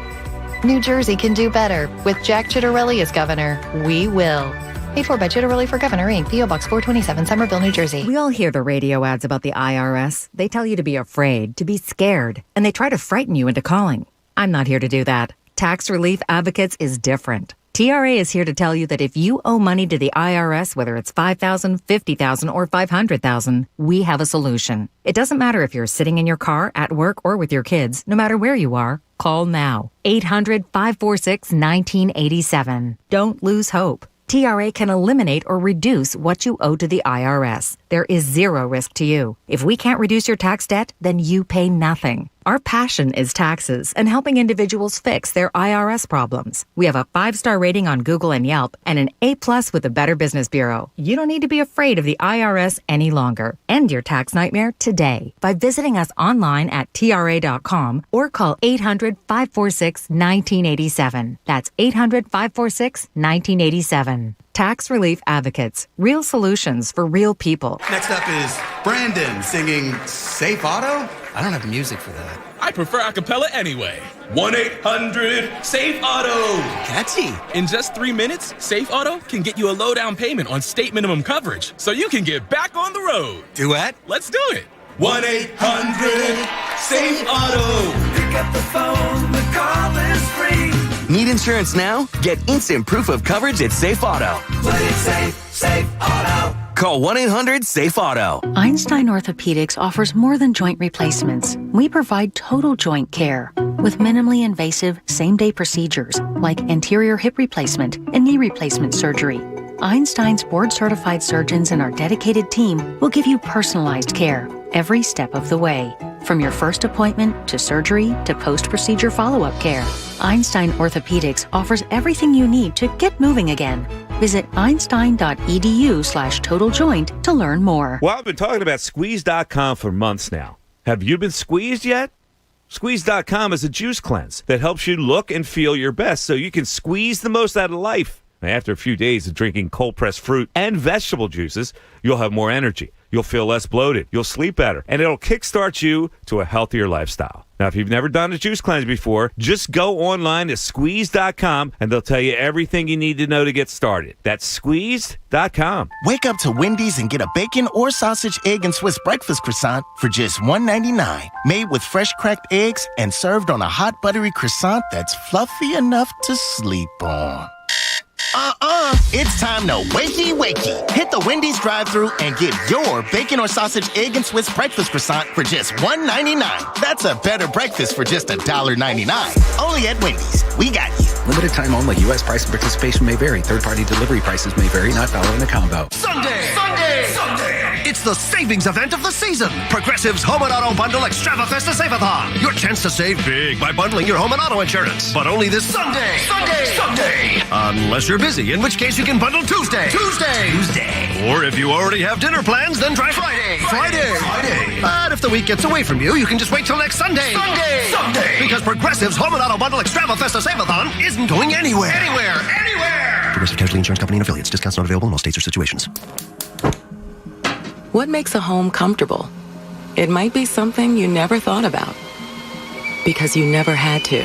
New Jersey can do better. With Jack Ciattarelli as governor, we will. Paid for by Ciattarelli for Governor, Inc., P.O. Box 427, Somerville, New Jersey. We all hear the radio ads about the IRS. They tell you to be afraid, to be scared, and they try to frighten you into calling. I'm not here to do that. Tax Relief Advocates is different. TRA is here to tell you that if you owe money to the IRS, whether it's $5,000, $50,000, or $500,000, we have a solution. It doesn't matter if you're sitting in your car, at work, or with your kids. No matter where you are, call now. 800-546-1987. Don't lose hope. TRA can eliminate or reduce what you owe to the IRS. There is zero risk to you. If we can't reduce your tax debt, then you pay nothing. Our passion is taxes and helping individuals fix their IRS problems. We have a 5-star rating on Google and Yelp and an A+ with the Better Business Bureau. You don't need to be afraid of the IRS any longer. End your tax nightmare today by visiting us online at TRA.com or call 800-546-1987. That's 800-546-1987. Tax Relief Advocates. Real solutions for real people. Next up is Brandon singing Safe Auto. I don't have music for that. I prefer a cappella anyway. 1-800-SAFE-AUTO. Catchy. In just 3 minutes, Safe Auto can get you a low down payment on state minimum coverage so you can get back on the road. Duet? Let's do it. 1-800-SAFE-AUTO. Pick up the phone, the call is free. Need insurance now? Get instant proof of coverage at Safe Auto. Play it safe, Safe Auto. Call 1-800-SAFE-AUTO. Einstein Orthopedics offers more than joint replacements. We provide total joint care with minimally invasive same-day procedures like anterior hip replacement and knee replacement surgery. Einstein's board-certified surgeons and our dedicated team will give you personalized care every step of the way. From your first appointment to surgery to post-procedure follow-up care, Einstein Orthopedics offers everything you need to get moving again. Visit einstein.edu/totaljoint to learn more. Well, I've been talking about Squeeze.com for months now. Have you been squeezed yet? Squeeze.com is a juice cleanse that helps you look and feel your best so you can squeeze the most out of life. After a few days of drinking cold-pressed fruit and vegetable juices, you'll have more energy. You'll feel less bloated. You'll sleep better. And it'll kickstart you to a healthier lifestyle. Now, if you've never done a juice cleanse before, just go online to Squeeze.com and they'll tell you everything you need to know to get started. That's Squeeze.com. Wake up to Wendy's and get a bacon or sausage, egg, and Swiss breakfast croissant for just $1.99. Made with fresh cracked eggs and served on a hot buttery croissant that's fluffy enough to sleep on. It's time to wakey. Hit the Wendy's drive-thru and get your bacon or sausage, egg, and Swiss breakfast croissant for just $1.99. That's a better breakfast for just $1.99. Only at Wendy's. We got you. Limited time only. U.S. price and participation may vary. Third-party delivery prices may vary. Not valid in a combo. Sunday! It's the savings event of the season. Progressive's Home and Auto Bundle Extravafesta Save-a-thon. Your chance to save big by bundling your home and auto insurance. But only this Sunday. Unless you're busy, in which case you can bundle Tuesday. Or if you already have dinner plans, then try Friday. But if the week gets away from you, you can just wait till next Sunday. Because Progressive's Home and Auto Bundle Extravafesta Save-a-thon isn't going anywhere. Progressive Casualty Insurance Company and affiliates. Discounts not available in all states or situations. What makes a home comfortable? It might be something you never thought about because you never had to.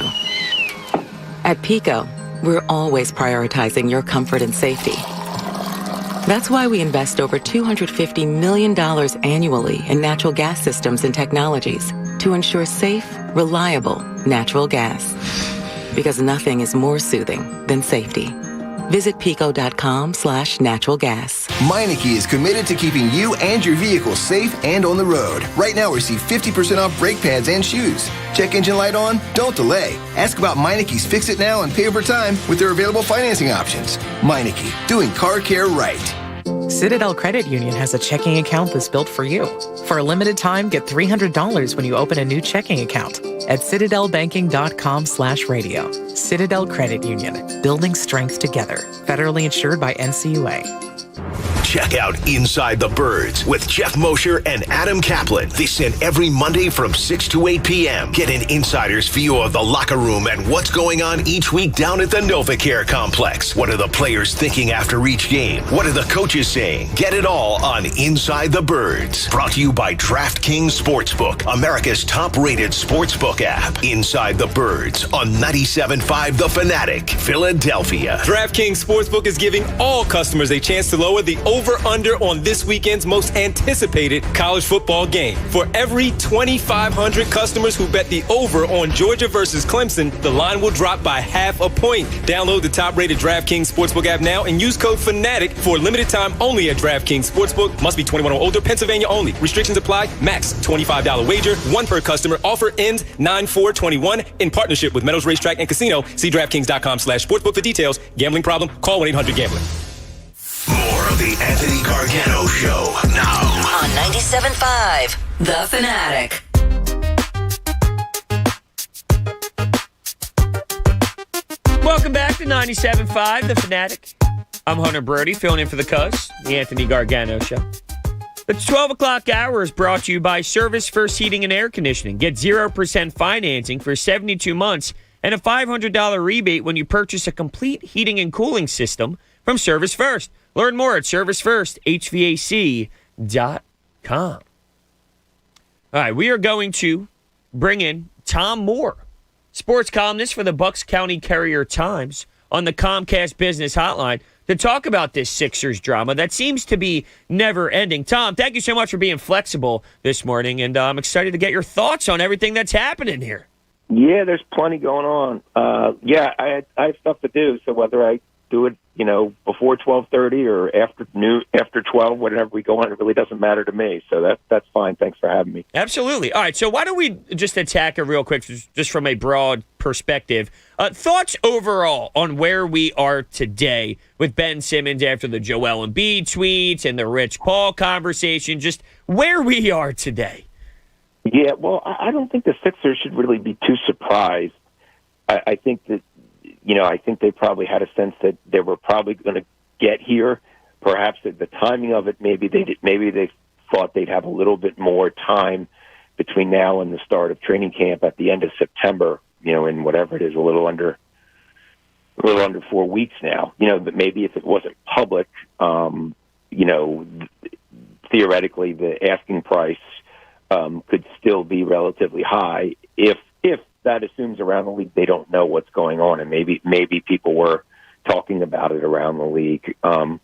At PECO, we're always prioritizing your comfort and safety. That's why we invest over $250 million annually in natural gas systems and technologies to ensure safe, reliable natural gas. Because nothing is more soothing than safety. Visit pico.com/naturalgas. Meineke is committed to keeping you and your vehicle safe and on the road. Right now, receive 50% off brake pads and shoes. Check engine light on? Don't delay. Ask about Meineke's Fix It Now and Pay Over Time with their available financing options. Meineke, doing car care right. Citadel Credit Union has a checking account that's built for you. For a limited time, get $300 when you open a new checking account at citadelbanking.com/radio. Citadel Credit Union, building strength together. Federally insured by NCUA. Check out Inside the Birds with Jeff Mosher and Adam Kaplan. Listen every Monday from 6 to 8 p.m. Get an insider's view of the locker room and what's going on each week down at the NovaCare complex. What are the players thinking after each game? What are the coaches saying? Get it all on Inside the Birds. Brought to you by DraftKings Sportsbook, America's top-rated sportsbook app. Inside the Birds on 97.5 The Fanatic, Philadelphia. DraftKings Sportsbook is giving all customers a chance to lower the over-under on this weekend's most anticipated college football game. For every 2,500 customers who bet the over on Georgia versus Clemson, the line will drop by half a point. Download the top-rated DraftKings Sportsbook app now and use code FANATIC for a limited time only at DraftKings Sportsbook. Must be 21 or older, Pennsylvania only. Restrictions apply. Max $25 wager, one per customer. Offer ends 9/4/21 in partnership with Meadows Racetrack and Casino. See DraftKings.com/sportsbook for details. Gambling problem? Call 1-800-GAMBLER. More of the Anthony Gargano Show now on 97.5 The Fanatic. Welcome back to 97.5 The Fanatic. I'm Hunter Brody, filling in for the Cuz, the Anthony Gargano Show. The 12 o'clock hour is brought to you by Service First Heating and Air Conditioning. Get 0% financing for 72 months and a $500 rebate when you purchase a complete heating and cooling system from Service First. Learn more at servicefirsthvac.com. All right, we are going to bring in Tom Moore, sports columnist for the Bucks County Courier-Times, on the Comcast Business Hotline to talk about this Sixers drama that seems to be never ending. Tom, thank you so much for being flexible this morning, and I'm excited to get your thoughts on everything that's happening here. Yeah, there's plenty going on. I have stuff to do, so whether I do it, before 12:30 or after 12, whenever we go on, it really doesn't matter to me. So that's fine. Thanks for having me. Absolutely. All right, so why don't we just attack it real quick, just from a broad perspective. Thoughts overall on where we are today with Ben Simmons after the Joel Embiid tweets and the Rich Paul conversation, just where we are today. Yeah, well, I don't think the Sixers should really be too surprised. I think that, I think they probably had a sense that they were probably going to get here. Perhaps at the timing of it, maybe they thought they'd have a little bit more time between now and the start of training camp at the end of September, in whatever it is, a little under 4 weeks now. But maybe if it wasn't public, theoretically the asking price could still be relatively high if that assumes around the league they don't know what's going on, and maybe people were talking about it around the league. I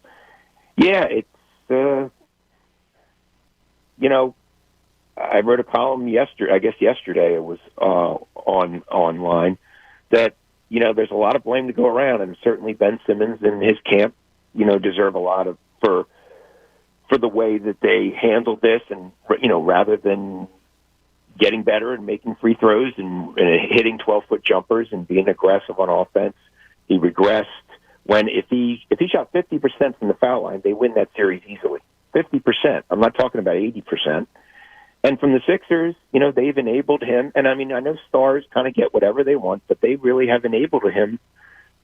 wrote a column yesterday it was online, that there's a lot of blame to go around, and certainly Ben Simmons and his camp deserve a lot of for the way that they handled this, and rather than getting better and making free throws and hitting 12-foot jumpers and being aggressive on offense, he regressed. When if he shot 50% from the foul line, they win that series easily. 50%. I'm not talking about 80%. And from the Sixers, they've enabled him. And I know stars kind of get whatever they want, but they really have enabled him,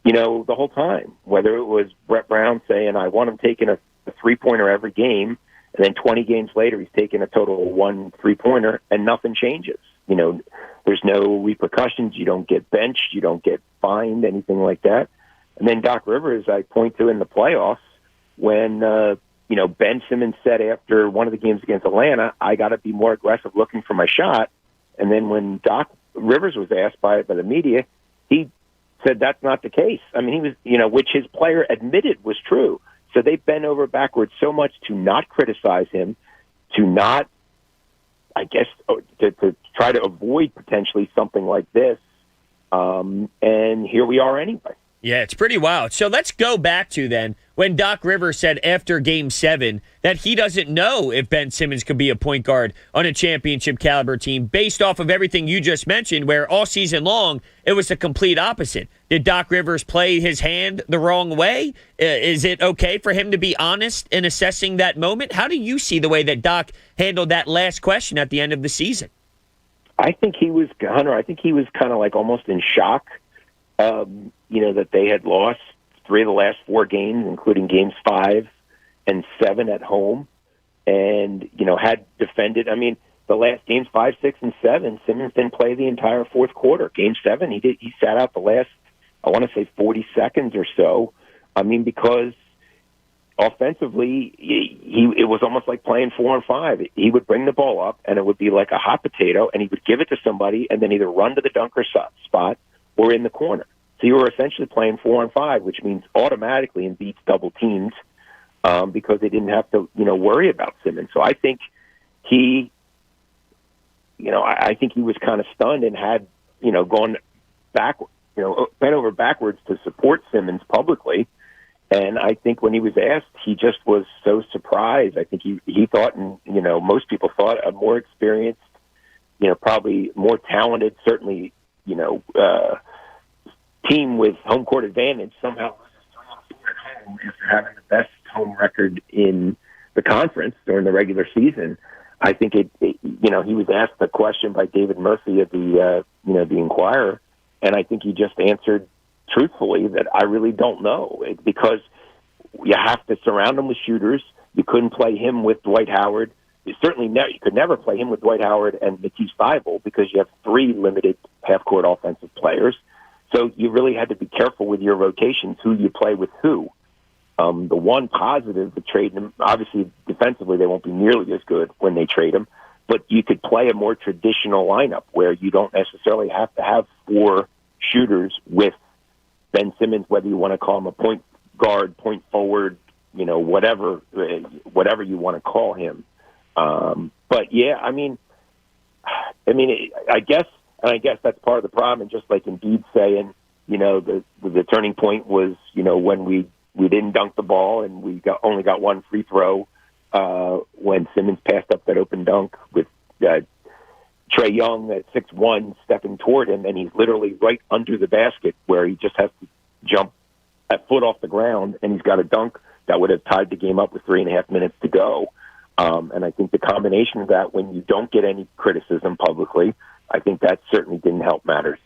the whole time. Whether it was Brett Brown saying, I want him taking a three-pointer every game, and then 20 games later, he's taking a total of 1 3-pointer, and nothing changes. There's no repercussions. You don't get benched. You don't get fined, anything like that. And then Doc Rivers, I point to in the playoffs, when, Ben Simmons said after one of the games against Atlanta, I got to be more aggressive looking for my shot. And then when Doc Rivers was asked by the media, he said that's not the case. He was, which his player admitted was true. So they bent over backwards so much to not criticize him, to not, to try to avoid potentially something like this. And here we are anyway. Yeah, it's pretty wild. So let's go back to then when Doc Rivers said after Game 7 that he doesn't know if Ben Simmons could be a point guard on a championship caliber team based off of everything you just mentioned, where all season long it was the complete opposite. Did Doc Rivers play his hand the wrong way? Is it okay for him to be honest in assessing that moment? How do you see the way that Doc handled that last question at the end of the season? I think he was kind of like almost in shock. That they had lost 3 of the last 4 games, including games 5 and 7 at home, and had defended. I mean, the last games 5, 6, and 7, Simmons didn't play the entire fourth quarter. Game 7, he sat out the last, I want to say, 40 seconds or so. I mean, because offensively, it was almost like playing 4 on 5. He would bring the ball up, and it would be like a hot potato, and he would give it to somebody, and then either run to the dunker spot or in the corner. So you were essentially playing 4 on 5, which means automatically Embiid's double teamed because they didn't have to, worry about Simmons. So I think I think he was kind of stunned and had, gone back, bent over backwards to support Simmons publicly. And I think when he was asked, he just was so surprised. I think he thought, and most people thought, a more experienced, probably more talented, certainly, team with home court advantage somehow at home after having the best home record in the conference during the regular season. I think he was asked a question by David Murphy of the Inquirer, and I think he just answered truthfully that I really don't know, because you have to surround him with shooters. You couldn't play him with Dwight Howard. You could never play him with Dwight Howard and Matisse Thybulle because you have 3 limited half-court offensive players. So you really had to be careful with your rotations, who you play with who. The one positive with trading him, obviously defensively they won't be nearly as good when they trade him, but you could play a more traditional lineup where you don't necessarily have to have 4 shooters with Ben Simmons, whether you want to call him a point guard, point forward, whatever you want to call him. But yeah, I guess that's part of the problem. And just like Embiid saying, the turning point was, when we didn't dunk the ball and we only got 1 free throw when Simmons passed up that open dunk with Trae Young at 6'1" stepping toward him, and he's literally right under the basket where he just has to jump a foot off the ground, and he's got a dunk that would have tied the game up with 3.5 minutes to go. And I think the combination of that, when you don't get any criticism publicly, I think that certainly didn't help matters.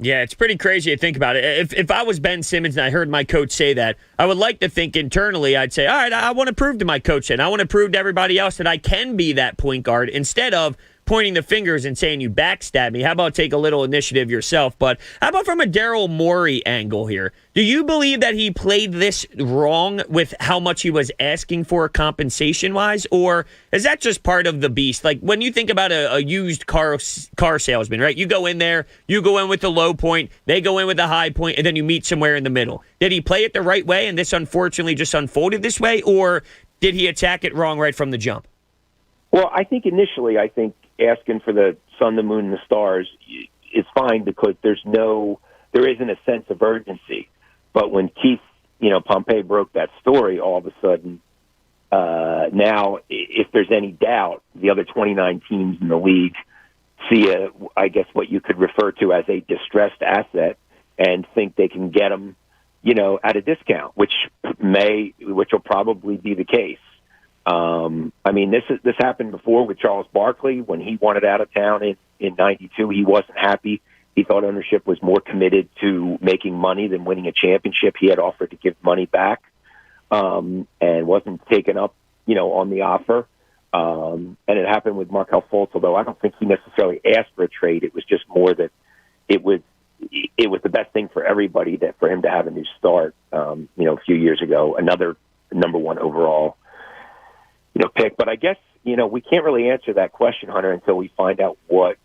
Yeah, it's pretty crazy to think about it. If I was Ben Simmons and I heard my coach say that, I would like to think internally, I'd say, all right, I want to prove to my coach and I want to prove to everybody else that I can be that point guard instead of pointing the fingers and saying you backstab me. How about take a little initiative yourself? But how about from a Daryl Morey angle here? Do you believe that he played this wrong with how much he was asking for compensation-wise? Or is that just part of the beast? Like when you think about a used car salesman, right? You go in there, you go in with the low point, they go in with the high point, and then you meet somewhere in the middle. Did he play it the right way and this unfortunately just unfolded this way? Or did he attack it wrong right from the jump? Well, I think initially, asking for the sun, the moon, and the stars is fine because there isn't a sense of urgency. But when Keith, Pompey broke that story, all of a sudden, now if there's any doubt, the other 29 teams in the league see what you could refer to as a distressed asset and think they can get them, at a discount, which will probably be the case. This happened before with Charles Barkley when he wanted out of town in 92. He wasn't happy. He thought ownership was more committed to making money than winning a championship. He had offered to give money back, and wasn't taken up, on the offer. And it happened with Markelle Fultz, although I don't think he necessarily asked for a trade. It was just more that it was the best thing for everybody for him to have a new start. A few years ago, another number 1 overall pick. But I guess, we can't really answer that question, Hunter, until we find out what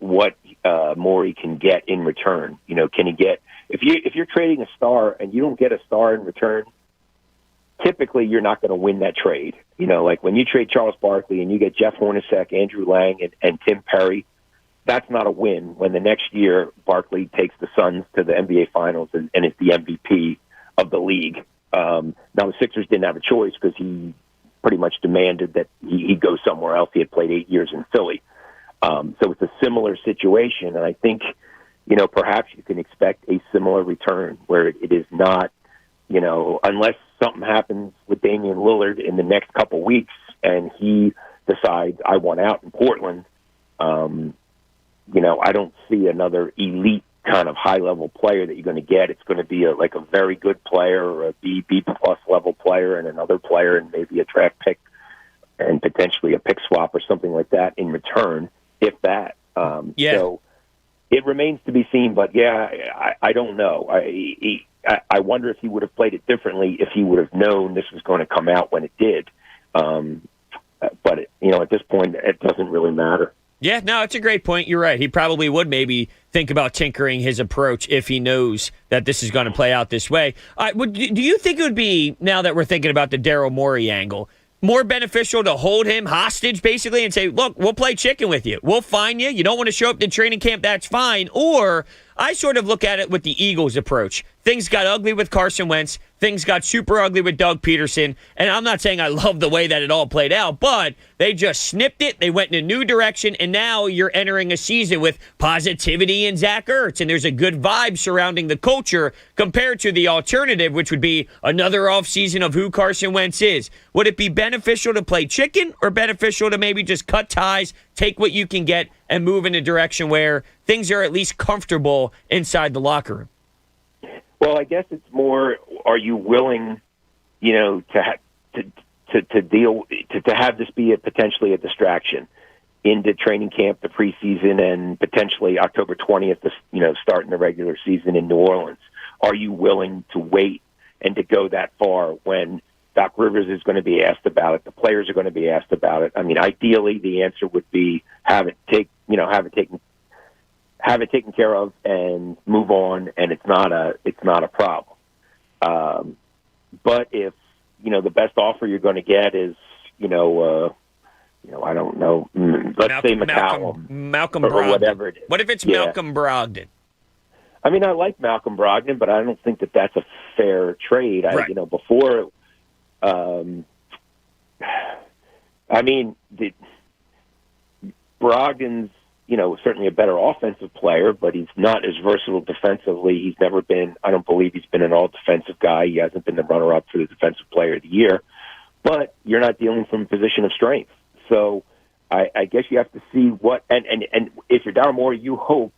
Morey can get in return. Can he get, if you're trading a star and you don't get a star in return, typically you're not going to win that trade. Like when you trade Charles Barkley and you get Jeff Hornacek, Andrew Lang, and Tim Perry, that's not a win when the next year Barkley takes the Suns to the NBA Finals and is the MVP of the league. Now the Sixers didn't have a choice because he pretty much demanded that he go somewhere else. He had played 8 years in Philly. So it's a similar situation. And I think, perhaps you can expect a similar return where it is not, unless something happens with Damian Lillard in the next couple weeks and he decides I want out in Portland, I don't see another elite kind of high-level player that you're going to get. It's going to be like a very good player or a B plus level player and another player and maybe a draft pick and potentially a pick swap or something like that in return, if that. So it remains to be seen, but I don't know. I wonder if he would have played it differently if he would have known this was going to come out when it did. But at this point, it doesn't really matter. Yeah, no, it's a great point. You're right. He probably would maybe think about tinkering his approach if he knows that this is going to play out this way. Do you think it would be, now that we're thinking about the Daryl Morey angle, more beneficial to hold him hostage, basically, and say, look, we'll play chicken with you. We'll fine you. You don't want to show up to training camp, that's fine. Or I sort of look at it with the Eagles' approach. Things got ugly with Carson Wentz. Things got super ugly with Doug Peterson. And I'm not saying I love the way that it all played out, but they just snipped it. They went in a new direction, and now you're entering a season with positivity in Zach Ertz, and there's a good vibe surrounding the culture compared to the alternative, which would be another offseason of who Carson Wentz is. Would it be beneficial to play chicken or beneficial to maybe just cut ties, take what you can get, and move in a direction where things are at least comfortable inside the locker room? Well, I guess it's more, are you willing, to have this be potentially a distraction into training camp, the preseason, and potentially October 20th, starting the regular season in New Orleans? Are you willing to wait and to go that far when Doc Rivers is going to be asked about it, the players are going to be asked about it? I mean, ideally, the answer would be have it taken care of and move on, and it's not a problem. But if the best offer you're going to get is I don't know, let's say Malcolm or Brogdon. Whatever it is. What if it's Malcolm Brogdon? I mean, I like Malcolm Brogdon, but I don't think that that's a fair trade. Right. Before. Brogdon's, certainly a better offensive player, but he's not as versatile defensively. He's never been, I don't believe he's been an all-defensive guy. He hasn't been the runner-up for the Defensive Player of the Year. But you're not dealing from a position of strength. So I guess you have to see what, and if you're Daryl Morey, you hope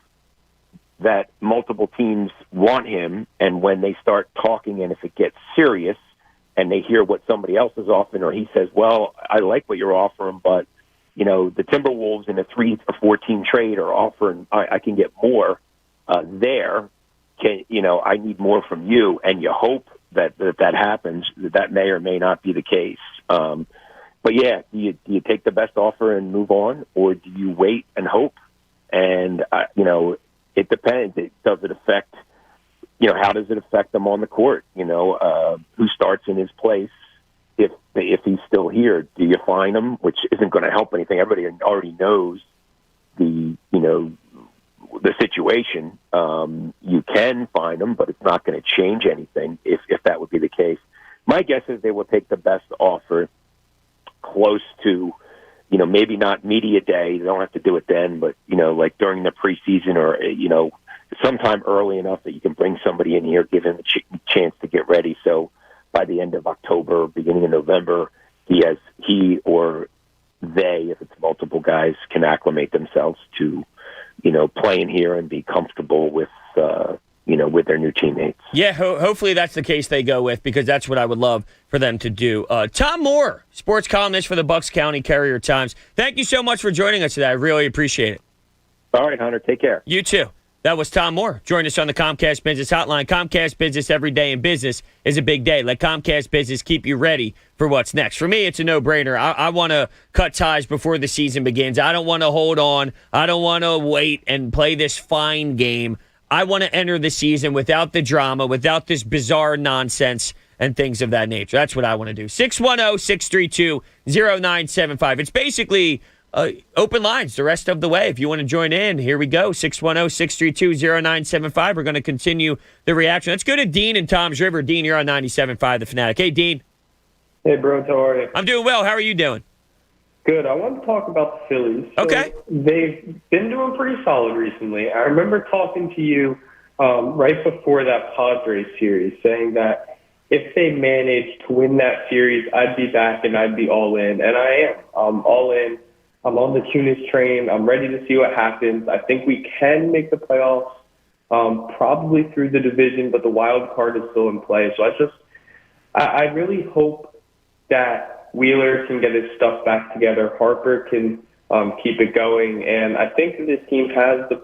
that multiple teams want him, and when they start talking and if it gets serious and they hear what somebody else is offering, or he says, well, I like what you're offering, but the Timberwolves in a 3 or 4 team trade are offering, I can get more there. I need more from you, and you hope that happens. That may or may not be the case. But do you take the best offer and move on, or do you wait and hope? And it depends. Does it affect? How does it affect them on the court? Who starts in his place? If he's still here, do you fine him? Which isn't going to help anything. Everybody already knows the situation. You can fine him, but it's not going to change anything if that would be the case. My guess is they will take the best offer close to, maybe not media day. They don't have to do it then, but, like during the preseason or, sometime early enough that you can bring somebody in here, give him a chance to get ready. So by the end of October, beginning of November, he or they, if it's multiple guys, can acclimate themselves to, playing here and be comfortable with, with their new teammates. Yeah, hopefully that's the case they go with, because that's what I would love for them to do. Tom Moore, sports columnist for the Bucks County Courier-Times. Thank you so much for joining us today. I really appreciate it. All right, Hunter. Take care. You too. That was Tom Moore. Join us on the Comcast Business Hotline. Comcast Business, every day in business is a big day. Let Comcast Business keep you ready for what's next. For me, it's a no-brainer. I want to cut ties before the season begins. I don't want to hold on. I don't want to wait and play this fine game. I want to enter the season without the drama, without this bizarre nonsense and things of that nature. That's what I want to do. 610-632-0975. It's basically open lines the rest of the way. If you want to join in, here we go. 610-632-0975. We're going to continue the reaction. Let's go to Dean in Toms River. Dean, you're on 97.5 The Fanatic. Hey, Dean. Hey, bro. How are you? I'm doing well. How are you doing? Good. I wanted to talk about the Phillies. Okay. They've been doing pretty solid recently. I remember talking to you right before that Padres series, saying that if they managed to win that series, I'd be back and I'd be all in. And I am. I'm all in. I'm on the Tunis train. I'm ready to see what happens. I think we can make the playoffs. probably through the division, but the wild card is still in play. So I really hope that Wheeler can get his stuff back together. Harper can keep it going. And I think that this team has the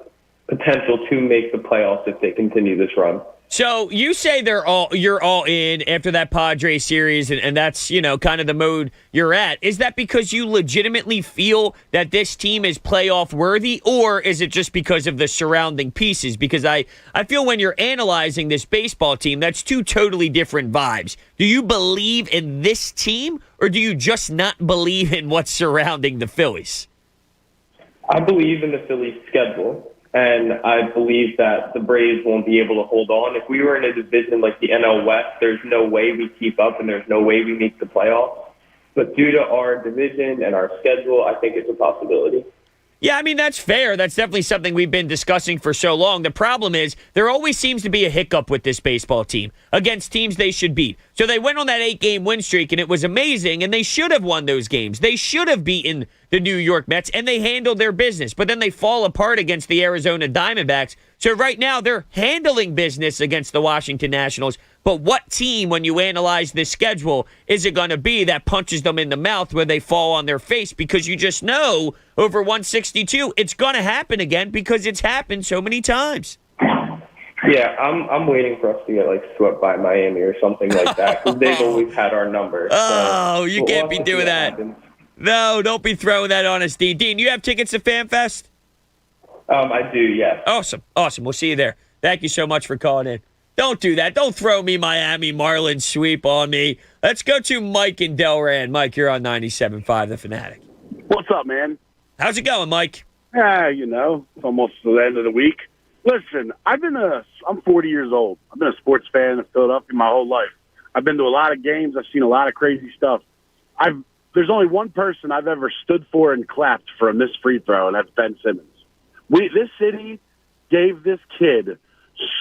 potential to make the playoffs if they continue this run. So you say you're all in after that Padres series, and that's, kind of the mode you're at. Is that because you legitimately feel that this team is playoff worthy, or is it just because of the surrounding pieces? Because I feel when you're analyzing this baseball team, that's two totally different vibes. Do you believe in this team, or do you just not believe in what's surrounding the Phillies? I believe in the Phillies' schedule. And I believe that the Braves won't be able to hold on. If we were in a division like the NL West, there's no way we keep up and there's no way we make the playoffs. But due to our division and our schedule, I think it's a possibility. Yeah, I mean, that's fair. That's definitely something we've been discussing for so long. The problem is there always seems to be a hiccup with this baseball team against teams they should beat. So they went on that 8-game win streak, and it was amazing, and they should have won those games. They should have beaten the New York Mets, and they handled their business. But then they fall apart against the Arizona Diamondbacks. So right now they're handling business against the Washington Nationals. But what team, when you analyze this schedule, is it going to be that punches them in the mouth where they fall on their face? Because you just know over 162, it's going to happen again because it's happened so many times. Yeah, I'm waiting for us to get swept by Miami or something like that because they've always had our number. Oh, you can't be doing that. No, don't be throwing that on us, Dean. Dean, you have tickets to FanFest? I do, yes. Awesome. We'll see you there. Thank you so much for calling in. Don't do that. Don't throw me Miami Marlins sweep on me. Let's go to Mike in Delran. Mike, you're on 97.5 The Fanatic. What's up, man? How's it going, Mike? It's almost the end of the week. Listen, I'm 40 years old. I've been a sports fan in Philadelphia my whole life. I've been to a lot of games. I've seen a lot of crazy stuff. There's only one person I've ever stood for and clapped for a missed free throw, and that's Ben Simmons. This city gave this kid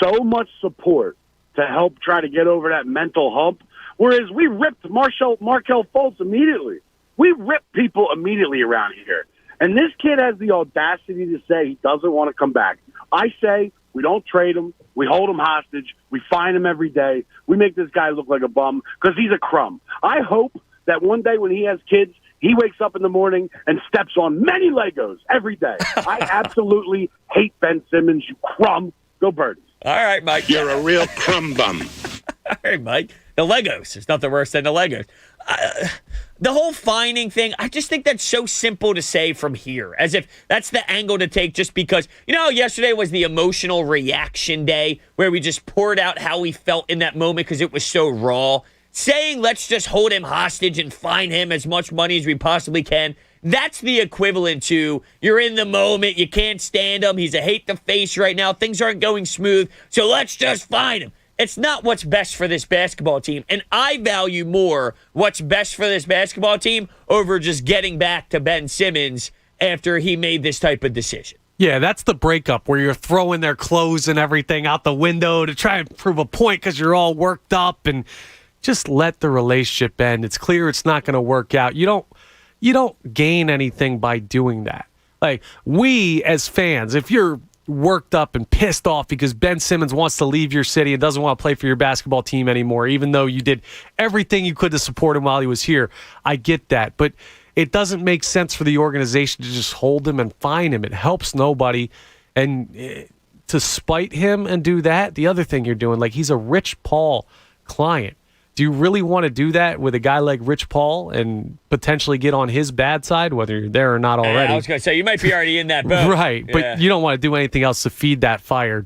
so much support to help try to get over that mental hump, whereas we ripped Markelle Fultz immediately. We ripped people immediately around here. And this kid has the audacity to say he doesn't want to come back. I say we don't trade him. We hold him hostage. We fine him every day. We make this guy look like a bum because he's a crumb. I hope that one day when he has kids, he wakes up in the morning and steps on many Legos every day. I absolutely hate Ben Simmons, you crumb. Go Birds. All right, Mike. You're a real crumb bum. All right, Mike. The Legos. It's nothing worse than the Legos. The whole fining thing, I just think that's so simple to say from here, as if that's the angle to take just because, yesterday was the emotional reaction day where we just poured out how we felt in that moment because it was so raw. Saying let's just hold him hostage and fine him as much money as we possibly can, that's the equivalent to you're in the moment, you can't stand him, he's a hate to face right now, things aren't going smooth, so let's just fine him. It's not what's best for this basketball team, and I value more what's best for this basketball team over just getting back to Ben Simmons after he made this type of decision. Yeah, that's the breakup where you're throwing their clothes and everything out the window to try and prove a point because you're all worked up, and just let the relationship end. It's clear it's not going to work out. You don't gain anything by doing that. Like, we as fans, if you're worked up and pissed off because Ben Simmons wants to leave your city and doesn't want to play for your basketball team anymore, even though you did everything you could to support him while he was here, I get that. But it doesn't make sense for the organization to just hold him and fine him. It helps nobody. And to spite him and do that, the other thing you're doing, he's a Rich Paul client. Do you really want to do that with a guy like Rich Paul and potentially get on his bad side, whether you're there or not already? I was going to say, you might be already in that boat. Right, but you don't want to do anything else to feed that fire.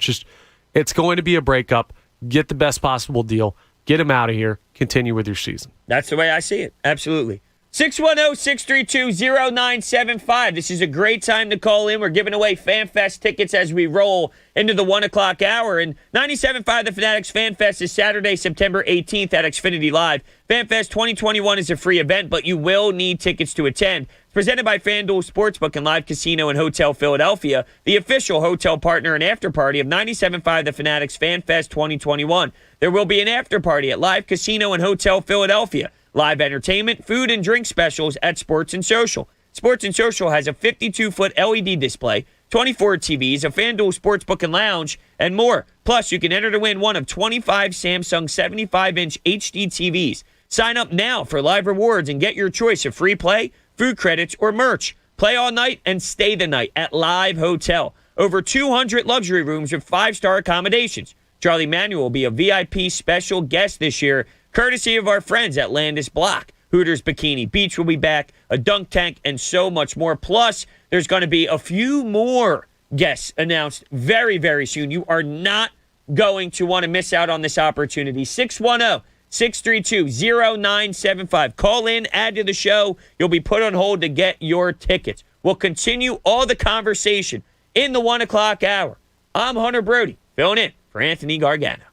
It's going to be a breakup. Get the best possible deal. Get him out of here. Continue with your season. That's the way I see it. Absolutely. 610-632-0975. This is a great time to call in. We're giving away FanFest tickets as we roll into the 1 o'clock hour. And 97.5 The Fanatic's FanFest is Saturday, September 18th at Xfinity Live. FanFest 2021 is a free event, but you will need tickets to attend. It's presented by FanDuel Sportsbook and Live Casino and Hotel Philadelphia, the official hotel partner and after party of 97.5 The Fanatic's FanFest 2021. There will be an after party at Live Casino and Hotel Philadelphia. Live entertainment, food, and drink specials at Sports and Social. Sports and Social has a 52-foot LED display, 24 TVs, a FanDuel Sportsbook and Lounge, and more. Plus, you can enter to win one of 25 Samsung 75-inch HD TVs. Sign up now for live rewards and get your choice of free play, food credits, or merch. Play all night and stay the night at Live Hotel. Over 200 luxury rooms with 5-star accommodations. Charlie Manuel will be a VIP special guest this year, courtesy of our friends at Landis Block. Hooters Bikini Beach will be back, a dunk tank, and so much more. Plus, there's going to be a few more guests announced very, very soon. You are not going to want to miss out on this opportunity. 610-632-0975. Call in, add to the show. You'll be put on hold to get your tickets. We'll continue all the conversation in the 1 o'clock hour. I'm Hunter Brody, filling in for Anthony Gargano.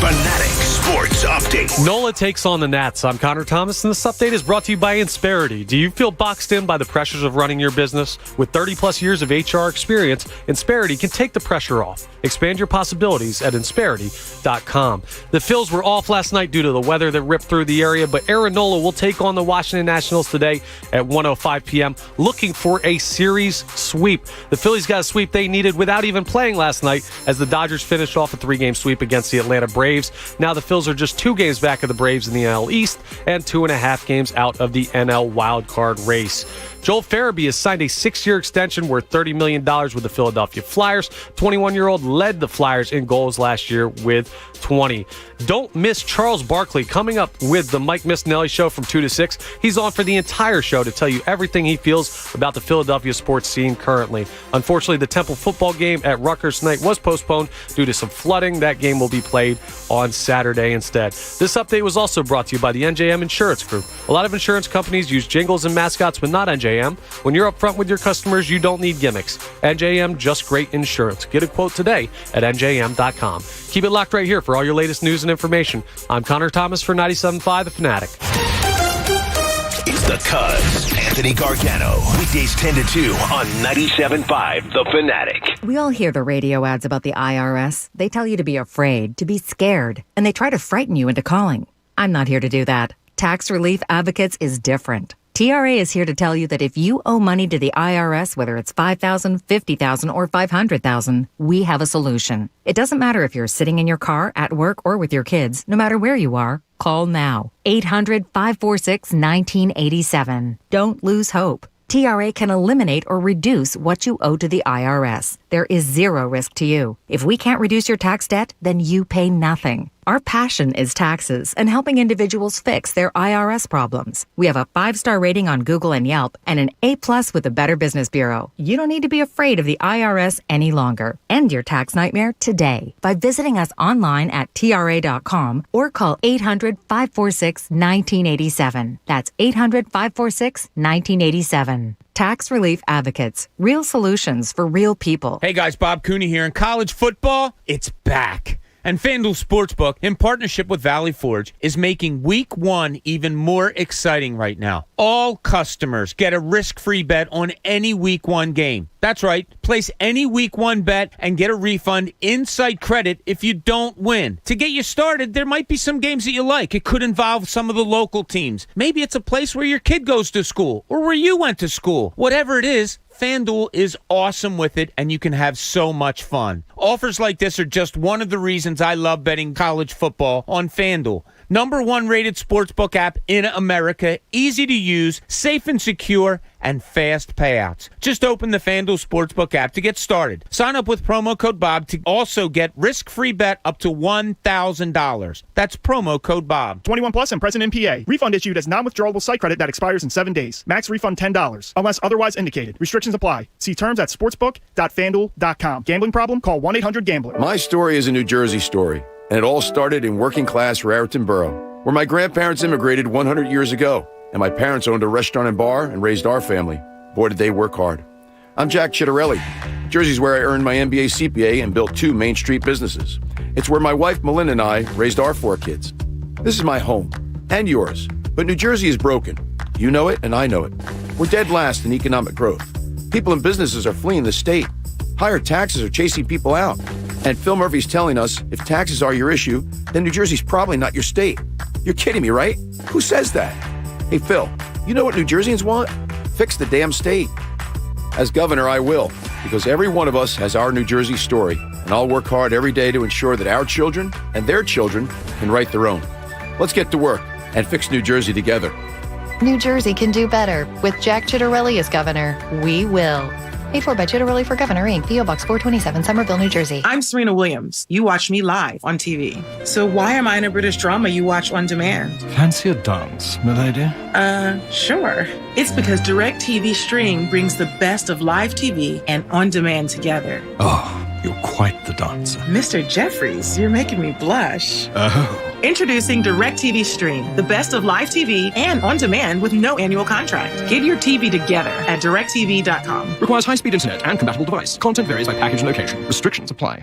Fanatic Sports Update. NOLA takes on the Nats. I'm Connor Thomas, and this update is brought to you by Insperity. Do you feel boxed in by the pressures of running your business? With 30-plus years of HR experience, Insperity can take the pressure off. Expand your possibilities at Insperity.com. The Phils were off last night due to the weather that ripped through the area, but Aaron Nola will take on the Washington Nationals today at 1:05 p.m., looking for a series sweep. The Phillies got a sweep they needed without even playing last night as the Dodgers finished off a 3-game sweep against the Atlanta Braves. Now the Phils are just 2 games back of the Braves in the NL East and 2.5 games out of the NL wildcard race. Joel Farabee has signed a 6-year extension worth $30 million with the Philadelphia Flyers. 21-year-old led the Flyers in goals last year with 20. Don't miss Charles Barkley coming up with the Mike Missinelli Show from 2 to 6. He's on for the entire show to tell you everything he feels about the Philadelphia sports scene currently. Unfortunately, the Temple football game at Rutgers tonight was postponed due to some flooding. That game will be played on Saturday instead. This update was also brought to you by the NJM Insurance Group. A lot of insurance companies use jingles and mascots, but not NJM. When you're upfront with your customers, you don't need gimmicks. NJM, just great insurance. Get a quote today at NJM.com. Keep it locked right here for all your latest news and information. I'm Connor Thomas for 97.5 The Fanatic. It's the Cuz, Anthony Gargano. Weekdays 10 to 2 on 97.5 The Fanatic. We all hear the radio ads about the IRS. They tell you to be afraid, to be scared, and they try to frighten you into calling. I'm not here to do that. Tax Relief Advocates is different. TRA is here to tell you that if you owe money to the IRS, whether it's $5,000, $50,000, or $500,000, we have a solution. It doesn't matter if you're sitting in your car, at work, or with your kids. No matter where you are, call now. 800-546-1987. Don't lose hope. TRA can eliminate or reduce what you owe to the IRS. There is zero risk to you. If we can't reduce your tax debt, then you pay nothing. Our passion is taxes and helping individuals fix their IRS problems. We have a 5-star rating on Google and Yelp and an A+ with the Better Business Bureau. You don't need to be afraid of the IRS any longer. End your tax nightmare today by visiting us online at TRA.com or call 800-546-1987. That's 800-546-1987. Tax Relief Advocates. Real solutions for real people. Hey guys, Bob Cooney here. In college football, it's back. And FanDuel Sportsbook, in partnership with Valley Forge, is making Week 1 even more exciting right now. All customers get a risk-free bet on any Week 1 game. That's right. Place any Week 1 bet and get a refund in-site credit if you don't win. To get you started, there might be some games that you like. It could involve some of the local teams. Maybe it's a place where your kid goes to school or where you went to school. Whatever it is, FanDuel is awesome with it, and you can have so much fun. Offers like this are just one of the reasons I love betting college football on FanDuel. #1 rated sportsbook app in America, easy to use, safe and secure, and fast payouts. Just open the FanDuel Sportsbook app to get started. Sign up with promo code BOB to also get risk-free bet up to $1,000. That's promo code BOB. 21 plus and present in PA. Refund issued as non-withdrawable site credit that expires in 7 days. Max refund $10 unless otherwise indicated. Restrictions apply. See terms at sportsbook.fanduel.com. Gambling problem? Call 1-800-GAMBLER. My story is a New Jersey story, and it all started in working-class Raritan Borough, where my grandparents immigrated 100 years ago, and my parents owned a restaurant and bar and raised our family. Boy, did they work hard. I'm Jack Chittarelli. Jersey's where I earned my MBA CPA and built 2 Main Street businesses. It's where my wife Melinda and I raised our 4 kids. This is my home, and yours. But New Jersey is broken. You know it, and I know it. We're dead last in economic growth. People and businesses are fleeing the state. Higher taxes are chasing people out. And Phil Murphy's telling us if taxes are your issue, then New Jersey's probably not your state. You're kidding me, right? Who says that? Hey, Phil, you know what New Jerseyans want? Fix the damn state. As governor, I will, because every one of us has our New Jersey story, and I'll work hard every day to ensure that our children and their children can write their own. Let's get to work and fix New Jersey together. New Jersey can do better. With Jack Chitterelli as governor, we will. Paid for by Chitterelli for Governor, Inc., P.O. Box 427, Somerville, New Jersey. I'm Serena Williams. You watch me live on TV. So why am I in a British drama you watch on demand? Fancy a dance, milady? Sure. It's because DirecTV Stream brings the best of live TV and on demand together. Oh, you're quite the dancer. Mr. Jeffries, you're making me blush. Oh. Introducing DirecTV Stream, the best of live TV and on demand with no annual contract. Get your TV together at directv.com. Requires high-speed internet and compatible device. Content varies by package and location. Restrictions apply.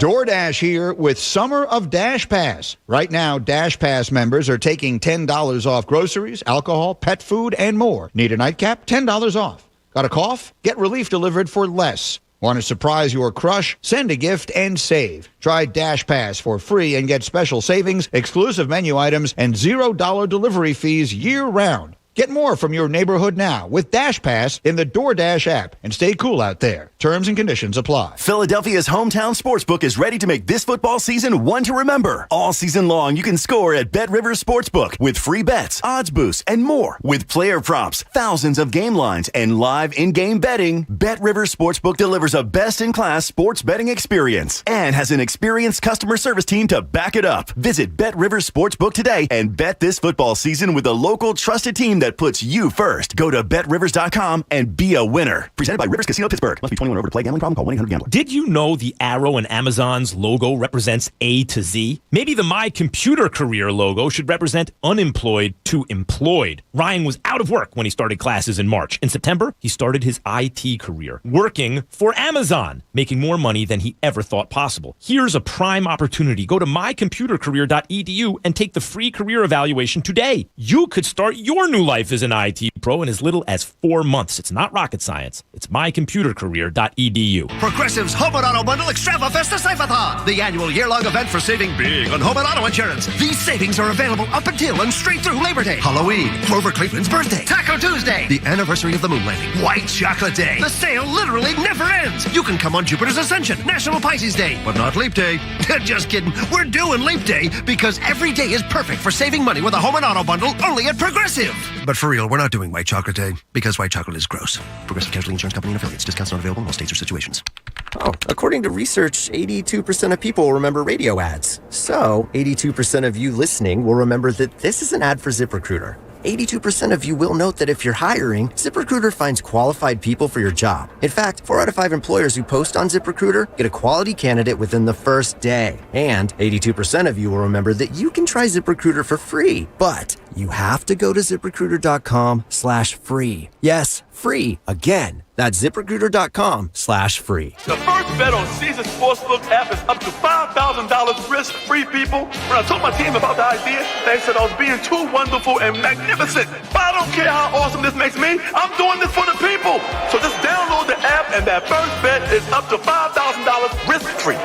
DoorDash here with Summer of Dash Pass. Right now, Dash Pass members are taking $10 off groceries, alcohol, pet food, and more. Need a nightcap? $10 off. Got a cough? Get relief delivered for less. Want to surprise your crush? Send a gift and save. Try Dash Pass for free and get special savings, exclusive menu items, and $0 delivery fees year-round. Get more from your neighborhood now with Dash Pass in the DoorDash app, and stay cool out there. Terms and conditions apply. Philadelphia's hometown sportsbook is ready to make this football season one to remember. All season long, you can score at Bet Rivers Sportsbook with free bets, odds boosts, and more. With player props, thousands of game lines, and live in-game betting, Bet Rivers Sportsbook delivers a best-in-class sports betting experience and has an experienced customer service team to back it up. Visit Bet Rivers Sportsbook today and bet this football season with a local trusted team that puts you first. Go to betrivers.com and be a winner. Presented by Rivers Casino Pittsburgh. Must be 21 or over to play. Gambling problem? Call 1-800-GAMBLER. Did you know the arrow in Amazon's logo represents A to Z? Maybe the My Computer Career logo should represent unemployed to employed. Ryan was out of work when he started classes in March. In September, he started his IT career, working for Amazon, making more money than he ever thought possible. Here's a prime opportunity. Go to mycomputercareer.edu and take the free career evaluation today. You could start your new life as an IT pro in as little as 4 months. It's not rocket science. It's mycomputercareer.edu. Progressive's Home and Auto Bundle Extrava Festa Save-a-thon, the annual year-long event for saving big on home and auto insurance. These savings are available up until and straight through Labor Day, Halloween, Grover Cleveland's birthday, Taco Tuesday, the anniversary of the moon landing, White Chocolate Day. The sale literally never ends. You can come on Jupiter's Ascension, National Pisces Day, but not Leap Day. Just kidding. We're doing Leap Day because every day is perfect for saving money with a Home and Auto Bundle only at Progressive. But for real, we're not doing White Chocolate Day because white chocolate is gross. Progressive Casualty Insurance Company and affiliates. Discounts not available in all states or situations. Oh, according to research, 82% of people remember radio ads. So, 82% of you listening will remember that this is an ad for ZipRecruiter. 82% of you will note that if you're hiring, ZipRecruiter finds qualified people for your job. In fact, 4 out of 5 employers who post on ZipRecruiter get a quality candidate within the first day. And 82% of you will remember that you can try ZipRecruiter for free, but you have to go to ZipRecruiter.com/free. Yes, free. Again, that's ZipRecruiter.com/free. The first bet on Caesars Sportsbook app is up to $5,000 risk-free, people. When I told my team about the idea, they said I was being too wonderful and magnificent. But I don't care how awesome this makes me. I'm doing this for the people. So just download the app, and that first bet is up to $5,000 risk-free.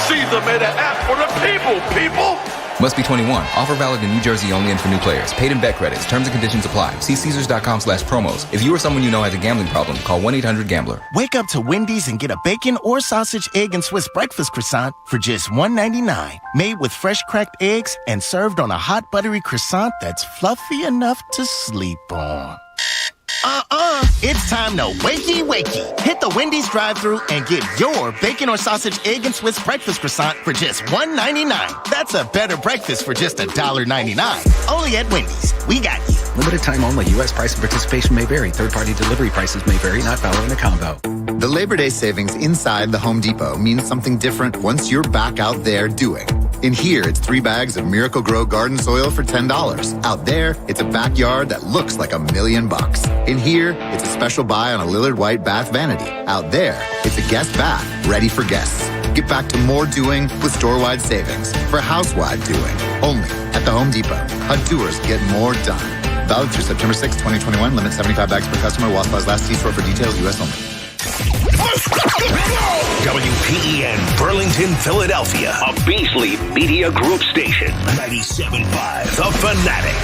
Caesar made an app for the people. Must be 21. Offer valid in New Jersey only and for new players. Paid in bet credits. Terms and conditions apply. See Caesars.com/promos. If you or someone you know has a gambling problem, call 1-800-GAMBLER. Wake up to Wendy's and get a bacon or sausage, egg, and Swiss breakfast croissant for just $1.99. Made with fresh cracked eggs and served on a hot buttery croissant that's fluffy enough to sleep on. It's time to wakey. Hit the Wendy's drive-thru and get your bacon or sausage, egg, and Swiss breakfast croissant for just $1.99. That's a better breakfast for just $1.99. Only at Wendy's. We got you. Limited time only. U.S. price and participation may vary. Third-party delivery prices may vary. Not following a combo. The Labor Day savings inside the Home Depot means something different once you're back out there doing. In here, it's 3 bags of Miracle Grow garden soil for $10. Out there, it's a backyard that looks like $1 million. In here, it's a special buy on a Lillard White bath vanity. Out there, it's a guest bath ready for guests. Get back to more doing with store-wide savings for house-wide doing. Only at the Home Depot. How doers get more done. Valid through September 6, 2021. Limit 75 bags per customer. While supplies last. See store for details. U.S. only. WPEN Burlington, Philadelphia. A Beasley Media Group station. 97.5 The Fanatic.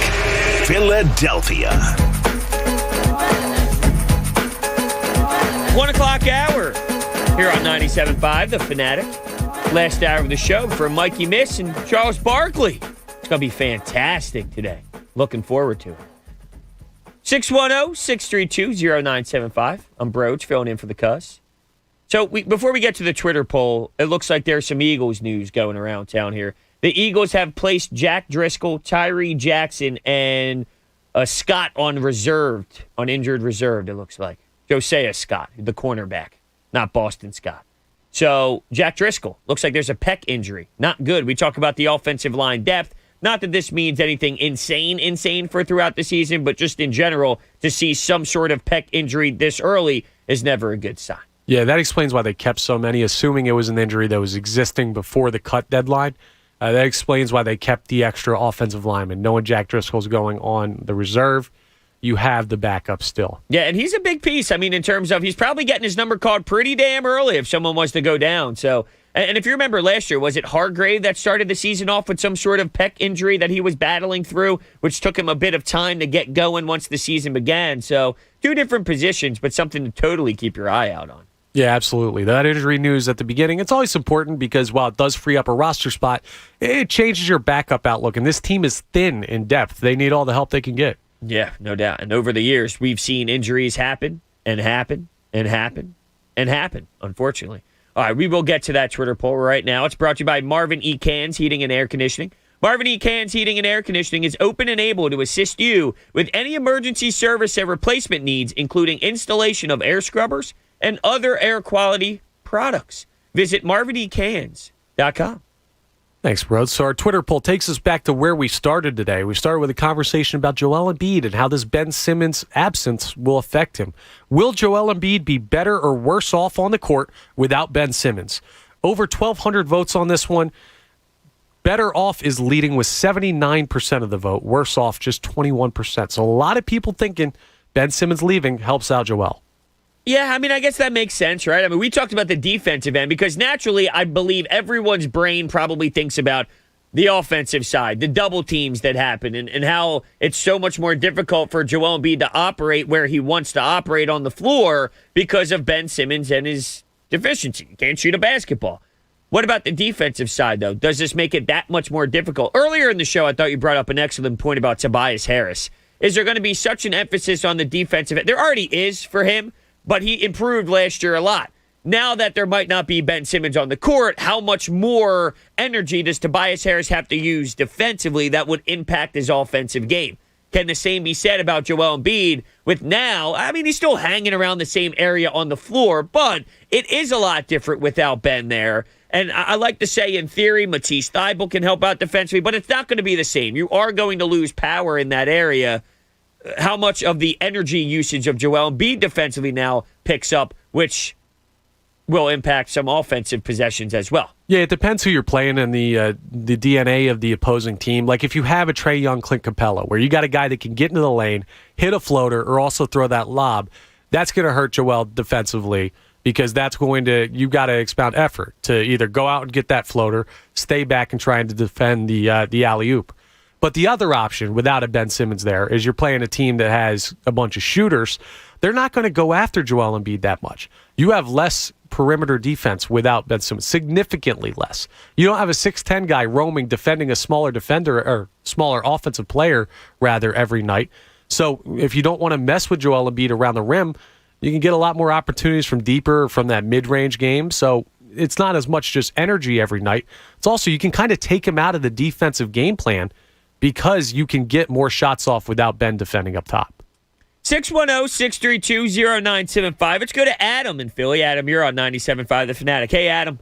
Philadelphia. 1 o'clock hour here on 97.5 The Fanatic. Last hour of the show for Mikey Miss and Charles Barkley. It's going to be fantastic today. Looking forward to it. 610-632-0975. I'm Broach, filling in for the cuss. So before we get to the Twitter poll, it looks like there's some Eagles news going around town here. The Eagles have placed Jack Driscoll, Tyree Jackson, and Scott on injured reserved, it looks like. Josiah Scott, the cornerback, not Boston Scott. So Jack Driscoll, looks like there's a pec injury. Not good. We talk about the offensive line depth. Not that this means anything insane for throughout the season, but just in general, to see some sort of pec injury this early is never a good sign. Yeah, that explains why they kept so many, assuming it was an injury that was existing before the cut deadline. That explains why they kept the extra offensive lineman. Knowing Jack Driscoll's going on the reserve, you have the backup still. Yeah, and he's a big piece. I mean, in terms of he's probably getting his number called pretty damn early if someone wants to go down. So, and if you remember last year, was it Hargrave that started the season off with some sort of pec injury that he was battling through, which took him a bit of time to get going once the season began? So, two different positions, but something to totally keep your eye out on. Yeah, absolutely. That injury news at the beginning, it's always important because while it does free up a roster spot, it changes your backup outlook. And this team is thin in depth. They need all the help they can get. Yeah, no doubt. And over the years, we've seen injuries happen and happen and happen and happen, unfortunately. All right, we will get to that Twitter poll right now. It's brought to you by Marvin E. Cans Heating and Air Conditioning. Marvin E. Cans Heating and Air Conditioning is open and able to assist you with any emergency service and replacement needs, including installation of air scrubbers and other air quality products. Visit marvinecans.com. Thanks, bro. So our Twitter poll takes us back to where we started today. We started with a conversation about Joel Embiid and how this Ben Simmons absence will affect him. Will Joel Embiid be better or worse off on the court without Ben Simmons? Over 1,200 votes on this one. Better off is leading with 79% of the vote. Worse off, just 21%. So a lot of people thinking Ben Simmons leaving helps out Joel. Yeah, I mean, I guess that makes sense, right? I mean, we talked about the defensive end because naturally, I believe everyone's brain probably thinks about the offensive side, the double teams that happen, and how it's so much more difficult for Joel Embiid to operate where he wants to operate on the floor because of Ben Simmons and his deficiency. He can't shoot a basketball. What about the defensive side, though? Does this make it that much more difficult? Earlier in the show, I thought you brought up an excellent point about Tobias Harris. Is there going to be such an emphasis on the defensive end? There already is for him, but he improved last year a lot. Now that there might not be Ben Simmons on the court, how much more energy does Tobias Harris have to use defensively that would impact his offensive game? Can the same be said about Joel Embiid with now, I mean, he's still hanging around the same area on the floor, but it is a lot different without Ben there. And I like to say, in theory, Matisse Thybulle can help out defensively, but it's not going to be the same. You are going to lose power in that area. How much of the energy usage of Joel Embiid defensively now picks up, which will impact some offensive possessions as well. Yeah, it depends who you're playing and the DNA of the opposing team. Like if you have a Trae Young, Clint Capella, where you got a guy that can get into the lane, hit a floater, or also throw that lob, that's going to hurt Joel defensively because that's going to, you've got to expound effort to either go out and get that floater, stay back and trying to defend the alley-oop. But the other option, without a Ben Simmons there, is you're playing a team that has a bunch of shooters. They're not going to go after Joel Embiid that much. You have less perimeter defense without Ben Simmons, significantly less. You don't have a 6'10 guy roaming, defending a smaller defender or smaller offensive player, rather, every night. So if you don't want to mess with Joel Embiid around the rim, you can get a lot more opportunities from deeper, from that mid-range game. So it's not as much just energy every night. It's also you can kind of take him out of the defensive game plan because you can get more shots off without Ben defending up top. 610-632-0975. Let's go to Adam in Philly. Adam, you're on 97.5 The Fanatic. Hey, Adam.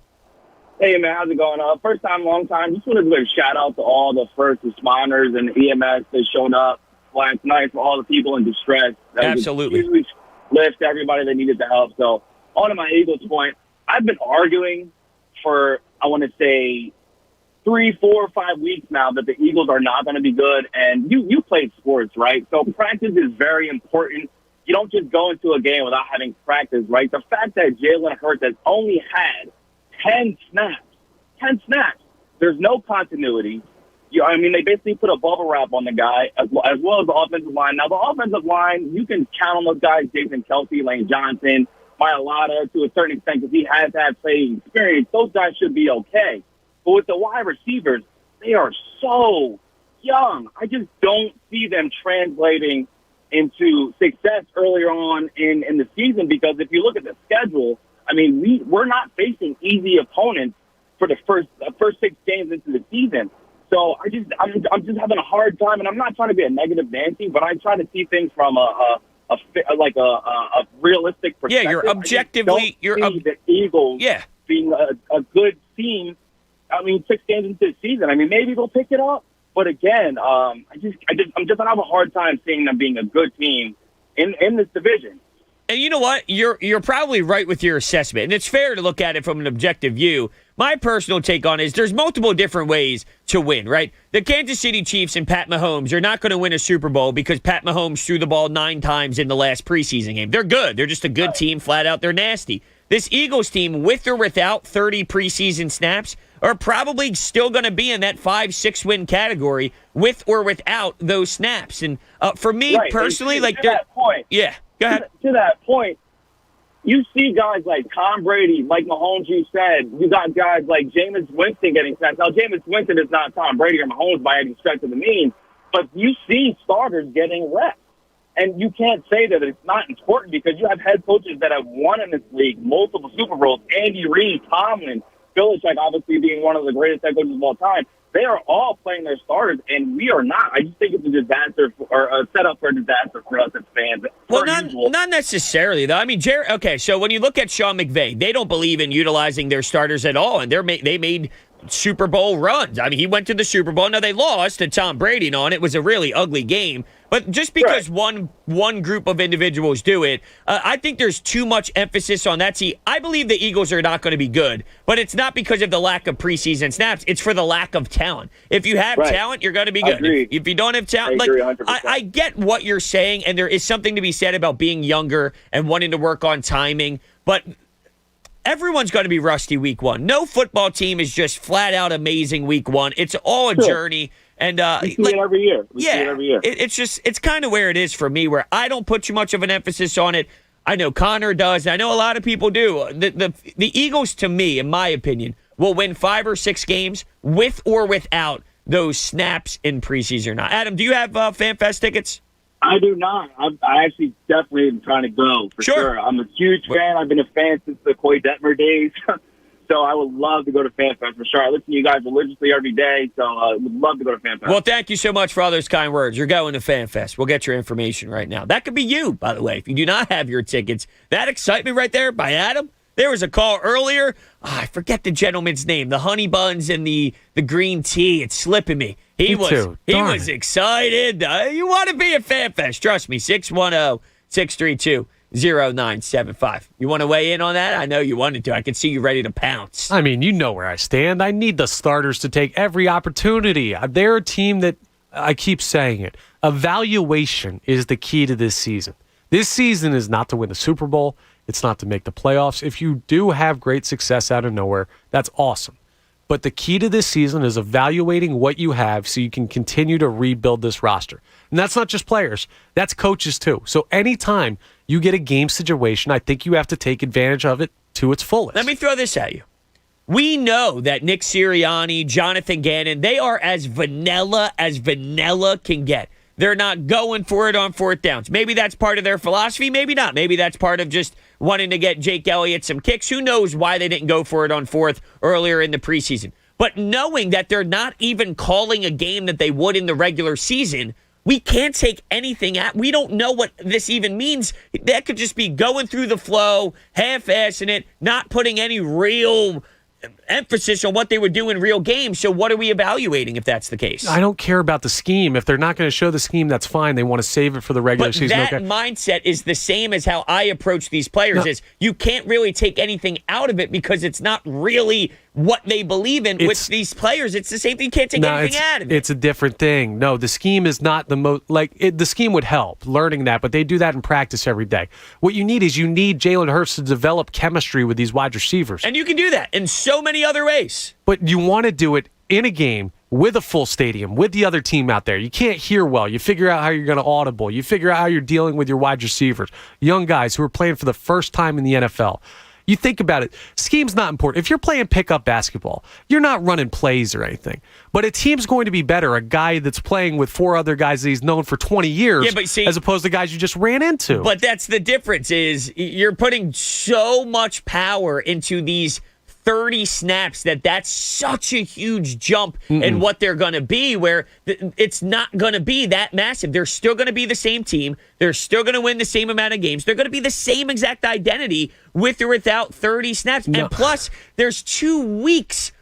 Hey, man. How's it going? First time, long time. Just want to give a shout-out to all the first responders and EMS that showed up last night, for all the people in distress. That Absolutely. Was a huge lift to everybody that needed the help. So, on to my Eagles point, I've been arguing for, I want to say, 3, 4, 5 weeks now that the Eagles are not going to be good. And you played sports, right? So practice is very important. You don't just go into a game without having practice, right? The fact that Jalen Hurts has only had 10 snaps, there's no continuity. They basically put a bubble wrap on the guy as well as the offensive line. Now, the offensive line, you can count on those guys, Jason Kelce, Lane Johnson, Mailata to a certain extent because he has had playing experience. Those guys should be okay. But with the wide receivers, they are so young. I just don't see them translating into success earlier on in the season because if you look at the schedule, I mean, we're not facing easy opponents for the first 6 games into the season. So I'm just having a hard time, and I'm not trying to be a negative Nancy, but I try to see things from a realistic perspective. Yeah, you're objectively the Eagles being a good team. I mean, 6 games into the season. I mean, maybe they'll pick it up, but again, I'm just gonna have a hard time seeing them being a good team in this division. And you know what? You're probably right with your assessment, and it's fair to look at it from an objective view. My personal take on it is there's multiple different ways to win, right? The Kansas City Chiefs and Pat Mahomes are not going to win a Super Bowl because Pat Mahomes threw the ball 9 times in the last preseason game. They're good. They're just a good team. Flat out, they're nasty. This Eagles team, with or without 30 preseason snaps, are probably still going to be in that 5-6 win category with or without those snaps. And for me personally, to that point, yeah, go ahead. To that point, you see guys like Tom Brady, like Mahomes, you said. You got guys like Jameis Winston getting snaps. Now, Jameis Winston is not Tom Brady or Mahomes by any stretch of the means, but you see starters getting reps. And you can't say that it's not important because you have head coaches that have won in this league, multiple Super Bowls, Andy Reid, Tomlin, Belichick obviously being one of the greatest head coaches of all time. They are all playing their starters, and we are not. I just think it's a disaster or a setup for a disaster for us as fans. Well, not necessarily, though. I mean, okay, so when you look at Sean McVay, they don't believe in utilizing their starters at all, and they made Super Bowl runs. I mean, he went to the Super Bowl. Now, they lost to Tom Brady and on. It was a really ugly game. But just because one group of individuals do it, I think there's too much emphasis on that. See, I believe the Eagles are not going to be good, but it's not because of the lack of preseason snaps. It's for the lack of talent. If you have talent, you're going to be good. If you don't have talent, I get what you're saying, and there is something to be said about being younger and wanting to work on timing, but everyone's going to be rusty week 1. No football team is just flat out amazing week 1. It's all a journey. And we see it every year. It's kind of where it is for me, where I don't put too much of an emphasis on it. I know Connor does. I know a lot of people do. The Eagles, to me, in my opinion, will win 5 or 6 games with or without those snaps in preseason or not. Adam, do you have FanFest tickets? I do not. I actually definitely am trying to go for sure. I'm a huge fan. I've been a fan since the Coy Detmer days. So I would love to go to FanFest for sure. I listen to you guys religiously every day, so I would love to go to FanFest. Well, thank you so much for all those kind words. You're going to FanFest. We'll get your information right now. That could be you, by the way, if you do not have your tickets. That excitement right there by Adam. There was a call earlier. I forget the gentleman's name. The honey buns and the green tea. It's slipping me. He was excited. You want to be at FanFest. Trust me. 610-632-0975. You want to weigh in on that? I know you wanted to. I can see you ready to pounce. I mean, you know where I stand. I need the starters to take every opportunity. They're a team that, I keep saying it, evaluation is the key to this season. This season is not to win the Super Bowl. It's not to make the playoffs. If you do have great success out of nowhere, that's awesome. But the key to this season is evaluating what you have so you can continue to rebuild this roster. And that's not just players. That's coaches too. So anytime you get a game situation, I think you have to take advantage of it to its fullest. Let me throw this at you. We know that Nick Sirianni, Jonathan Gannon, they are as vanilla can get. They're not going for it on 4th downs. Maybe that's part of their philosophy. Maybe not. Maybe that's part of just wanting to get Jake Elliott some kicks. Who knows why they didn't go for it on 4th earlier in the preseason. But knowing that they're not even calling a game that they would in the regular season, we can't take anything out. We don't know what this even means. That could just be going through the flow, half-assing it, not putting any real emphasis on what they would do in real games. So what are we evaluating if that's the case? I don't care about the scheme. If they're not going to show the scheme, that's fine. They want to save it for the regular season. But that mindset is the same as how I approach these players. Is you can't really take anything out of it because it's not really what they believe in. With these players, it's the same thing. You can't take anything out of it. It's a different thing. No, the scheme is not the most, the scheme would help learning that, but they do that in practice every day. What you need is Jalen Hurts to develop chemistry with these wide receivers. And you can do that in so many other ways. But you want to do it in a game with a full stadium, with the other team out there. You can't hear well. You figure out how you're going to audible. You figure out how you're dealing with your wide receivers, young guys who are playing for the first time in the NFL. You think about it, scheme's not important. If you're playing pickup basketball, you're not running plays or anything. But a team's going to be better, a guy that's playing with 4 other guys that he's known for 20 years, as opposed to guys you just ran into. But that's the difference, is you're putting so much power into these 30 snaps that's such a huge jump in what they're going to be, where it's not going to be that massive. They're still going to be the same team. They're still going to win the same amount of games. They're going to be the same exact identity with or without 30 snaps. No. And plus, there's 2 weeks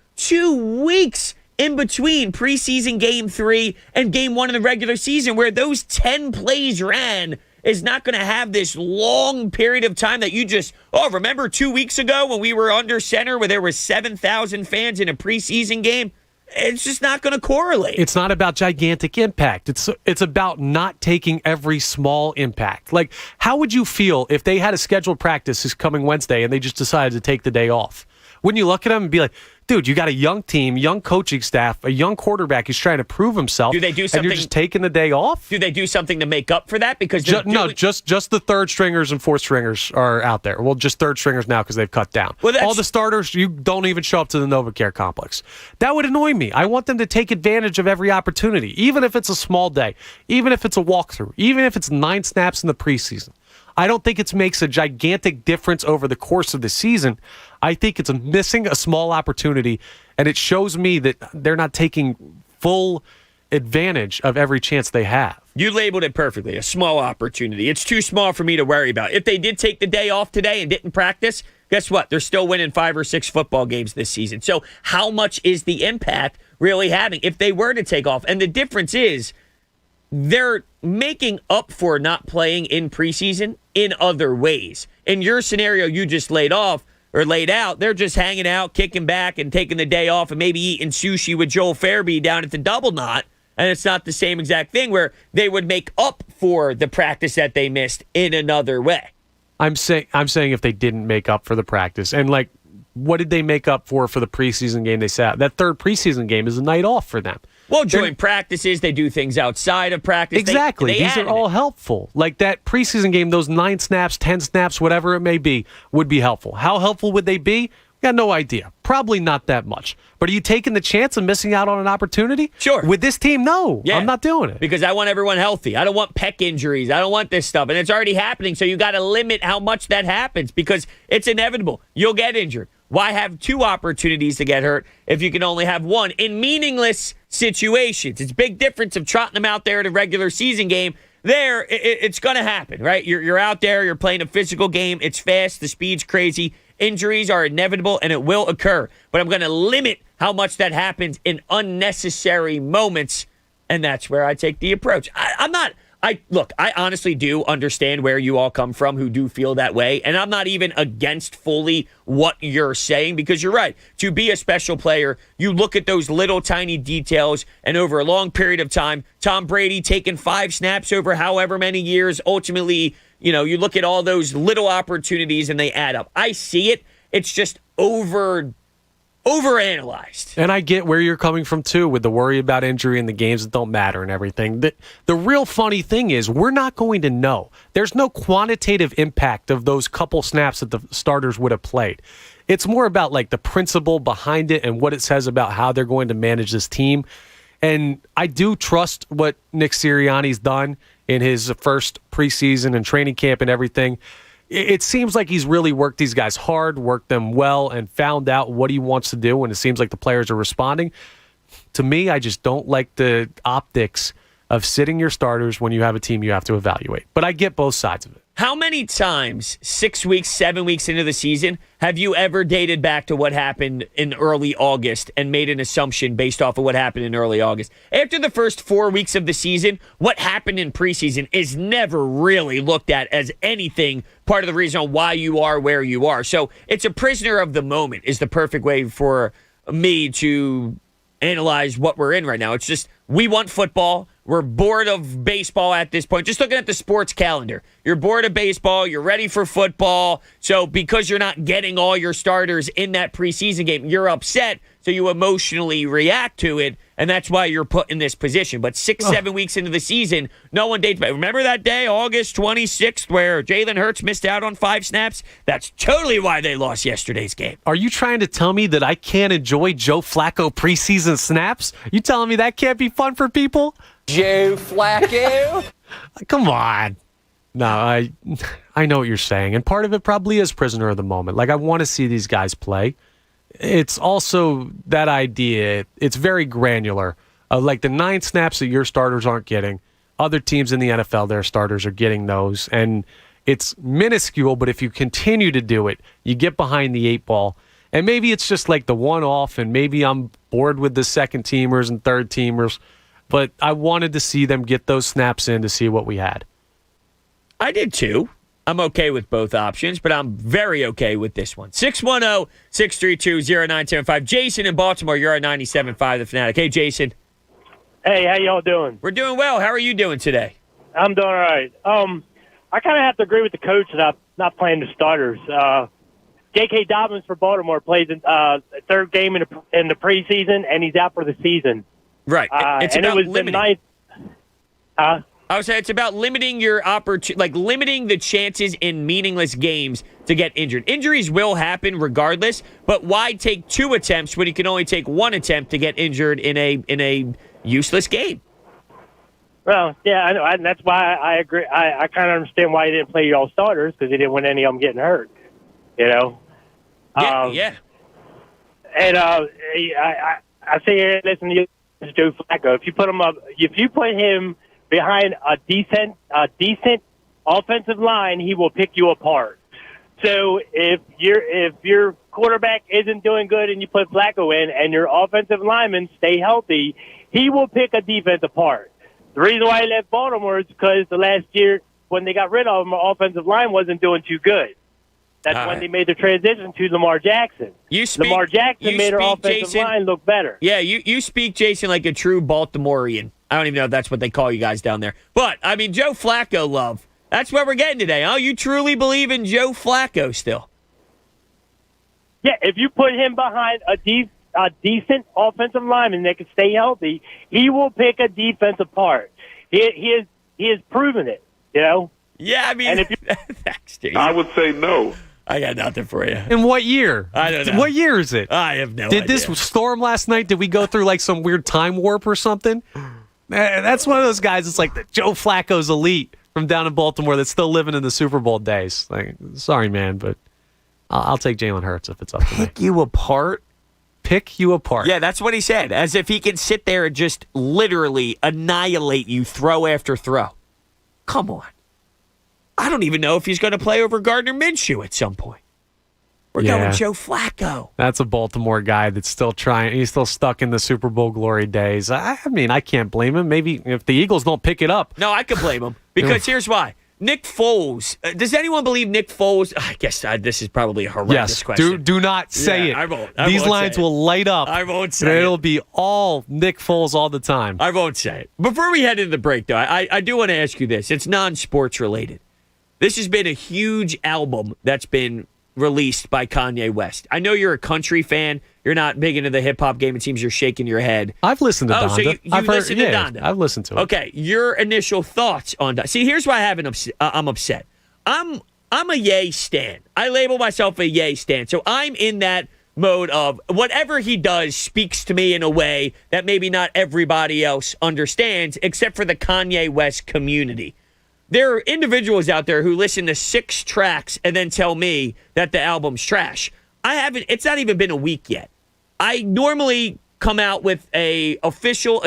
in between preseason game 3 and game 1 of the regular season, where those 10 plays ran is not going to have this long period of time that you just, remember 2 weeks ago when we were under center where there were 7,000 fans in a preseason game? It's just not going to correlate. It's not about gigantic impact. It's about not taking every small impact. Like, how would you feel if they had a scheduled practice this coming Wednesday and they just decided to take the day off? Wouldn't you look at them and be like, dude, you got a young team, young coaching staff, a young quarterback who's trying to prove himself. Do they do something? And you're just taking the day off? Do they do something to make up for that? Because just the third stringers and fourth stringers are out there. Well, just third stringers now because they've cut down. Well, all the starters, you don't even show up to the NovaCare complex. That would annoy me. I want them to take advantage of every opportunity, even if it's a small day, even if it's a walkthrough, even if it's 9 snaps in the preseason. I don't think it makes a gigantic difference over the course of the season. I think it's missing a small opportunity, and it shows me that they're not taking full advantage of every chance they have. You labeled it perfectly, a small opportunity. It's too small for me to worry about. If they did take the day off today and didn't practice, guess what? They're still winning 5 or 6 football games this season. So how much is the impact really having if they were to take off? And the difference is they're making up for not playing in preseason in other ways. In your scenario you just laid out, they're just hanging out, kicking back, and taking the day off and maybe eating sushi with Joel Fairby down at the Double Knot. And it's not the same exact thing where they would make up for the practice that they missed in another way. I'm saying if they didn't make up for the practice, and like, what did they make up for the preseason game they sat? That third preseason game is a night off for them. Well, during practices, they do things outside of practice. Exactly. These are all helpful. Like that preseason game, those 9 snaps, 10 snaps, whatever it may be, would be helpful. How helpful would they be? Got no idea. Probably not that much. But are you taking the chance of missing out on an opportunity? Sure. With this team, no. Yeah. I'm not doing it. Because I want everyone healthy. I don't want pec injuries. I don't want this stuff. And it's already happening, so you got to limit how much that happens because it's inevitable. You'll get injured. Why have 2 opportunities to get hurt if you can only have 1 in meaningless situations? It's a big difference of trotting them out there at a regular season game. There, it's going to happen, right? You're out there. You're playing a physical game. It's fast. The speed's crazy. Injuries are inevitable, and it will occur. But I'm going to limit how much that happens in unnecessary moments, and that's where I take the approach. I honestly do understand where you all come from who do feel that way, and I'm not even against fully what you're saying because you're right. To be a special player, you look at those little tiny details, and over a long period of time, Tom Brady taking 5 snaps over however many years, ultimately, you look at all those little opportunities and they add up. I see it. It's just overanalyzed. And I get where you're coming from, too, with the worry about injury and the games that don't matter and everything. The real funny thing is we're not going to know. There's no quantitative impact of those couple snaps that the starters would have played. It's more about like the principle behind it and what it says about how they're going to manage this team. And I do trust what Nick Sirianni's done in his first preseason and training camp and everything. It seems like he's really worked these guys hard, worked them well, and found out what he wants to do, and it seems like the players are responding. To me, I just don't like the optics of sitting your starters when you have a team you have to evaluate. But I get both sides of it. How many times, 6 weeks, 7 weeks into the season, have you ever dated back to what happened in early August and made an assumption based off of what happened in early August? After the first 4 weeks of the season, what happened in preseason is never really looked at as anything part of the reason why you are where you are. So it's a prisoner of the moment is the perfect way for me to analyze what we're in right now. It's just we want football. We're bored of baseball at this point. Just looking at the sports calendar. You're bored of baseball. You're ready for football. So because you're not getting all your starters in that preseason game, you're upset. so you emotionally react to it, and that's why you're put in this position. But 6-7 weeks into the season, no one dates back. Remember that day, August 26th, where Jalen Hurts missed out on 5 snaps? That's totally why they lost yesterday's game. Are you trying to tell me that I can't enjoy Joe Flacco preseason snaps? You telling me that can't be fun for people? Joe Flacco? Come on. No, I know what you're saying, and part of it probably is prisoner of the moment. Like, I want to see these guys play. It's also that idea, it's very granular. Like the 9 snaps that your starters aren't getting, other teams in the NFL, their starters are getting those, and it's minuscule, but if you continue to do it, you get behind the 8 ball, and maybe it's just like the one-off, and maybe I'm bored with the second-teamers and third-teamers, but I wanted to see them get those snaps in to see what we had. I did too. I'm okay with both options, but I'm very okay with this one. 610-632-0975. Jason in Baltimore, you're on 97.5 The Fanatic. Hey, Jason. Hey, how y'all doing? We're doing well. How are you doing today? I'm doing all right. I kind of have to agree with the coach that not playing the starters. J.K. Dobbins for Baltimore plays third game in the preseason, and he's out for the season. Right. It's about limiting. I would say it's about limiting your limiting the chances in meaningless games to get injured. Injuries will happen regardless, but why take 2 attempts when you can only take 1 attempt to get injured in a useless game? Well, yeah, I know, and that's why I agree. I kind of understand why he didn't play all starters, because he didn't want any of them getting hurt. You know. Yeah. And I say here, listen to Joe Flacco. If you put him behind a decent offensive line, he will pick you apart. So if your quarterback isn't doing good and you put Flacco in and your offensive linemen stay healthy, he will pick a defense apart. The reason why he left Baltimore is because the last year when they got rid of him, our offensive line wasn't doing too good. That's when they made the transition to Lamar Jackson. Lamar Jackson made our offensive line look better. Yeah, you speak, Jason, like a true Baltimorean. I don't even know if that's what they call you guys down there. But, I mean, Joe Flacco love. That's what we're getting today, huh? You truly believe in Joe Flacco still? Yeah, if you put him behind a decent offensive lineman that can stay healthy, he will pick a defense apart. He has proven it, you know? Yeah, I mean, thanks, Jason. I would say no. I got nothing for you. In what year? I don't know. What year is it? I have no idea. Did this storm last night? Did we go through like some weird time warp or something? That's one of those guys. It's like the Joe Flacco's elite from down in Baltimore that's still living in the Super Bowl days. Like, sorry, man, but I'll take Jalen Hurts if it's up to me. Pick you apart? Pick you apart. Yeah, that's what he said. As if he can sit there and just literally annihilate you throw after throw. Come on. I don't even know if he's going to play over Gardner Minshew at some point. We're going Joe Flacco. That's a Baltimore guy that's still trying. He's still stuck in the Super Bowl glory days. I mean, I can't blame him. Maybe if the Eagles don't pick it up. No, I can blame him. Because here's why. Nick Foles. Does anyone believe Nick Foles? I guess this is probably a horrendous question. Do not say it. I won't. These lines will light up. I won't say it. It'll be all Nick Foles all the time. I won't say it. Before we head into the break, though, I do want to ask you this. It's non-sports related. This has been a huge album that's been released by Kanye West. I know you're a country fan. You're not big into the hip-hop game. It seems you're shaking your head. I've listened to Donda. So you listened to Donda. I've listened to it. Okay, your initial thoughts on Donda. See, here's why I'm upset. I'm a Ye stan. I label myself a Ye stan. So I'm in that mode of whatever he does speaks to me in a way that maybe not everybody else understands, except for the Kanye West community. There are individuals out there who listen to 6 tracks and then tell me that the album's trash. It's not even been a week yet. I normally come out with a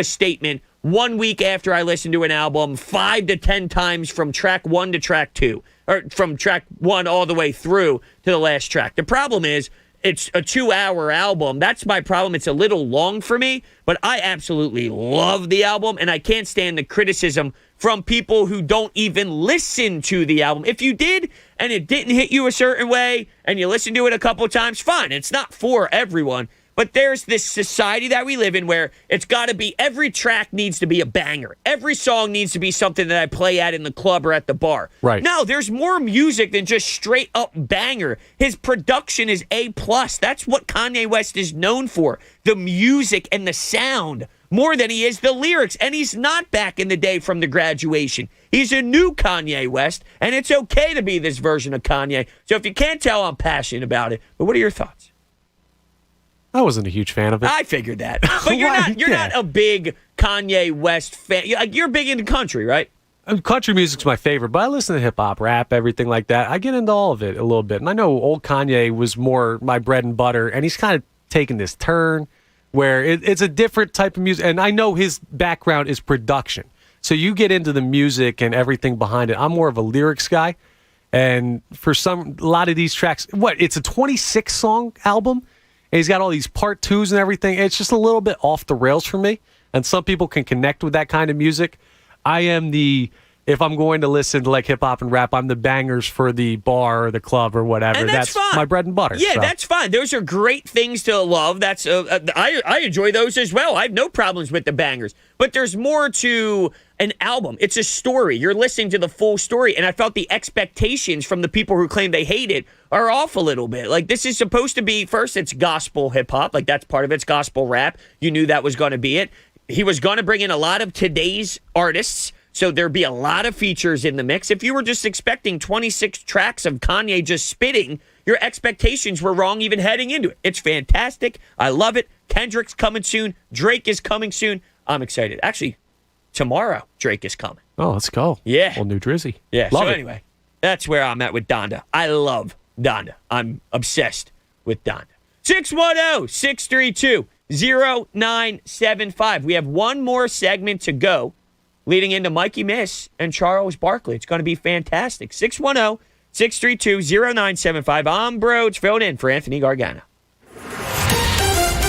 statement 1 week after I listen to an album 5 to 10 times from track 1 to track 2, or from track 1 all the way through to the last track. The problem is it's a 2-hour album. That's my problem. It's a little long for me, but I absolutely love the album, and I can't stand the criticism from people who don't even listen to the album. If you did and it didn't hit you a certain way and you listened to it a couple times, fine. It's not for everyone. But there's this society that we live in where it's got to be, every track needs to be a banger. Every song needs to be something that I play at in the club or at the bar. Right. No, there's more music than just straight up banger. His production is A+. That's what Kanye West is known for. The music and the sound more than he is the lyrics. And he's not back in the day from The Graduation. He's a new Kanye West, and it's okay to be this version of Kanye. So if you can't tell, I'm passionate about it. But what are your thoughts? I wasn't a huge fan of it. I figured that. But you're not a big Kanye West fan. You're big into country, right? Country music's my favorite, but I listen to hip-hop, rap, everything like that. I get into all of it a little bit. And I know old Kanye was more my bread and butter, and he's kind of taken this turn where it's a different type of music. And I know his background is production. So you get into the music and everything behind it. I'm more of a lyrics guy. And for a lot of these tracks, it's a 26-song album? And he's got all these part twos and everything. It's just a little bit off the rails for me. And some people can connect with that kind of music. I am if I'm going to listen to like hip hop and rap, I'm the bangers for the bar or the club or whatever. And that's fine. My bread and butter. Yeah, so. That's fine. Those are great things to love. That's I enjoy those as well. I have no problems with the bangers. But there's more to an album. It's a story. You're listening to the full story. And I felt the expectations from the people who claim they hate it are off a little bit. Like, this is supposed to be, first, it's gospel hip-hop. Like, that's part of it. It's gospel rap. You knew that was going to be it. He was going to bring in a lot of today's artists, so there'd be a lot of features in the mix. If you were just expecting 26 tracks of Kanye just spitting, your expectations were wrong even heading into it. It's fantastic. I love it. Kendrick's coming soon. Drake is coming soon. I'm excited. Actually, tomorrow, Drake is coming. Oh, let's go. Yeah. Well, New Jersey. Yeah. Love so it. Anyway, that's where I'm at with Donda. I love Donda. I'm obsessed with Donda. 610-632-0975. We have one more segment to go leading into Mikey Miss and Charles Barkley. It's going to be fantastic. 610-632-0975. I'm Broads, filling in for Anthony Gargano.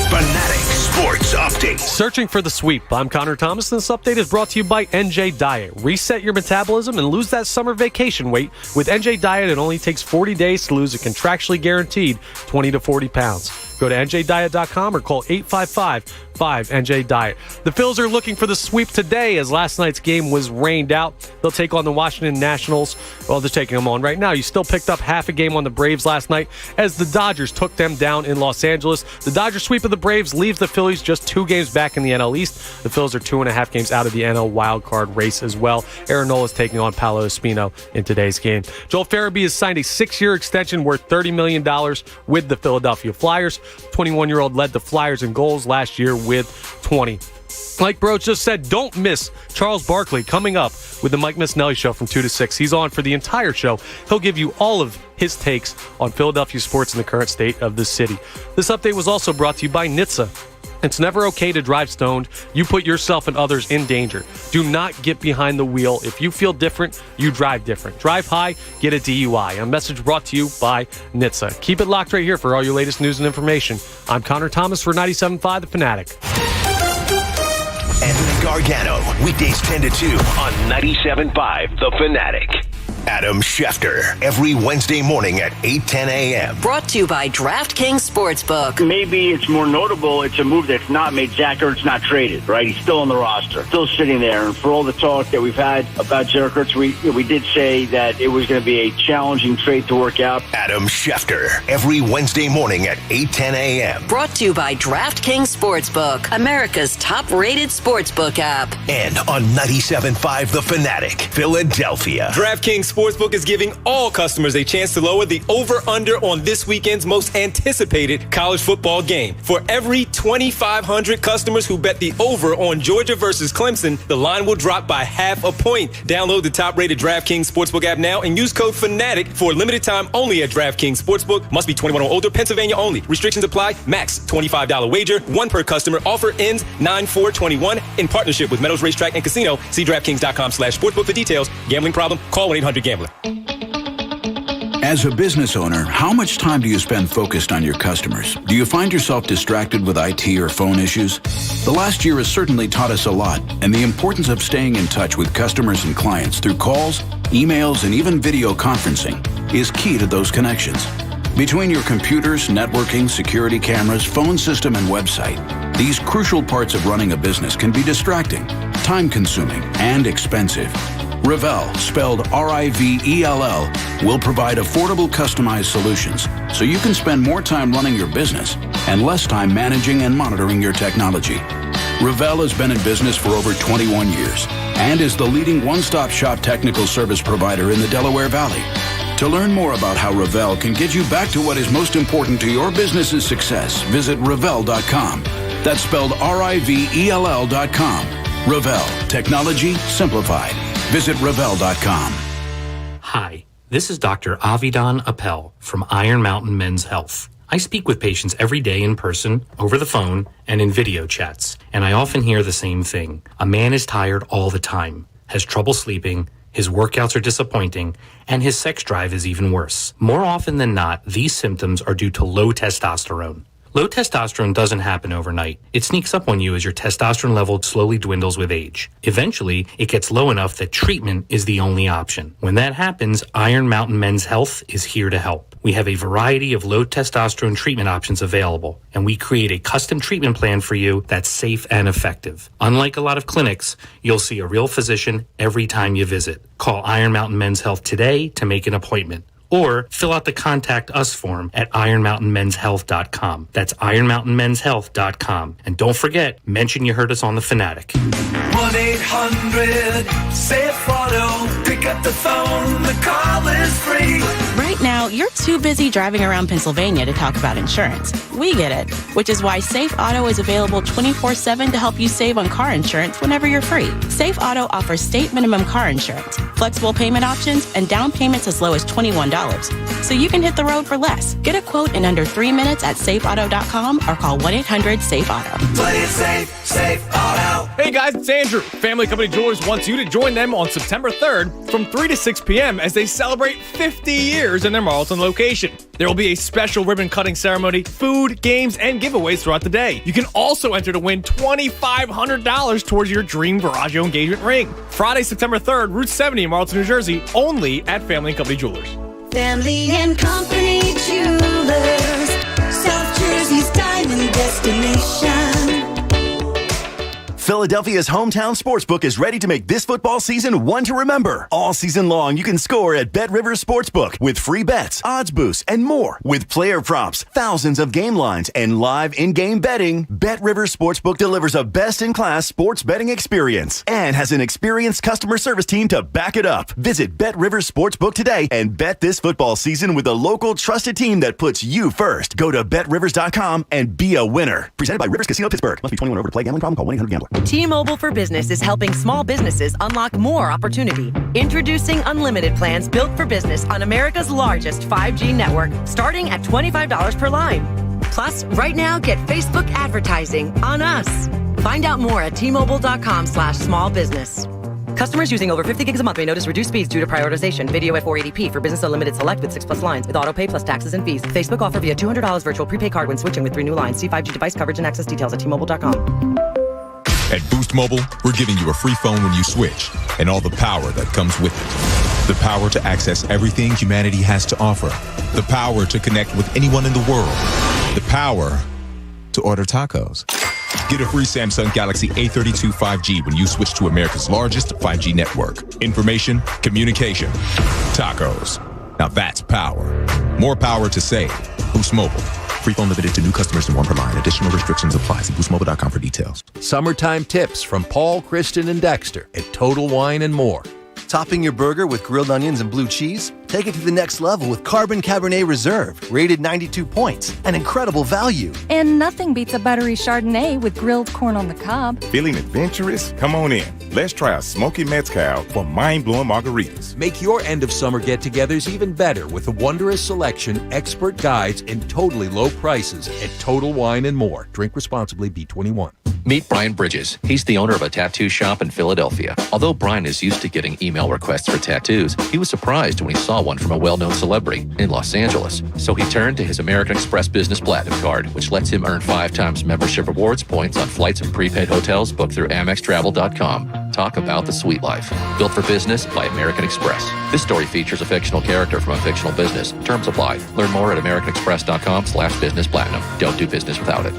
Fanatic Sports Update. Searching for the sweep. I'm Connor Thomas, and this update is brought to you by NJ Diet. Reset your metabolism and lose that summer vacation weight. With NJ Diet, it only takes 40 days to lose a contractually guaranteed 20 to 40 pounds. Go to njdiet.com or call 855-5NJ-DIET. The Phils are looking for the sweep today as last night's game was rained out. They'll take on the Washington Nationals. Well, they're taking them on right now. You still picked up half a game on the Braves last night as the Dodgers took them down in Los Angeles. The Dodgers sweep of the Braves leaves the Phillies just 2 games back in the NL East. The Phils are 2.5 games out of the NL wildcard race as well. Aaron Nola is taking on Paolo Espino in today's game. Joel Farabee has signed a 6-year extension worth $30 million with the Philadelphia Flyers. 21-year-old led the Flyers in goals last year with 20. Like Bro just said, don't miss Charles Barkley coming up with the Mike Missinelli Show from 2 to 6. He's on for the entire show. He'll give you all of his takes on Philadelphia sports and the current state of the city. This update was also brought to you by NHTSA. It's never okay to drive stoned. You put yourself and others in danger. Do not get behind the wheel. If you feel different, you drive different. Drive high, get a DUI. A message brought to you by NHTSA. Keep it locked right here for all your latest news and information. I'm Connor Thomas for 97.5 The Fanatic. Anthony Gargano, weekdays 10 to 2 on 97.5 The Fanatic. Adam Schefter, every Wednesday morning at 8:10 a.m. Brought to you by DraftKings Sportsbook. Maybe it's more notable. It's a move that's not made. Zach Ertz not traded, right? He's still on the roster, still sitting there. And for all the talk that we've had about Zach Ertz, we did say that it was going to be a challenging trade to work out. Adam Schefter, every Wednesday morning at 8:10 a.m. Brought to you by DraftKings Sportsbook, America's top-rated sportsbook app. And on 97.5 The Fanatic, Philadelphia. DraftKings Sportsbook is giving all customers a chance to lower the over-under on this weekend's most anticipated college football game. For every 2,500 customers who bet the over on Georgia versus Clemson, the line will drop by half a point. Download the top-rated DraftKings Sportsbook app now and use code FANATIC for a limited time only at DraftKings Sportsbook. Must be 21 or older, Pennsylvania only. Restrictions apply. Max $25 wager, 1 per customer. Offer ends 9/4/21 in partnership with Meadows Racetrack and Casino. See DraftKings.com/sportsbook for details. Gambling problem? Call 1-800-GAMBLER. As a business owner, how much time do you spend focused on your customers? Do you find yourself distracted with IT or phone issues? The last year has certainly taught us a lot, and the importance of staying in touch with customers and clients through calls, emails, and even video conferencing is key to those connections. Between your computers, networking, security cameras, phone system, and website, these crucial parts of running a business can be distracting, time-consuming, and expensive. Revell, spelled R-I-V-E-L-L, will provide affordable, customized solutions so you can spend more time running your business and less time managing and monitoring your technology. Revell has been in business for over 21 years and is the leading one-stop shop technical service provider in the Delaware Valley. To learn more about how Revell can get you back to what is most important to your business's success, visit Revell.com. That's spelled R-I-V-E-L-L.com. Revell, technology simplified. Visit Revell.com. Hi, this is Dr. Avidan Appel from Iron Mountain Men's Health. I speak with patients every day in person, over the phone, and in video chats, and I often hear the same thing. A man is tired all the time, has trouble sleeping, his workouts are disappointing, and his sex drive is even worse. More often than not, these symptoms are due to low testosterone. Low testosterone doesn't happen overnight. It sneaks up on you as your testosterone level slowly dwindles with age. Eventually, it gets low enough that treatment is the only option. When that happens, Iron Mountain Men's Health is here to help. We have a variety of low testosterone treatment options available, and we create a custom treatment plan for you that's safe and effective. Unlike a lot of clinics, you'll see a real physician every time you visit. Call Iron Mountain Men's Health today to make an appointment, or fill out the Contact Us form at ironmountainmenshealth.com. That's ironmountainmenshealth.com. And don't forget, mention you heard us on The Fanatic. 1-800-SAFE-AUTO. Pick up the phone, the call is free. Right now, you're too busy driving around Pennsylvania to talk about insurance. We get it, which is why Safe Auto is available 24/7 to help you save on car insurance whenever you're free. Safe Auto offers state minimum car insurance, flexible payment options, and down payments as low as $21. So you can hit the road for less. Get a quote in under 3 minutes at safeauto.com or call 1-800-SAFE-AUTO. Play it safe, Safe Auto. Hey guys, it's Andrew. Family Company Jewelers wants you to join them on September 3rd from 3 to 6 p.m. as they celebrate 50 years in their Marlton location. There will be a special ribbon cutting ceremony, food, games, and giveaways throughout the day. You can also enter to win $2,500 towards your dream Viraggio engagement ring. Friday, September 3rd, Route 70 in Marlton, New Jersey, only at Family Company Jewelers. Family and Company Jewelers, South Jersey's diamond destination. Philadelphia's hometown sportsbook is ready to make this football season one to remember. All season long, you can score at Bet Rivers Sportsbook with free bets, odds boosts, and more. With player props, thousands of game lines, and live in-game betting, Bet Rivers Sportsbook delivers a best-in-class sports betting experience and has an experienced customer service team to back it up. Visit Bet Rivers Sportsbook today and bet this football season with a local trusted team that puts you first. Go to BetRivers.com and be a winner. Presented by Rivers Casino Pittsburgh. Must be 21 or over to play. Gambling problem? Call 1-800-GAMBLER. T-Mobile for Business is helping small businesses unlock more opportunity. Introducing unlimited plans built for business on America's largest 5G network, starting at $25 per line. Plus, right now, get Facebook advertising on us. Find out more at T-Mobile.com/small-business. Customers using over 50 gigs a month may notice reduced speeds due to prioritization. Video at 480p for business unlimited select with 6+ lines with auto pay plus taxes and fees. Facebook offer via $200 virtual prepaid card when switching with 3 new lines. See 5G device coverage and access details at T-Mobile.com. At Boost Mobile, we're giving you a free phone when you switch and all the power that comes with it. The power to access everything humanity has to offer. The power to connect with anyone in the world. The power to order tacos. Get a free Samsung Galaxy A32 5G when you switch to America's largest 5G network. Information, communication, tacos. Now that's power. More power to save. Boost Mobile. Free phone limited to new customers and 1 per line. Additional restrictions apply. See boostmobile.com for details. Summertime tips from Paul, Kristen, and Dexter at Total Wine and More. Topping your burger with grilled onions and blue cheese? Take it to the next level with Carbon Cabernet Reserve, rated 92 points, an incredible value. And nothing beats a buttery Chardonnay with grilled corn on the cob. Feeling adventurous? Come on in. Let's try a smoky mezcal for mind-blowing margaritas. Make your end of summer get-togethers even better with a wondrous selection, expert guides, and totally low prices at Total Wine and More. Drink responsibly, be 21. Meet Brian Bridges. He's the owner of a tattoo shop in Philadelphia. Although Brian is used to getting email requests for tattoos, he was surprised when he saw one from a well-known celebrity in Los Angeles. So he turned to his American Express Business Platinum card, which lets him earn 5 times membership rewards points on flights and prepaid hotels booked through AmexTravel.com. Talk about the sweet life. Built for business by American Express. This story features a fictional character from a fictional business. Terms apply. Learn more at AmericanExpress.com/business platinum. Don't do business without it.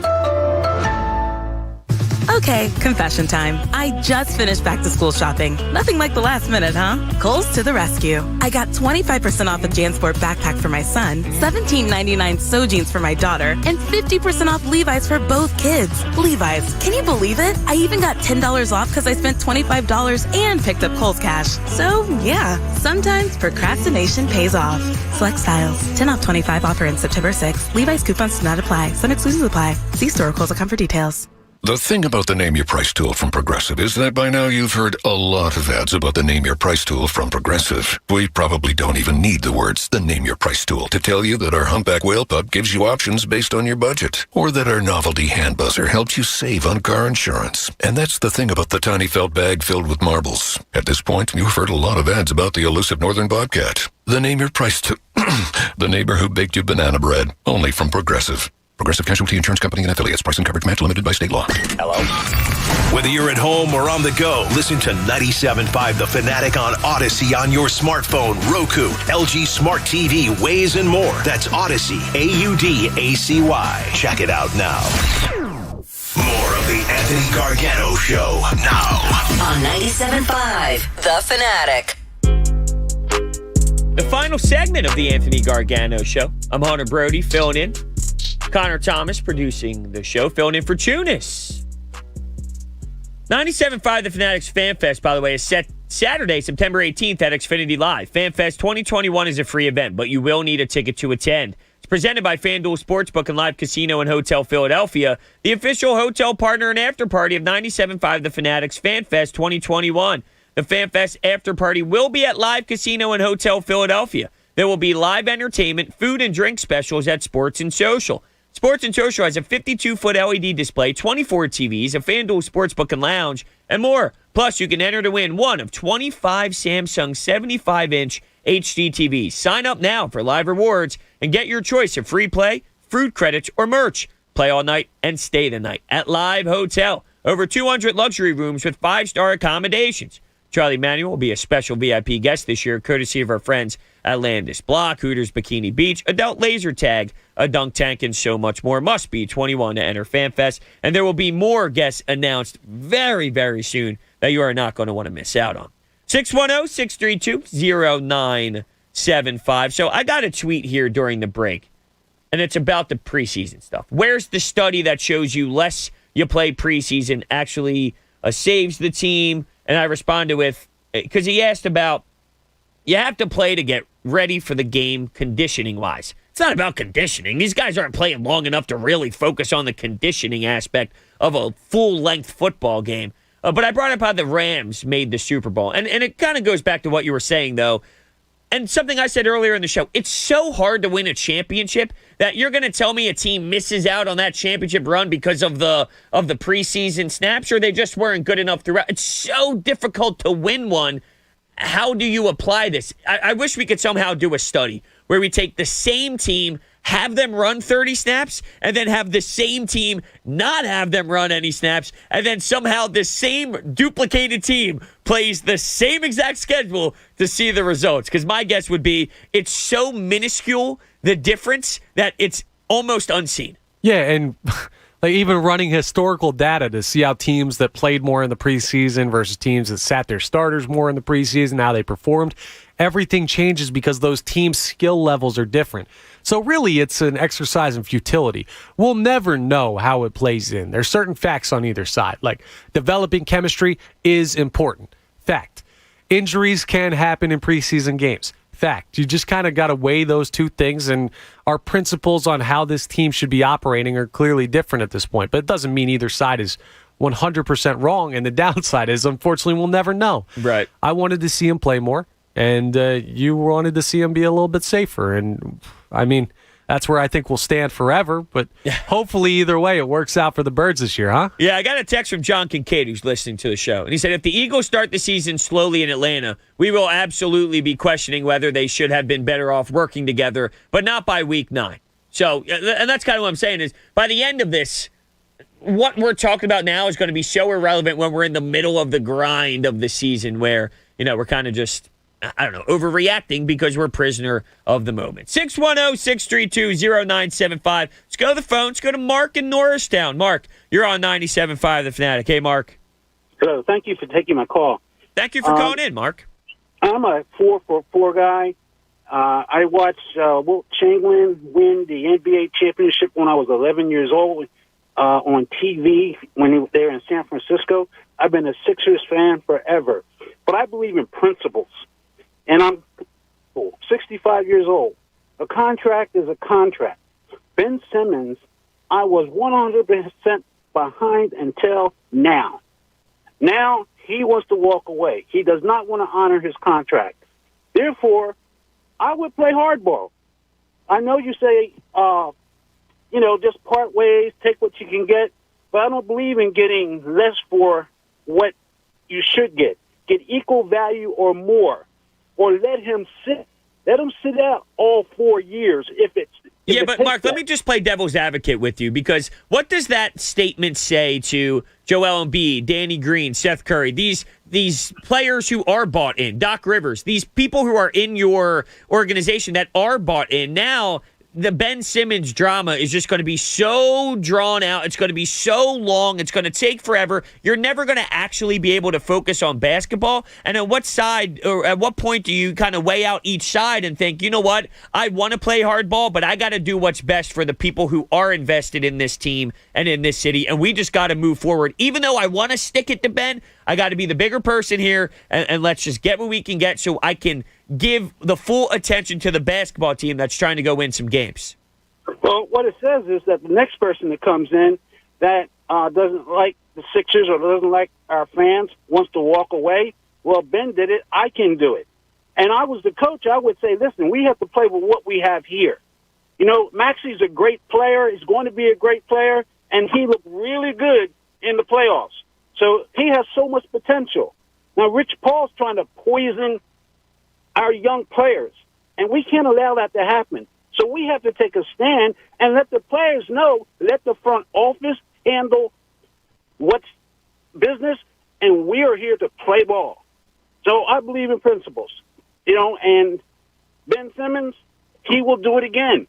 Okay, confession time. I just finished back to school shopping. Nothing like the last minute, huh? Kohl's to the rescue. I got 25% off a JanSport backpack for my son, $17.99 So Jeans for my daughter, and 50% off Levi's for both kids. Levi's, can you believe it? I even got $10 off because I spent $25 and picked up Kohl's Cash. So, yeah, sometimes procrastination pays off. Select styles. 10 off 25 offer in September 6th. Levi's coupons do not apply. Some exclusions apply. See store or Kohl's.com for details. The thing about the Name Your Price tool from Progressive is that by now you've heard a lot of ads about the Name Your Price tool from Progressive. We probably don't even need the words, the Name Your Price tool, to tell you that our Humpback Whale Pup gives you options based on your budget, or that our novelty hand buzzer helps you save on car insurance. And that's the thing about the tiny felt bag filled with marbles. At this point, you've heard a lot of ads about the elusive northern bobcat. The Name Your Price tool, the neighbor who baked you banana bread, only from Progressive. Progressive Casualty Insurance Company and affiliates. Price and coverage match limited by state law. Hello. Whether you're at home or on the go, listen to 97.5 The Fanatic on Odyssey on your smartphone, Roku, LG Smart TV, Waze, and more. That's Odyssey, AUDACY. Check it out now. More of the Anthony Gargano Show now. On 97.5 The Fanatic. The final segment of the Anthony Gargano Show. I'm Hunter Brody, filling in. Connor Thomas producing the show, filling in for Tunis. 97.5 The Fanatic's Fan Fest, by the way, is set Saturday, September 18th at Xfinity Live. Fan Fest 2021 is a free event, but you will need a ticket to attend. It's presented by FanDuel Sportsbook and Live Casino and Hotel Philadelphia, the official hotel partner and after party of 97.5 The Fanatic's Fan Fest 2021. The Fan Fest after party will be at Live Casino and Hotel Philadelphia. There will be live entertainment, food and drink specials at Sports and Social. Sports and Social has a 52-foot LED display, 24 TVs, a FanDuel Sportsbook and Lounge, and more. Plus, you can enter to win one of 25 Samsung 75-inch HD TVs. Sign up now for live rewards and get your choice of free play, food credits, or merch. Play all night and stay the night at Live Hotel. Over 200 luxury rooms with 5-star accommodations. Charlie Manuel will be a special VIP guest this year, courtesy of our friends at Landis Block, Hooters Bikini Beach, Adult Laser Tag, a dunk tank, and so much more. Must be 21 to enter FanFest. And there will be more guests announced very, very soon that you are not going to want to miss out on. 610-632-0975. So I got a tweet here during the break, and it's about the preseason stuff. Where's the study that shows you less you play preseason actually saves the team? And I responded with, because he asked about, you have to play to get ready for the game conditioning-wise. It's not about conditioning. These guys aren't playing long enough to really focus on the conditioning aspect of a full-length football game. But I brought up how the Rams made the Super Bowl. And it kind of goes back to what you were saying, though. And something I said earlier in the show, it's so hard to win a championship that you're going to tell me a team misses out on that championship run because of the preseason snaps, or they just weren't good enough throughout. It's so difficult to win one. How do you apply this? I wish we could somehow do a study where we take the same team, have them run 30 snaps, and then have the same team not have them run any snaps, and then somehow the same duplicated team plays the same exact schedule to see the results. Because my guess would be it's so minuscule, the difference, that it's almost unseen. Yeah, and like even running historical data to see how teams that played more in the preseason versus teams that sat their starters more in the preseason, how they performed, everything changes because those teams' skill levels are different. So really, it's an exercise in futility. We'll never know how it plays in. There's certain facts on either side. Like developing chemistry is important. Fact. Injuries can happen in preseason games. Fact. You just kind of got to weigh those two things, and our principles on how this team should be operating are clearly different at this point. But it doesn't mean either side is 100% wrong, and the downside is, unfortunately, we'll never know. Right. I wanted to see him play more, and you wanted to see him be a little bit safer. And I mean, that's where I think we'll stand forever. But hopefully, either way, it works out for the Birds this year, huh? Yeah, I got a text from John Kincaid, who's listening to the show. And he said, if the Eagles start the season slowly in Atlanta, we will absolutely be questioning whether they should have been better off working together, but not by week 9. So, and that's kind of what I'm saying is, by the end of this, what we're talking about now is going to be so irrelevant when we're in the middle of the grind of the season where, we're kind of just, I don't know, overreacting because we're prisoner of the moment. 610-632-0975. Let's go to the phone. Let's go to Mark in Norristown. Mark, you're on 97.5 The Fanatic. Hey, Mark. Hello. Thank you for taking my call. Thank you for calling in, Mark. I'm a 4-for-4 guy. I watched Wilt Chamberlain win the NBA championship when I was 11 years old on TV when he was there in San Francisco. I've been a Sixers fan forever. But I believe in principles. And I'm 65 years old. A contract is a contract. Ben Simmons, I was 100% behind until now. Now he wants to walk away. He does not want to honor his contract. Therefore, I would play hardball. I know you say, just part ways, take what you can get, but I don't believe in getting less for what you should get. Get equal value or more. Or let him sit. Let him sit out all 4 years if it's. Yeah, but Mark, let me just play devil's advocate with you, because what does that statement say to Joel Embiid, Danny Green, Seth Curry, these players who are bought in, Doc Rivers, these people who are in your organization that are bought in? Now, the Ben Simmons drama is just going to be so drawn out. It's going to be so long. It's going to take forever. You're never going to actually be able to focus on basketball. And at what side or at what point do you kind of weigh out each side and think, you know what, I want to play hardball, but I got to do what's best for the people who are invested in this team and in this city. And we just got to move forward. Even though I want to stick it to Ben, I got to be the bigger person here, and let's just get what we can get so I can give the full attention to the basketball team that's trying to go win some games. Well, what it says is that the next person that comes in that doesn't like the Sixers or doesn't like our fans, wants to walk away. Well, Ben did it. I can do it. And I was the coach. I would say, listen, we have to play with what we have here. Maxey's a great player. He's going to be a great player, and he looked really good in the playoffs. So he has so much potential. Now, Rich Paul's trying to poison our young players, and we can't allow that to happen. So we have to take a stand and let the players know, let the front office handle what's business, and we are here to play ball. So I believe in principles, and Ben Simmons, he will do it again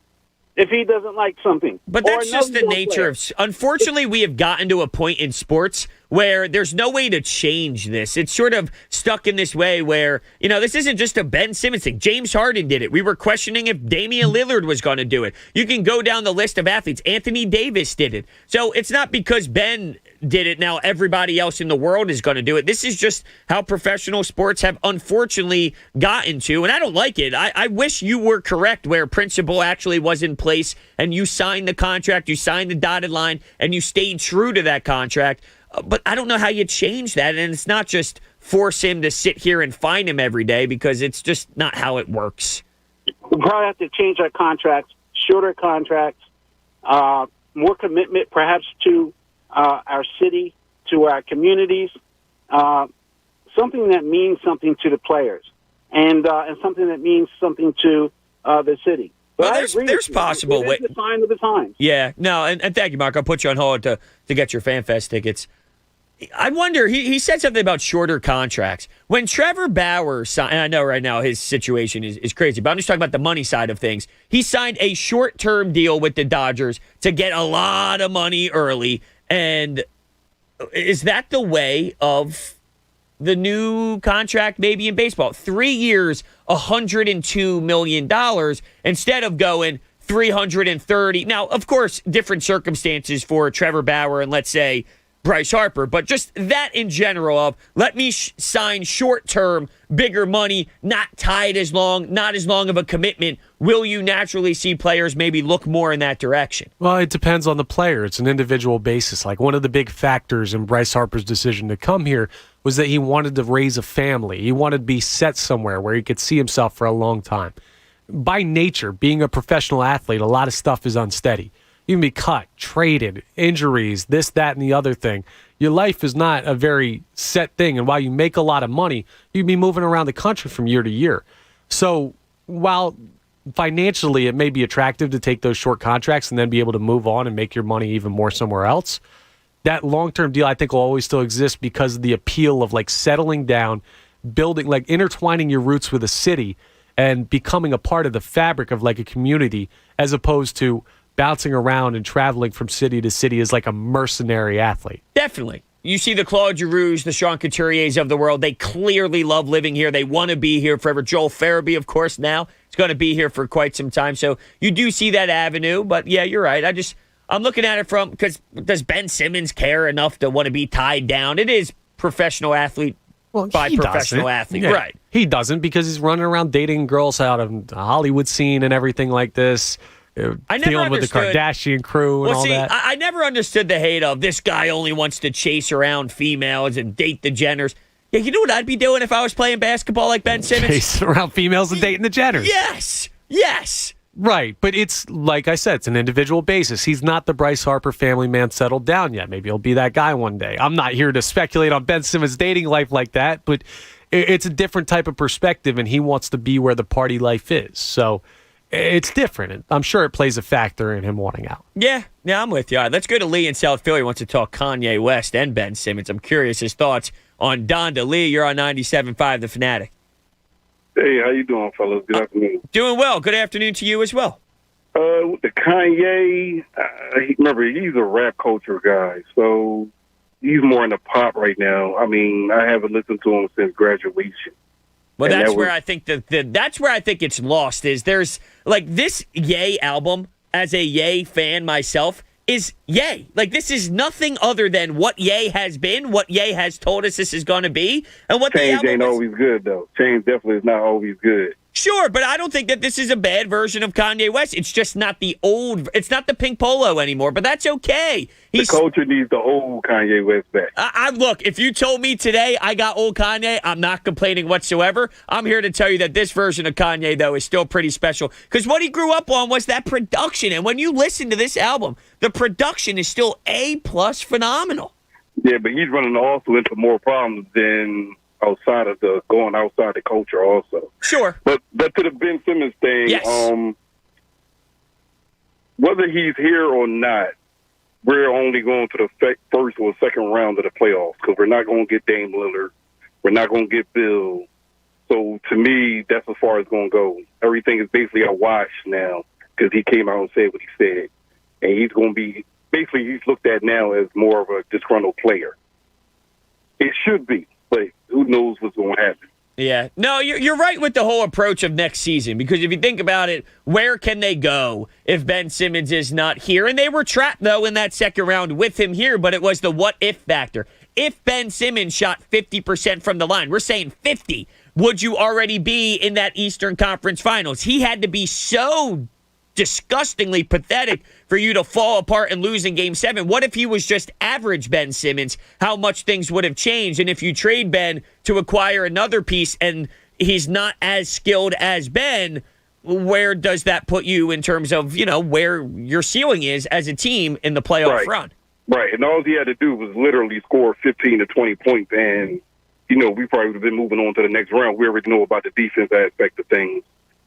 if he doesn't like something. But that's just the nature of... Unfortunately, we have gotten to a point in sports where there's no way to change this. It's sort of stuck in this way where, this isn't just a Ben Simmons thing. James Harden did it. We were questioning if Damian Lillard was going to do it. You can go down the list of athletes. Anthony Davis did it. So it's not because Ben did it, now everybody else in the world is going to do it. This is just how professional sports have unfortunately gotten to, and I don't like it. I wish you were correct where principle actually was in place and you signed the contract, you signed the dotted line, and you stayed true to that contract. But I don't know how you change that, and it's not just force him to sit here and find him every day, because it's just not how it works. We'll probably have to change our contracts, shorter contracts, more commitment perhaps to our city, to our communities, something that means something to the players, and something that means something to the city. But there's possible ways. It's the sign of the times. Yeah, no, and thank you, Mark. I'll put you on hold to get your FanFest tickets. I wonder, he said something about shorter contracts. When Trevor Bauer signed, and I know right now his situation is crazy, but I'm just talking about the money side of things. He signed a short-term deal with the Dodgers to get a lot of money early. And is that the way of the new contract maybe in baseball? 3 years, $102 million instead of going 330. Now, of course, different circumstances for Trevor Bauer and let's say Bryce Harper, but just that in general of let me sign short-term, bigger money, not tied as long, not as long of a commitment. Will you naturally see players maybe look more in that direction? Well, it depends on the player. It's an individual basis. Like one of the big factors in Bryce Harper's decision to come here was that he wanted to raise a family. He wanted to be set somewhere where he could see himself for a long time. by nature, being a professional athlete, a lot of stuff is unsteady. You can be cut, traded, injuries, this, that, and the other thing. Your life is not a very set thing. And while you make a lot of money, you can be moving around the country from year to year. So while financially it may be attractive to take those short contracts and then be able to move on and make your money even more somewhere else, that long-term deal I think will always still exist because of the appeal of like settling down, building, like intertwining your roots with a city and becoming a part of the fabric of like a community, as opposed to bouncing around and traveling from city to city as like a mercenary athlete. Definitely. You see the Claude Giroux's, the Sean Couturiers of the world. They clearly love living here. They want to be here forever. Joel Farabee, of course, now is going to be here for quite some time. So you do see that avenue. But, yeah, you're right. I'm looking at it from, because does Ben Simmons care enough to want to be tied down? It is professional athlete by professional athlete. Yeah, right. He doesn't, because he's running around dating girls out of the Hollywood scene and everything like this. Dealing with the Kardashian crew and all that. I never understood the hate of this guy only wants to chase around females and date the Jenners. Yeah, you know what I'd be doing if I was playing basketball like Ben Simmons? Chasing around females and dating the Jenners. Yes. Right, but it's, like I said, it's an individual basis. He's not the Bryce Harper family man settled down yet. Maybe he'll be that guy one day. I'm not here to speculate on Ben Simmons' dating life like that, but it's a different type of perspective, and he wants to be where the party life is. So it's different. I'm sure it plays a factor in him wanting out. Yeah, I'm with you. All right, let's go to Lee in South Philly. He wants to talk Kanye West and Ben Simmons. I'm curious his thoughts on Donda. Lee, you're on 97.5 The Fanatic. Hey, how you doing, fellas? Good afternoon. Doing well. Good afternoon to you as well. With the Kanye, remember, he's a rap culture guy, so he's more into pop right now. I mean, I haven't listened to him since graduation. Well, that's where I think that's where I think it's lost. Is there's like this Ye album, as a Ye fan myself, is Ye. Like, this is nothing other than what Ye has been, what Ye has told us this is going to be, and what Change the album ain't is. always good, though. Change definitely is not always good. Sure, but I don't think that this is a bad version of Kanye West. It's just not the old, it's not the pink polo anymore, but that's okay. The culture needs the old Kanye West back. Look, if you told me today I got old Kanye, I'm not complaining whatsoever. I'm here to tell you that this version of Kanye, though, is still pretty special, because what he grew up on was that production, and when you listen to this album, the production is still A-plus phenomenal. Yeah, but he's running also into more problems than going outside the culture also. Sure. But to the Ben Simmons thing, yes. Whether he's here or not, we're only going to the first or second round of the playoffs, because we're not going to get Dame Lillard. We're not going to get Bill. So to me, that's as far as it's going to go. Everything is basically a wash now, because he came out and said what he said. And he's going to be, basically he's looked at now as more of a disgruntled player. It should be, but who knows what's going to happen. Yeah. No, you're right with the whole approach of next season, because if you think about it, where can they go if Ben Simmons is not here? And they were trapped, though, in that second round with him here, but it was the what-if factor. If Ben Simmons shot 50% from the line, we're saying 50, would you already be in that Eastern Conference Finals? He had to be so disgustingly pathetic for you to fall apart and lose in Game 7. What if he was just average Ben Simmons? How much things would have changed? And if you trade Ben to acquire another piece and he's not as skilled as Ben, where does that put you in terms of, where your ceiling is as a team in the playoff run? Right, and all he had to do was literally score 15 to 20 points, and, we probably would have been moving on to the next round. We already know about the defense aspect of things,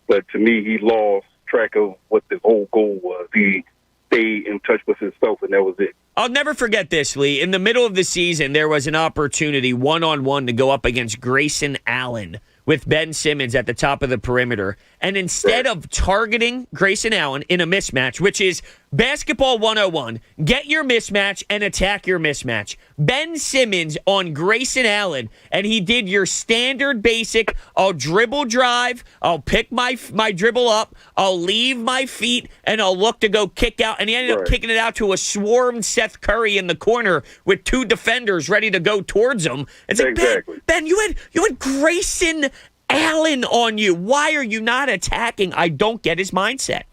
but to me, he lost track of what the whole goal was. He stayed in touch with himself, and that was it. I'll never forget this, Lee. In the middle of the season, there was an opportunity one-on-one to go up against Grayson Allen with Ben Simmons at the top of the perimeter. And instead of targeting Grayson Allen in a mismatch, which is basketball 101, get your mismatch and attack your mismatch, Ben Simmons on Grayson Allen, and he did your standard basic, I'll dribble drive, I'll pick my dribble up, I'll leave my feet, and I'll look to go kick out. And he ended up kicking it out to a swarmed Seth Curry in the corner with two defenders ready to go towards him. It's like, exactly. Ben, you had Grayson Allen on you. Why are you not attacking? I don't get his mindset.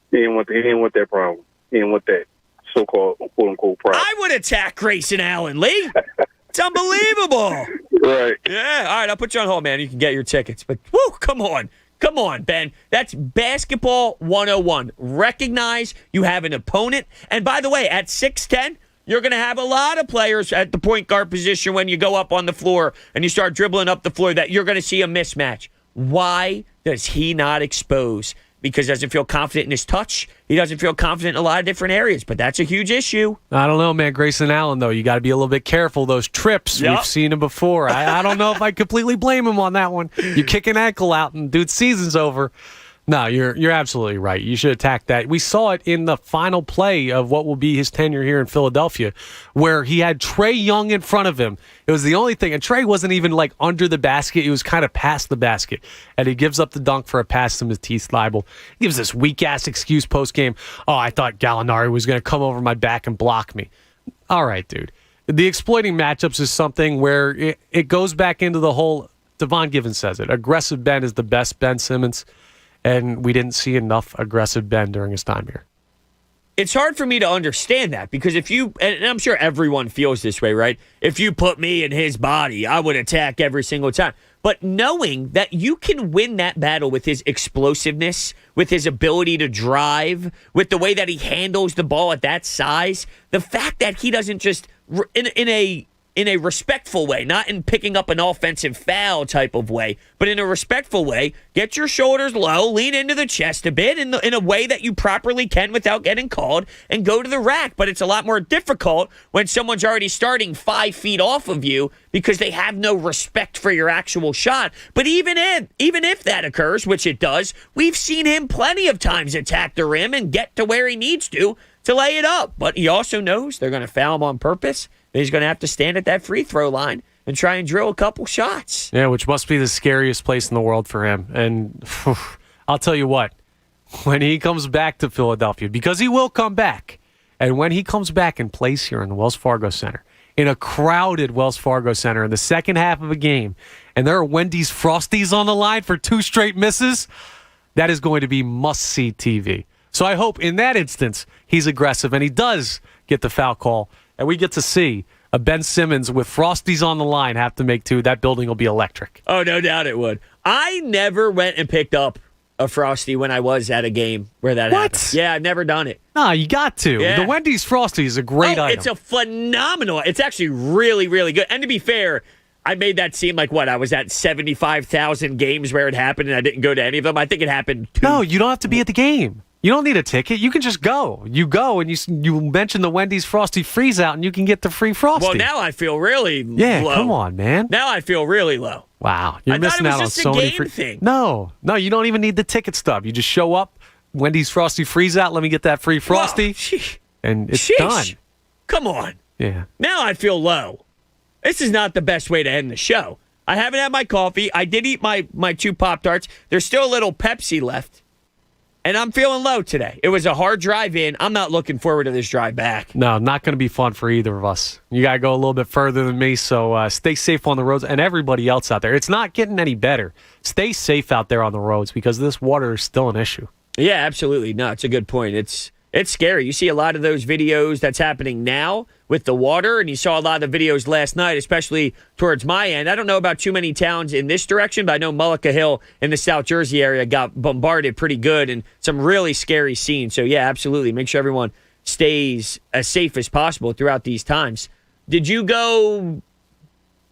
He didn't want that problem. He didn't want that so-called quote-unquote problem. I would attack Grayson Allen, Lee. It's unbelievable. Right. Yeah. All right, I'll put you on hold, man. You can get your tickets. But, woo, come on. Come on, Ben. That's basketball 101. Recognize you have an opponent. And by the way, at 6'10", you're going to have a lot of players at the point guard position when you go up on the floor and you start dribbling up the floor that you're going to see a mismatch. Why does he not expose? Because he doesn't feel confident in his touch. He doesn't feel confident in a lot of different areas, but that's a huge issue. I don't know, man. Grayson Allen, though, you got to be a little bit careful. Those trips, we've seen him before. I don't know if I completely blame him on that one. You kick an ankle out and dude's season's over. No, you're absolutely right. You should attack that. We saw it in the final play of what will be his tenure here in Philadelphia, where he had Trae Young in front of him. It was the only thing, and Trae wasn't even like under the basket. He was kind of past the basket, and he gives up the dunk for a pass to Matisse Thybulle. He gives this weak-ass excuse post-game. Oh, I thought Gallinari was going to come over my back and block me. All right, dude. The exploiting matchups is something where it goes back into the whole, Devon Givens says it, aggressive Ben is the best Ben Simmons. And we didn't see enough aggressive Ben during his time here. It's hard for me to understand that because if you, and I'm sure everyone feels this way, right? If you put me in his body, I would attack every single time. But knowing that you can win that battle with his explosiveness, with his ability to drive, with the way that he handles the ball at that size, the fact that he doesn't just, in a respectful way, not in picking up an offensive foul type of way, but in a respectful way, get your shoulders low, lean into the chest a bit in a way that you properly can without getting called, and go to the rack. But it's a lot more difficult when someone's already starting 5 feet off of you because they have no respect for your actual shot. But even if that occurs, which it does, we've seen him plenty of times attack the rim and get to where he needs to lay it up. But he also knows they're going to foul him on purpose. He's going to have to stand at that free throw line and try and drill a couple shots. Yeah, which must be the scariest place in the world for him. And I'll tell you what, when he comes back to Philadelphia, because he will come back, and when he comes back and plays here in the Wells Fargo Center, in a crowded Wells Fargo Center in the second half of a game, and there are Wendy's Frosties on the line for 2 straight misses, that is going to be must-see TV. So I hope in that instance he's aggressive, and he does get the foul call, and we get to see a Ben Simmons with Frosties on the line have to make 2. That building will be electric. Oh, no doubt it would. I never went and picked up a Frosty when I was at a game where that happened. Yeah, I've never done it. No, you got to. Yeah. The Wendy's Frosty is a great item. It's a phenomenal. It's actually really, really good. And to be fair, I made that seem like I was at 75,000 games where it happened and I didn't go to any of them. I think it happened 2. No, you don't have to be at the game. You don't need a ticket. You can just go. You go and you mention the Wendy's Frosty Freeze Out and you can get the free Frosty. Well, now I feel really low. Come on, man. Now I feel really low. Wow. You're missing out on so many free things. No, you don't even need the ticket stub. You just show up, Wendy's Frosty Freeze Out, let me get that free Frosty, and it's done. Come on. Yeah. Now I feel low. This is not the best way to end the show. I haven't had my coffee. I did eat my 2 Pop-Tarts. There's still a little Pepsi left. And I'm feeling low today. It was a hard drive in. I'm not looking forward to this drive back. No, not going to be fun for either of us. You got to go a little bit further than me, so stay safe on the roads and everybody else out there. It's not getting any better. Stay safe out there on the roads because this water is still an issue. Yeah, absolutely. No, it's a good point. It's scary. You see a lot of those videos that's happening now with the water, and you saw a lot of the videos last night, especially towards my end. I don't know about too many towns in this direction, but I know Mullica Hill in the South Jersey area got bombarded pretty good and some really scary scenes. So, yeah, absolutely. Make sure everyone stays as safe as possible throughout these times. Did you go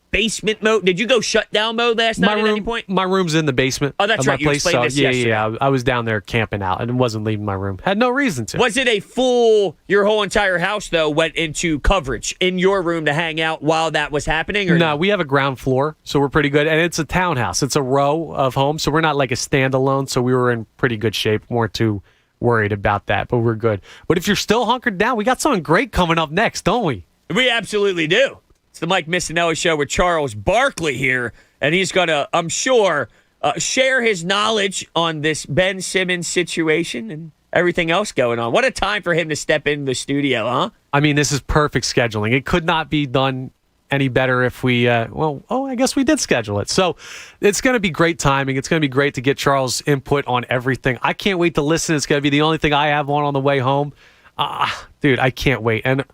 basement mode? Did you go shutdown mode last night at any point? My room's in the basement. Oh, that's of right. My place, explained this yesterday. Yeah. I was down there camping out and wasn't leaving my room. Had no reason to. Was it a full, your whole entire house, though, went into coverage in your room to hang out while that was happening? Or no, we have a ground floor, so we're pretty good. And it's a townhouse. It's a row of homes, so we're not like a standalone, so we were in pretty good shape. Weren't too worried about that, but we're good. But if you're still hunkered down, we got something great coming up next, don't we? We absolutely do. It's the Mike Missinelli Show with Charles Barkley here, and he's going to, I'm sure, share his knowledge on this Ben Simmons situation and everything else going on. What a time for him to step into the studio, huh? I mean, this is perfect scheduling. It could not be done any better if we, I guess we did schedule it. So it's going to be great timing. It's going to be great to get Charles' input on everything. I can't wait to listen. It's going to be the only thing I have on the way home. Dude, I can't wait. And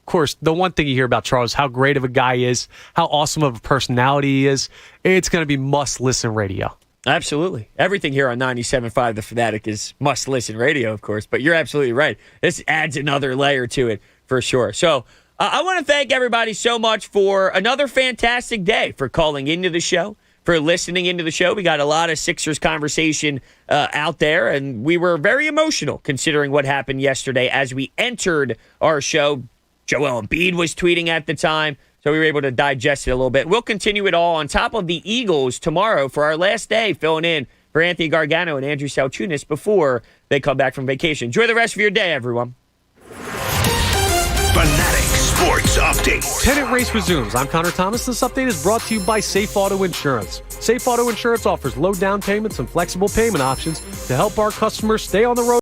of course, the one thing you hear about Charles, how great of a guy he is, how awesome of a personality he is, it's going to be must-listen radio. Absolutely. Everything here on 97.5 The Fanatic is must-listen radio, of course, but you're absolutely right. This adds another layer to it for sure. So I want to thank everybody so much for another fantastic day, for calling into the show, for listening into the show. We got a lot of Sixers conversation out there, and we were very emotional considering what happened yesterday as we entered our show. Joel Embiid was tweeting at the time, so we were able to digest it a little bit. We'll continue it all on top of the Eagles tomorrow for our last day, filling in for Anthony Gargano and Andrew Salchunas before they come back from vacation. Enjoy the rest of your day, everyone. Fanatic Sports Update. Pennant race resumes. I'm Connor Thomas. This update is brought to you by Safe Auto Insurance. Safe Auto Insurance offers low down payments and flexible payment options to help our customers stay on the road.